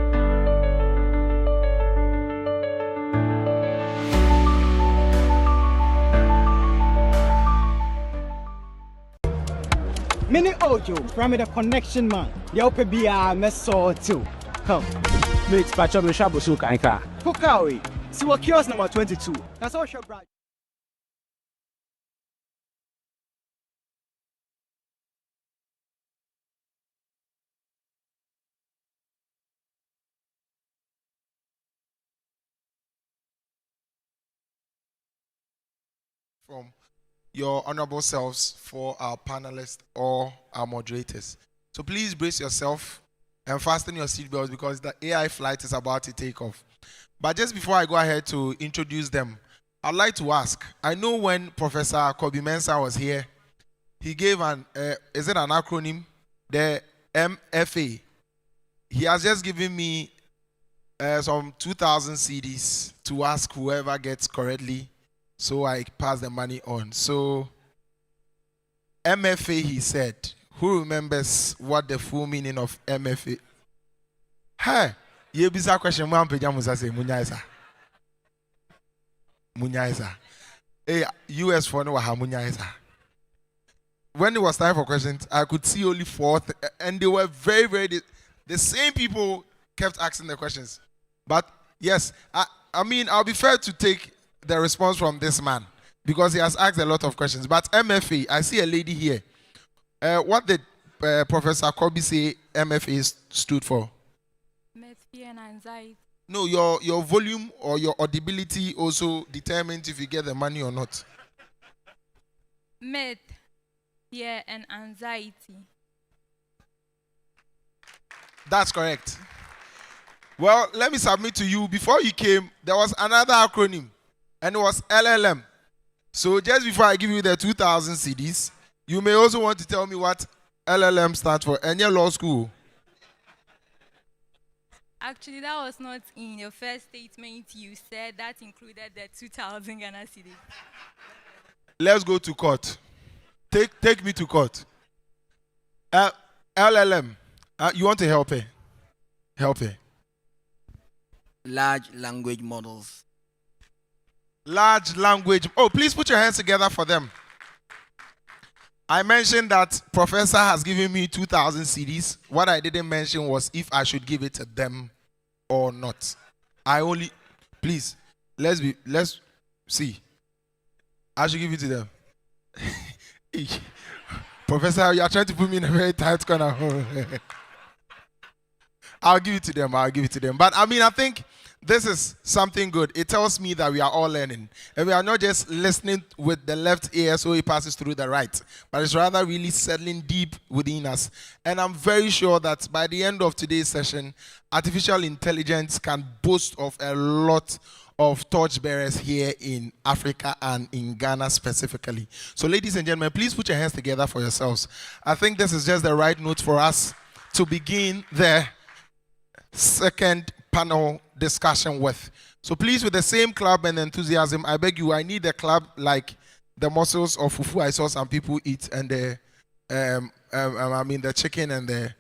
Mini Ojo, from the connection man. The open BR Meso too. Come. Mix Pacho Shabusu Kanka. Pukawi. See what kiosk number 22. That's all your bride. From your honorable selves for our panelists or our moderators. So please brace yourself and fasten your seatbelts because the AI flight is about to take off. But just before I go ahead to introduce them, I'd like to ask, I know when Professor Kobe Mensah was here, he gave is it an acronym? The MFA. He has just given me some 2,000 CDs to ask whoever gets correctly, so I pass the money on. So, MFA, he said. Who remembers what the full meaning of MFA? Hey, you be a question. Munyaisa. Hey, US for no munyaisa. When it was time for questions, I could see only 4, and they were very. The same people kept asking the questions. But yes, I mean, I'll be fair to take the response from this man because he has asked a lot of questions. But MFA, I see a lady here. What did Professor Kobe say MFA stood for? Myth, fear, and anxiety. No, your volume or your audibility also determines if you get the money or not. Myth, fear, and anxiety. That's correct. Well, let me submit to you. Before you came, there was another acronym, and it was LLM. So just before I give you the 2,000 CDs, you may also want to tell me what LLM stands for. And your law school. Actually, that was not in your first statement. You said that included the 2,000 Ghana cedis. Let's go to court. Take me to court. LLM. You want to help her? Help her. Large language models. Large language. Oh, please put your hands together for them. I mentioned that Professor has given me 2,000 CDs. What I didn't mention was if I should give it to them or not. Please, let's see. I should give it to them. Professor, you are trying to put me in a very tight corner. I'll give it to them. But I mean, I think this is something good. It tells me that we are all learning. And we are not just listening with the left ear so it passes through the right. But it's rather really settling deep within us. And I'm very sure that by the end of today's session, artificial intelligence can boast of a lot of torchbearers here in Africa and in Ghana specifically. So ladies and gentlemen, please put your hands together for yourselves. I think this is just the right note for us to begin the second panel discussion with. So please, with the same clap and enthusiasm, I beg you, I need a clap like the muscles of fufu I saw some people eat, and the the chicken and the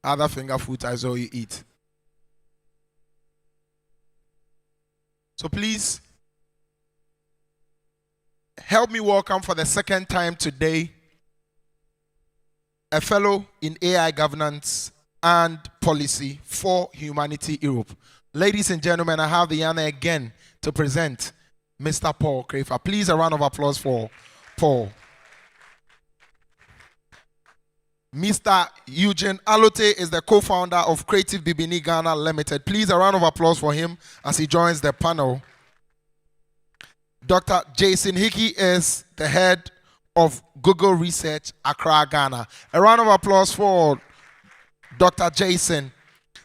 other finger food I saw you eat. So please help me welcome for the second time today a fellow in AI governance and policy for Humanity Europe. Ladies and gentlemen, I have the honor again to present Mr. Paul Krafer. Please, a round of applause for Paul. Mr. Eugene Alote is the co-founder of Creative Bibini Ghana Limited. Please, a round of applause for him as he joins the panel. Dr. Jason Hickey is the head of Google Research, Accra, Ghana. A round of applause for Dr. Jason.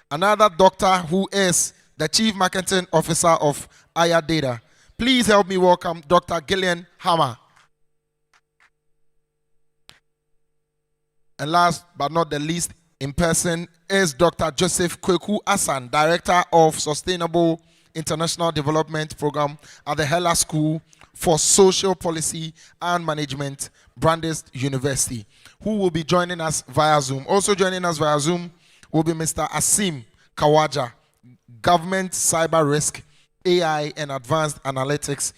Another doctor who is the Chief Marketing Officer of Aya Data. Please help me welcome Dr. Gillian Hammer. And last but not the least in person is Dr. Joseph Kweku Asan, Director of Sustainable International Development Program at the Hela School for Social Policy and Management, Brandeis University, who will be joining us via Zoom. Also joining us via Zoom will be Mr. Asim Kawaja, Government Cyber Risk, AI and Advanced Analytics,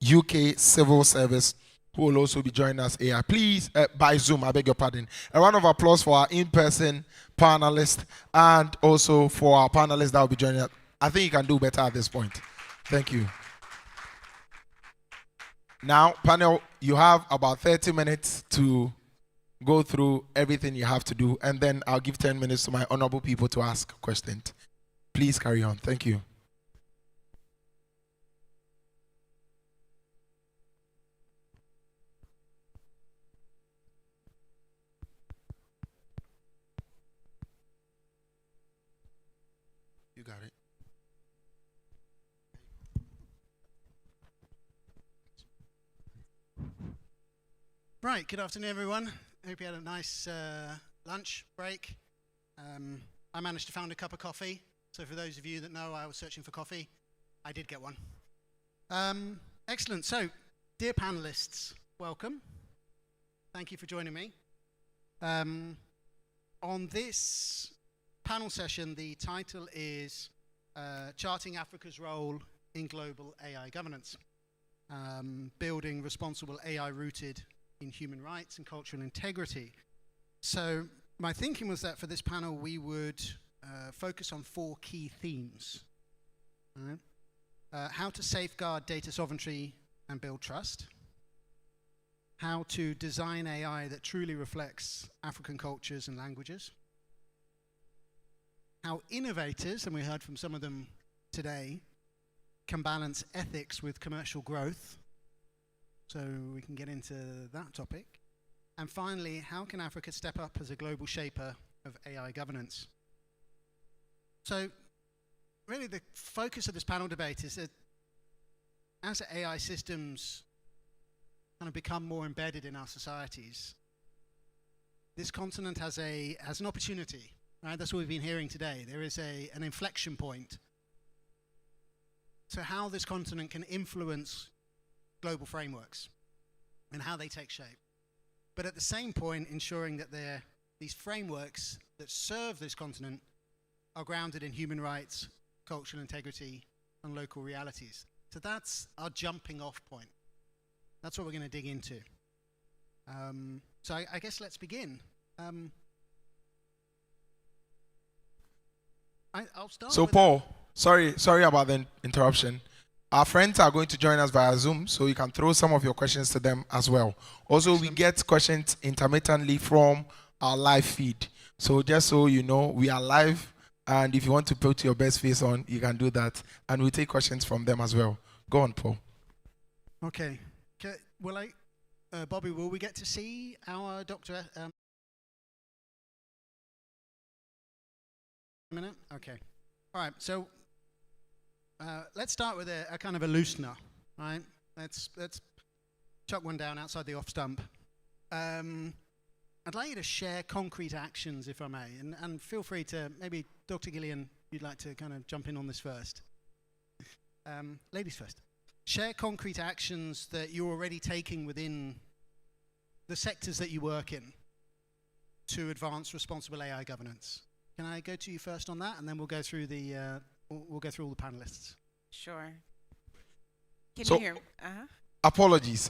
UK Civil Service, who will also be joining us AI. Please, by Zoom, I beg your pardon. A round of applause for our in-person panelists and also for our panelists that will be joining us. I think you can do better at this point. Thank you. Now, panel, you have about 30 minutes to go through everything you have to do, and then I'll give 10 minutes to my honorable people to ask questions. Please carry on. Thank you. You got it. Right, good afternoon, everyone. Hope you had a nice lunch break. I managed to find a cup of coffee. So for those of you that know I was searching for coffee, I did get one. Excellent. So, dear panelists, welcome. Thank you for joining me. On this panel session, the title is Charting Africa's Role in Global AI Governance, Building Responsible AI Rooted in Human Rights and Cultural Integrity. So my thinking was that for this panel we would focus on 4 key themes. How to safeguard data sovereignty and build trust. How to design AI that truly reflects African cultures and languages. How innovators, and we heard from some of them today, can balance ethics with commercial growth. So we can get into that topic. And finally, how can Africa step up as a global shaper of AI governance? So really the focus of this panel debate is that as AI systems kind of become more embedded in our societies, this continent has an opportunity, right? That's what we've been hearing today. There is an inflection point to how this continent can influence global frameworks and how they take shape. But at the same point, ensuring that these frameworks that serve this continent are grounded in human rights, cultural integrity, and local realities. So that's our jumping off point. That's what we're going to dig into. So I guess let's begin. I'll start. So Paul, sorry about the interruption. Our friends are going to join us via Zoom, so you can throw some of your questions to them as well. Also, we get questions intermittently from our live feed. So just so you know, we are live, and if you want to put your best face on, you can do that. And we'll take questions from them as well. Go on, Paul. Okay. Bobby, will we get to see our doctor? A minute? Okay. All right, so let's start with a kind of a loosener, right? Let's chuck one down outside the off stump. I'd like you to share concrete actions, if I may, and feel free to, maybe Dr. Gillian, you'd like to kind of jump in on this first. Ladies first. Share concrete actions that you're already taking within the sectors that you work in to advance responsible AI governance. Can I go to you first on that, and then we'll go through we'll go through all the panelists. Sure. Can So, you hear me? Apologies,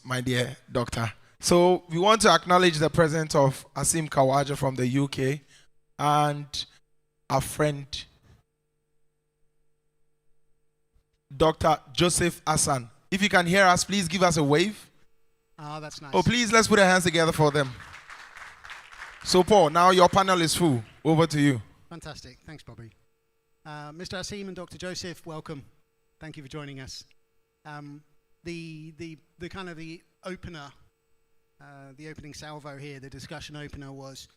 my dear doctor. So we want to acknowledge the presence of Asim Kawaja from the UK and our friend Dr. Joseph Asan. If you can hear us, please give us a wave. Oh, that's nice. Oh, please, let's put our hands together for them. So, Paul, now your panel is full. Over to you. Fantastic. Thanks, Bobby. Mr. Asim and Dr. Joseph, welcome. Thank you for joining us. The kind of the opener, the opening salvo here, the discussion opener was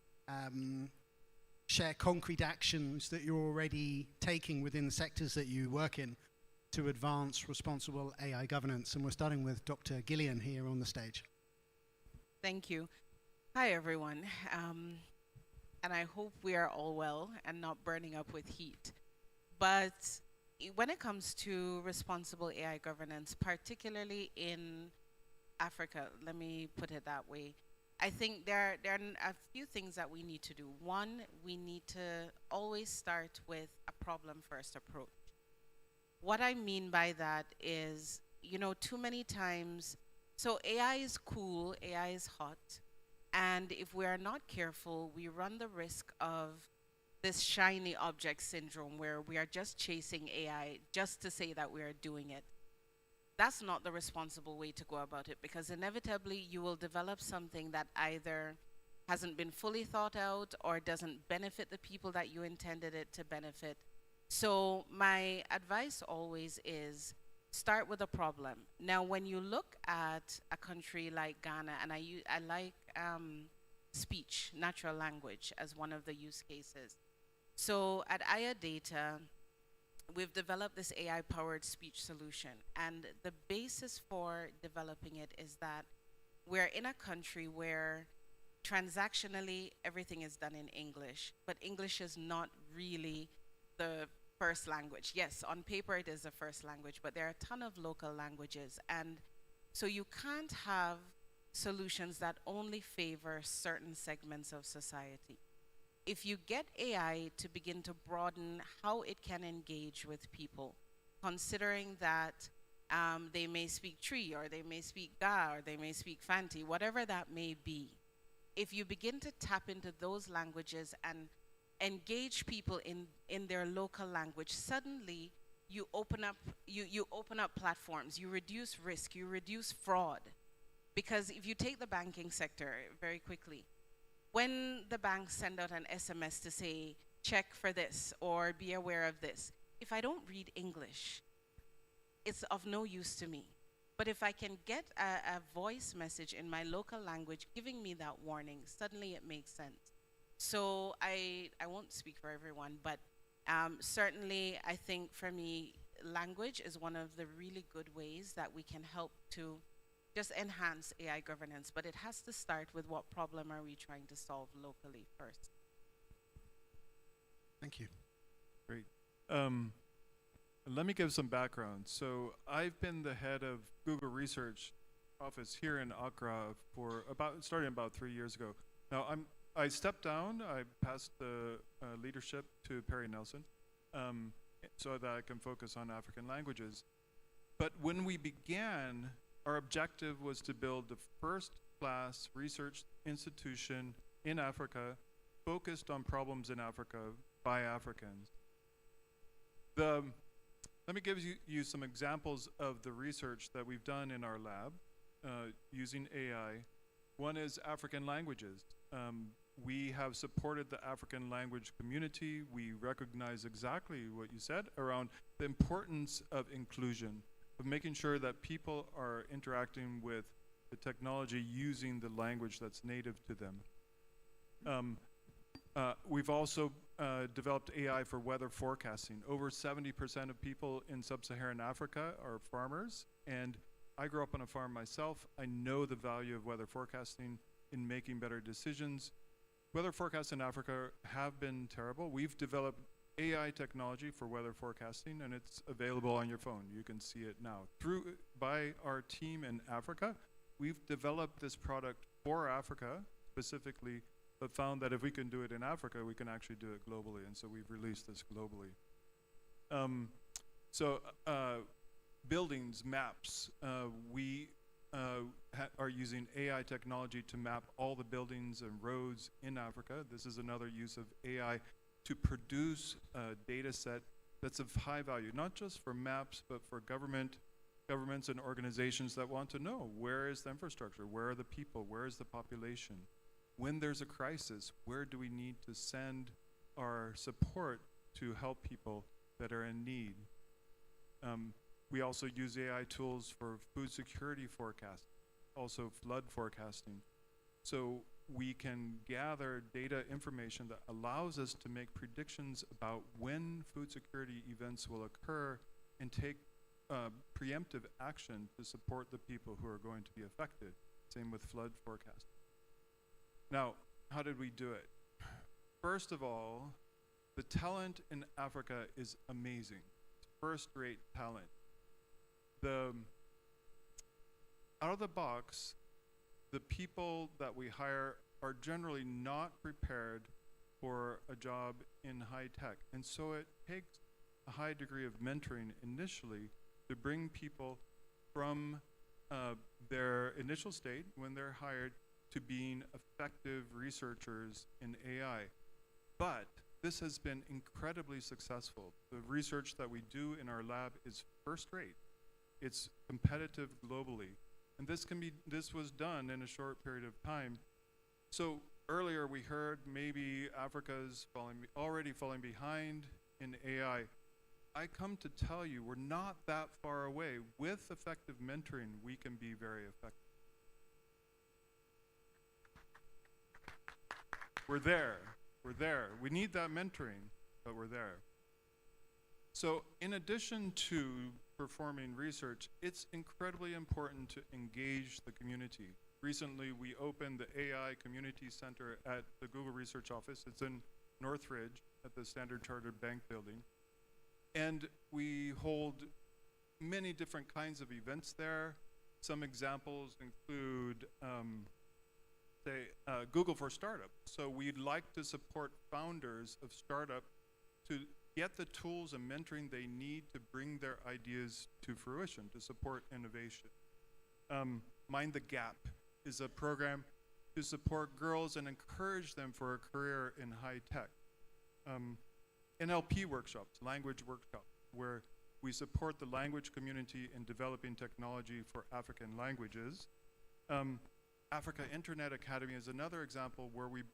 share concrete actions that you're already taking within the sectors that you work in to advance responsible AI governance. And we're starting with Dr. Gillian here on the stage. Thank you. Hi, everyone. And I hope we are all well and not burning up with heat. But when it comes to responsible AI governance, particularly in Africa, let me put it that way, I think there are a few things that we need to do. One, we need to always start with a problem-first approach. What I mean by that is, you know, too many times, so AI is cool, AI is hot, and if we are not careful, we run the risk of this shiny object syndrome where we are just chasing AI just to say that we are doing it. That's not the responsible way to go about it, because inevitably you will develop something that either hasn't been fully thought out or doesn't benefit the people that you intended it to benefit. So my advice always is start with a problem. Now, when you look at a country like Ghana, and I like speech, natural language as one of the use cases. So at Aya Data, we've developed this AI-powered speech solution. And the basis for developing it is that we're in a country where transactionally everything is done in English, but English is not really the first language. Yes, on paper it is the first language, but there are a ton of local languages. And so you can't have solutions that only favor certain segments of society. If you get AI to begin to broaden how it can engage with people, considering that they may speak Tree, or they may speak Ga, or they may speak Fanti, whatever that may be, if you begin to tap into those languages and engage people in their local language, suddenly you open up platforms, you reduce risk, you reduce fraud. Because if you take the banking sector very quickly, when the banks send out an SMS to say, check for this or be aware of this, if I don't read English, it's of no use to me. But if I can get a voice message in my local language giving me that warning, suddenly it makes sense. So I won't speak for everyone, but certainly I think for me, language is one of the really good ways that we can help to just enhance AI governance, but it has to start with what problem are we trying to solve locally first. Thank you. Great. Let me give some background. So I've been the head of Google Research Office here in Accra for starting about 3 years ago. Now I stepped down. I passed the leadership to Perry Nelson so that I can focus on African languages. But when we began, our objective was to build the first-class research institution in Africa focused on problems in Africa by Africans. Let me give you some examples of the research that we've done in our lab using AI. One is African languages. We have supported the African language community. We recognize exactly what you said around the importance of inclusion, of making sure that people are interacting with the technology using the language that's native to them. We've also developed AI for weather forecasting. Over 70% of people in sub-Saharan Africa are farmers, and I grew up on a farm myself. I know the value of weather forecasting in making better decisions. Weather forecasts in Africa have been terrible. We've developed AI technology for weather forecasting, and it's available on your phone. You can see it now. By our team in Africa, we've developed this product for Africa specifically, but found that if we can do it in Africa, we can actually do it globally, and so we've released this globally. Buildings, maps. We are using AI technology to map all the buildings and roads in Africa. This is another use of AI to produce a data set that's of high value, not just for maps, but for governments and organizations that want to know where is the infrastructure, where are the people, where is the population, when there's a crisis, where do we need to send our support to help people that are in need? We also use AI tools for food security forecast, also flood forecasting. So we can gather data information that allows us to make predictions about when food security events will occur and take preemptive action to support the people who are going to be affected. Same with flood forecasting. Now, how did we do it? First of all, the talent in Africa is amazing. First-rate talent. Out of the box, the people that we hire are generally not prepared for a job in high tech. And so it takes a high degree of mentoring initially to bring people from their initial state when they're hired to being effective researchers in AI. But this has been incredibly successful. The research that we do in our lab is first rate. It's competitive globally. And this was done in a short period of time. So earlier we heard maybe Africa's already falling behind in AI. I come to tell you we're not that far away. With effective mentoring, we can be very effective. We're there. We're there. We need that mentoring, but we're there. So in addition to performing research, it's incredibly important to engage the community. Recently, we opened the AI Community Center at the Google Research Office. It's in Northridge at the Standard Chartered Bank building. And we hold many different kinds of events there. Some examples include Google for Startup. So we'd like to support founders of startup to get the tools and mentoring they need to bring their ideas to fruition, to support innovation. Mind the Gap is a program to support girls and encourage them for a career in high tech. NLP workshops, language workshops, where we support the language community in developing technology for African languages. Africa Internet Academy is another example where we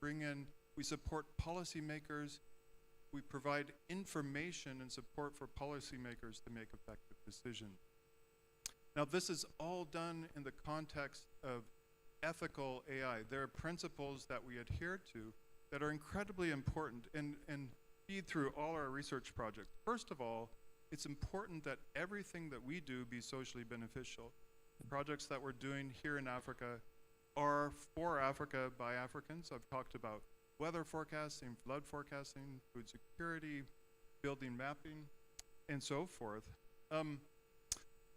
support policymakers. We provide information and support for policymakers to make effective decisions. Now, this is all done in the context of ethical AI. There are principles that we adhere to that are incredibly important and feed through all our research projects. First of all, it's important that everything that we do be socially beneficial. The projects that we're doing here in Africa are for Africa by Africans. I've talked about weather forecasting, flood forecasting, food security, building mapping, and so forth.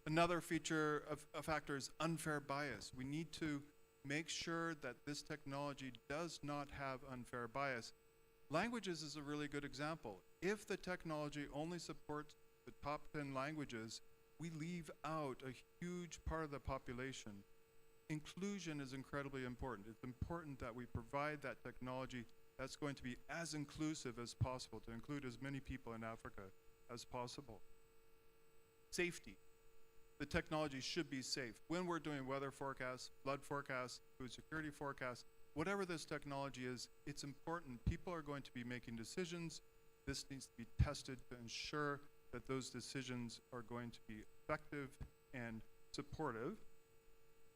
Another factor is unfair bias. We need to make sure that this technology does not have unfair bias. Languages is a really good example. If the technology only supports the top 10 languages, we leave out a huge part of the population. Inclusion is incredibly important. It's important that we provide that technology that's going to be as inclusive as possible, to include as many people in Africa as possible. Safety. The technology should be safe. When we're doing weather forecasts, flood forecasts, food security forecasts, whatever this technology is, it's important. People are going to be making decisions. This needs to be tested to ensure that those decisions are going to be effective and supportive.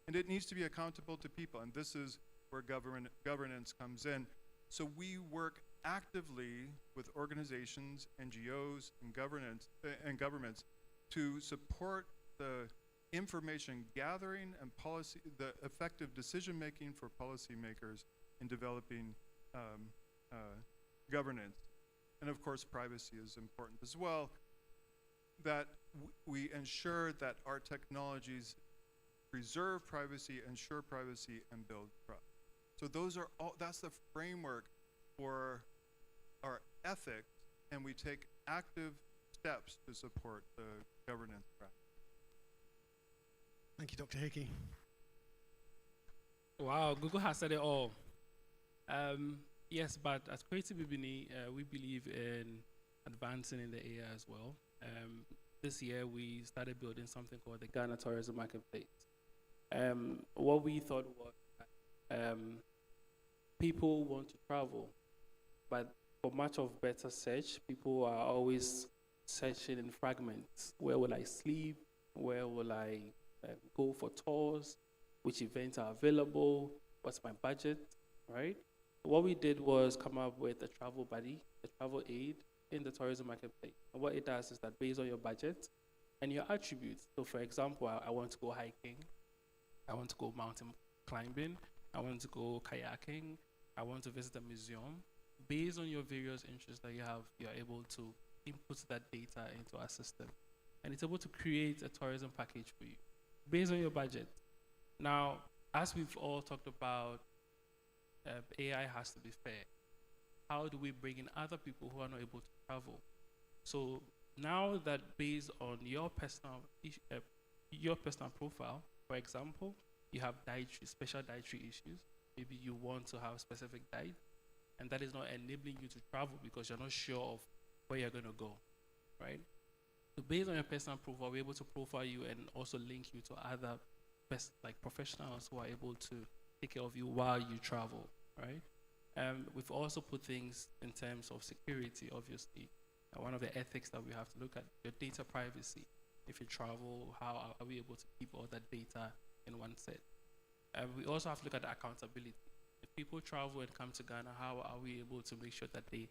And it needs to be accountable to people, and this is where governance comes in. So we work actively with organizations, NGOs, and governments to support the information gathering and the effective decision making for policymakers in developing governance. And of course, privacy is important as well, that we ensure that our technologies preserve privacy, ensure privacy, and build trust. So that's the framework for our ethics, and we take active steps to support the governance practice. Thank you, Dr. Hickey. Wow, Google has said it all. Yes, but as Creative Bibini, we believe in advancing in the AI as well. This year, we started building something called the Ghana Tourism Marketplace. What we thought was people want to travel, but for much of better search, people are always searching in fragments. Where will I sleep? Where will I go for tours? Which events are available? What's my budget, right? What we did was come up with a travel buddy, a travel aid in the tourism marketplace. And what it does is that based on your budget and your attributes, so for example, I want to go hiking, I want to go mountain climbing, I want to go kayaking, I want to visit a museum. Based on your various interests that you have, you're able to input that data into our system. And it's able to create a tourism package for you based on your budget. Now, as we've all talked about, AI has to be fair. How do we bring in other people who are not able to travel? So now that based on your personal profile, for example, you have special dietary issues. Maybe you want to have specific diet, and that is not enabling you to travel because you're not sure of where you're going to go, right? So based on your personal profile, we're able to profile you and also link you to other professionals who are able to take care of you while you travel, right? We've also put things in terms of security, obviously. One of the ethics that we have to look at, your data privacy. If you travel, how are we able to keep all that data in one set? We also have to look at the accountability. If people travel and come to Ghana, how are we able to make sure that they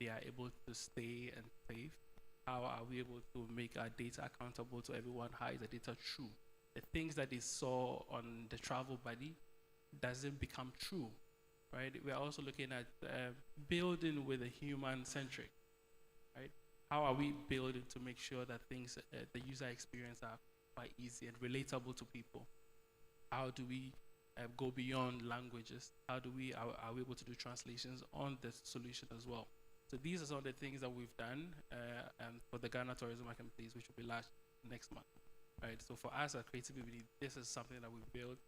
are able to stay and safe? How are we able to make our data accountable to everyone? How is the data true? The things that they saw on the travel buddy doesn't become true, right? We are also looking at building with a human-centric, right? How are we building to make sure that things, the user experience are quite easy and relatable to people? How do we go beyond languages? How do we, are we able to do translations on the solution as well? So these are some of the things that we've done for the Ghana Tourism Marketplace, which will be launched next month. Right, so for us at Creativity, this is something that we've built,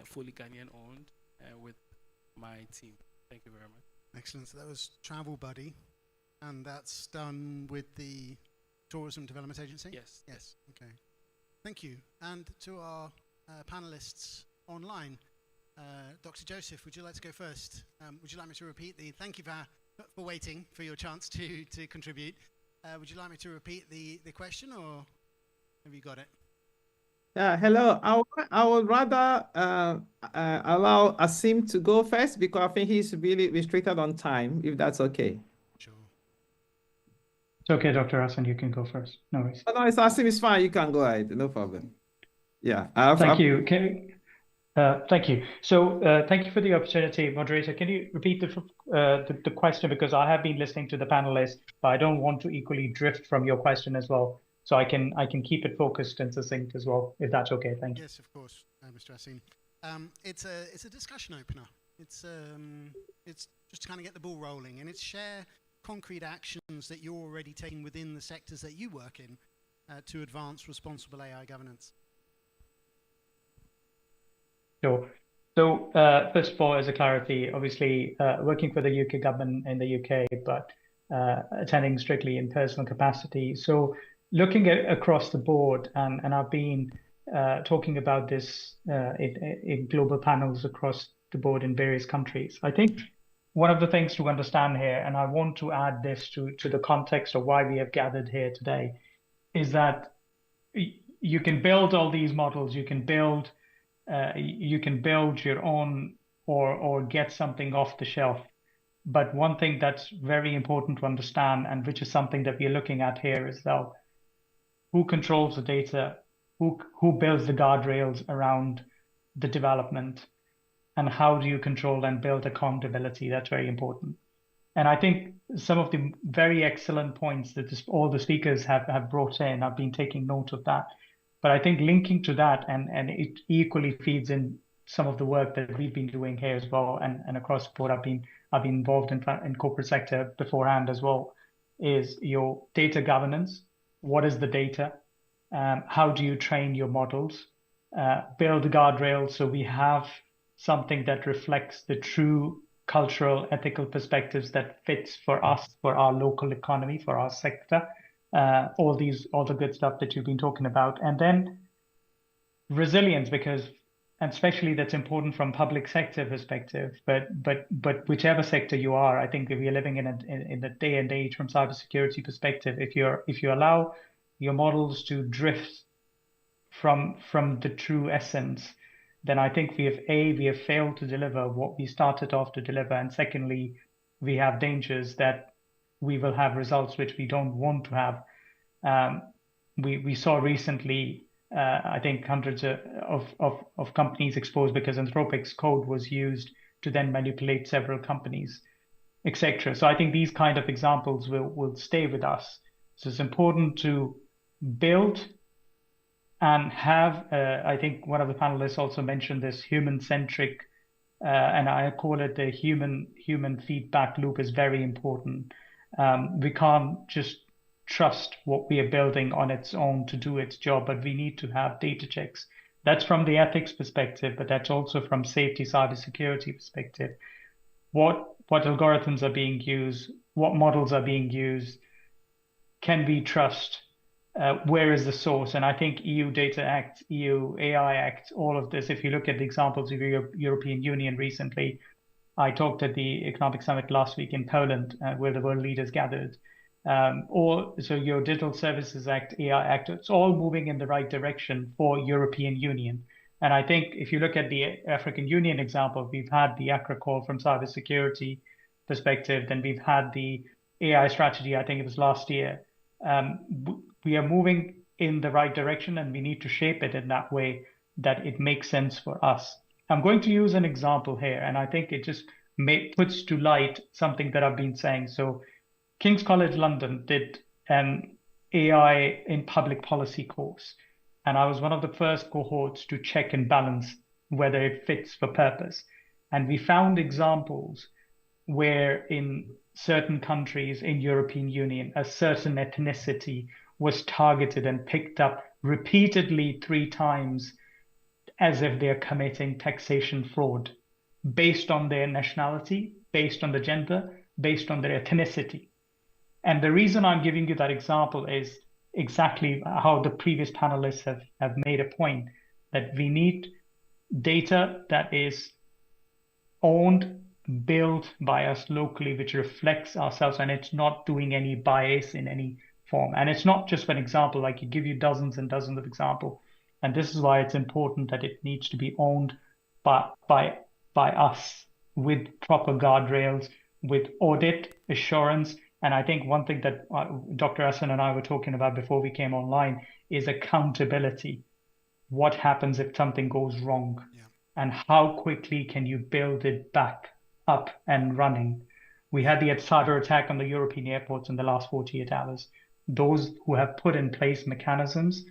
fully Ghanaian owned, with my team. Thank you very much. Excellent. So that was Travel Buddy, and that's done with the Tourism Development Agency? Yes. Yes. Okay. Thank you. And to our panelists online, Dr. Joseph, would you like to go first? Would you like me to repeat the? Thank you for waiting for your chance to contribute. Would you like me to repeat the question, or have you got it? Hello. I would rather allow Asim to go first because I think he's really restricted on time, if that's okay. Sure. It's okay, Dr. Hassan, you can go first. No worries. Oh, no, it's Asim, it's fine. You can go ahead. No problem. Yeah. Thank you. Thank you. So thank you for the opportunity. Moderator, can you repeat the question? Because I have been listening to the panelists, but I don't want to equally drift from your question as well. So I can keep it focused and succinct as well, if that's okay. Thank you. Yes, of course, Mr. Asim. It's a discussion opener. It's just to kind of get the ball rolling, and it's share concrete actions that you're already taking within the sectors that you work in to advance responsible AI governance. Sure. So first of all, as a clarity, obviously working for the UK government in the UK, but attending strictly in personal capacity. So looking at across the board, and I've been talking about this in global panels across the board in various countries. I think one of the things to understand here, and I want to add this to the context of why we have gathered here today, is that you can build all these models, you can build your own or get something off the shelf. But one thing that's very important to understand, and which is something that we're looking at here, is though, who controls the data, who builds the guardrails around the development, and how do you control and build accountability? That's very important. And I think some of the very excellent points that all the speakers have brought in, I've been taking note of that. But I think linking to that, and it equally feeds in some of the work that we've been doing here as well, and across the board, I've been involved in corporate sector beforehand as well, is your data governance. What is the data? How do you train your models? Build guardrails so we have something that reflects the true cultural, ethical perspectives that fits for us, for our local economy, for our sector. All the good stuff that you've been talking about. And then resilience, because and especially that's important from public sector perspective, but whichever sector you are, I think if you're living in the day and age from cybersecurity perspective, if you allow your models to drift from the true essence, then I think we have failed to deliver what we started off to deliver, and secondly, we have dangers that we will have results which we don't want to have. We saw recently, I think, hundreds of companies exposed because Anthropic's code was used to then manipulate several companies, etc. So I think these kind of examples will stay with us. So it's important to build and have, I think one of the panelists also mentioned this human-centric, and I call it the human feedback loop is very important. We can't just trust what we are building on its own to do its job, but we need to have data checks. That's from the ethics perspective, but that's also from safety, cybersecurity perspective. What algorithms are being used? What models are being used? Can we trust? Where is the source? And I think EU Data Act, EU AI Act, all of this, if you look at the examples of the European Union recently, I talked at the Economic Summit last week in Poland, where the world leaders gathered. So your Digital Services Act, AI Act, it's all moving in the right direction for European Union. And I think if you look at the African Union example, we've had the ACRA call from cybersecurity perspective, then we've had the AI strategy, I think it was last year. We are moving in the right direction, and we need to shape it in that way that it makes sense for us. I'm going to use an example here, and I think it just puts to light something that I've been saying. So King's College London did an AI in public policy course, and I was one of the first cohorts to check and balance whether it fits for purpose. And we found examples where in certain countries in European Union, a certain ethnicity was targeted and picked up repeatedly 3 times as if they're committing taxation fraud based on their nationality, based on the gender, based on their ethnicity. And the reason I'm giving you that example is exactly how the previous panelists have made a point, that we need data that is owned, built by us locally, which reflects ourselves, and it's not doing any bias in any form. And it's not just an example, like you give you dozens and dozens of examples. And this is why it's important that it needs to be owned by us with proper guardrails, with audit assurance. And I think one thing that Dr. Hassan and I were talking about before we came online is accountability. What happens if something goes wrong? Yeah. And how quickly can you build it back up and running? We had the cyber attack on the European airports in the last 48 hours. Those who have put in place mechanisms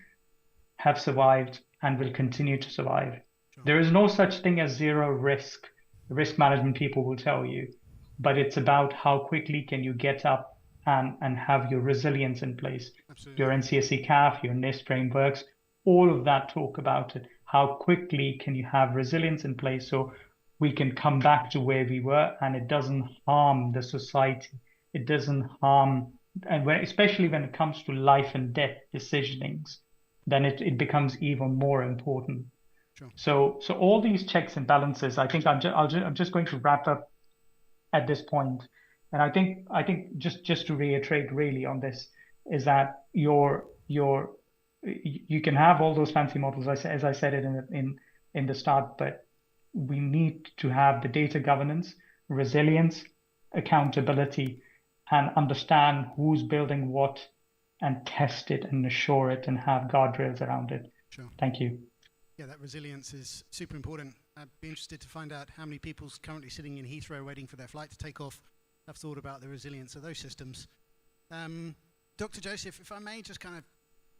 have survived and will continue to survive. Sure. There is no such thing as zero risk. Risk management people will tell you, but it's about how quickly can you get up and have your resilience in place. Absolutely. Your NCSC CAF, your NIST frameworks, all of that talk about it. How quickly can you have resilience in place so we can come back to where we were and it doesn't harm the society. It doesn't harm, and especially when it comes to life and death decisionings, then it becomes even more important. Sure. So all these checks and balances, I think I'm just going to wrap up at this point. And I think just to reiterate really on this is that you can have all those fancy models, as I said it in the start, but we need to have the data governance, resilience, accountability, and understand who's building what and test it and assure it and have guardrails around it. Sure. Thank you. Yeah, that resilience is super important. I'd be interested to find out how many people's currently sitting in Heathrow waiting for their flight to take off have thought about the resilience of those systems. Dr. Joseph, if I may just kind of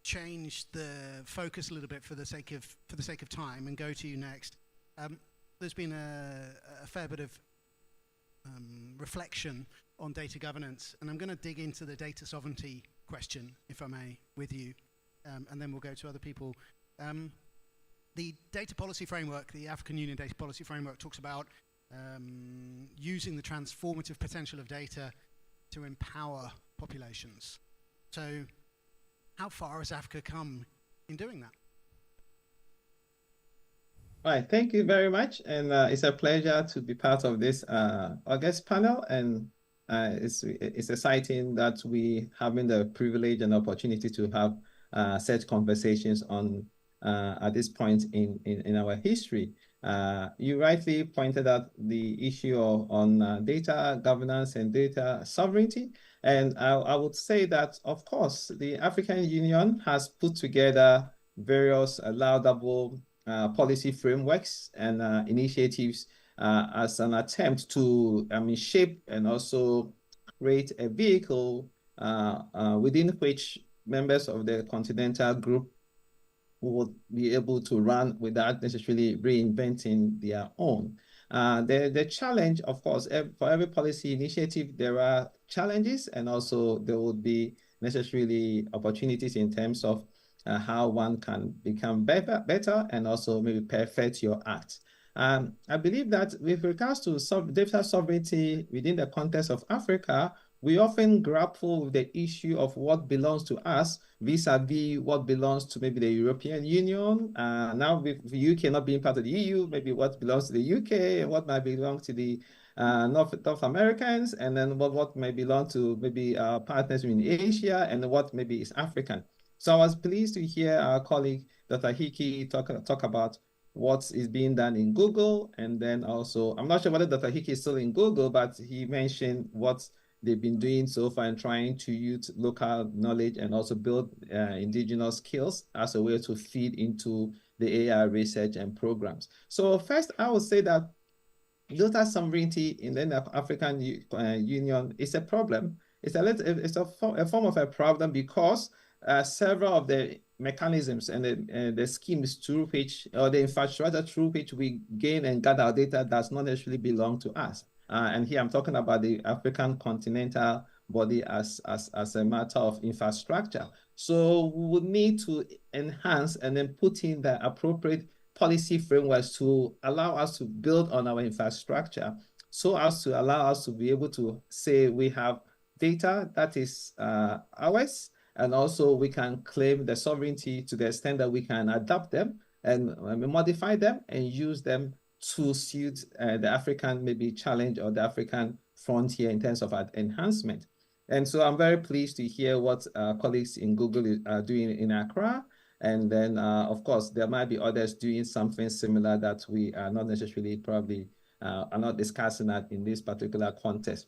change the focus a little bit for the sake of time and go to you next. There's been a fair bit of reflection on data governance, and I'm going to dig into the data sovereignty question, if I may, with you, and then we'll go to other people. The data policy framework, the African Union data policy framework, talks about using the transformative potential of data to empower populations. So how far has Africa come in doing that? All right, thank you very much. And it's a pleasure to be part of this August panel. And it's exciting that we having the privilege and opportunity to have such conversations on at this point in our history. You rightly pointed out the issue on data governance and data sovereignty. And I would say that, of course, the African Union has put together various laudable policy frameworks and initiatives as an attempt to shape and also create a vehicle within which members of the continental group would be able to run without necessarily reinventing their own. The challenge, of course, for every policy initiative, there are challenges, and also there would be necessarily opportunities in terms of how one can become better and also maybe perfect your act. I believe that with regards to data sovereignty within the context of Africa, we often grapple with the issue of what belongs to us vis-a-vis what belongs to maybe the European Union. Now with the UK not being part of the EU, maybe what belongs to the UK and what might belong to the North Americans, and then what may belong to maybe our partners in Asia, and what maybe is African. So I was pleased to hear our colleague, Dr. Hickey, talk about what is being done in Google. And then also, I'm not sure whether Dr. Hickey is still in Google, but he mentioned what they've been doing so far and trying to use local knowledge and also build indigenous skills as a way to feed into the AI research and programs. So first, I would say that data sovereignty in the African Union is a problem. It's a form of a problem because several of the mechanisms and the schemes through which, or the infrastructure through which we gain and gather our data does not necessarily belong to us. And here I'm talking about the African continental body as a matter of infrastructure. So we would need to enhance and then put in the appropriate policy frameworks to allow us to build on our infrastructure, so as to allow us to be able to say we have data that is ours, and also we can claim the sovereignty to the extent that we can adapt them and modify them and use them to suit the African maybe challenge or the African frontier in terms of enhancement. And so I'm very pleased to hear what colleagues in Google are doing in Accra. And then, of course, there might be others doing something similar that we are not necessarily probably are not discussing that in this particular context.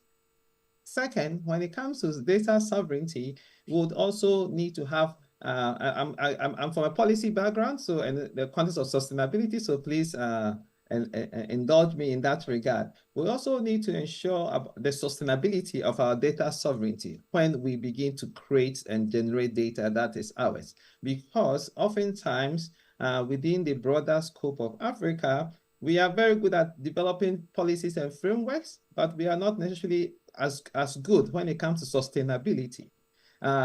Second, when it comes to data sovereignty, we would also need to have, I'm from a policy background, so in the context of sustainability, so please indulge me in that regard. We also need to ensure the sustainability of our data sovereignty when we begin to create and generate data that is ours. Because oftentimes within the broader scope of Africa, we are very good at developing policies and frameworks, but we are not necessarily as good when it comes to sustainability.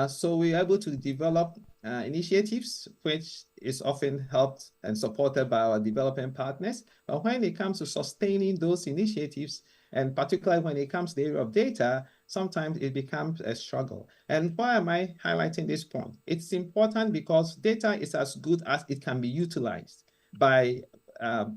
So we are able to develop initiatives, which is often helped and supported by our developing partners. But when it comes to sustaining those initiatives, and particularly when it comes to the area of data, sometimes it becomes a struggle. And why am I highlighting this point? It's important because data is as good as it can be utilized by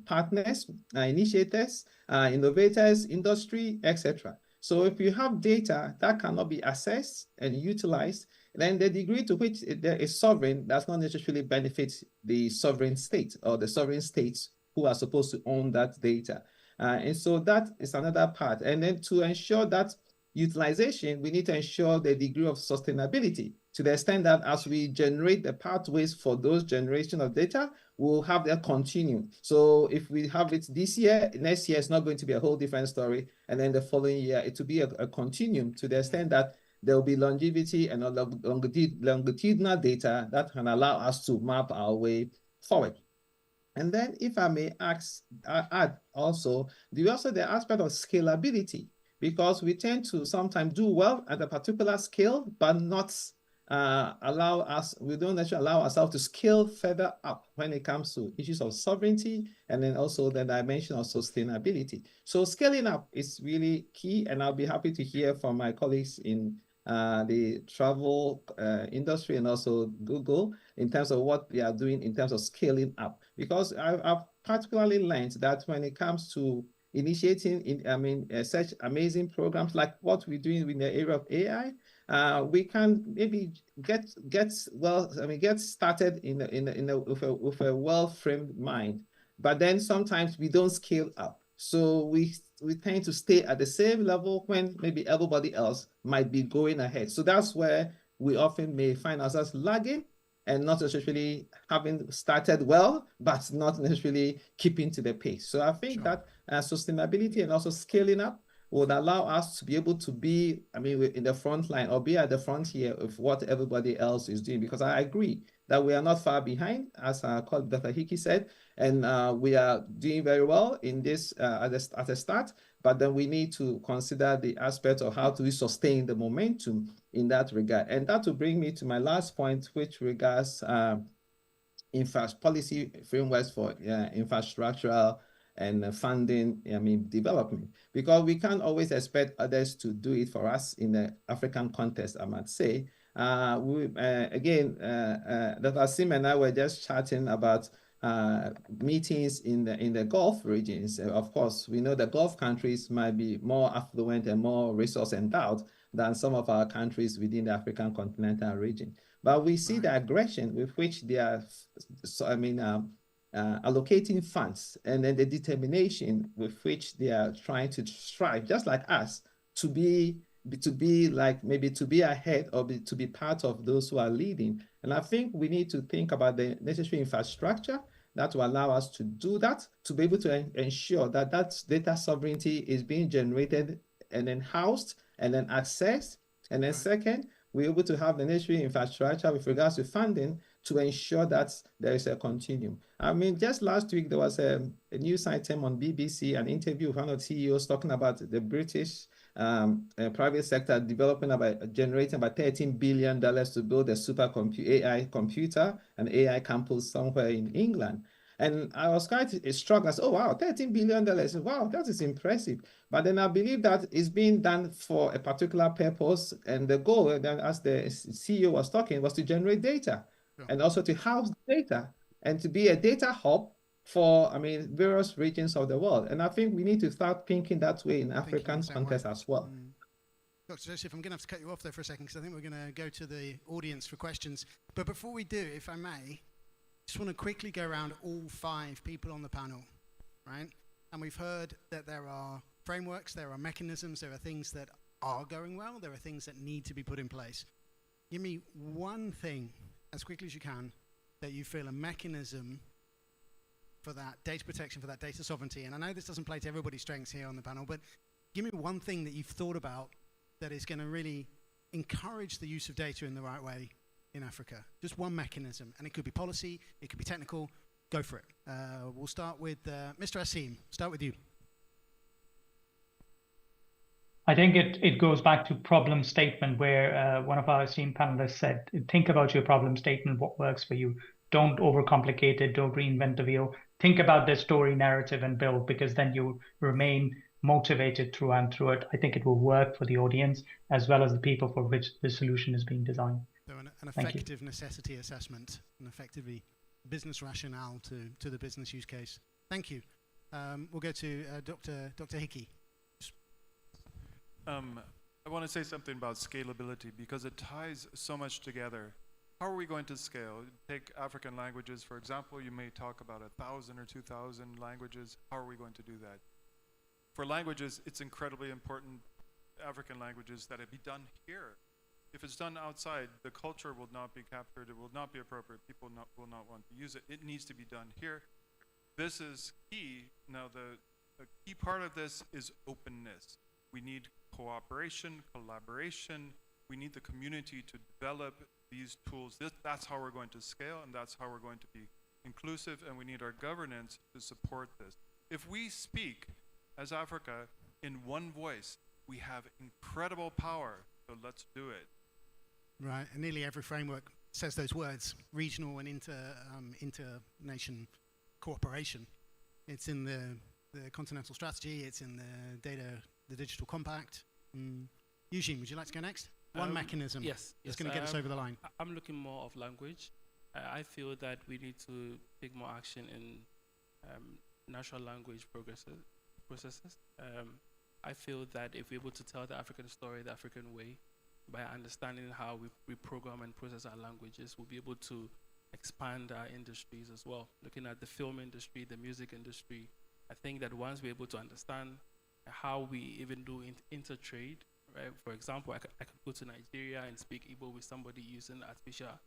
partners, initiators, innovators, industry, etc. So if you have data that cannot be accessed and utilized, then the degree to which there is sovereign does not necessarily benefit the sovereign state or the sovereign states who are supposed to own that data. And so that is another part. And then to ensure that utilization, we need to ensure the degree of sustainability to the extent that as we generate the pathways for those generation of data, we'll have that continue. So if we have it this year, next year it's not going to be a whole different story. And then the following year, it will be a continuum to the extent that there will be longevity and longitudinal data that can allow us to map our way forward. And then if I may add also, the aspect of scalability, because we tend to sometimes do well at a particular scale, but not we don't actually allow ourselves to scale further up when it comes to issues of sovereignty and then also the dimension of sustainability. So scaling up is really key, and I'll be happy to hear from my colleagues in the travel industry and also Google in terms of what they are doing in terms of scaling up. because I've particularly learned that when it comes to initiating, such amazing programs like what we're doing in the area of AI, we can maybe get started with a well-framed mind, but then sometimes we don't scale up. So we tend to stay at the same level when maybe everybody else might be going ahead. So that's where we often may find ourselves lagging and not necessarily having started well, but not necessarily keeping to the pace. So I think that sustainability and also scaling up would allow us to be able to be, in the front line or be at the frontier of what everybody else is doing. Because I agree that we are not far behind, as our colleague Dr. Hickey said, and we are doing very well in this at the start, but then we need to consider the aspect of how do we sustain the momentum in that regard. And that will bring me to my last point, which regards policy frameworks for infrastructural and funding, development, because we can't always expect others to do it for us in the African context, I might say. Dr. Sim and I were just chatting about meetings in the Gulf regions. Of course, we know the Gulf countries might be more affluent and more resource endowed than some of our countries within the African continental region. But we see the aggression with which they are, allocating funds, and then the determination with which they are trying to strive, just like us, to be ahead or to be part of those who are leading. And I think we need to think about the necessary infrastructure that will allow us to do that, to be able to ensure that that data sovereignty is being generated and then housed and then accessed. And then second, we're able to have the necessary infrastructure with regards to funding to ensure that there is a continuum. Just last week, there was a news item on BBC, an interview with one of the CEOs talking about the British private sector generating about $13 billion to build a AI computer, an AI campus somewhere in England. And I was quite struck as, oh, wow, $13 billion. Wow, that is impressive. But then I believe that it's being done for a particular purpose. And the goal, as the CEO was talking, was to generate data and also to house data and to be a data hub for, various regions of the world. And I think we need to start thinking that way in African context as well. Dr. Joseph, I'm going to have to cut you off there for a second because I think we're going to go to the audience for questions. But before we do, if I may, just want to quickly go around all 5 people on the panel, right? And we've heard that there are frameworks, there are mechanisms, there are things that are going well, there are things that need to be put in place. Give me one thing, as quickly as you can, that you feel a mechanism for that data protection, for that data sovereignty. And I know this doesn't play to everybody's strengths here on the panel, but give me one thing that you've thought about that is going to really encourage the use of data in the right way in Africa. Just one mechanism. And it could be policy, it could be technical. Go for it. We'll start with Mr. Asim. Start with you. I think it goes back to problem statement, where one of our esteemed panelists said, think about your problem statement, what works for you. Don't overcomplicate it, don't reinvent the wheel. Think about the story, narrative, and build, because then you remain motivated through and through it. I think it will work for the audience as well as the people for which the solution is being designed. So an effective necessity assessment, and effectively business rationale to the business use case. Thank you. We'll go to Dr. Hickey. I want to say something about scalability because it ties so much together. How are we going to scale? Take African languages, for example. You may talk about 1,000 or 2,000 languages. How are we going to do that? For languages, it's incredibly important, African languages, that it be done here. If it's done outside, the culture will not be captured. It will not be appropriate. People will not want to use it. It needs to be done here. This is key. Now, the key part of this is openness. We need cooperation, collaboration. We need the community to develop these tools. That's how we're going to scale, and that's how we're going to be inclusive, and we need our governance to support this. If we speak as Africa in one voice, we have incredible power, so let's do it. Right, and nearly every framework says those words, regional and inter-nation cooperation. It's in the continental strategy, it's in the digital compact. Eugene, would you like to go next? One mechanism that's going to get us over the line. I'm looking more of language. I feel that we need to take more action in natural language processes. I feel that if we're able to tell the African story the African way, by understanding how we program and process our languages, we'll be able to expand our industries as well. Looking at the film industry, the music industry, I think that once we're able to understand how we even do intertrade, right? For example, I could go to Nigeria and speak Igbo with somebody using artificial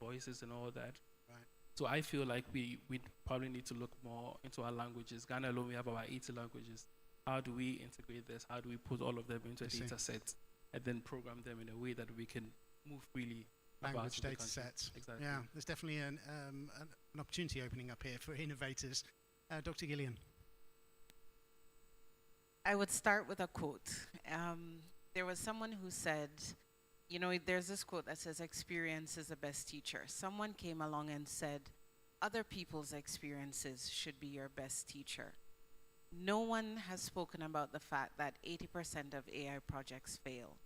voices and all that. Right. So I feel like we probably need to look more into our languages. Ghana alone, we have about 80 languages. How do we integrate this? How do we put all of them into a data set and then program them in a way that we can move freely? Language data sets. Exactly. Yeah, there's definitely an opportunity opening up here for innovators. Dr. Gillian. I would start with a quote. There was someone who said, you know, there's this quote that says, experience is the best teacher. Someone came along and said, other people's experiences should be your best teacher. No one has spoken about the fact that 80% of AI projects fail.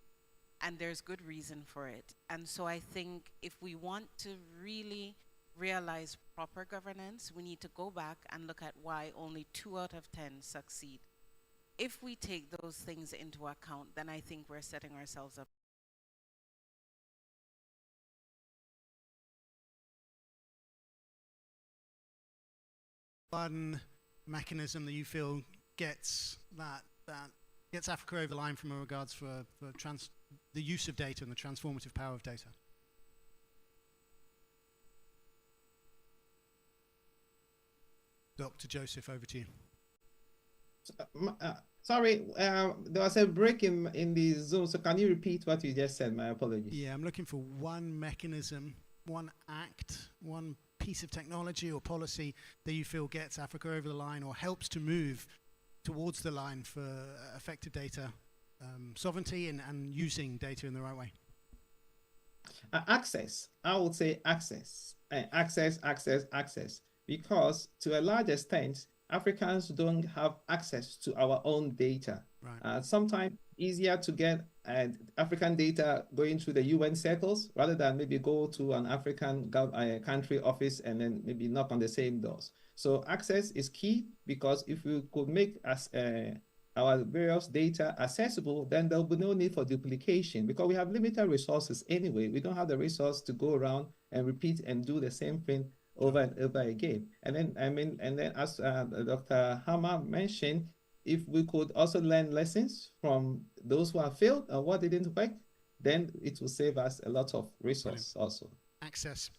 And there's good reason for it. And so I think if we want to really realize proper governance, we need to go back and look at why only 2 out of 10 succeed. If we take those things into account, then I think we're setting ourselves up. One mechanism that you feel gets gets Africa over the line from regards for the use of data and the transformative power of data? Dr. Joseph, over to you. Sorry, there was a break in the Zoom, so can you repeat what you just said? My apologies. Yeah, I'm looking for one mechanism, one act, one piece of technology or policy that you feel gets Africa over the line or helps to move towards the line for effective data sovereignty and using data in the right way. Access. I would say access. Access. Because to a large extent, Africans don't have access to our own data. Right. Sometimes easier to get African data going through the UN circles rather than maybe go to an African country office and then maybe knock on the same doors. So access is key, because if we could make our various data accessible, then there'll be no need for duplication, because we have limited resources anyway. We don't have the resource to go around and repeat and do the same thing over and over again. And then as Dr. Hammer mentioned, if we could also learn lessons from those who have failed and what didn't work, then it will save us a lot of resources. Brilliant. Also. Access.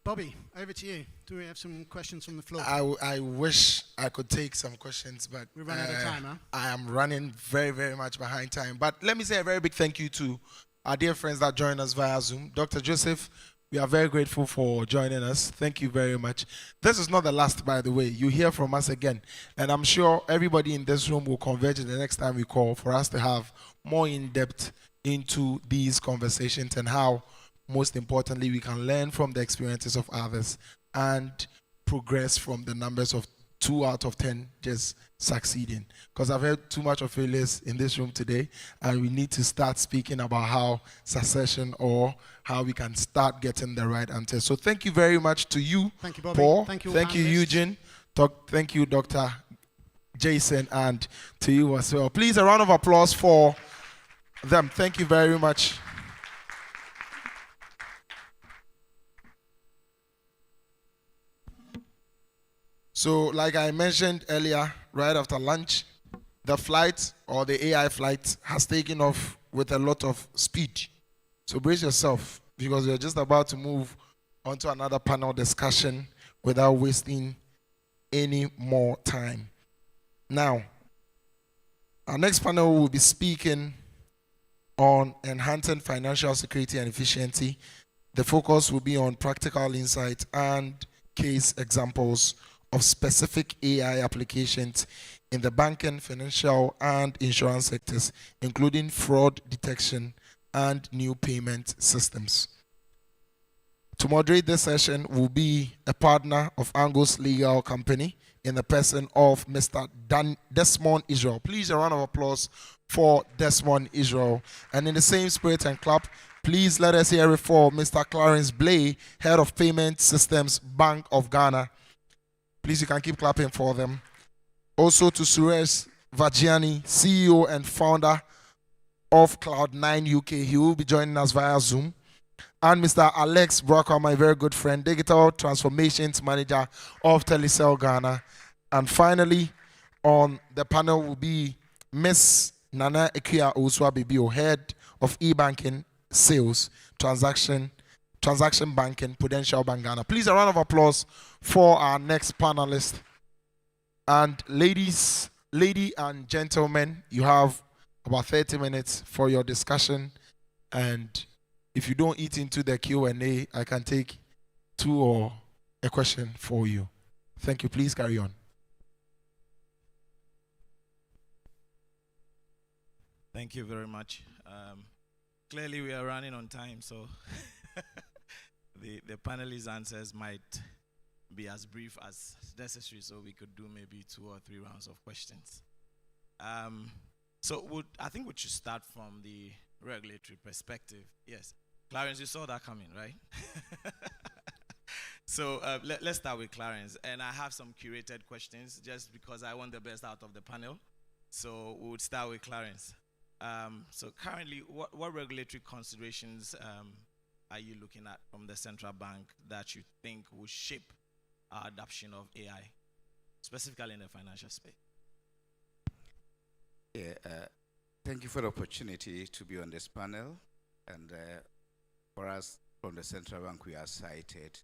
Bobby, over to you. Do we have some questions from the floor? I wish I could take some questions, but we're running out of time, huh? I am running very, very much behind time. But let me say a very big thank you to our dear friends that joined us via Zoom. Dr. Joseph, we are very grateful for joining us. Thank you very much. This is not the last, by the way. You hear from us again. And I'm sure everybody in this room will converge the next time we call for us to have more in-depth into these conversations and how, most importantly, we can learn from the experiences of others and progress from the numbers of 2 out of 10 just succeeding. Because I've heard too much of failures in this room today, and we need to start speaking about how succession or how we can start getting the right answer. So thank you very much to you, thank you, Bobby. Paul. Thank you, Eugene. Thank you, Dr. Jason, and to you as well. Please, a round of applause for them. Thank you very much. So like I mentioned earlier, right after lunch, the flight or the AI flight has taken off with a lot of speed. So brace yourself, because we're just about to move on to another panel discussion without wasting any more time. Now, our next panel will be speaking on enhancing financial security and efficiency. The focus will be on practical insight and case examples of specific AI applications in the banking, financial, and insurance sectors, including fraud detection and new payment systems. To moderate this session will be a partner of Angus Legal Company in the person of Mr. Desmond Israel. Please, a round of applause for Desmond Israel. And in the same spirit and clap, Please let us hear it for Mr. Clarence Blay, Head of Payment Systems, Bank of Ghana. Please, you can keep clapping for them. Also to Suresh Vajiani, CEO and founder of Cloud9 UK. He will be joining us via Zoom. And Mr. Alex Brocker, my very good friend, Digital Transformations Manager of Telecel Ghana. And finally, on the panel will be Miss Nana Ekia Oswa Bibio, Head of E-Banking Sales, Transaction Banking, Prudential Bank Ghana. Please, a round of applause for our next panelist. And lady and gentlemen, you have about 30 minutes for your discussion. And if you don't eat into the Q&A, I can take 2 or a question for you. Thank you. Please carry on. Thank you very much. Clearly, we are running on time, so the panelists' answers might be as brief as necessary, so we could do maybe 2 or 3 rounds of questions. So I think we should start from the regulatory perspective. Yes, Clarence, you saw that coming, right? So let's start with Clarence, and I have some curated questions just because I want the best out of the panel. So we would start with Clarence. So currently, what regulatory considerations are you looking at from the central bank that you think will shape our adoption of AI, specifically in the financial space? Yeah, thank you for the opportunity to be on this panel. And for us from the central bank, we are excited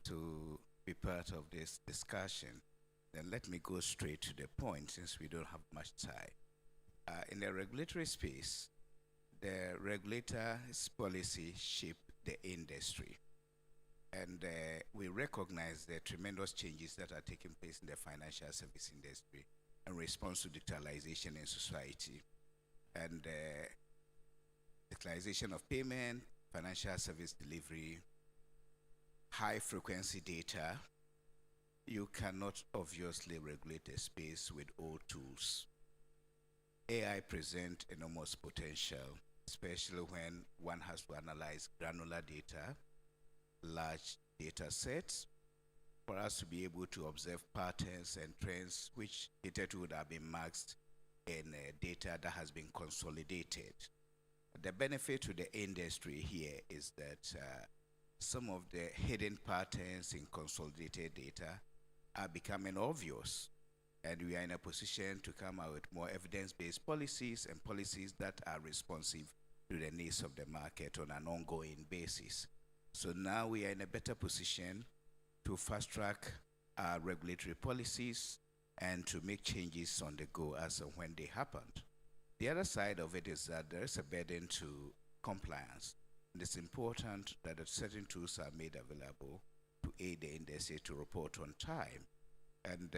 to be part of this discussion. Then let me go straight to the point since we don't have much time. In the regulatory space, the regulator's policy shape the industry. And we recognize the tremendous changes that are taking place in the financial service industry in response to digitalization in society. And digitalization of payment, financial service delivery, high frequency data. You cannot obviously regulate a space with old tools. AI presents enormous potential, especially when one has to analyze granular data, large data sets, for us to be able to observe patterns and trends which hitherto would have been masked in data that has been consolidated. The benefit to the industry here is that some of the hidden patterns in consolidated data are becoming obvious. And we are in a position to come out with more evidence-based policies and policies that are responsive to the needs of the market on an ongoing basis. So now we are in a better position to fast-track our regulatory policies and to make changes on the go as and when they happen. The other side of it is that there is a burden to compliance. And it's important that certain tools are made available to aid the industry to report on time. And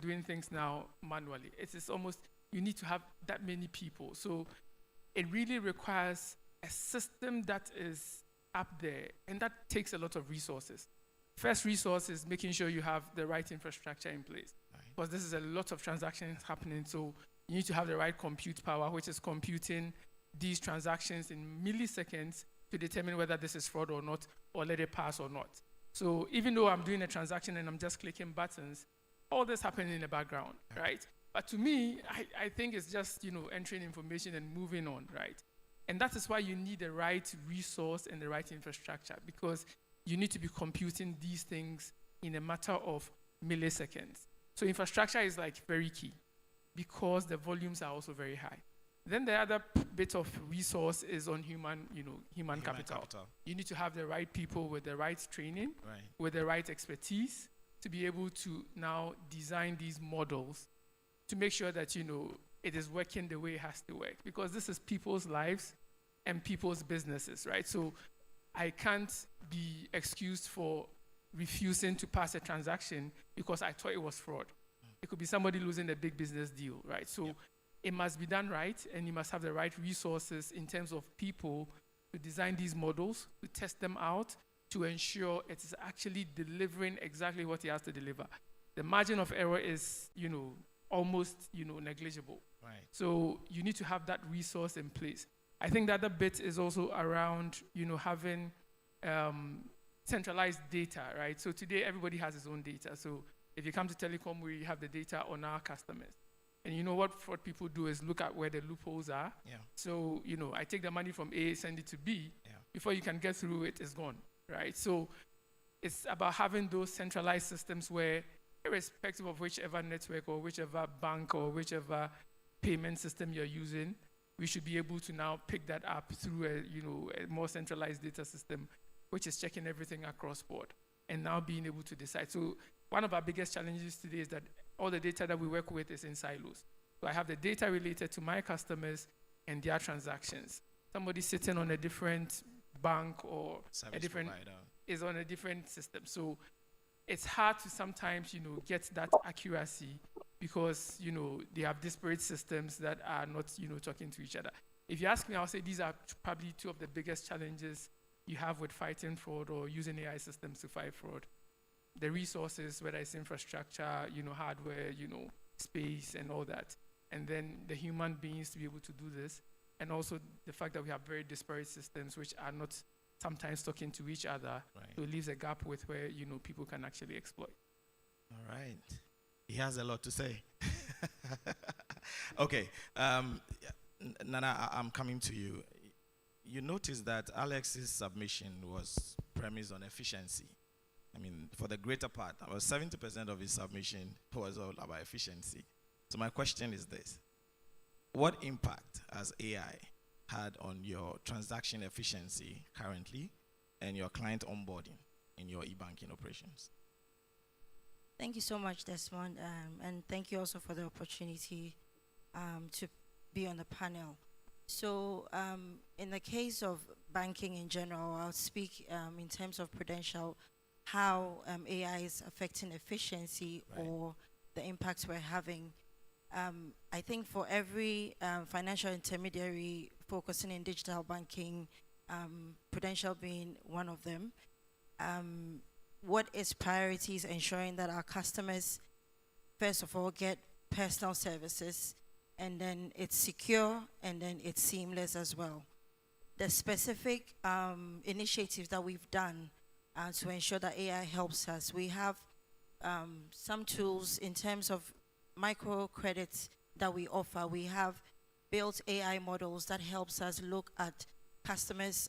doing things now manually. It is almost, you need to have that many people. So it really requires a system that is up there, and that takes a lot of resources. First resource is making sure you have the right infrastructure in place, because this is a lot of transactions happening, so you need to have the right compute power, which is computing these transactions in milliseconds to determine whether this is fraud or not, or let it pass or not. So even though I'm doing a transaction and I'm just clicking buttons, all this happening in the background, right? But to me, I think it's just, entering information and moving on, right? And that is why you need the right resource and the right infrastructure, because you need to be computing these things in a matter of milliseconds. So infrastructure is like very key, because the volumes are also very high. Then the other bit of resource is on human capital. You need to have the right people with the right training, with the right expertise to be able to now design these models to make sure that, it is working the way it has to work, because this is people's lives and people's businesses, right? So I can't be excused for refusing to pass a transaction because I thought it was fraud. It could be somebody losing a big business deal, right? So it must be done right, and you must have the right resources in terms of people to design these models, to test them out, to ensure it is actually delivering exactly what it has to deliver. The margin of error is, almost, negligible. Right. So you need to have that resource in place. I think the other bit is also around, having centralized data, right? So today everybody has his own data. So if you come to telecom, we have the data on our customers. And what people do is look at where the loopholes are. Yeah. So, I take the money from A, send it to B. Yeah. Before you can get through it, it's gone, right? So it's about having those centralized systems where, irrespective of whichever network or whichever bank or whichever payment system you're using, we should be able to now pick that up through a more centralized data system, which is checking everything across board and now being able to decide. So one of our biggest challenges today is that all the data that we work with is in silos. So I have the data related to my customers and their transactions. Somebody sitting on a different bank or Service a different provider is on a different system. So it's hard to sometimes, get that accuracy because, they have disparate systems that are not, talking to each other. If you ask me, I'll say these are probably two of the biggest challenges you have with fighting fraud or using AI systems to fight fraud. The resources, whether it's infrastructure, hardware, space and all that. And then the human beings to be able to do this. And also the fact that we have very disparate systems which are not sometimes talking to each other. Right. So it leaves a gap with where, people can actually exploit. All right. He has a lot to say. Okay. Nana, I'm coming to you. You notice that Alex's submission was premised on efficiency. I mean, for the greater part, about 70% of his submission was all about efficiency. So my question is this. What impact has AI had on your transaction efficiency currently and your client onboarding in your e-banking operations? Thank you so much, Desmond, and thank you also for the opportunity to be on the panel. So in the case of banking in general, I'll speak in terms of Prudential, how AI is affecting efficiency or the impacts we're having. I think for every financial intermediary focusing in digital banking, Prudential being one of them, what is priority is ensuring that our customers, first of all, get personal services, and then it's secure, and then it's seamless as well. The specific initiatives that we've done to ensure that AI helps us, we have some tools in terms of microcredits that we offer. We have built AI models that helps us look at customers'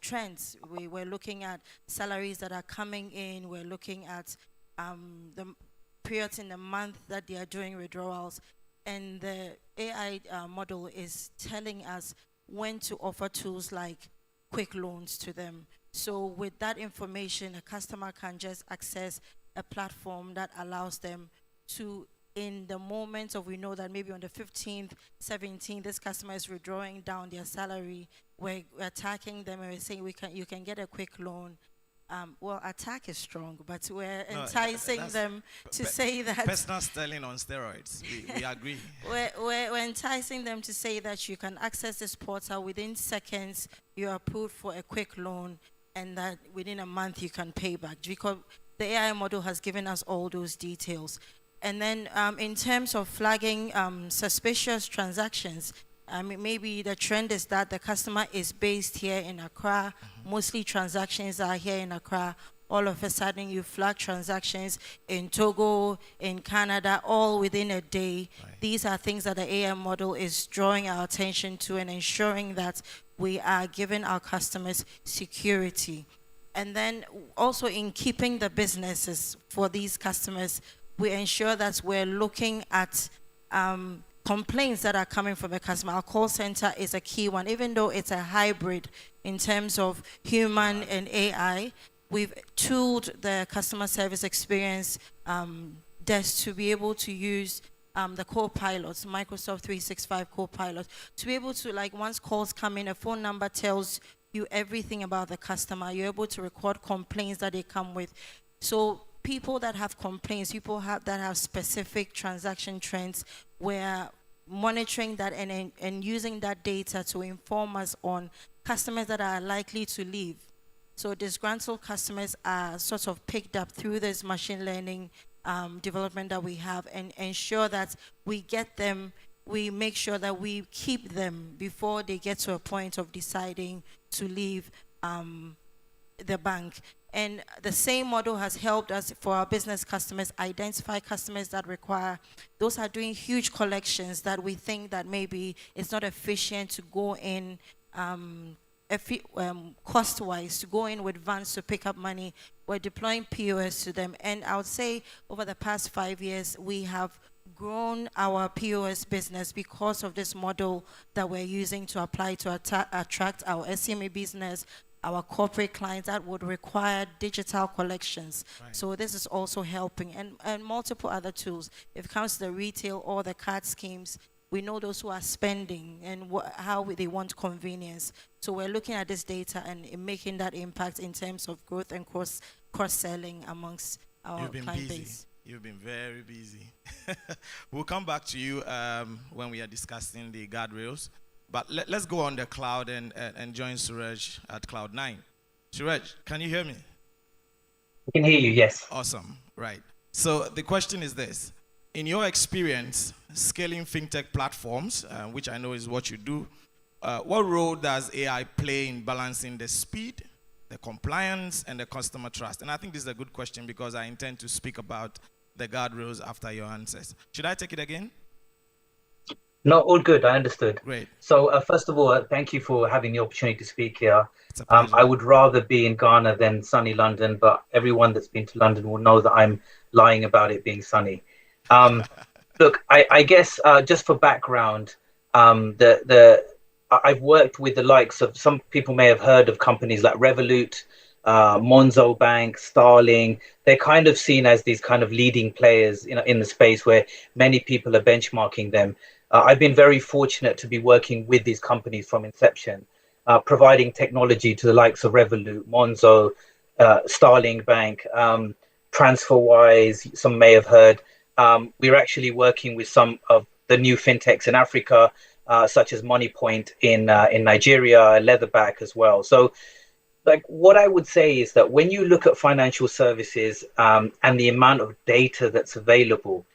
trends. We're looking at salaries that are coming in. We're looking at the periods in the month that they are doing withdrawals. And the AI model is telling us when to offer tools like quick loans to them. So with that information, a customer can just access a platform that allows them to, in the moment of, we know that maybe on the 15th, 17th, this customer is withdrawing down their salary, we're attacking them and we're saying you can get a quick loan Well, attack is strong, but we're No, enticing them to say that personal styling on steroids. We agree. we're enticing them to say that you can access this portal within seconds. You are approved for a quick loan, and that within a month you can pay back, because the AI model has given us all those details. And then in terms of flagging suspicious transactions, maybe the trend is that the customer is based here in Accra. Mostly transactions are here in Accra. All of a sudden, you flag transactions in Togo, in Canada, all within a day. Right. These are things that the AI model is drawing our attention to and ensuring that we are giving our customers security. And then also in keeping the businesses for these customers, we ensure that we're looking at complaints that are coming from the customer. Our call center is a key one, even though it's a hybrid in terms of human and AI. We've tooled the customer service experience desk to be able to use the co-pilots, Microsoft 365 co-pilots, to be able to, like, once calls come in, a phone number tells you everything about the customer. You're able to record complaints that they come with. So people that have complaints, that have specific transaction trends, we're monitoring that and using that data to inform us on customers that are likely to leave. So disgruntled customers are sort of picked up through this machine learning development that we have, and ensure that we get them, we make sure that we keep them before they get to a point of deciding to leave the bank. And the same model has helped us for our business customers identify customers that require, those are doing huge collections that we think that maybe it's not efficient to go in cost-wise, to go in with vans to pick up money. We're deploying POS to them. And I would say over the past 5 years, we have grown our POS business because of this model that we're using to apply to attract our SME business, our corporate clients that would require digital collections. Right. So this is also helping, and multiple other tools. If it comes to the retail or the card schemes, we know those who are spending and how they want convenience. So we're looking at this data and making that impact in terms of growth and cross-selling amongst our client base. You've been very busy. We'll come back to you when we are discussing the guardrails. But let's go on the cloud and join Suraj at Cloud 9. Suraj, can you hear me? I can hear you, yes. Awesome, right. So the question is this. In your experience scaling fintech platforms, which I know is what you do, what role does AI play in balancing the speed, the compliance, and the customer trust? And I think this is a good question because I intend to speak about the guardrails after your answers. Should I take it again? No, all good. I understood. Great. So first of all, thank you for having the opportunity to speak here. I would rather be in Ghana than sunny London, but everyone that's been to London will know that I'm lying about it being sunny. Look, I guess just for background, I've worked with the likes of, some people may have heard of companies like Revolut, Monzo Bank, Starling. They're kind of seen as these kind of leading players in the space where many people are benchmarking them. I've been very fortunate to be working with these companies from inception, providing technology to the likes of Revolut, Monzo, Starling Bank, TransferWise, some may have heard. We're actually working with some of the new fintechs in Africa, such as MoneyPoint in Nigeria, Leatherback as well. So, like, what I would say is that when you look at financial services and the amount of data that's available,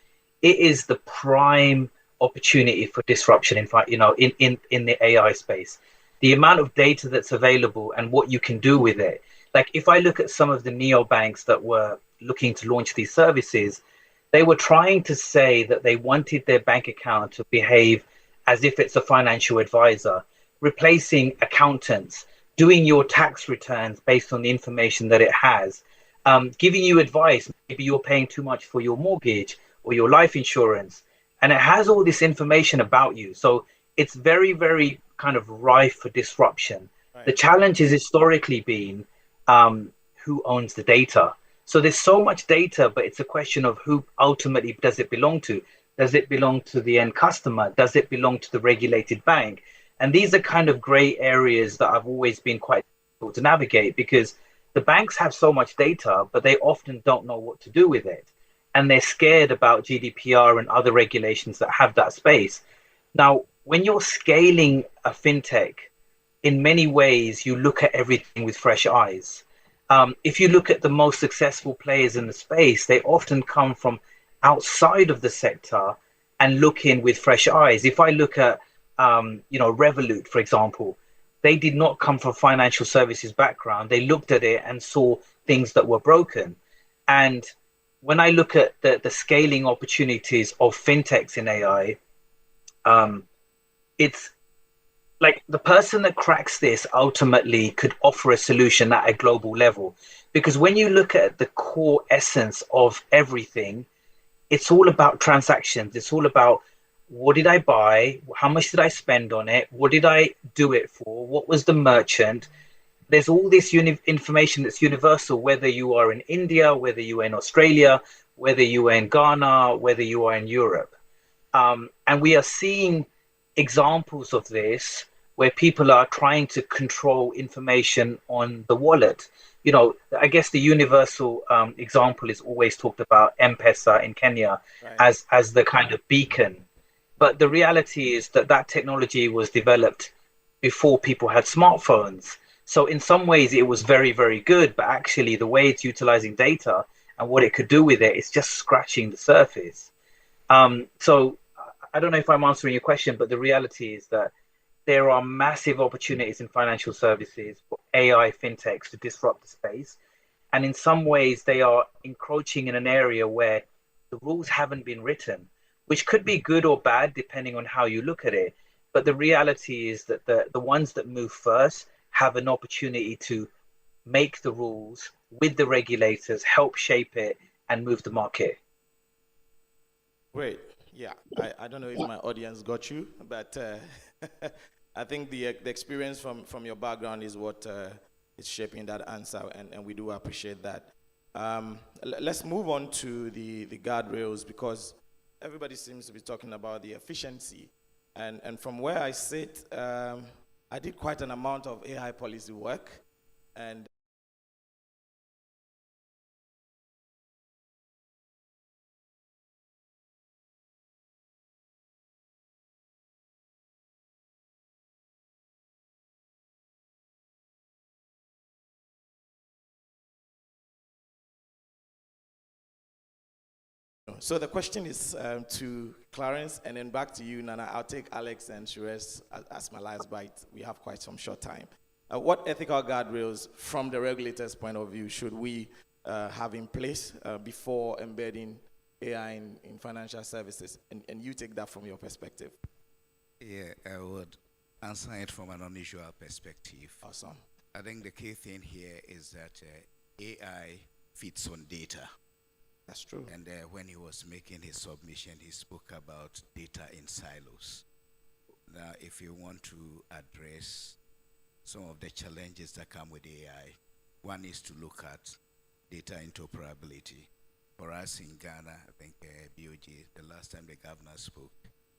it is the prime opportunity for disruption in the AI space. The amount of data that's available and what you can do with it. Like, if I look at some of the neobanks that were looking to launch these services, they were trying to say that they wanted their bank account to behave as if it's a financial advisor, replacing accountants, doing your tax returns based on the information that it has, giving you advice. Maybe you're paying too much for your mortgage or your life insurance, and it has all this information about you. So it's very, very kind of rife for disruption. Right. The challenge has historically been who owns the data. So there's so much data, but it's a question of who ultimately does it belong to? Does it belong to the end customer? Does it belong to the regulated bank? And these are kind of gray areas that I've always been quite difficult to navigate, because the banks have so much data, but they often don't know what to do with it. And they're scared about GDPR and other regulations that have that space. Now, when you're scaling a fintech, in many ways, you look at everything with fresh eyes. If you look at the most successful players in the space, they often come from outside of the sector and look in with fresh eyes. If I look at, Revolut, for example, they did not come from financial services background. They looked at it and saw things that were broken. And when I look at the scaling opportunities of fintechs in AI, it's like the person that cracks this ultimately could offer a solution at a global level. Because when you look at the core essence of everything, it's all about transactions. It's all about, what did I buy? How much did I spend on it? What did I do it for? What was the merchant? There's all this information that's universal, whether you are in India, whether you are in Australia, whether you are in Ghana, whether you are in Europe. And we are seeing examples of this where people are trying to control information on the wallet. I guess the universal example is always talked about M-Pesa in Kenya, right, as the kind of beacon. But the reality is that technology was developed before people had smartphones. So in some ways it was very, very good, but actually the way it's utilizing data and what it could do with it is just scratching the surface. So I don't know if I'm answering your question, but the reality is that there are massive opportunities in financial services for AI fintechs to disrupt the space. And in some ways, they are encroaching in an area where the rules haven't been written, which could be good or bad, depending on how you look at it. But the reality is that the ones that move first have an opportunity to make the rules with the regulators, help shape it, and move the market. Great. Yeah, I don't know if my audience got you, but I think the experience from your background is what is shaping that answer, and we do appreciate that. Let's move on to the guardrails, because everybody seems to be talking about the efficiency. And from where I sit, I did quite an amount of AI policy work, and so the question is to Clarence, and then back to you, Nana. I'll take Alex and Shires as my last bite. We have quite some short time. What ethical guardrails, from the regulator's point of view, should we have in place before embedding AI in financial services? And you take that from your perspective. Yeah, I would answer it from an unusual perspective. Awesome. I think the key thing here is that AI feeds on data. That's true. And when he was making his submission, he spoke about data in silos. Now, if you want to address some of the challenges that come with AI, one is to look at data interoperability. For us in Ghana, I think BOG, the last time the governor spoke,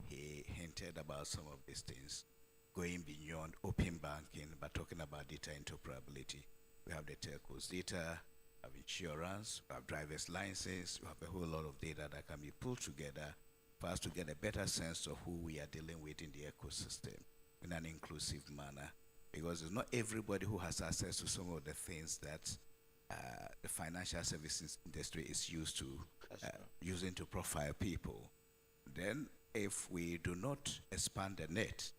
he hinted about some of these things, going beyond open banking, but talking about data interoperability. We have the telcos data, we have insurance, we have driver's license, we have a whole lot of data that can be pulled together for us to get a better sense of who we are dealing with in the ecosystem in an inclusive manner. Because it's not everybody who has access to some of the things that the financial services industry is used to using to profile people. Then if we do not expand the net,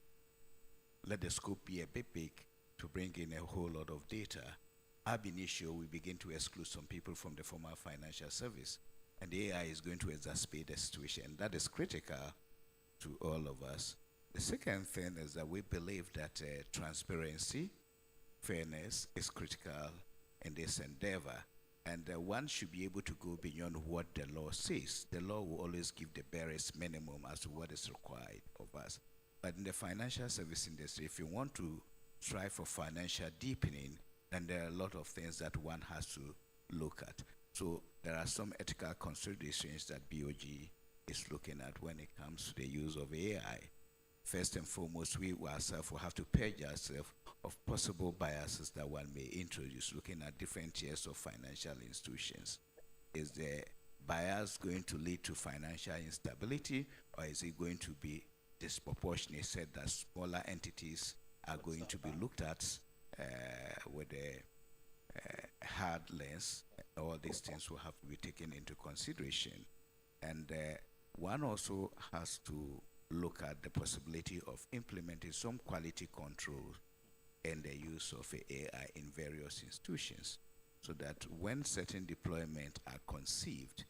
let the scope be a bit big to bring in a whole lot of data, ab initio we begin to exclude some people from the formal financial service, and the AI is going to exacerbate the situation. That is critical to all of us. The second thing is that we believe that transparency, fairness is critical in this endeavor, and one should be able to go beyond what the law says. The law will always give the barest minimum as to what is required of us. But in the financial service industry, if you want to strive for financial deepening, then there are a lot of things that one has to look at. So there are some ethical considerations that BOG is looking at when it comes to the use of AI. first and foremost, we ourselves will have to purge ourselves of possible biases that one may introduce, looking at different tiers of financial institutions. Is the bias going to lead to financial instability, or is it going to be disproportionate, said that smaller entities are going to be looked at with a hard lens? All these things will have to be taken into consideration. And one also has to look at the possibility of implementing some quality control and the use of AI in various institutions, so that when certain deployments are conceived,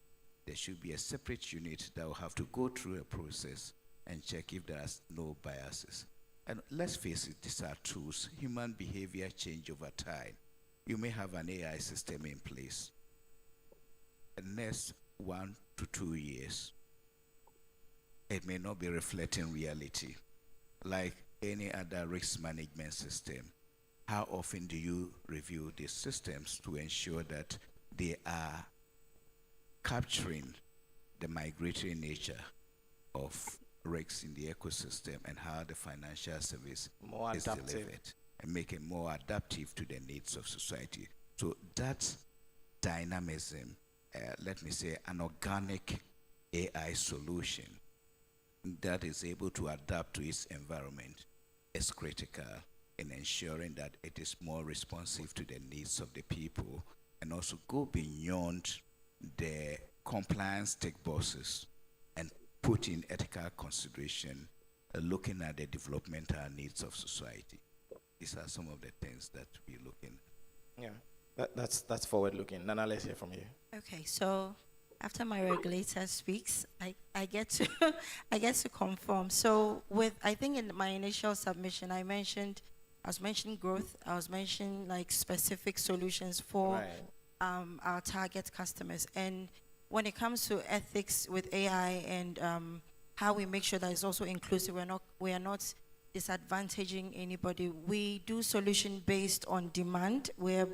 there should be a separate unit that will have to go through a process and check if there are no biases. And let's face it, these are tools. Human behavior change over time. You may have an AI system in place. The next 1 to 2 years, it may not be reflecting reality. Like any other risk management system, how often do you review these systems to ensure that they are capturing the migratory nature of risks in the ecosystem and how the financial service is delivered, and make it more adaptive to the needs of society? So that dynamism, let me say an organic AI solution that is able to adapt to its environment, is critical in ensuring that it is more responsive to the needs of the people, and also go beyond the compliance tick boxes and put in ethical consideration, looking at the developmental needs of society. These are some of the things that we're looking at. Yeah, that's forward looking. Nana, let's hear from you. Okay, so after my regulator speaks, I get to I get to confirm. So I think in my initial submission, I was mentioning growth. I was mentioning like specific solutions for our target customers. And when it comes to ethics with AI and how we make sure that it's also inclusive, we are not disadvantaging anybody. We do solution based on demand. We're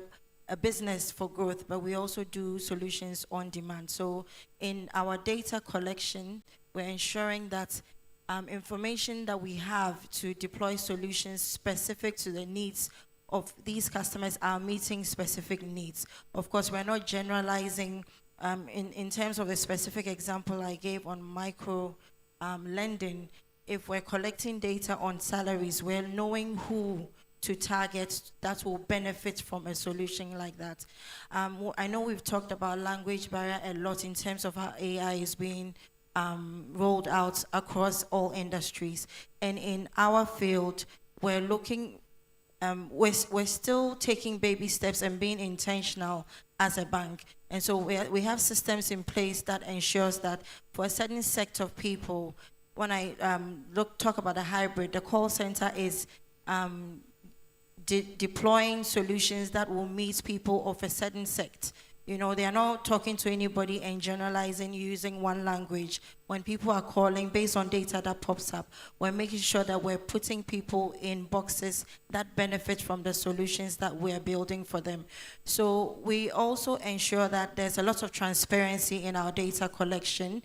a business for growth, but we also do solutions on demand. So in our data collection, we're ensuring that information that we have to deploy solutions specific to the needs of these customers are meeting specific needs. Of course, we're not generalizing in terms of the specific example I gave on micro lending. If we're collecting data on salaries, we're knowing who to target that will benefit from a solution like that. I know we've talked about language barrier a lot in terms of how AI is being rolled out across all industries. And in our field, we're looking, we're still taking baby steps and being intentional as a bank. And so we have systems in place that ensures that for a certain sector of people, when I talk about a hybrid, the call center is deploying solutions that will meet people of a certain sect. You know, they are not talking to anybody and generalizing using one language. When people are calling based on data that pops up, we're making sure that we're putting people in boxes that benefit from the solutions that we're building for them. So we also ensure that there's a lot of transparency in our data collection.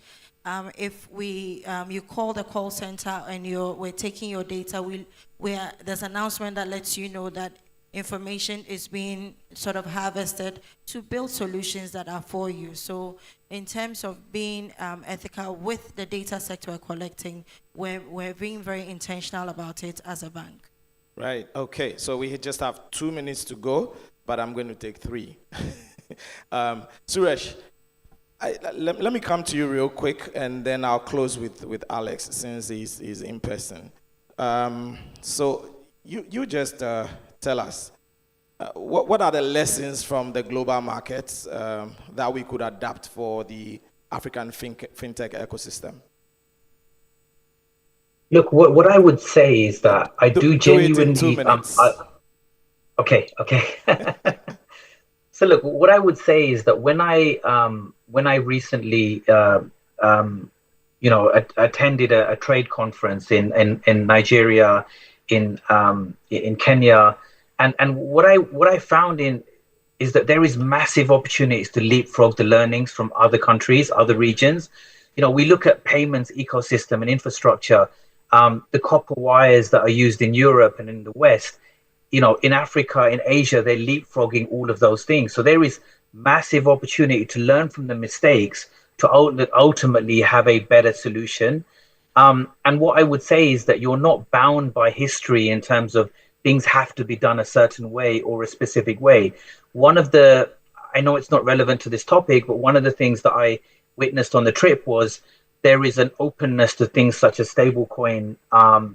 If you call the call center and we're taking your data, there's an announcement that lets you know that information is being sort of harvested to build solutions that are for you. So in terms of being ethical with the data sector we're collecting, we're being very intentional about it as a bank. Right, okay, so we just have 2 minutes to go, but I'm going to take 3. Suresh, let me come to you real quick, and then I'll close with Alex since he's in person. So you just tell us, what are the lessons from the global markets that we could adapt for the African fintech ecosystem? Look, what I would say is that I do genuinely... Do it in 2 minutes. Okay. So look, what I would say is that when I recently, attended a trade conference in Nigeria, in Kenya, and what I found is that there is massive opportunities to leapfrog the learnings from other countries, other regions. You know, we look at payments ecosystem and infrastructure, the copper wires that are used in Europe and in the West, in Africa, in Asia, they're leapfrogging all of those things. So there is massive opportunity to learn from the mistakes to ultimately have a better solution. And what I would say is that you're not bound by history in terms of things have to be done a certain way or a specific way. I know it's not relevant to this topic, but one of the things that I witnessed on the trip was there is an openness to things such as stablecoin,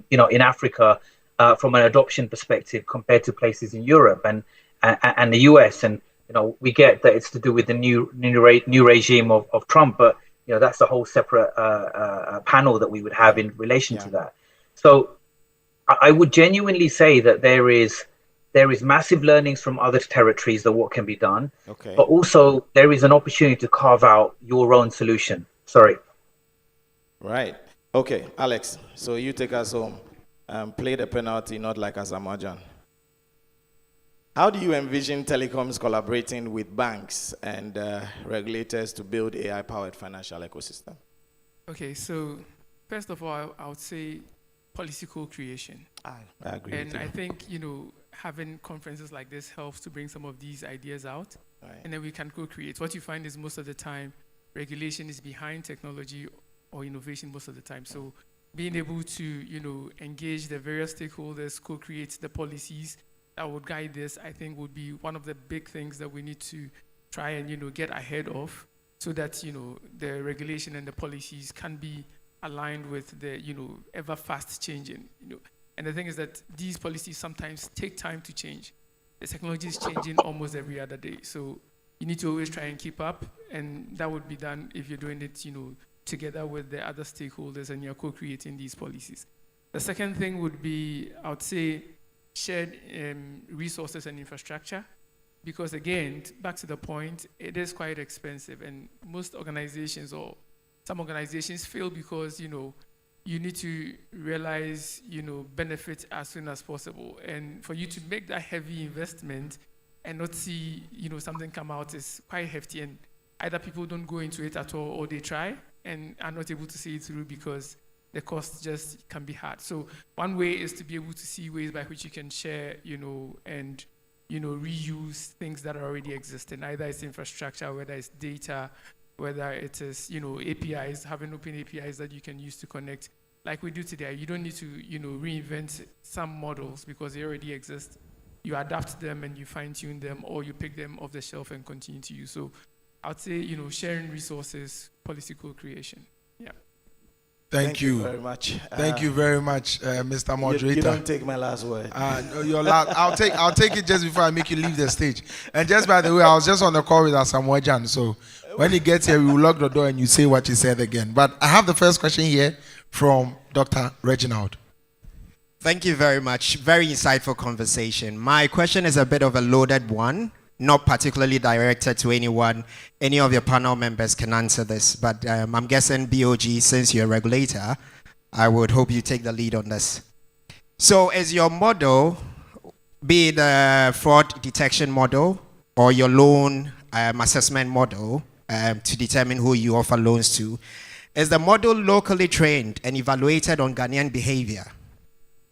in Africa, from an adoption perspective compared to places in Europe and the US. And we get that it's to do with the new regime of Trump, but that's a whole separate panel that we would have in relation to that. So I would genuinely say that there is massive learnings from other territories that what can be done, but also there is an opportunity to carve out your own solution. Sorry. Right. Okay, Alex. So you take us home. Play the penalty, not like Asamajan. How do you envision telecoms collaborating with banks and regulators to build AI-powered financial ecosystem? Okay, so first of all, I would say policy co-creation. I agree. And I think, having conferences like this helps to bring some of these ideas out, and then we can co-create. What you find is most of the time, regulation is behind technology or innovation most of the time. So being able to, engage the various stakeholders, co-create the policies that would guide this, I think would be one of the big things that we need to try and, get ahead of so that, the regulation and the policies can be aligned with the, ever fast changing, And the thing is that these policies sometimes take time to change. The technology is changing almost every other day. So you need to always try and keep up. And that would be done if you're doing it, together with the other stakeholders and you're co-creating these policies. The second thing would be, I would say, shared resources and infrastructure, because again, back to the point, it is quite expensive, and most organizations or some organizations fail because you need to realize benefit as soon as possible, and for you to make that heavy investment and not see something come out is quite hefty, and either people don't go into it at all or they try and are not able to see it through because the cost just can be hard. So one way is to be able to see ways by which you can share, and, reuse things that are already existing. Either it's infrastructure, whether it's data, whether it is, APIs, having open APIs that you can use to connect. Like we do today, you don't need to, reinvent some models because they already exist. You adapt them and you fine tune them, or you pick them off the shelf and continue to use. So I'd say, sharing resources, policy co-creation. Yeah. Thank you very much. Thank you very much, Mr. Moderator. You don't take my last word. No, your last. I'll take it just before I make you leave the stage. And just by the way, I was just on the call with Asamoah, so when he gets here, we will lock the door and you say what you said again. But I have the first question here from Dr. Reginald. Thank you very much. Very insightful conversation. My question is a bit of a loaded one, not particularly directed to anyone. Any of your panel members can answer this, but I'm guessing BOG, since you're a regulator, I would hope you take the lead on this. So is your model, be it a fraud detection model or your loan assessment model to determine who you offer loans to, is the model locally trained and evaluated on Ghanaian behavior?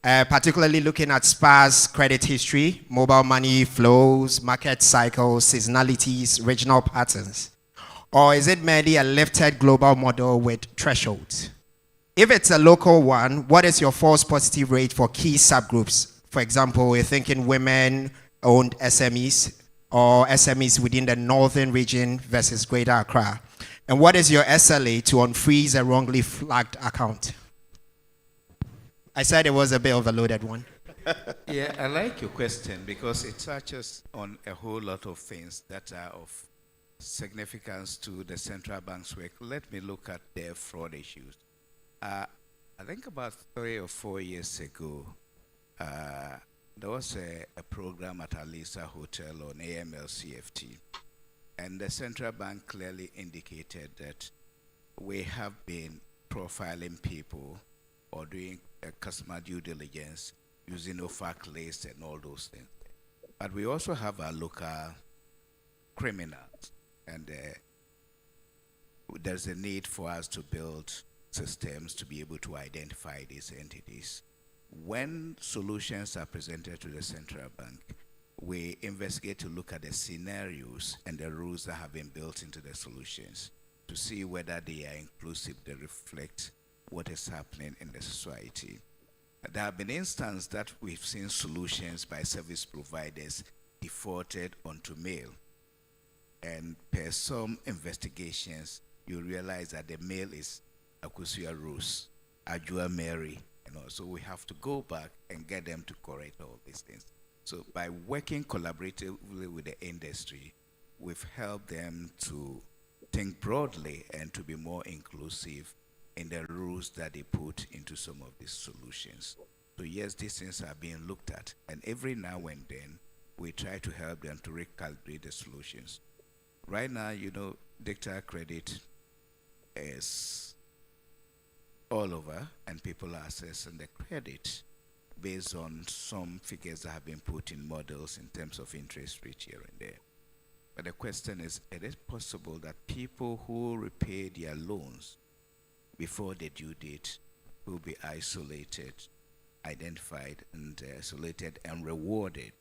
Particularly looking at sparse credit history, mobile money flows, market cycles, seasonalities, regional patterns? Or is it merely a lifted global model with thresholds? If it's a local one, what is your false positive rate for key subgroups? For example, we're thinking women-owned SMEs or SMEs within the northern region versus Greater Accra. And what is your SLA to unfreeze a wrongly flagged account? I said it was a bit of a loaded one. Yeah, I like your question because it touches on a whole lot of things that are of significance to the central bank's work. Let me look at their fraud issues. I think about 3 or 4 years ago, there was a program at Alisa Hotel on AML CFT. And the central bank clearly indicated that we have been profiling people or doing customer due diligence using OFAC list and all those things. But we also have our local criminals, and there's a need for us to build systems to be able to identify these entities. When solutions are presented to the central bank, we investigate to look at the scenarios and the rules that have been built into the solutions to see whether they are inclusive, they reflect what is happening in the society. There have been instances that we've seen solutions by service providers defaulted onto mail. And per some investigations, you realize that the mail is Akusua Rose, Ajua Mary, and also we have to go back and get them to correct all these things. So by working collaboratively with the industry, we've helped them to think broadly and to be more inclusive in the rules that they put into some of these solutions. So yes, these things are being looked at, and every now and then we try to help them to recalibrate the solutions. Right now, you know, dictator credit is all over, and people are accessing the credit based on some figures that have been put in models in terms of interest rate here and there. But the question is, it is possible that people who repay their loans before the due date will be isolated, identified, and isolated and rewarded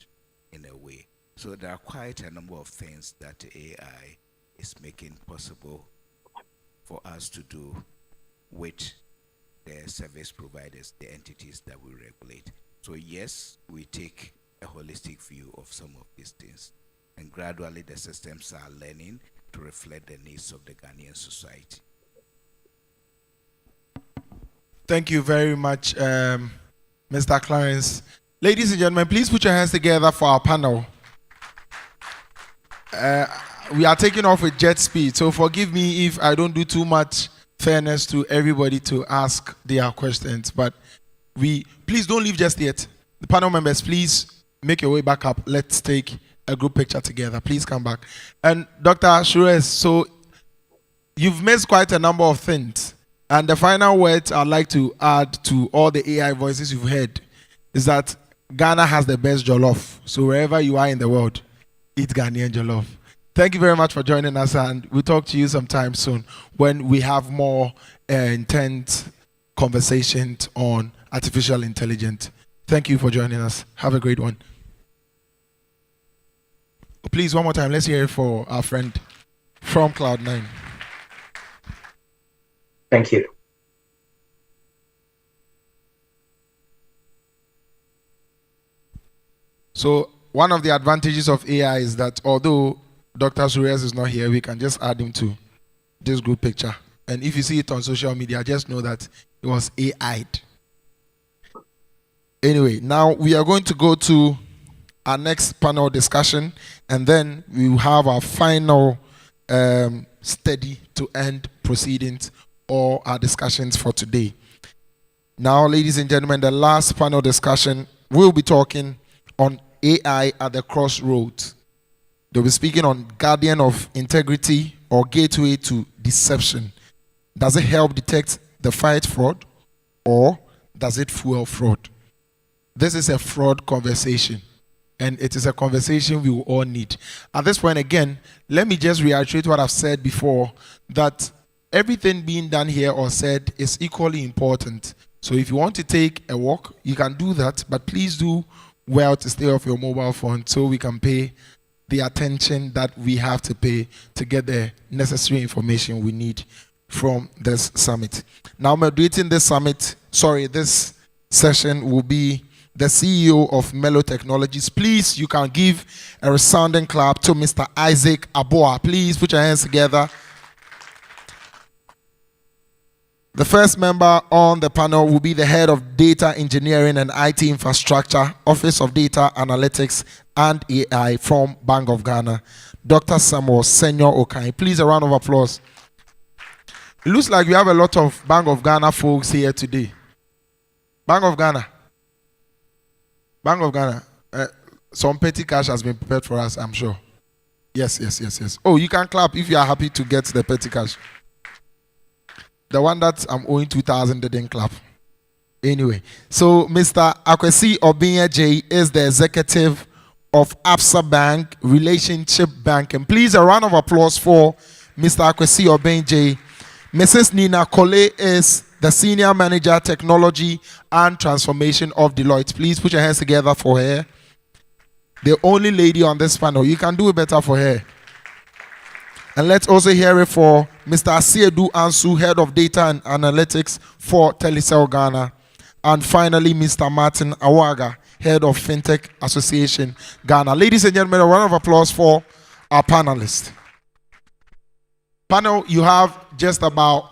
in a way. So there are quite a number of things that AI is making possible for us to do with the service providers, the entities that we regulate. So yes, we take a holistic view of some of these things, and gradually the systems are learning to reflect the needs of the Ghanaian society. Thank you very much, Mr. Clarence. Ladies and gentlemen, please put your hands together for our panel. We are taking off with jet speed, so forgive me if I don't do too much fairness to everybody to ask their questions, but please don't leave just yet. The panel members, please make your way back up. Let's take a group picture together. Please come back. And Dr. Shures, so you've missed quite a number of things, and the final words I'd like to add to all the AI voices you've heard is that Ghana has the best jollof. So wherever you are in the world, eat Ghanaian jollof. Thank you very much for joining us, and we'll talk to you sometime soon when we have more intense conversations on artificial intelligence. Thank you for joining us. Have a great one. Please, one more time, let's hear it for our friend from Cloud9. Thank you. So one of the advantages of AI is that although Dr. Suriyas is not here, we can just add him to this group picture. And if you see it on social media, just know that it was AI'd. Anyway, now we are going to go to our next panel discussion, and then we will have our final steady to end proceedings or our discussions for today. Now, ladies and gentlemen, the last panel discussion, we'll be talking on AI at the crossroads. They'll be speaking on guardian of integrity or gateway to deception. Does it help detect the fight fraud, or does it fuel fraud? This is a fraud conversation, and it is a conversation we will all need. At this point, again, let me just reiterate what I've said before, that everything being done here or said is equally important. So if you want to take a walk, you can do that, but please do well to stay off your mobile phone so we can pay the attention that we have to pay to get the necessary information we need from this summit. Now, moderating this this session will be the CEO of Mello Technologies. Please, you can give a resounding clap to Mr. Isaac Aboa. Please put your hands together. The first member on the panel will be the head of data engineering and IT infrastructure, Office of Data Analytics and AI from Bank of Ghana, Dr. Samuel Senor Okai. Please, a round of applause. It looks like we have a lot of Bank of Ghana folks here today. Bank of Ghana. Bank of Ghana. Some petty cash has been prepared for us, I'm sure. Yes. Oh, you can clap if you are happy to get the petty cash. The one that I'm owing 2,000 didn't clap. Anyway, so Mr. Akwesi Obinya J is the executive of Absa Bank Relationship Banking. Please, a round of applause for Mr. Akwesi Obinya J. Mrs. Nina Kole is the Senior Manager, Technology and Transformation of Deloitte. Please put your hands together for her. The only lady on this panel. You can do it better for her. And let's also hear it for Mr. Asiedu Ansu, Head of Data and Analytics for Telecel Ghana. And finally, Mr. Martin Awaga, Head of Fintech Association Ghana. Ladies and gentlemen, a round of applause for our panelists. Panel, you have just about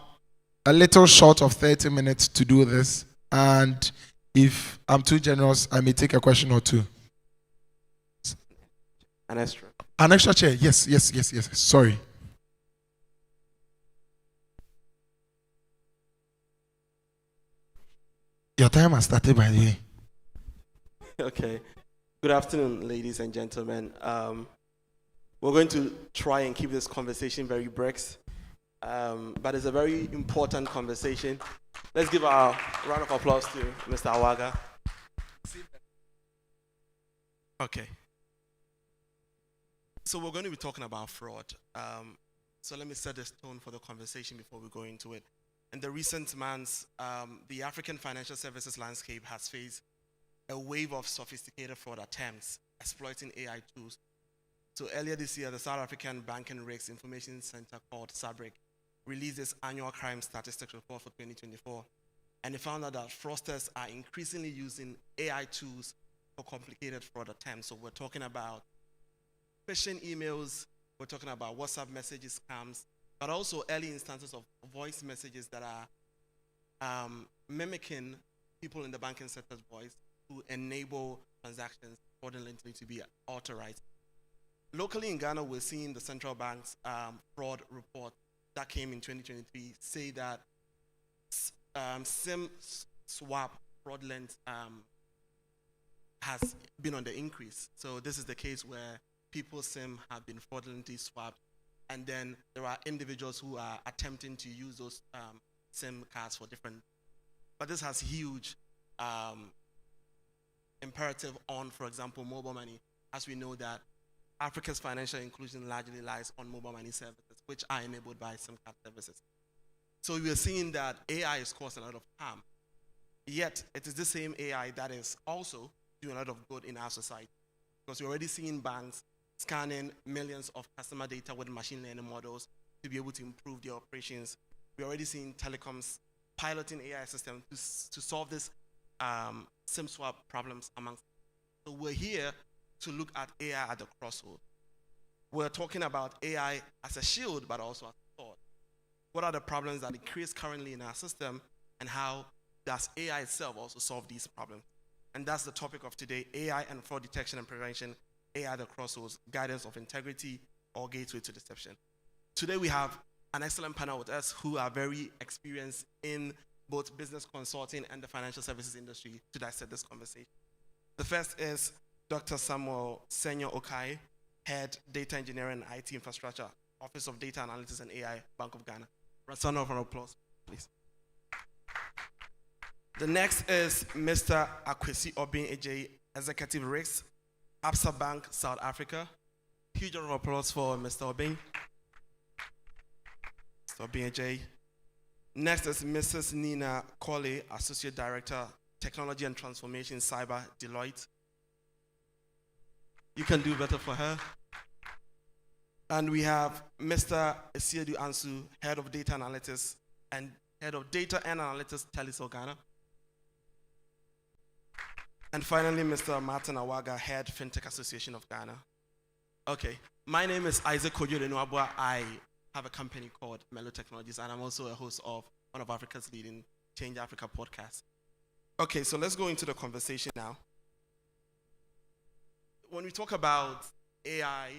a little short of 30 minutes to do this. And if I'm too generous, I may take a question or two. An extra. An extra chair. Yes. Sorry. Your time has started, by the way. Okay. Good afternoon, ladies and gentlemen. We're going to try and keep this conversation very brief, but it's a very important conversation. Let's give a round of applause to Mr. Awaga. Okay. So we're going to be talking about fraud. So let me set this tone for the conversation before we go into it. In the recent months, the African financial services landscape has faced a wave of sophisticated fraud attempts exploiting AI tools. So earlier this year, the South African Banking Risks Information Center, called SABRIC, released its annual crime statistics report for 2024. And they found out that fraudsters are increasingly using AI tools for complicated fraud attempts. So we're talking about phishing emails, we're talking about WhatsApp messages, scams, but also early instances of voice messages that are mimicking people in the banking sector's voice to enable transactions fraudulently to be authorized. Locally in Ghana, we're seeing the central bank's fraud report that came in 2023 say that SIM swap fraudulent has been on the increase. So this is the case where people's SIM have been fraudulently swapped, and then there are individuals who are attempting to use those SIM cards for different. But this has huge imperative on, for example, mobile money, as we know that Africa's financial inclusion largely lies on mobile money services, which are enabled by SIM card services. So we are seeing that AI is causing a lot of harm. Yet, it is the same AI that is also doing a lot of good in our society. Because we're already seeing banks scanning millions of customer data with machine learning models to be able to improve their operations. We're already seeing telecoms piloting AI systems to solve this SIM swap problems amongst them. So we're here to look at AI at the crossroad. We're talking about AI as a shield, but also as a sword. What are the problems that it creates currently in our system, and how does AI itself also solve these problems? And that's the topic of today: AI and fraud detection and prevention, AI at the crossroads, guidance of integrity or gateway to deception. Today we have an excellent panel with us who are very experienced in both business consulting and the financial services industry to dissect this conversation. The first is Dr. Samuel Senyo Okai, Head Data Engineering and IT Infrastructure, Office of Data Analytics and AI, Bank of Ghana. Round of applause, please. The next is Mr. Akwesi Obin Ejay, Executive Risk, Absa Bank, South Africa. Huge round of applause for Mr. Obin. Mr. Obin Ejay. Next is Mrs. Nina Kole, Associate Director, Technology and Transformation, Cyber, Deloitte. You can do better for her. And we have Mr. Asiedu Ansu, Head of Data Analytics and Head of Data and Analytics, Telecel Ghana. And finally, Mr. Martin Awaga, Head Fintech Association of Ghana. Okay, my name is Isaac Kojo-Denuabua. I have a company called Mellow Technologies, and I'm also a host of one of Africa's leading Change Africa podcasts. Okay, so let's go into the conversation now. When we talk about AI,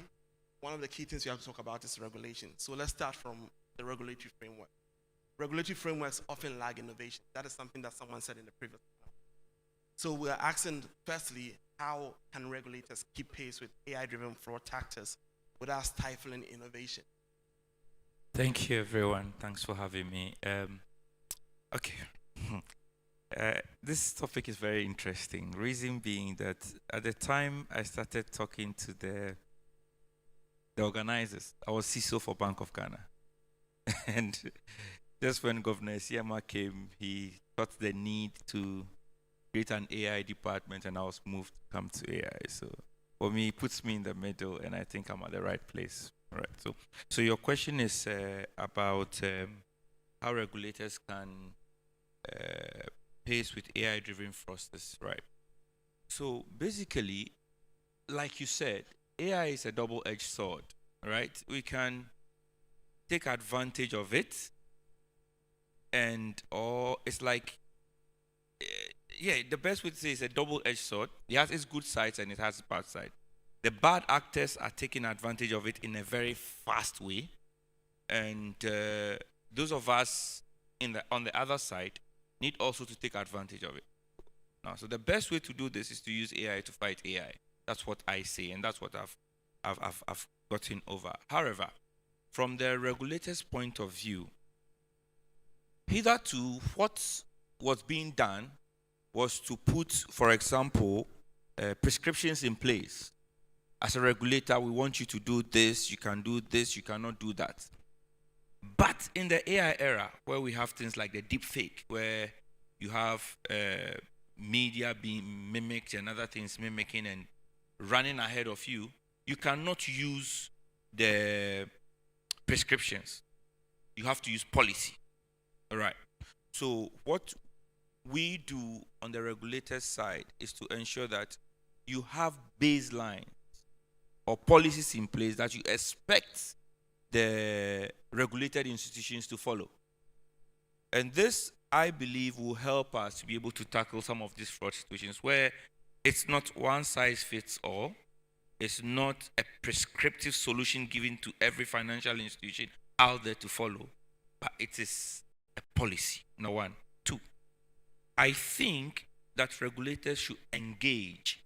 one of the key things we have to talk about is regulation. So let's start from the regulatory framework. Regulatory frameworks often lag innovation. That is something that someone said in the previous panel. So we're asking, firstly, how can regulators keep pace with AI-driven fraud tactics without stifling innovation? Thank you, everyone. Thanks for having me. Okay. This topic is very interesting. Reason being that at the time I started talking to the organizers, I was CISO for Bank of Ghana. And just when Governor Siama came, he thought the need to create an AI department, and I was moved to come to AI. So for me, it puts me in the middle, and I think I'm at the right place. All right. So your question is about how regulators can pace with AI-driven process, right? So basically, like you said, AI is a double-edged sword, right? We can take advantage of it, or it's like, yeah, the best way to say it's a double-edged sword. It has its good sides and it has its bad side. The bad actors are taking advantage of it in a very fast way, and those of us on the other side need also to take advantage of it. Now, so the best way to do this is to use AI to fight AI. That's what I say, and that's what I've gotten over. However, from the regulator's point of view, hitherto what was being done was to put, for example, prescriptions in place. As a regulator, we want you to do this, you can do this, you cannot do that. But in the AI era, where we have things like the deep fake, where you have media being mimicked and other things mimicking and running ahead of you, you cannot use the prescriptions. You have to use policy. All right. So what we do on the regulator's side is to ensure that you have baselines or policies in place that you expect the regulated institutions to follow. And this, I believe, will help us to be able to tackle some of these fraud situations where it's not one size fits all. It's not a prescriptive solution given to every financial institution out there to follow, but it is a policy, number one. Two, I think that regulators should engage,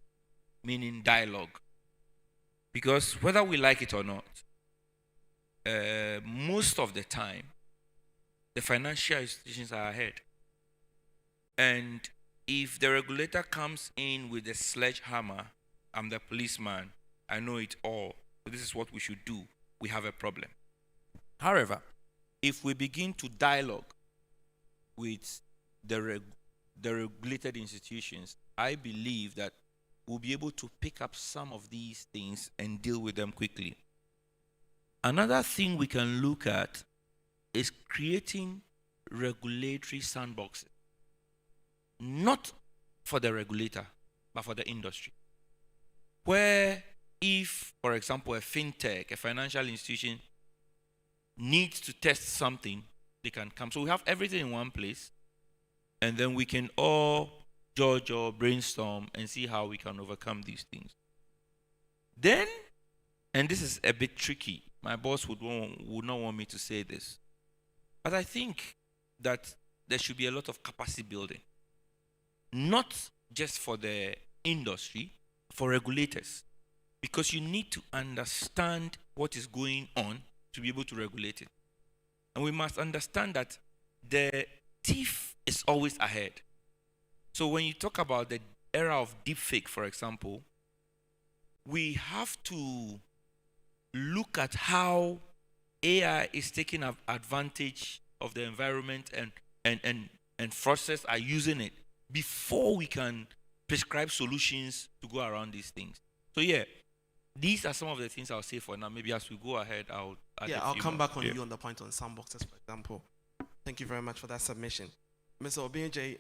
meaning dialogue. Because whether we like it or not, most of the time, the financial institutions are ahead. And if the regulator comes in with a sledgehammer, I'm the policeman, I know it all, so this is what we should do, we have a problem. However, if we begin to dialogue with the regulated institutions, I believe that we'll be able to pick up some of these things and deal with them quickly. Another thing we can look at is creating regulatory sandboxes. Not for the regulator, but for the industry. Where if, for example, a fintech, a financial institution, needs to test something, they can come. So we have everything in one place, and then we can all judge or brainstorm and see how we can overcome these things. Then, and this is a bit tricky, my boss would not want me to say this, but I think that there should be a lot of capacity building. Not just for the industry, for regulators. Because you need to understand what is going on to be able to regulate it. And we must understand that the thief is always ahead. So when you talk about the era of deepfake, for example, we have to look at how AI is taking advantage of the environment and fraudsters are using it before we can prescribe solutions to go around these things. So yeah, these are some of the things I'll say for now. Maybe as we go ahead, I'll come back on you on the point on sandboxes, for example. Thank you very much for that submission. Mr. Obinje,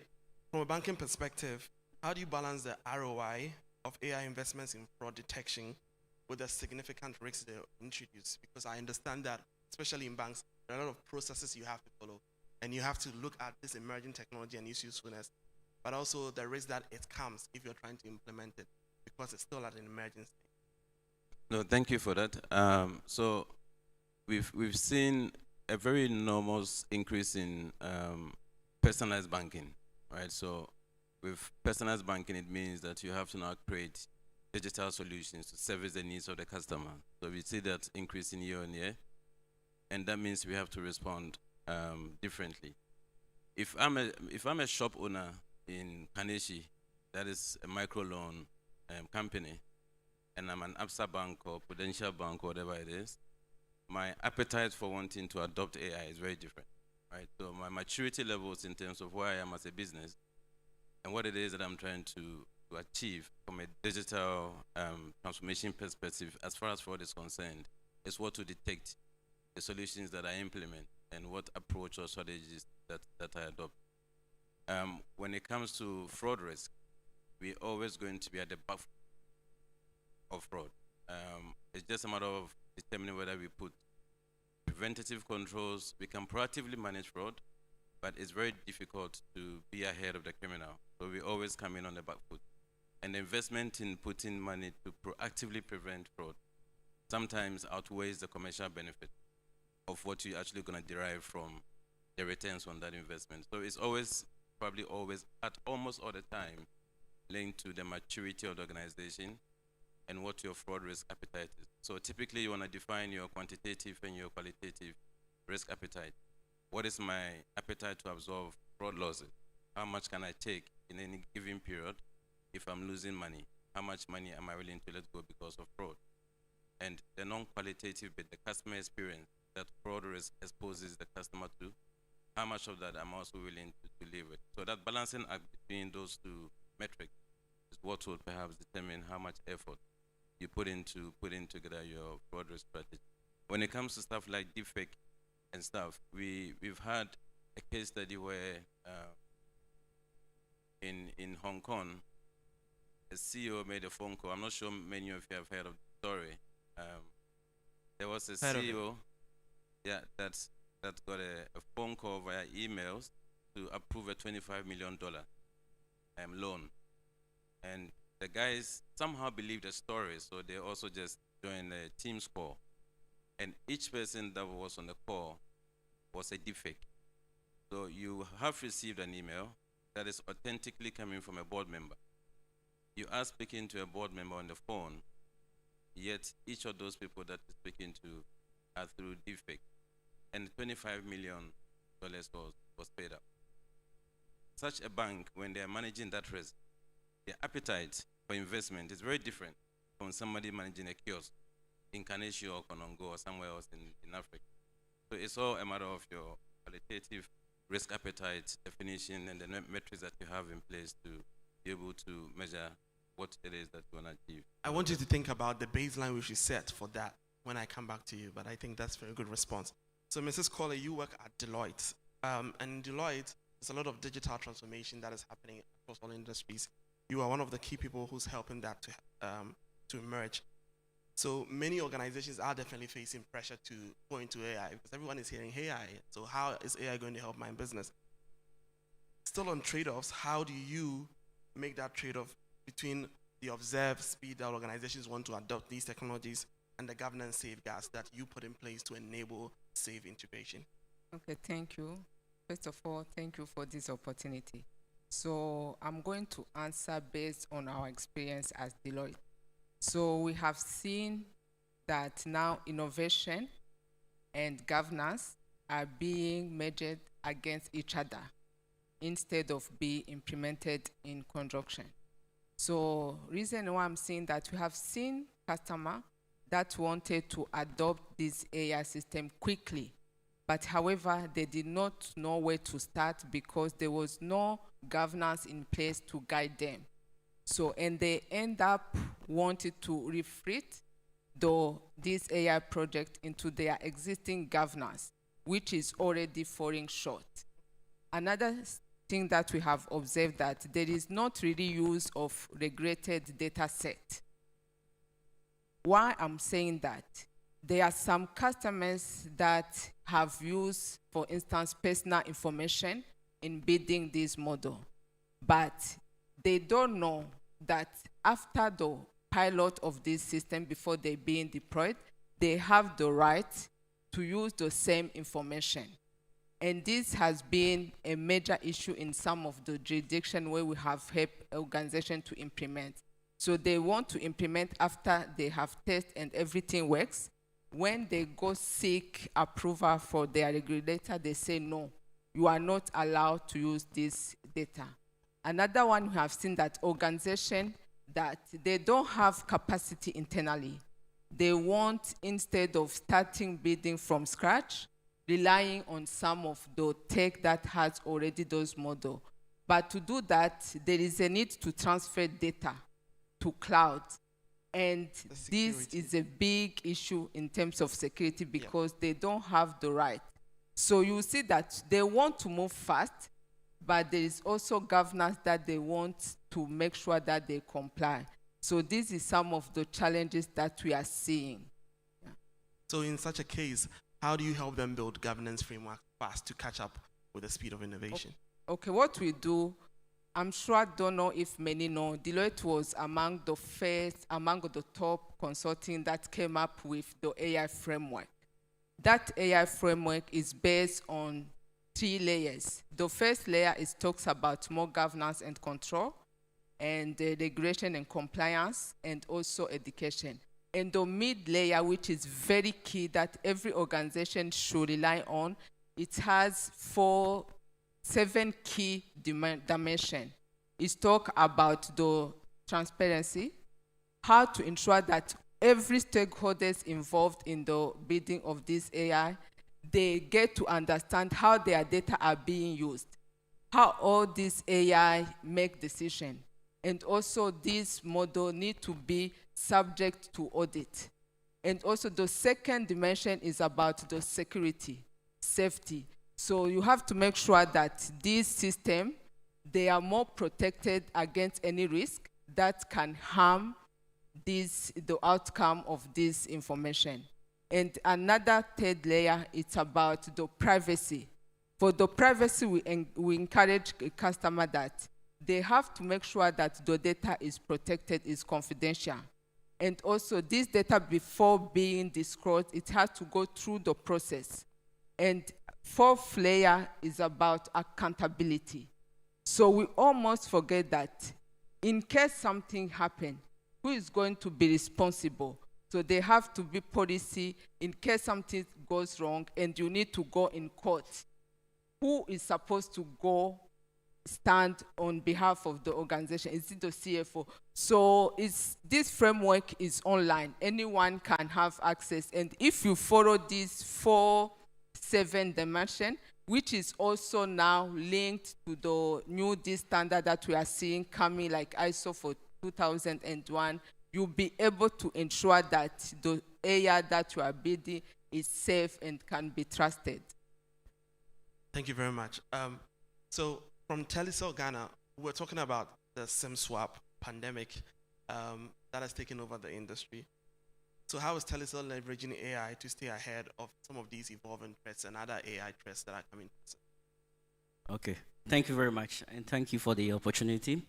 from a banking perspective, how do you balance the ROI of AI investments in fraud detection with the significant risks they introduce? Because I understand that, especially in banks, there are a lot of processes you have to follow, and you have to look at this emerging technology and its usefulness, but also the risk that it comes if you're trying to implement it, because it's still at an emerging stage. No, thank you for that. So we've seen a very enormous increase in personalized banking, right? So with personalized banking, it means that you have to now create digital solutions to service the needs of the customer. So we see that increasing year on year, and that means we have to respond differently. If I'm a shop owner in Kaneshi, that is a microloan company, and I'm an Absa bank or Prudential bank or whatever it is, my appetite for wanting to adopt AI is very different, right? So my maturity levels in terms of where I am as a business and what it is that I'm trying to achieve from a digital transformation perspective as far as fraud is concerned is what to detect the solutions that I implement and what approach or strategies that I adopt. When it comes to fraud risk, we're always going to be at the back of fraud. It's just a matter of determining whether we put preventative controls. We can proactively manage fraud, but it's very difficult to be ahead of the criminal. So we always come in on the back foot. And the investment in putting money to proactively prevent fraud sometimes outweighs the commercial benefit of what you're actually going to derive from the returns on that investment. So it's always, probably always, at almost all the time, linked to the maturity of the organization and what your fraud risk appetite is. So typically you want to define your quantitative and your qualitative risk appetite. What is my appetite to absorb fraud losses? How much can I take in any given period if I'm losing money? How much money am I willing to let go because of fraud? And the non-qualitative bit, the customer experience that fraud risk exposes the customer to, how much of that I'm also willing to live with. So that balancing act between those two metrics is what will perhaps determine how much effort you put into putting together your fraud risk strategy. When it comes to stuff like deepfake and stuff, we've had a case study where in Hong Kong, a CEO made a phone call. I'm not sure many of you have heard of the story. There was a CEO that got a phone call via emails to approve a $25 million loan. And the guys somehow believed the story, so they also just joined a Teams call. And each person that was on the call was a deepfake. So you have received an email that is authentically coming from a board member. You are speaking to a board member on the phone, yet each of those people that you're speaking to are through deepfake. And $25 million was paid up. Such a bank, when they are managing that risk, their appetite for investment is very different from somebody managing a kiosk in Kaneshi or Konongo or somewhere else in Africa. So it's all a matter of your qualitative risk appetite definition and the metrics that you have in place to be able to measure what it is that you want to achieve. I want you to think about the baseline we should set for that when I come back to you, but I think that's a very good response. So Mrs. Kohler, you work at Deloitte, and in Deloitte, there's a lot of digital transformation that is happening across all industries. You are one of the key people who's helping that to emerge. So many organizations are definitely facing pressure to go into AI because everyone is hearing AI. So how is AI going to help my business? Still on trade-offs, how do you make that trade-off between the observed speed that organizations want to adopt these technologies and the governance safeguards that you put in place to enable safe integration? Okay, thank you. First of all, thank you for this opportunity. So I'm going to answer based on our experience as Deloitte. So we have seen that now innovation and governance are being measured against each other instead of being implemented in conjunction. So reason why I'm saying that we have seen customers that wanted to adopt this AI system quickly, but however, they did not know where to start because there was no governance in place to guide them. So, and they end up wanting to refit this AI project into their existing governance, which is already falling short. Another thing that we have observed that there is not really use of regulated data set. Why I'm saying that? There are some customers that have used, for instance, personal information in building this model, but they don't know that after the pilot of this system, before they're being deployed, they have the right to use the same information. And this has been a major issue in some of the jurisdictions where we have helped organizations to implement. So they want to implement after they have tested and everything works. When they go seek approval for their regulator, they say, no, you are not allowed to use this data. Another one, we have seen that organization that they don't have capacity internally. They want, instead of starting building from scratch, relying on some of the tech that has already those models. But to do that, there is a need to transfer data to cloud. And this is a big issue in terms of security because they don't have the right. So you see that they want to move fast, but there is also governance that they want to make sure that they comply. So this is some of the challenges that we are seeing. Yeah. So in such a case, how do you help them build governance framework fast to catch up with the speed of innovation? Okay, what we do, I'm sure, I don't know if many know, Deloitte was among the top consulting that came up with the AI framework. That AI framework is based on 3 layers. The first layer talks about more governance and control, and regulation and compliance, and also education. And the mid layer, which is very key that every organization should rely on, it has 7 key dimensions. It talks about the transparency, how to ensure that every stakeholder involved in the building of this AI, they get to understand how their data are being used, how all this AI make decisions. And also this model need to be subject to audit. And also the second dimension is about the security, safety. So you have to make sure that this system, they are more protected against any risk that can harm the outcome of this information. And another third layer, it's about the privacy. For the privacy, we encourage a customer that they have to make sure that the data is protected, is confidential. And also this data, before being disclosed, it has to go through the process. And fourth layer is about accountability. So we almost forget that in case something happens, who is going to be responsible? So they have to be policy in case something goes wrong and you need to go in court. Who is supposed to go stand on behalf of the organization? Is it the CFO? So this framework is online. Anyone can have access. And if you follow these 7 dimensions, which is also now linked to the new standard that we are seeing coming, like ISO for 2001, you'll be able to ensure that the AI that you are building is safe and can be trusted. Thank you very much. So from Telecel Ghana, we're talking about the SIM swap pandemic that has taken over the industry. So how is Telecel leveraging AI to stay ahead of some of these evolving threats and other AI threats that are coming? Okay, thank you very much, and thank you for the opportunity.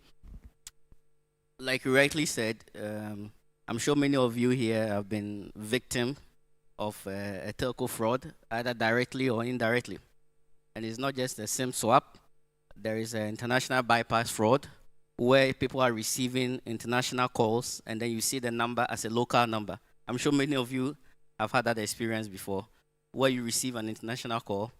Like you rightly said, I'm sure many of you here have been victim of a telco fraud, either directly or indirectly. And it's not just a SIM swap. There is an international bypass fraud where people are receiving international calls, and then you see the number as a local number. I'm sure many of you have had that experience before, where you receive an international call.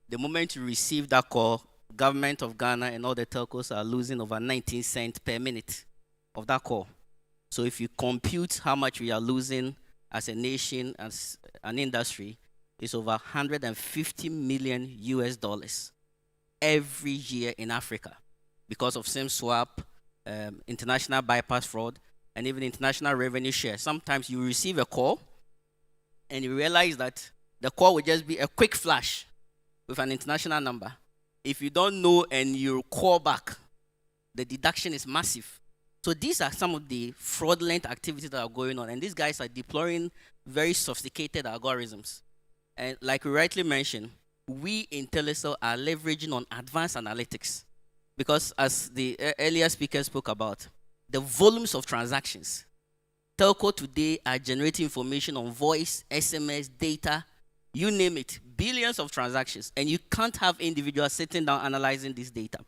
The moment you receive that call, government of Ghana and all the telcos are losing over 19 cents per minute of that call. So if you compute how much we are losing as a nation, as an industry, it's over 150 million US dollars every year in Africa because of SIM swap, international bypass fraud, and even international revenue share. Sometimes you receive a call and you realize that the call will just be a quick flash with an international number. If you don't know and you call back, the deduction is massive. So these are some of the fraudulent activities that are going on, and these guys are deploying very sophisticated algorithms. And like you rightly mentioned, we in Telecel are leveraging on advanced analytics because, as the earlier speaker spoke about, the volumes of transactions. Telco today are generating information on voice, SMS, data, you name it, billions of transactions, and you can't have individuals sitting down analyzing this data.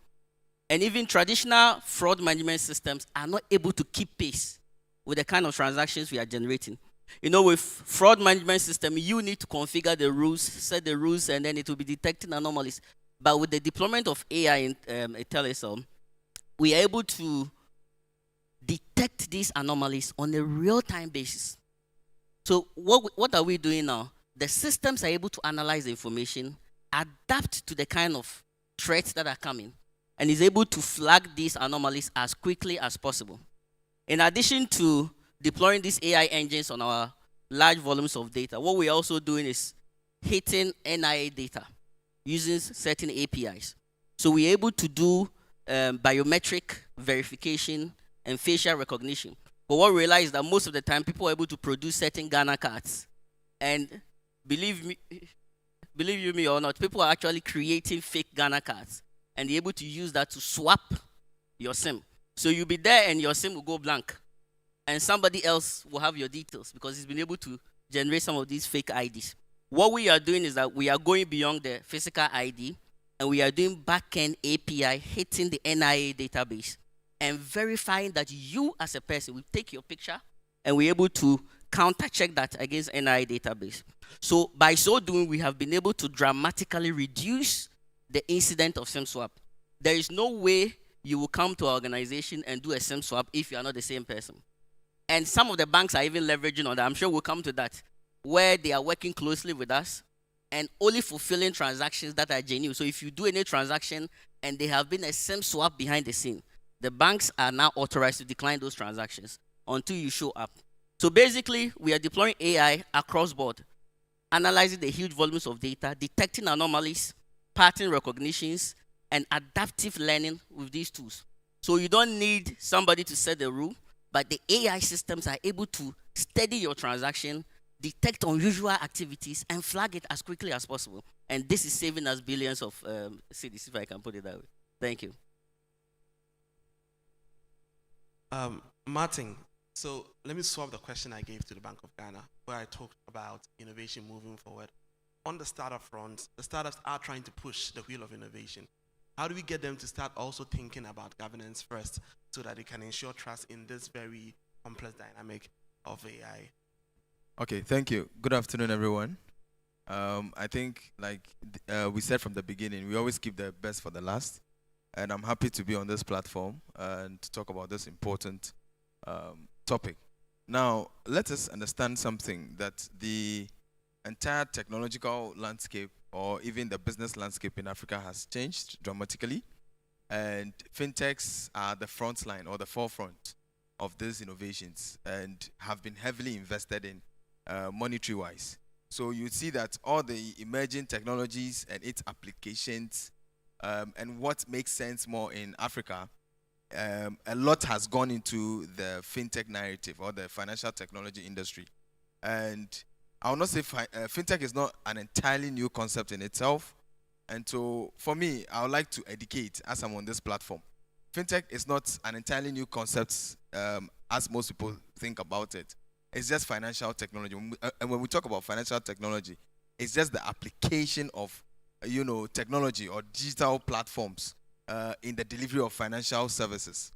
And even traditional fraud management systems are not able to keep pace with the kind of transactions we are generating. You know, with fraud management system, you need to configure the rules, set the rules, and then it will be detecting anomalies. But with the deployment of AI in Telecel, we are able to detect these anomalies on a real-time basis. So what are we doing now? the systems are able to analyze the information, adapt to the kind of threats that are coming, and is able to flag these anomalies as quickly as possible. In addition to deploying these AI engines on our large volumes of data, what we're also doing is hitting NIA data using certain APIs. So we're able to do biometric verification and facial recognition. But what we realize is that most of the time people are able to produce certain Ghana cards. And believe you me or not, people are actually creating fake Ghana cards. And they're able to use that to swap your SIM. So you'll be there and your SIM will go blank. And somebody else will have your details because he's been able to generate some of these fake IDs. What we are doing is that we are going beyond the physical ID and we are doing back-end API hitting the NIA database and verifying that you as a person will take your picture and we're able to counter-check that against NIA database. So by so doing, we have been able to dramatically reduce the incident of SIM swap. There is no way you will come to our organization and do a SIM swap if you are not the same person. And some of the banks are even leveraging on that. I'm sure we'll come to that, where they are working closely with us and only fulfilling transactions that are genuine. So if you do any transaction and there have been a SIM swap behind the scene, the banks are now authorized to decline those transactions until you show up. So basically, we are deploying AI across board, analyzing the huge volumes of data, detecting anomalies, pattern recognitions, and adaptive learning with these tools. So you don't need somebody to set the rule, but the AI systems are able to study your transaction, detect unusual activities, and flag it as quickly as possible. And this is saving us billions of cedis, if I can put it that way. Thank you. Martin, so let me swap the question I gave to the Bank of Ghana, where I talked about innovation moving forward. On the startup front, the startups are trying to push the wheel of innovation. How do we get them to start also thinking about governance first so that they can ensure trust in this very complex dynamic of AI? Okay, thank you. Good afternoon, everyone. I think, like we said from the beginning, we always keep the best for the last. And I'm happy to be on this platform and to talk about this important topic. Now, let us understand something, that the entire technological landscape or even the business landscape in Africa has changed dramatically. And fintechs are the front line or the forefront of these innovations and have been heavily invested in monetary-wise. So you see that all the emerging technologies and its applications and what makes sense more in Africa, a lot has gone into the fintech narrative or the financial technology industry. And I will not say fintech is not an entirely new concept in itself. And so for me, I would like to educate as I'm on this platform. Fintech is not an entirely new concept as most people think about it. It's just financial technology. And when we talk about financial technology, it's just the application of technology or digital platforms in the delivery of financial services.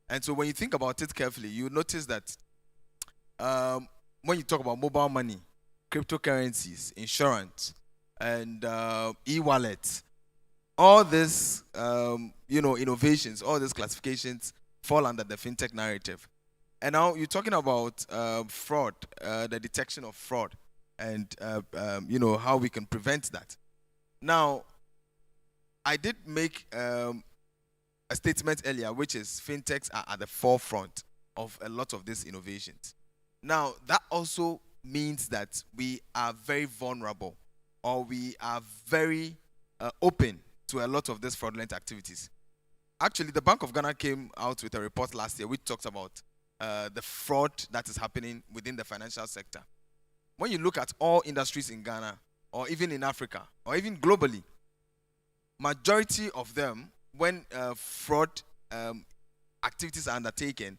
And so when you think about it carefully, you notice that when you talk about mobile money, cryptocurrencies, insurance, and e-wallets, all these innovations, all these classifications fall under the fintech narrative. And now you're talking about fraud, the detection of fraud, and how we can prevent that. Now, I did make a statement earlier, which is fintechs are at the forefront of a lot of these innovations. Now, that also means that we are very vulnerable, or we are very open to a lot of these fraudulent activities. Actually, the Bank of Ghana came out with a report last year which talks about the fraud that is happening within the financial sector. When you look at all industries in Ghana, or even in Africa, or even globally, majority of them, when fraud activities are undertaken,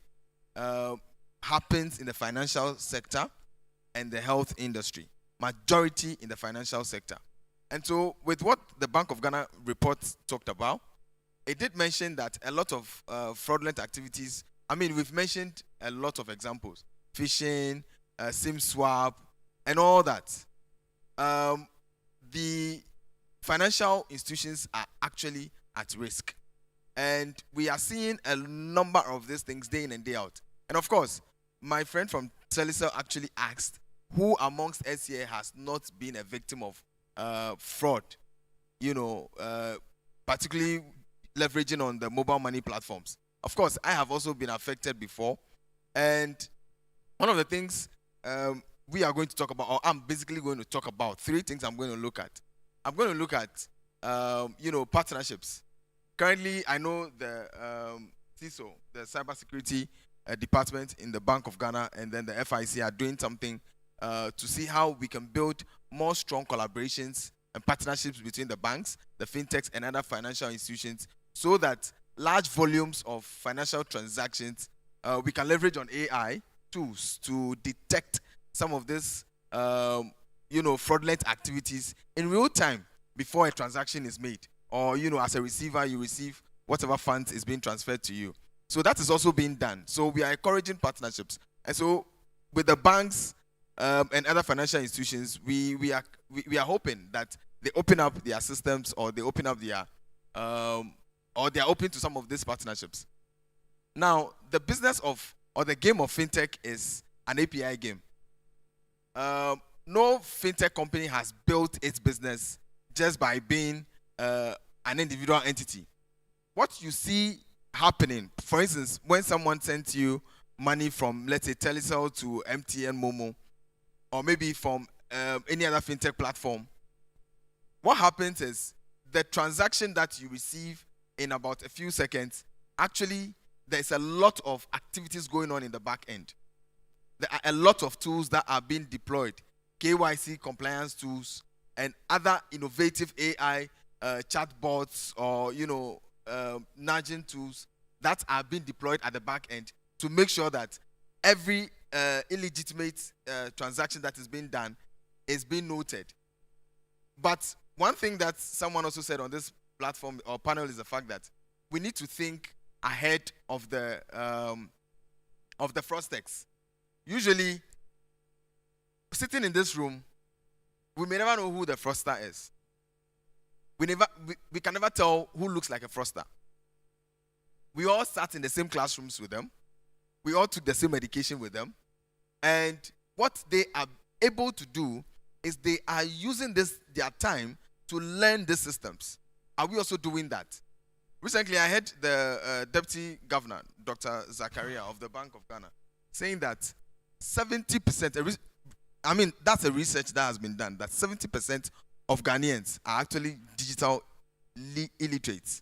happens in the financial sector and the health industry. Majority in the financial sector. And so with what the Bank of Ghana report talked about, it did mention that a lot of fraudulent activities, I mean, we've mentioned a lot of examples, phishing, SIM swap, and all that. The financial institutions are actually at risk. And we are seeing a number of these things day in and day out. And of course, my friend from Telecel actually asked who amongst us here has not been a victim of fraud, particularly leveraging on the mobile money platforms? Of course, I have also been affected before. And one of the things we are going to talk about, or I'm basically going to talk about, 3 things I'm going to look at. I'm going to look at, partnerships. Currently, I know the CISO, the cybersecurity department in the Bank of Ghana, and then the FIC are doing something to see how we can build more strong collaborations and partnerships between the banks, the fintechs, and other financial institutions, so that large volumes of financial transactions we can leverage on AI tools to detect some of this, fraudulent activities in real time before a transaction is made, or as a receiver, you receive whatever funds is being transferred to you. So that is also being done. So we are encouraging partnerships, and so with the banks and other financial institutions, we are hoping that they open up their systems, or they open up their or they are open to some of these partnerships. Now, the business of, or the game of fintech is an API game. No fintech company has built its business just by being an individual entity. What you see happening, for instance, when someone sends you money from, let's say, Telecel to MTN Momo, or maybe from any other fintech platform, what happens is the transaction that you receive in about a few seconds, actually, there's a lot of activities going on in the back end. There are a lot of tools that are being deployed, KYC compliance tools, and other innovative AI chatbots, or nudging tools that are being deployed at the back end to make sure that every illegitimate transaction that is being done is being noted. But one thing that someone also said on this platform or panel is the fact that we need to think ahead of the fraudsters. Usually, sitting in this room, we may never know who the fraudster is. We can never tell who looks like a fraudster. We all sat in the same classrooms with them. We all took the same medication with them. And what they are able to do is they are using their time to learn these systems. Are we also doing that? Recently, I heard the Deputy Governor, Dr. Zakaria of the Bank of Ghana, saying that 70%, that's a research that has been done, that 70% of Ghanaians are actually digital illiterates.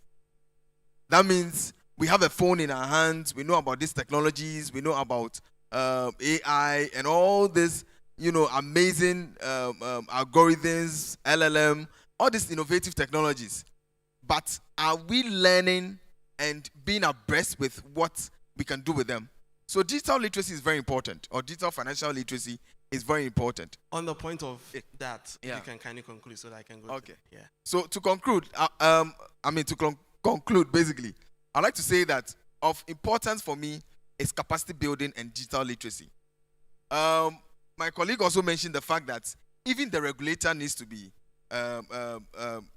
That means we have a phone in our hands, we know about these technologies, we know about AI and all this, amazing algorithms, LLM, all these innovative technologies. But are we learning and being abreast with what we can do with them? So digital literacy is very important, or digital financial literacy is very important. On the point of that, you can kind of conclude so that I can go. Okay. So to conclude, conclude basically, I'd like to say that of importance for me is capacity building and digital literacy. My colleague also mentioned the fact that even the regulator needs to be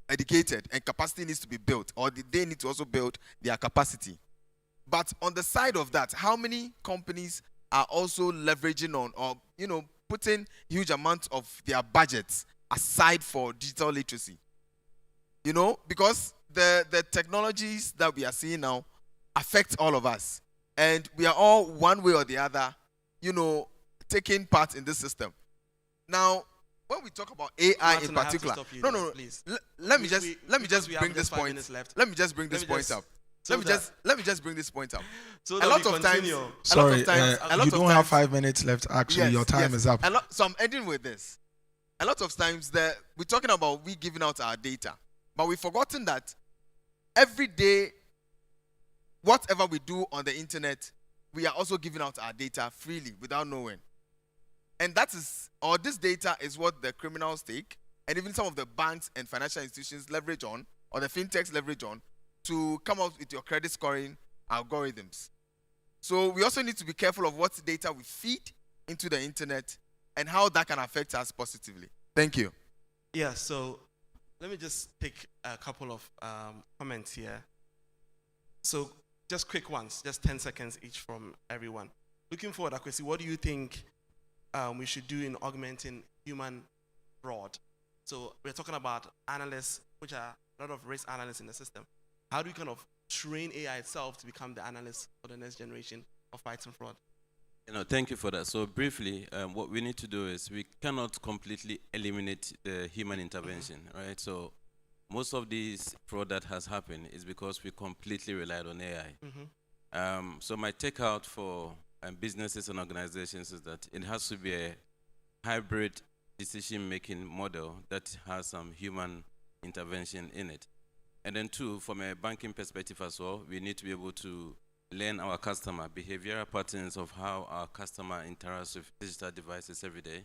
educated, and capacity needs to be built, or they need to also build their capacity. But on the side of that, how many companies are also leveraging on, or putting huge amounts of their budgets aside for digital literacy? Because the technologies that we are seeing now affect all of us, and we are all one way or the other, taking part in this system. Now, when we talk about AI Martin, in particular, please. Let me just bring this point up. Let me just bring this point up. So a lot of times, you don't have 5 minutes left. Actually, your time is up. So I'm ending with this. A lot of times, we're talking about we giving out our data, but we've forgotten that every day, whatever we do on the internet, we are also giving out our data freely without knowing. And this data is what the criminals take, and even some of the banks and financial institutions leverage on, or the fintechs leverage on, to come up with your credit scoring algorithms. So we also need to be careful of what data we feed into the internet and how that can affect us positively. Thank you. Yeah, so let me just take a couple of comments here. So just quick ones, just 10 seconds each from everyone. Looking forward, Akwesi, what do you think we should do in augmenting human fraud. So we're talking about analysts, which are a lot of risk analysts in the system. How do we kind of train AI itself to become the analyst for the next generation of fighting fraud? Thank you for that. So briefly, what we need to do is we cannot completely eliminate the human intervention, right? So most of this fraud that has happened is because we completely relied on AI. So my takeout for businesses and organizations is that it has to be a hybrid decision-making model that has some human intervention in it. And then two, from a banking perspective as well, we need to be able to learn our customer behavioral patterns of how our customer interacts with digital devices every day,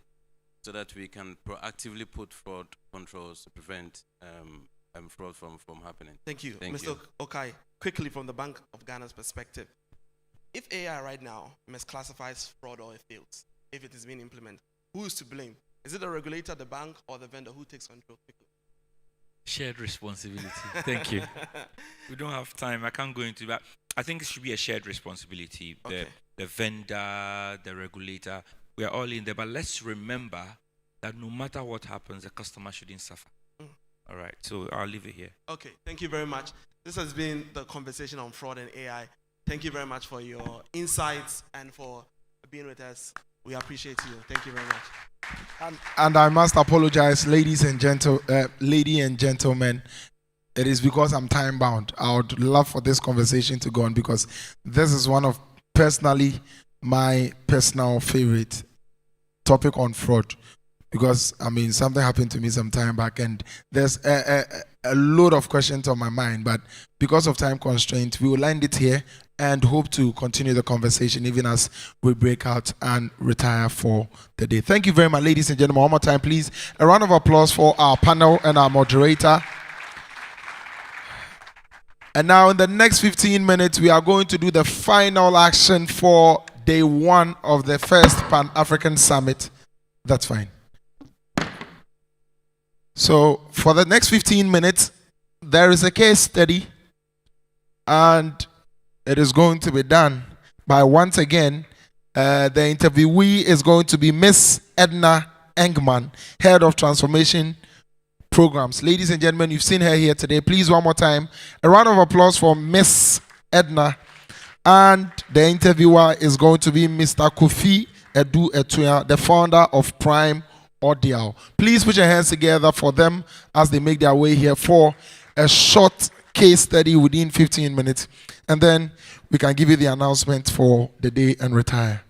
so that we can proactively put fraud controls to prevent fraud from happening. Thank you. Mr. Okai, quickly from the Bank of Ghana's perspective, if AI right now misclassifies fraud or it fails, if it is being implemented, who is to blame? Is it the regulator, the bank, or the vendor? Who takes control? Shared responsibility. Thank you. We don't have time. I can't go into that. I think it should be a shared responsibility. Okay. The vendor, the regulator, we are all in there. But let's remember that no matter what happens, the customer shouldn't suffer. All right. So I'll leave it here. Okay. Thank you very much. This has been the conversation on fraud and AI. Thank you very much for your insights and for being with us. We appreciate you. Thank you very much. And I must apologize, lady and gentlemen. It is because I'm time bound. I would love for this conversation to go on because this is one of my personal favorite topic on fraud. Because something happened to me some time back, and there's a load of questions on my mind. But because of time constraint, we will end it here and hope to continue the conversation even as we break out and retire for the day. Thank you very much, ladies and gentlemen. One more time, please. A round of applause for our panel and our moderator. And now in the next 15 minutes, we are going to do the final action for day one of the first Pan-African Summit. That's fine. So for the next 15 minutes, there is a case study, and it is going to be done by, once again, the interviewee is going to be Miss Edna Engman, Head of Transformation Programs. Ladies and gentlemen, you've seen her here today. Please, one more time, a round of applause for Miss Edna. And the interviewer is going to be Mr. Kofi Edu Etuya, the founder of Prime Audio. Please put your hands together for them as they make their way here for a short case study within 15 minutes. And then we can give you the announcement for the day and retire.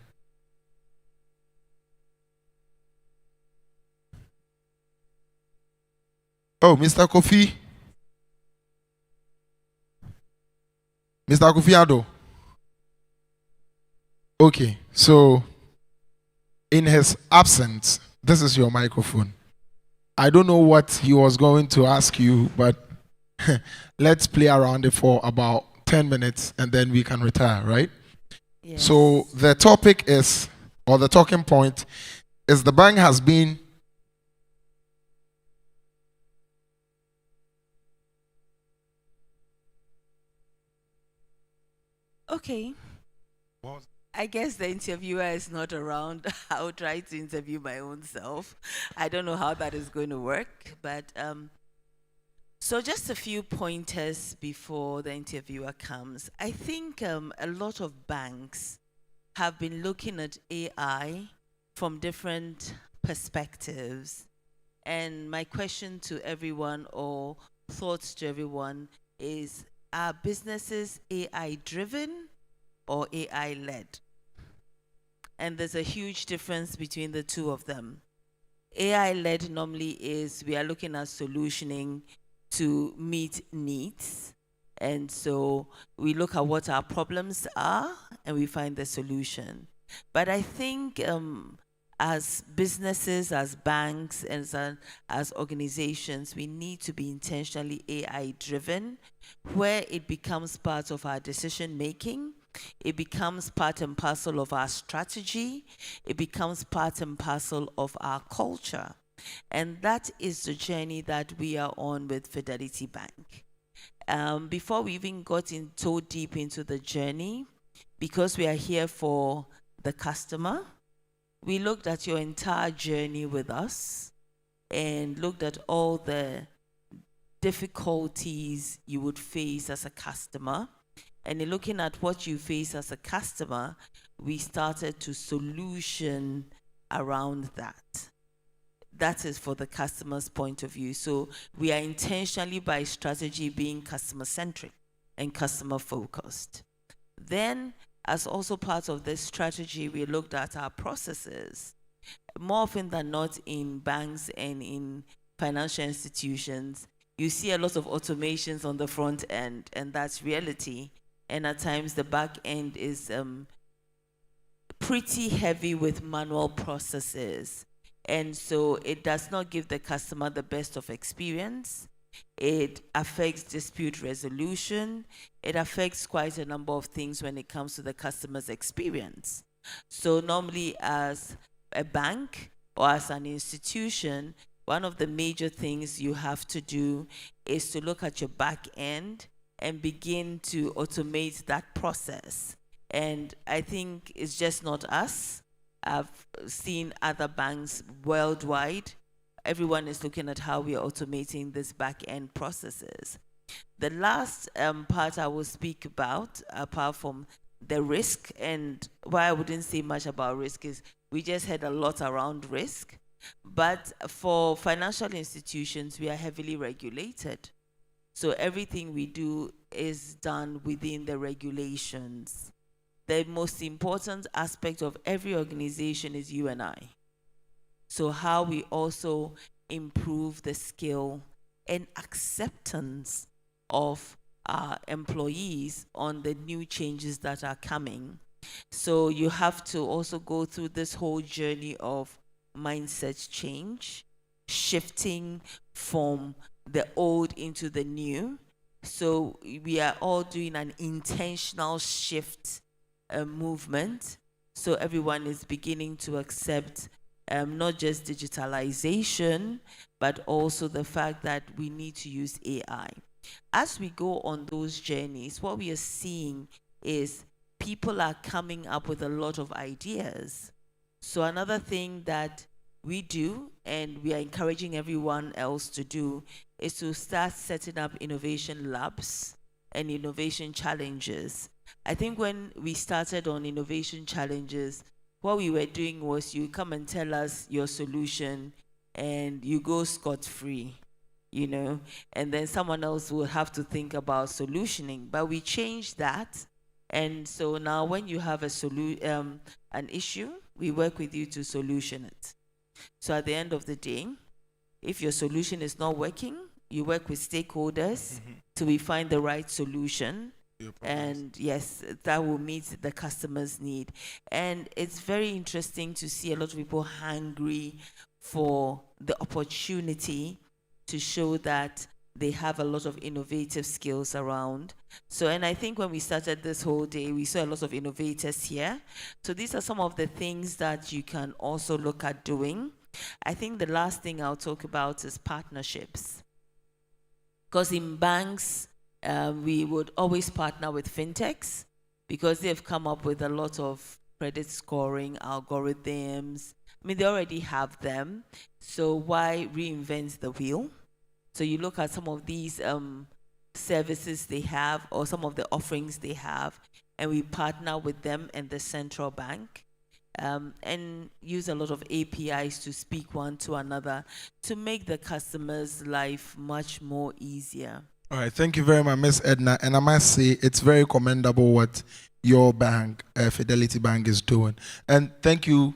Oh, Mr. Kofi. Mr. Kofi Ado. Okay, so in his absence, this is your microphone. I don't know what he was going to ask you, but let's play around it for about 10 minutes and then we can retire, right? Yes. So the topic is, or the talking point is, the bank has been okay. I guess the interviewer is not around. I'll try to interview my own self. I don't know how that is going to work, but so just a few pointers before the interviewer comes. I think a lot of banks have been looking at AI from different perspectives. And my question to everyone, or thoughts to everyone, is, are businesses AI-driven or AI-led? And there's a huge difference between the two of them. AI-led normally is, we are looking at solutioning to meet needs. And so we look at what our problems are and we find the solution. But I think as businesses, as banks, and as organizations, we need to be intentionally AI-driven, where it becomes part of our decision-making. It becomes part and parcel of our strategy. It becomes part and parcel of our culture. And that is the journey that we are on with Fidelity Bank. Before we even got in so deep into the journey, because we are here for the customer, we looked at your entire journey with us and looked at all the difficulties you would face as a customer. And in looking at what you face as a customer, we started to solution around that. That is for the customer's point of view. So we are intentionally, by strategy, being customer-centric and customer-focused. Then, as also part of this strategy, we looked at our processes. More often than not, in banks and in financial institutions, you see a lot of automations on the front end, and that's reality. And at times, the back end is pretty heavy with manual processes. And so it does not give the customer the best of experience. It affects dispute resolution. It affects quite a number of things when it comes to the customer's experience. So normally, as a bank or as an institution, one of the major things you have to do is to look at your back end and begin to automate that process. And I think it's just not us. I've seen other banks worldwide. Everyone is looking at how we are automating this back-end processes. The last part I will speak about, apart from the risk, and why I wouldn't say much about risk is we just had a lot around risk. But for financial institutions, we are heavily regulated. So everything we do is done within the regulations. The most important aspect of every organization is you and I. So how we also improve the skill and acceptance of our employees on the new changes that are coming. So you have to also go through this whole journey of mindset change, shifting from the old into the new. So we are all doing an intentional shift movement. So everyone is beginning to accept not just digitalization, but also the fact that we need to use AI. As we go on those journeys, what we are seeing is people are coming up with a lot of ideas. So another thing that we do, and we are encouraging everyone else to do, is to start setting up innovation labs and innovation challenges. I think when we started on innovation challenges, what we were doing was you come and tell us your solution and you go scot-free, you know, and then someone else will have to think about solutioning. But we changed that. And so now when you have an issue, we work with you to solution it. So at the end of the day, if your solution is not working, you work with stakeholders till we find the right solution. And yes, that will meet the customer's need. And it's very interesting to see a lot of people hungry for the opportunity to show that they have a lot of innovative skills around. So, and I think when we started this whole day, we saw a lot of innovators here. So these are some of the things that you can also look at doing. I think the last thing I'll talk about is partnerships. Because in banks, we would always partner with fintechs because they've come up with a lot of credit scoring algorithms. I mean, they already have them. So why reinvent the wheel? So you look at some of these services they have or some of the offerings they have, and we partner with them and the central bank and use a lot of APIs to speak one to another to make the customer's life much more easier. All right, thank you very much, Ms. Edna. And I must say, it's very commendable what your bank, Fidelity Bank, is doing. And thank you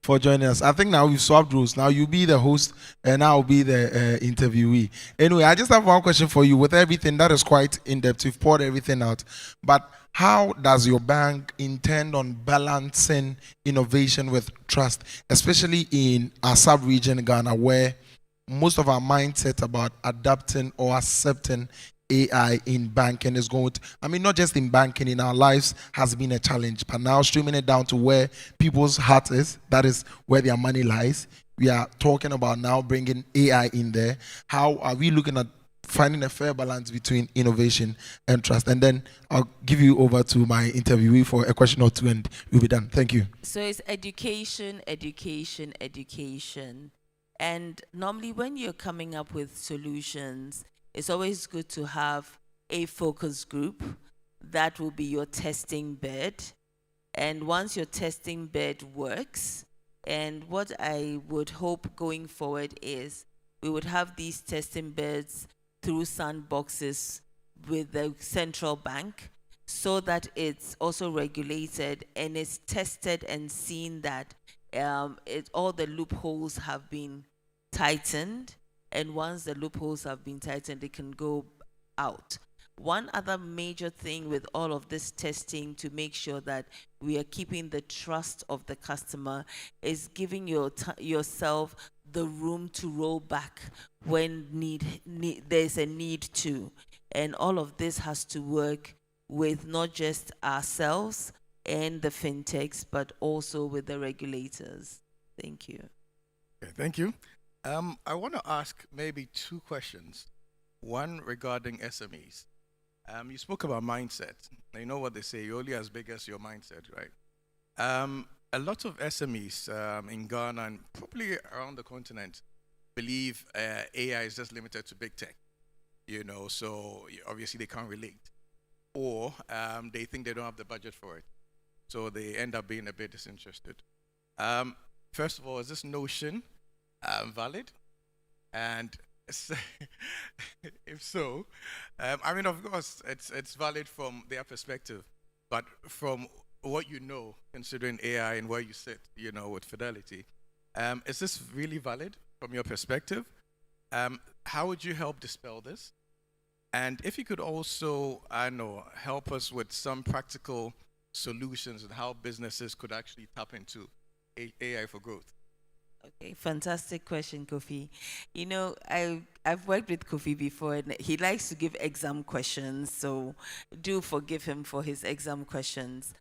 for joining us. I think now we've swapped roles. Now you be the host and I'll be the interviewee. Anyway, I just have one question for you. With everything that is quite in-depth, you've poured everything out. But how does your bank intend on balancing innovation with trust, especially in our sub-region, Ghana, where most of our mindset about adapting or accepting AI in banking is going to, I mean, not just in banking, in our lives has been a challenge, but now streaming it down to where people's heart is, that is where their money lies. We are talking about now bringing AI in there. How are we looking at finding a fair balance between innovation and trust. And then I'll give you over to my interviewee for a question or two, and we'll be done. Thank you. So it's education, education, education. And normally when you're coming up with solutions, it's always good to have a focus group that will be your testing bed. And once your testing bed works, and what I would hope going forward is we would have these testing beds through sandboxes with the central bank, so that it's also regulated and it's tested and seen that all the loopholes have been tightened. And once the loopholes have been tightened, they can go out. One other major thing with all of this testing to make sure that we are keeping the trust of the customer is giving yourself the room to roll back when there's a need to. And all of this has to work with not just ourselves and the fintechs, but also with the regulators. Thank you. Okay, thank you. I want to ask maybe two questions. One regarding SMEs. You spoke about mindset. You know what they say, you're only as big as your mindset, right? A lot of SMEs in Ghana and probably around the continent believe AI is just limited to big tech, so obviously they can't relate. Or they think they don't have the budget for it, so they end up being a bit disinterested. First of all, is this notion valid? And if so, I mean, of course, it's valid from their perspective, but from what considering AI and where you sit, with Fidelity, is this really valid from your perspective? How would you help dispel this? And if you could also, help us with some practical solutions and how businesses could actually tap into AI for growth. Okay, fantastic question, Kofi. I've worked with Kofi before, and he likes to give exam questions, so do forgive him for his exam questions.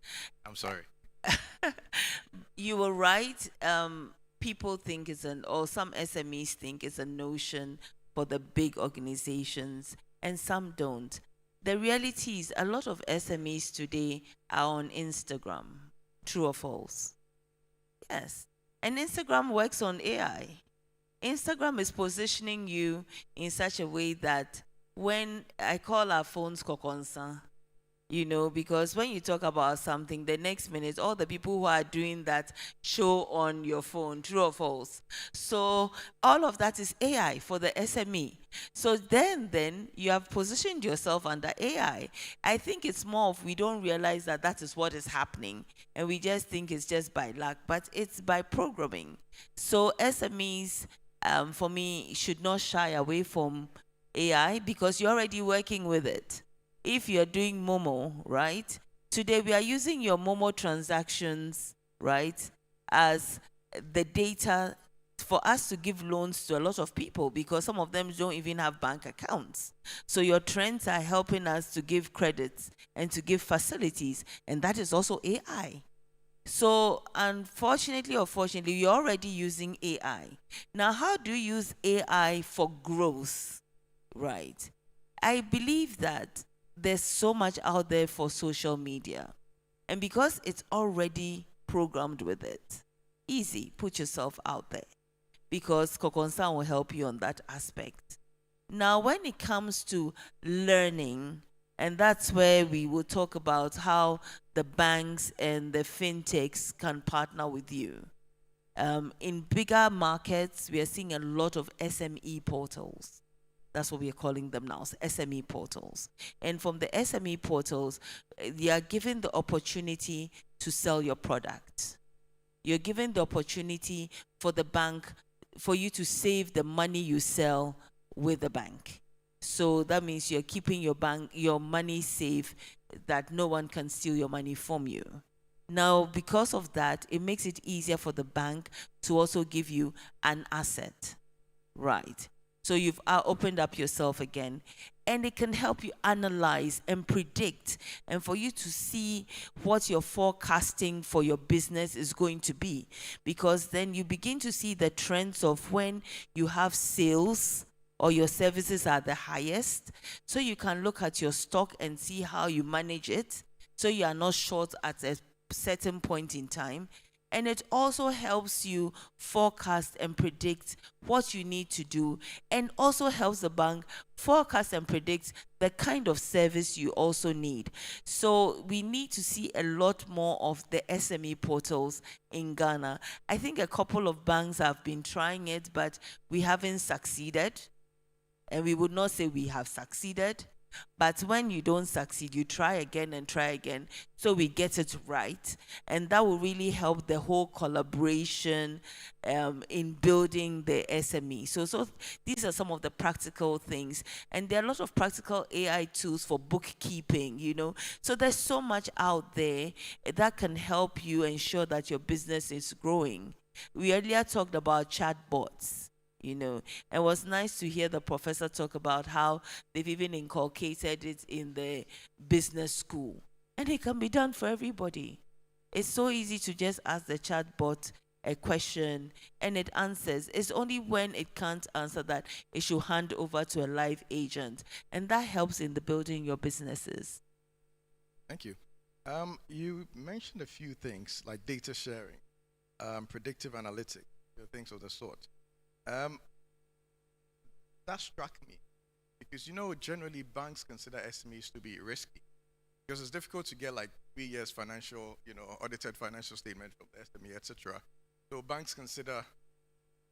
I'm sorry. You were right. People think or some SMEs think it's a notion for the big organizations, and some don't. The reality is a lot of SMEs today are on Instagram. True or false? Yes. And Instagram works on AI. Instagram is positioning you in such a way that when I call our phones kokonsa, because when you talk about something, the next minute, all the people who are doing that show on your phone, true or false. So all of that is AI for the SME. So then you have positioned yourself under AI. I think it's more of we don't realize that is what is happening, and we just think it's just by luck, but it's by programming. So SMEs, for me, should not shy away from AI because you're already working with it. If you're doing Momo, right? Today we are using your Momo transactions, right, as the data for us to give loans to a lot of people because some of them don't even have bank accounts. So your trends are helping us to give credits and to give facilities, and that is also AI. So unfortunately or fortunately, you're already using AI. Now, how do you use AI for growth, right? I believe that there's so much out there for social media. And because it's already programmed with it, easy, put yourself out there. Because Kokonsan will help you on that aspect. Now, when it comes to learning, and that's where we will talk about how the banks and the fintechs can partner with you. In bigger markets, we are seeing a lot of SME portals. That's what we are calling them now, SME portals. And from the SME portals, you are given the opportunity to sell your product. You're given the opportunity for the bank, for you to save the money you sell with the bank. So that means you're keeping your money safe, that no one can steal your money from you. Now, because of that, it makes it easier for the bank to also give you an asset, right? So you've opened up yourself again, and it can help you analyze and predict, and for you to see what your forecasting for your business is going to be, because then you begin to see the trends of when you have sales or your services are the highest. So you can look at your stock and see how you manage it, so you are not short at a certain point in time. And it also helps you forecast and predict what you need to do, and also helps the bank forecast and predict the kind of service you also need. So we need to see a lot more of the SME portals in Ghana. I think a couple of banks have been trying it, but we haven't succeeded. And we would not say we have succeeded. But when you don't succeed, you try again and try again, so we get it right. And that will really help the whole collaboration in building the SME. So these are some of the practical things. And there are a lot of practical AI tools for bookkeeping, you know. So there's so much out there that can help you ensure that your business is growing. We earlier talked about chatbots. You know, and it was nice to hear the professor talk about how they've even inculcated it in the business school. And it can be done for everybody. It's so easy to just ask the chatbot a question and it answers. It's only when it can't answer that it should hand over to a live agent. And that helps in the building your businesses. Thank you. You mentioned a few things like data sharing, predictive analytics, things of the sort. That struck me because, you know, generally banks consider SMEs to be risky because it's difficult to get like 3 years financial, you know, audited financial statement from the SME, etc. So banks consider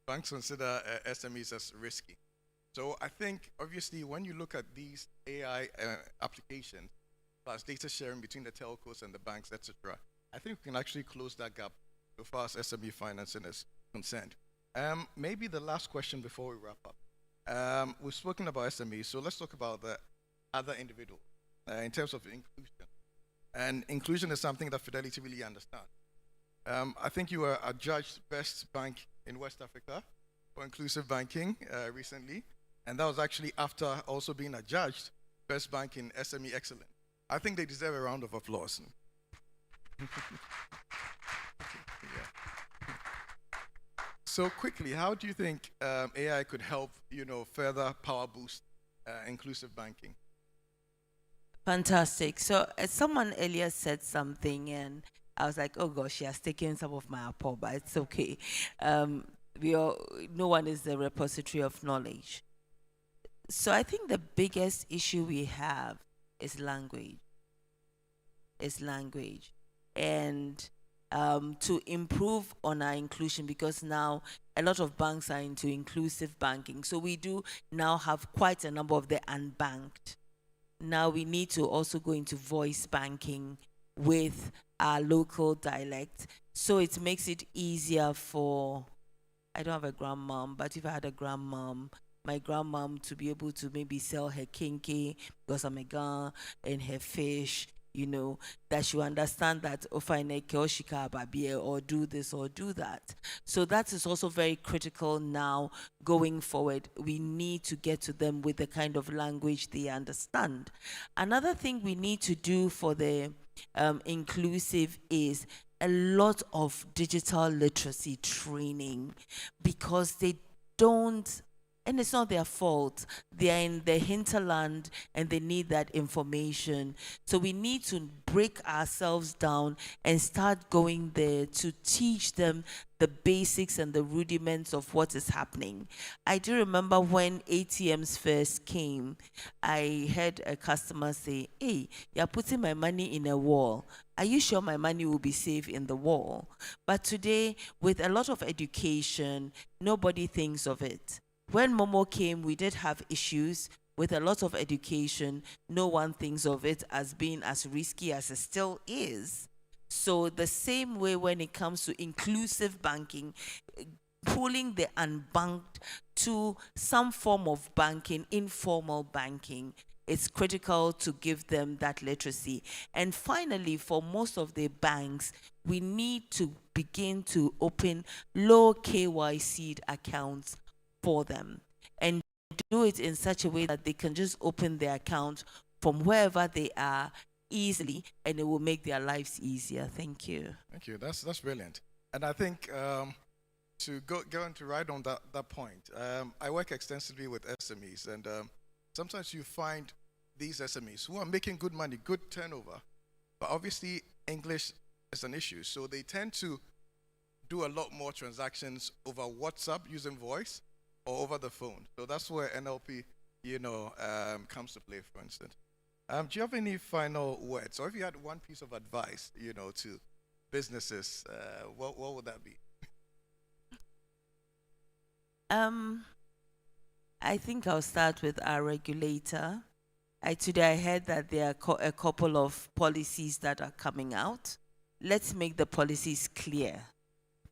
SMEs as risky. So I think obviously when you look at these AI applications plus data sharing between the telcos and the banks, etc., I think we can actually close that gap so far as SME financing is concerned. Maybe the last question before we wrap up. We've spoken about SMEs, so let's talk about the other individual in terms of inclusion. And inclusion is something that Fidelity really understands. I think you were adjudged best bank in West Africa for inclusive banking recently, and that was actually after also being adjudged best bank in SME excellence. I think they deserve a round of applause. So quickly, how do you think AI could help, you know, further power boost inclusive banking? Fantastic. So someone earlier said something, and I was like, oh gosh, she has taken some of my apple, but it's okay. No one is the repository of knowledge. So I think the biggest issue we have is language. And to improve on our inclusion, because now a lot of banks are into inclusive banking. So we do now have quite a number of the unbanked. Now we need to also go into voice banking with our local dialect. So it makes it easier for, I don't have a grandmom, but if I had a grandmom, my grandmom to be able to maybe sell her kinky because I'm a gun and her fish, you know, that she understand that or do this or do that. So that is also very critical now going forward. We need to get to them with the kind of language they understand. Another thing we need to do for the inclusive is a lot of digital literacy training, because they don't, and it's not their fault. They are in the hinterland and they need that information. So we need to break ourselves down and start going there to teach them the basics and the rudiments of what is happening. I do remember when ATMs first came, I heard a customer say, hey, you're putting my money in a wall. Are you sure my money will be safe in the wall? But today, with a lot of education, nobody thinks of it. When Momo came, we did have issues. With a lot of education, no one thinks of it as being as risky as it still is. So the same way when it comes to inclusive banking, pulling the unbanked to some form of banking, informal banking, it's critical to give them that literacy. And finally, for most of the banks, we need to begin to open low KYC accounts for them, and do it in such a way that they can just open their account from wherever they are easily, and it will make their lives easier. Thank you. Thank you. That's brilliant. And I think to go into right on that point, I work extensively with SMEs, and sometimes you find these SMEs who are making good money, good turnover, but obviously English is an issue. So they tend to do a lot more transactions over WhatsApp using voice or over the phone. So that's where NLP, comes to play, for instance. Do you have any final words? Or if you had one piece of advice, to businesses, what would that be? I think I'll start with our regulator. Today I heard that there are a couple of policies that are coming out. Let's make the policies clear,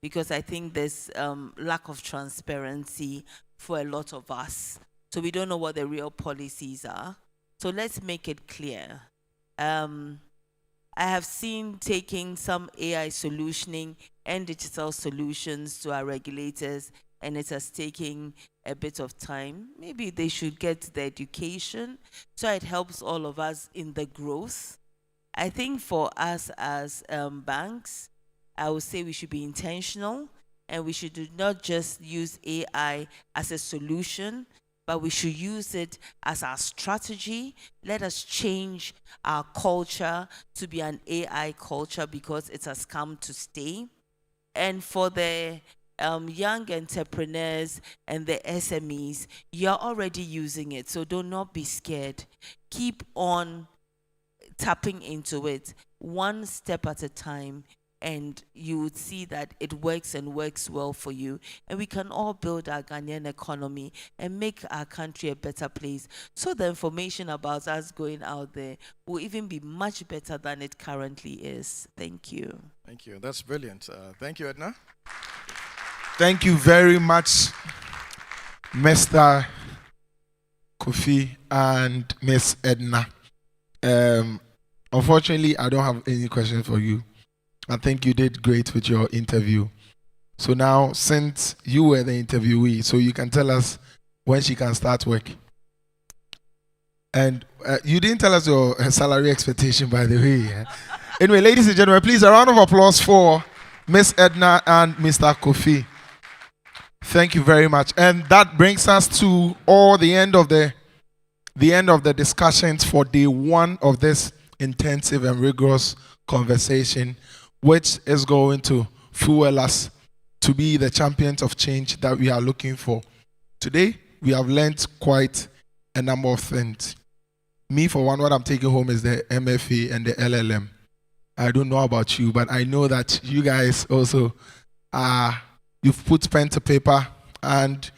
because I think there's lack of transparency for a lot of us. So we don't know what the real policies are. So let's make it clear. I have seen taking some AI solutioning and digital solutions to our regulators, and it has taken a bit of time. Maybe they should get the education so it helps all of us in the growth. I think for us as banks, I would say we should be intentional, and we should not just use AI as a solution, but we should use it as our strategy. Let us change our culture to be an AI culture, because it has come to stay. And for the young entrepreneurs and the SMEs, you're already using it, so do not be scared. Keep on tapping into it one step at a time, and you would see that it works and works well for you. And we can all build our Ghanaian economy and make our country a better place. So the information about us going out there will even be much better than it currently is. Thank you. Thank you. That's brilliant. Thank you, Edna. Thank you very much, Mr. Kofi and Miss Edna. Unfortunately, I don't have any questions for you. I think you did great with your interview. So now, since you were the interviewee, so you can tell us when she can start work. And you didn't tell us your salary expectation, by the way. Anyway, ladies and gentlemen, please a round of applause for Miss Edna and Mr. Kofi. Thank you very much. And that brings us to the end of the discussions for day one of this intensive and rigorous conversation, which is going to fuel us to be the champions of change that we are looking for. Today, we have learned quite a number of things. Me, for one, what I'm taking home is the MFA and the LLM. I don't know about you, but I know that you guys also you've put pen to paper, and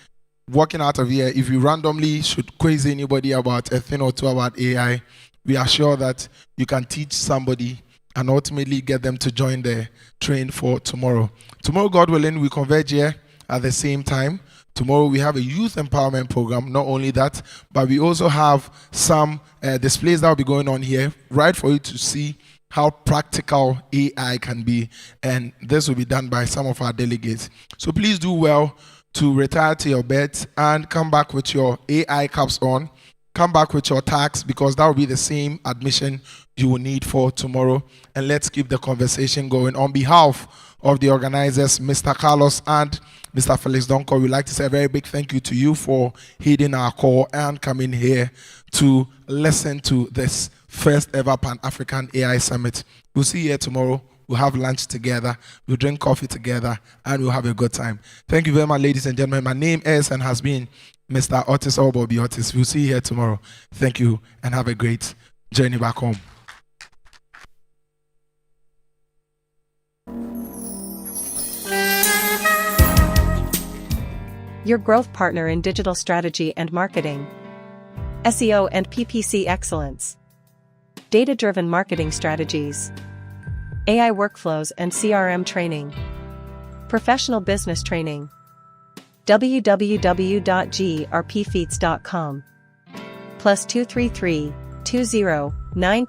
walking out of here, if you randomly should quiz anybody about a thing or two about AI, we are sure that you can teach somebody and ultimately get them to join the train for tomorrow. Tomorrow, God willing, we converge here at the same time. Tomorrow we have a youth empowerment program. Not only that, but we also have some displays that will be going on here, right, for you to see how practical AI can be. And this will be done by some of our delegates. So please do well to retire to your beds and come back with your AI caps on. Come back with your tags, because that will be the same admission you will need for tomorrow. And let's keep the conversation going. On behalf of the organizers, Mr. Carlos and Mr. Felix Donko, we'd like to say a very big thank you to you for heeding our call and coming here to listen to this first ever Pan-African AI Summit. We'll see you here tomorrow. We'll have lunch together, we'll drink coffee together, and we'll have a good time. Thank you very much, ladies and gentlemen. My name is and has been Mr. Otis Obobi Otis. We'll see you here tomorrow. Thank you, and have a great journey back home. Your growth partner in digital strategy and marketing, SEO and PPC excellence, data-driven marketing strategies, AI workflows and CRM training, professional business training. www.grpfeats.com +233 2092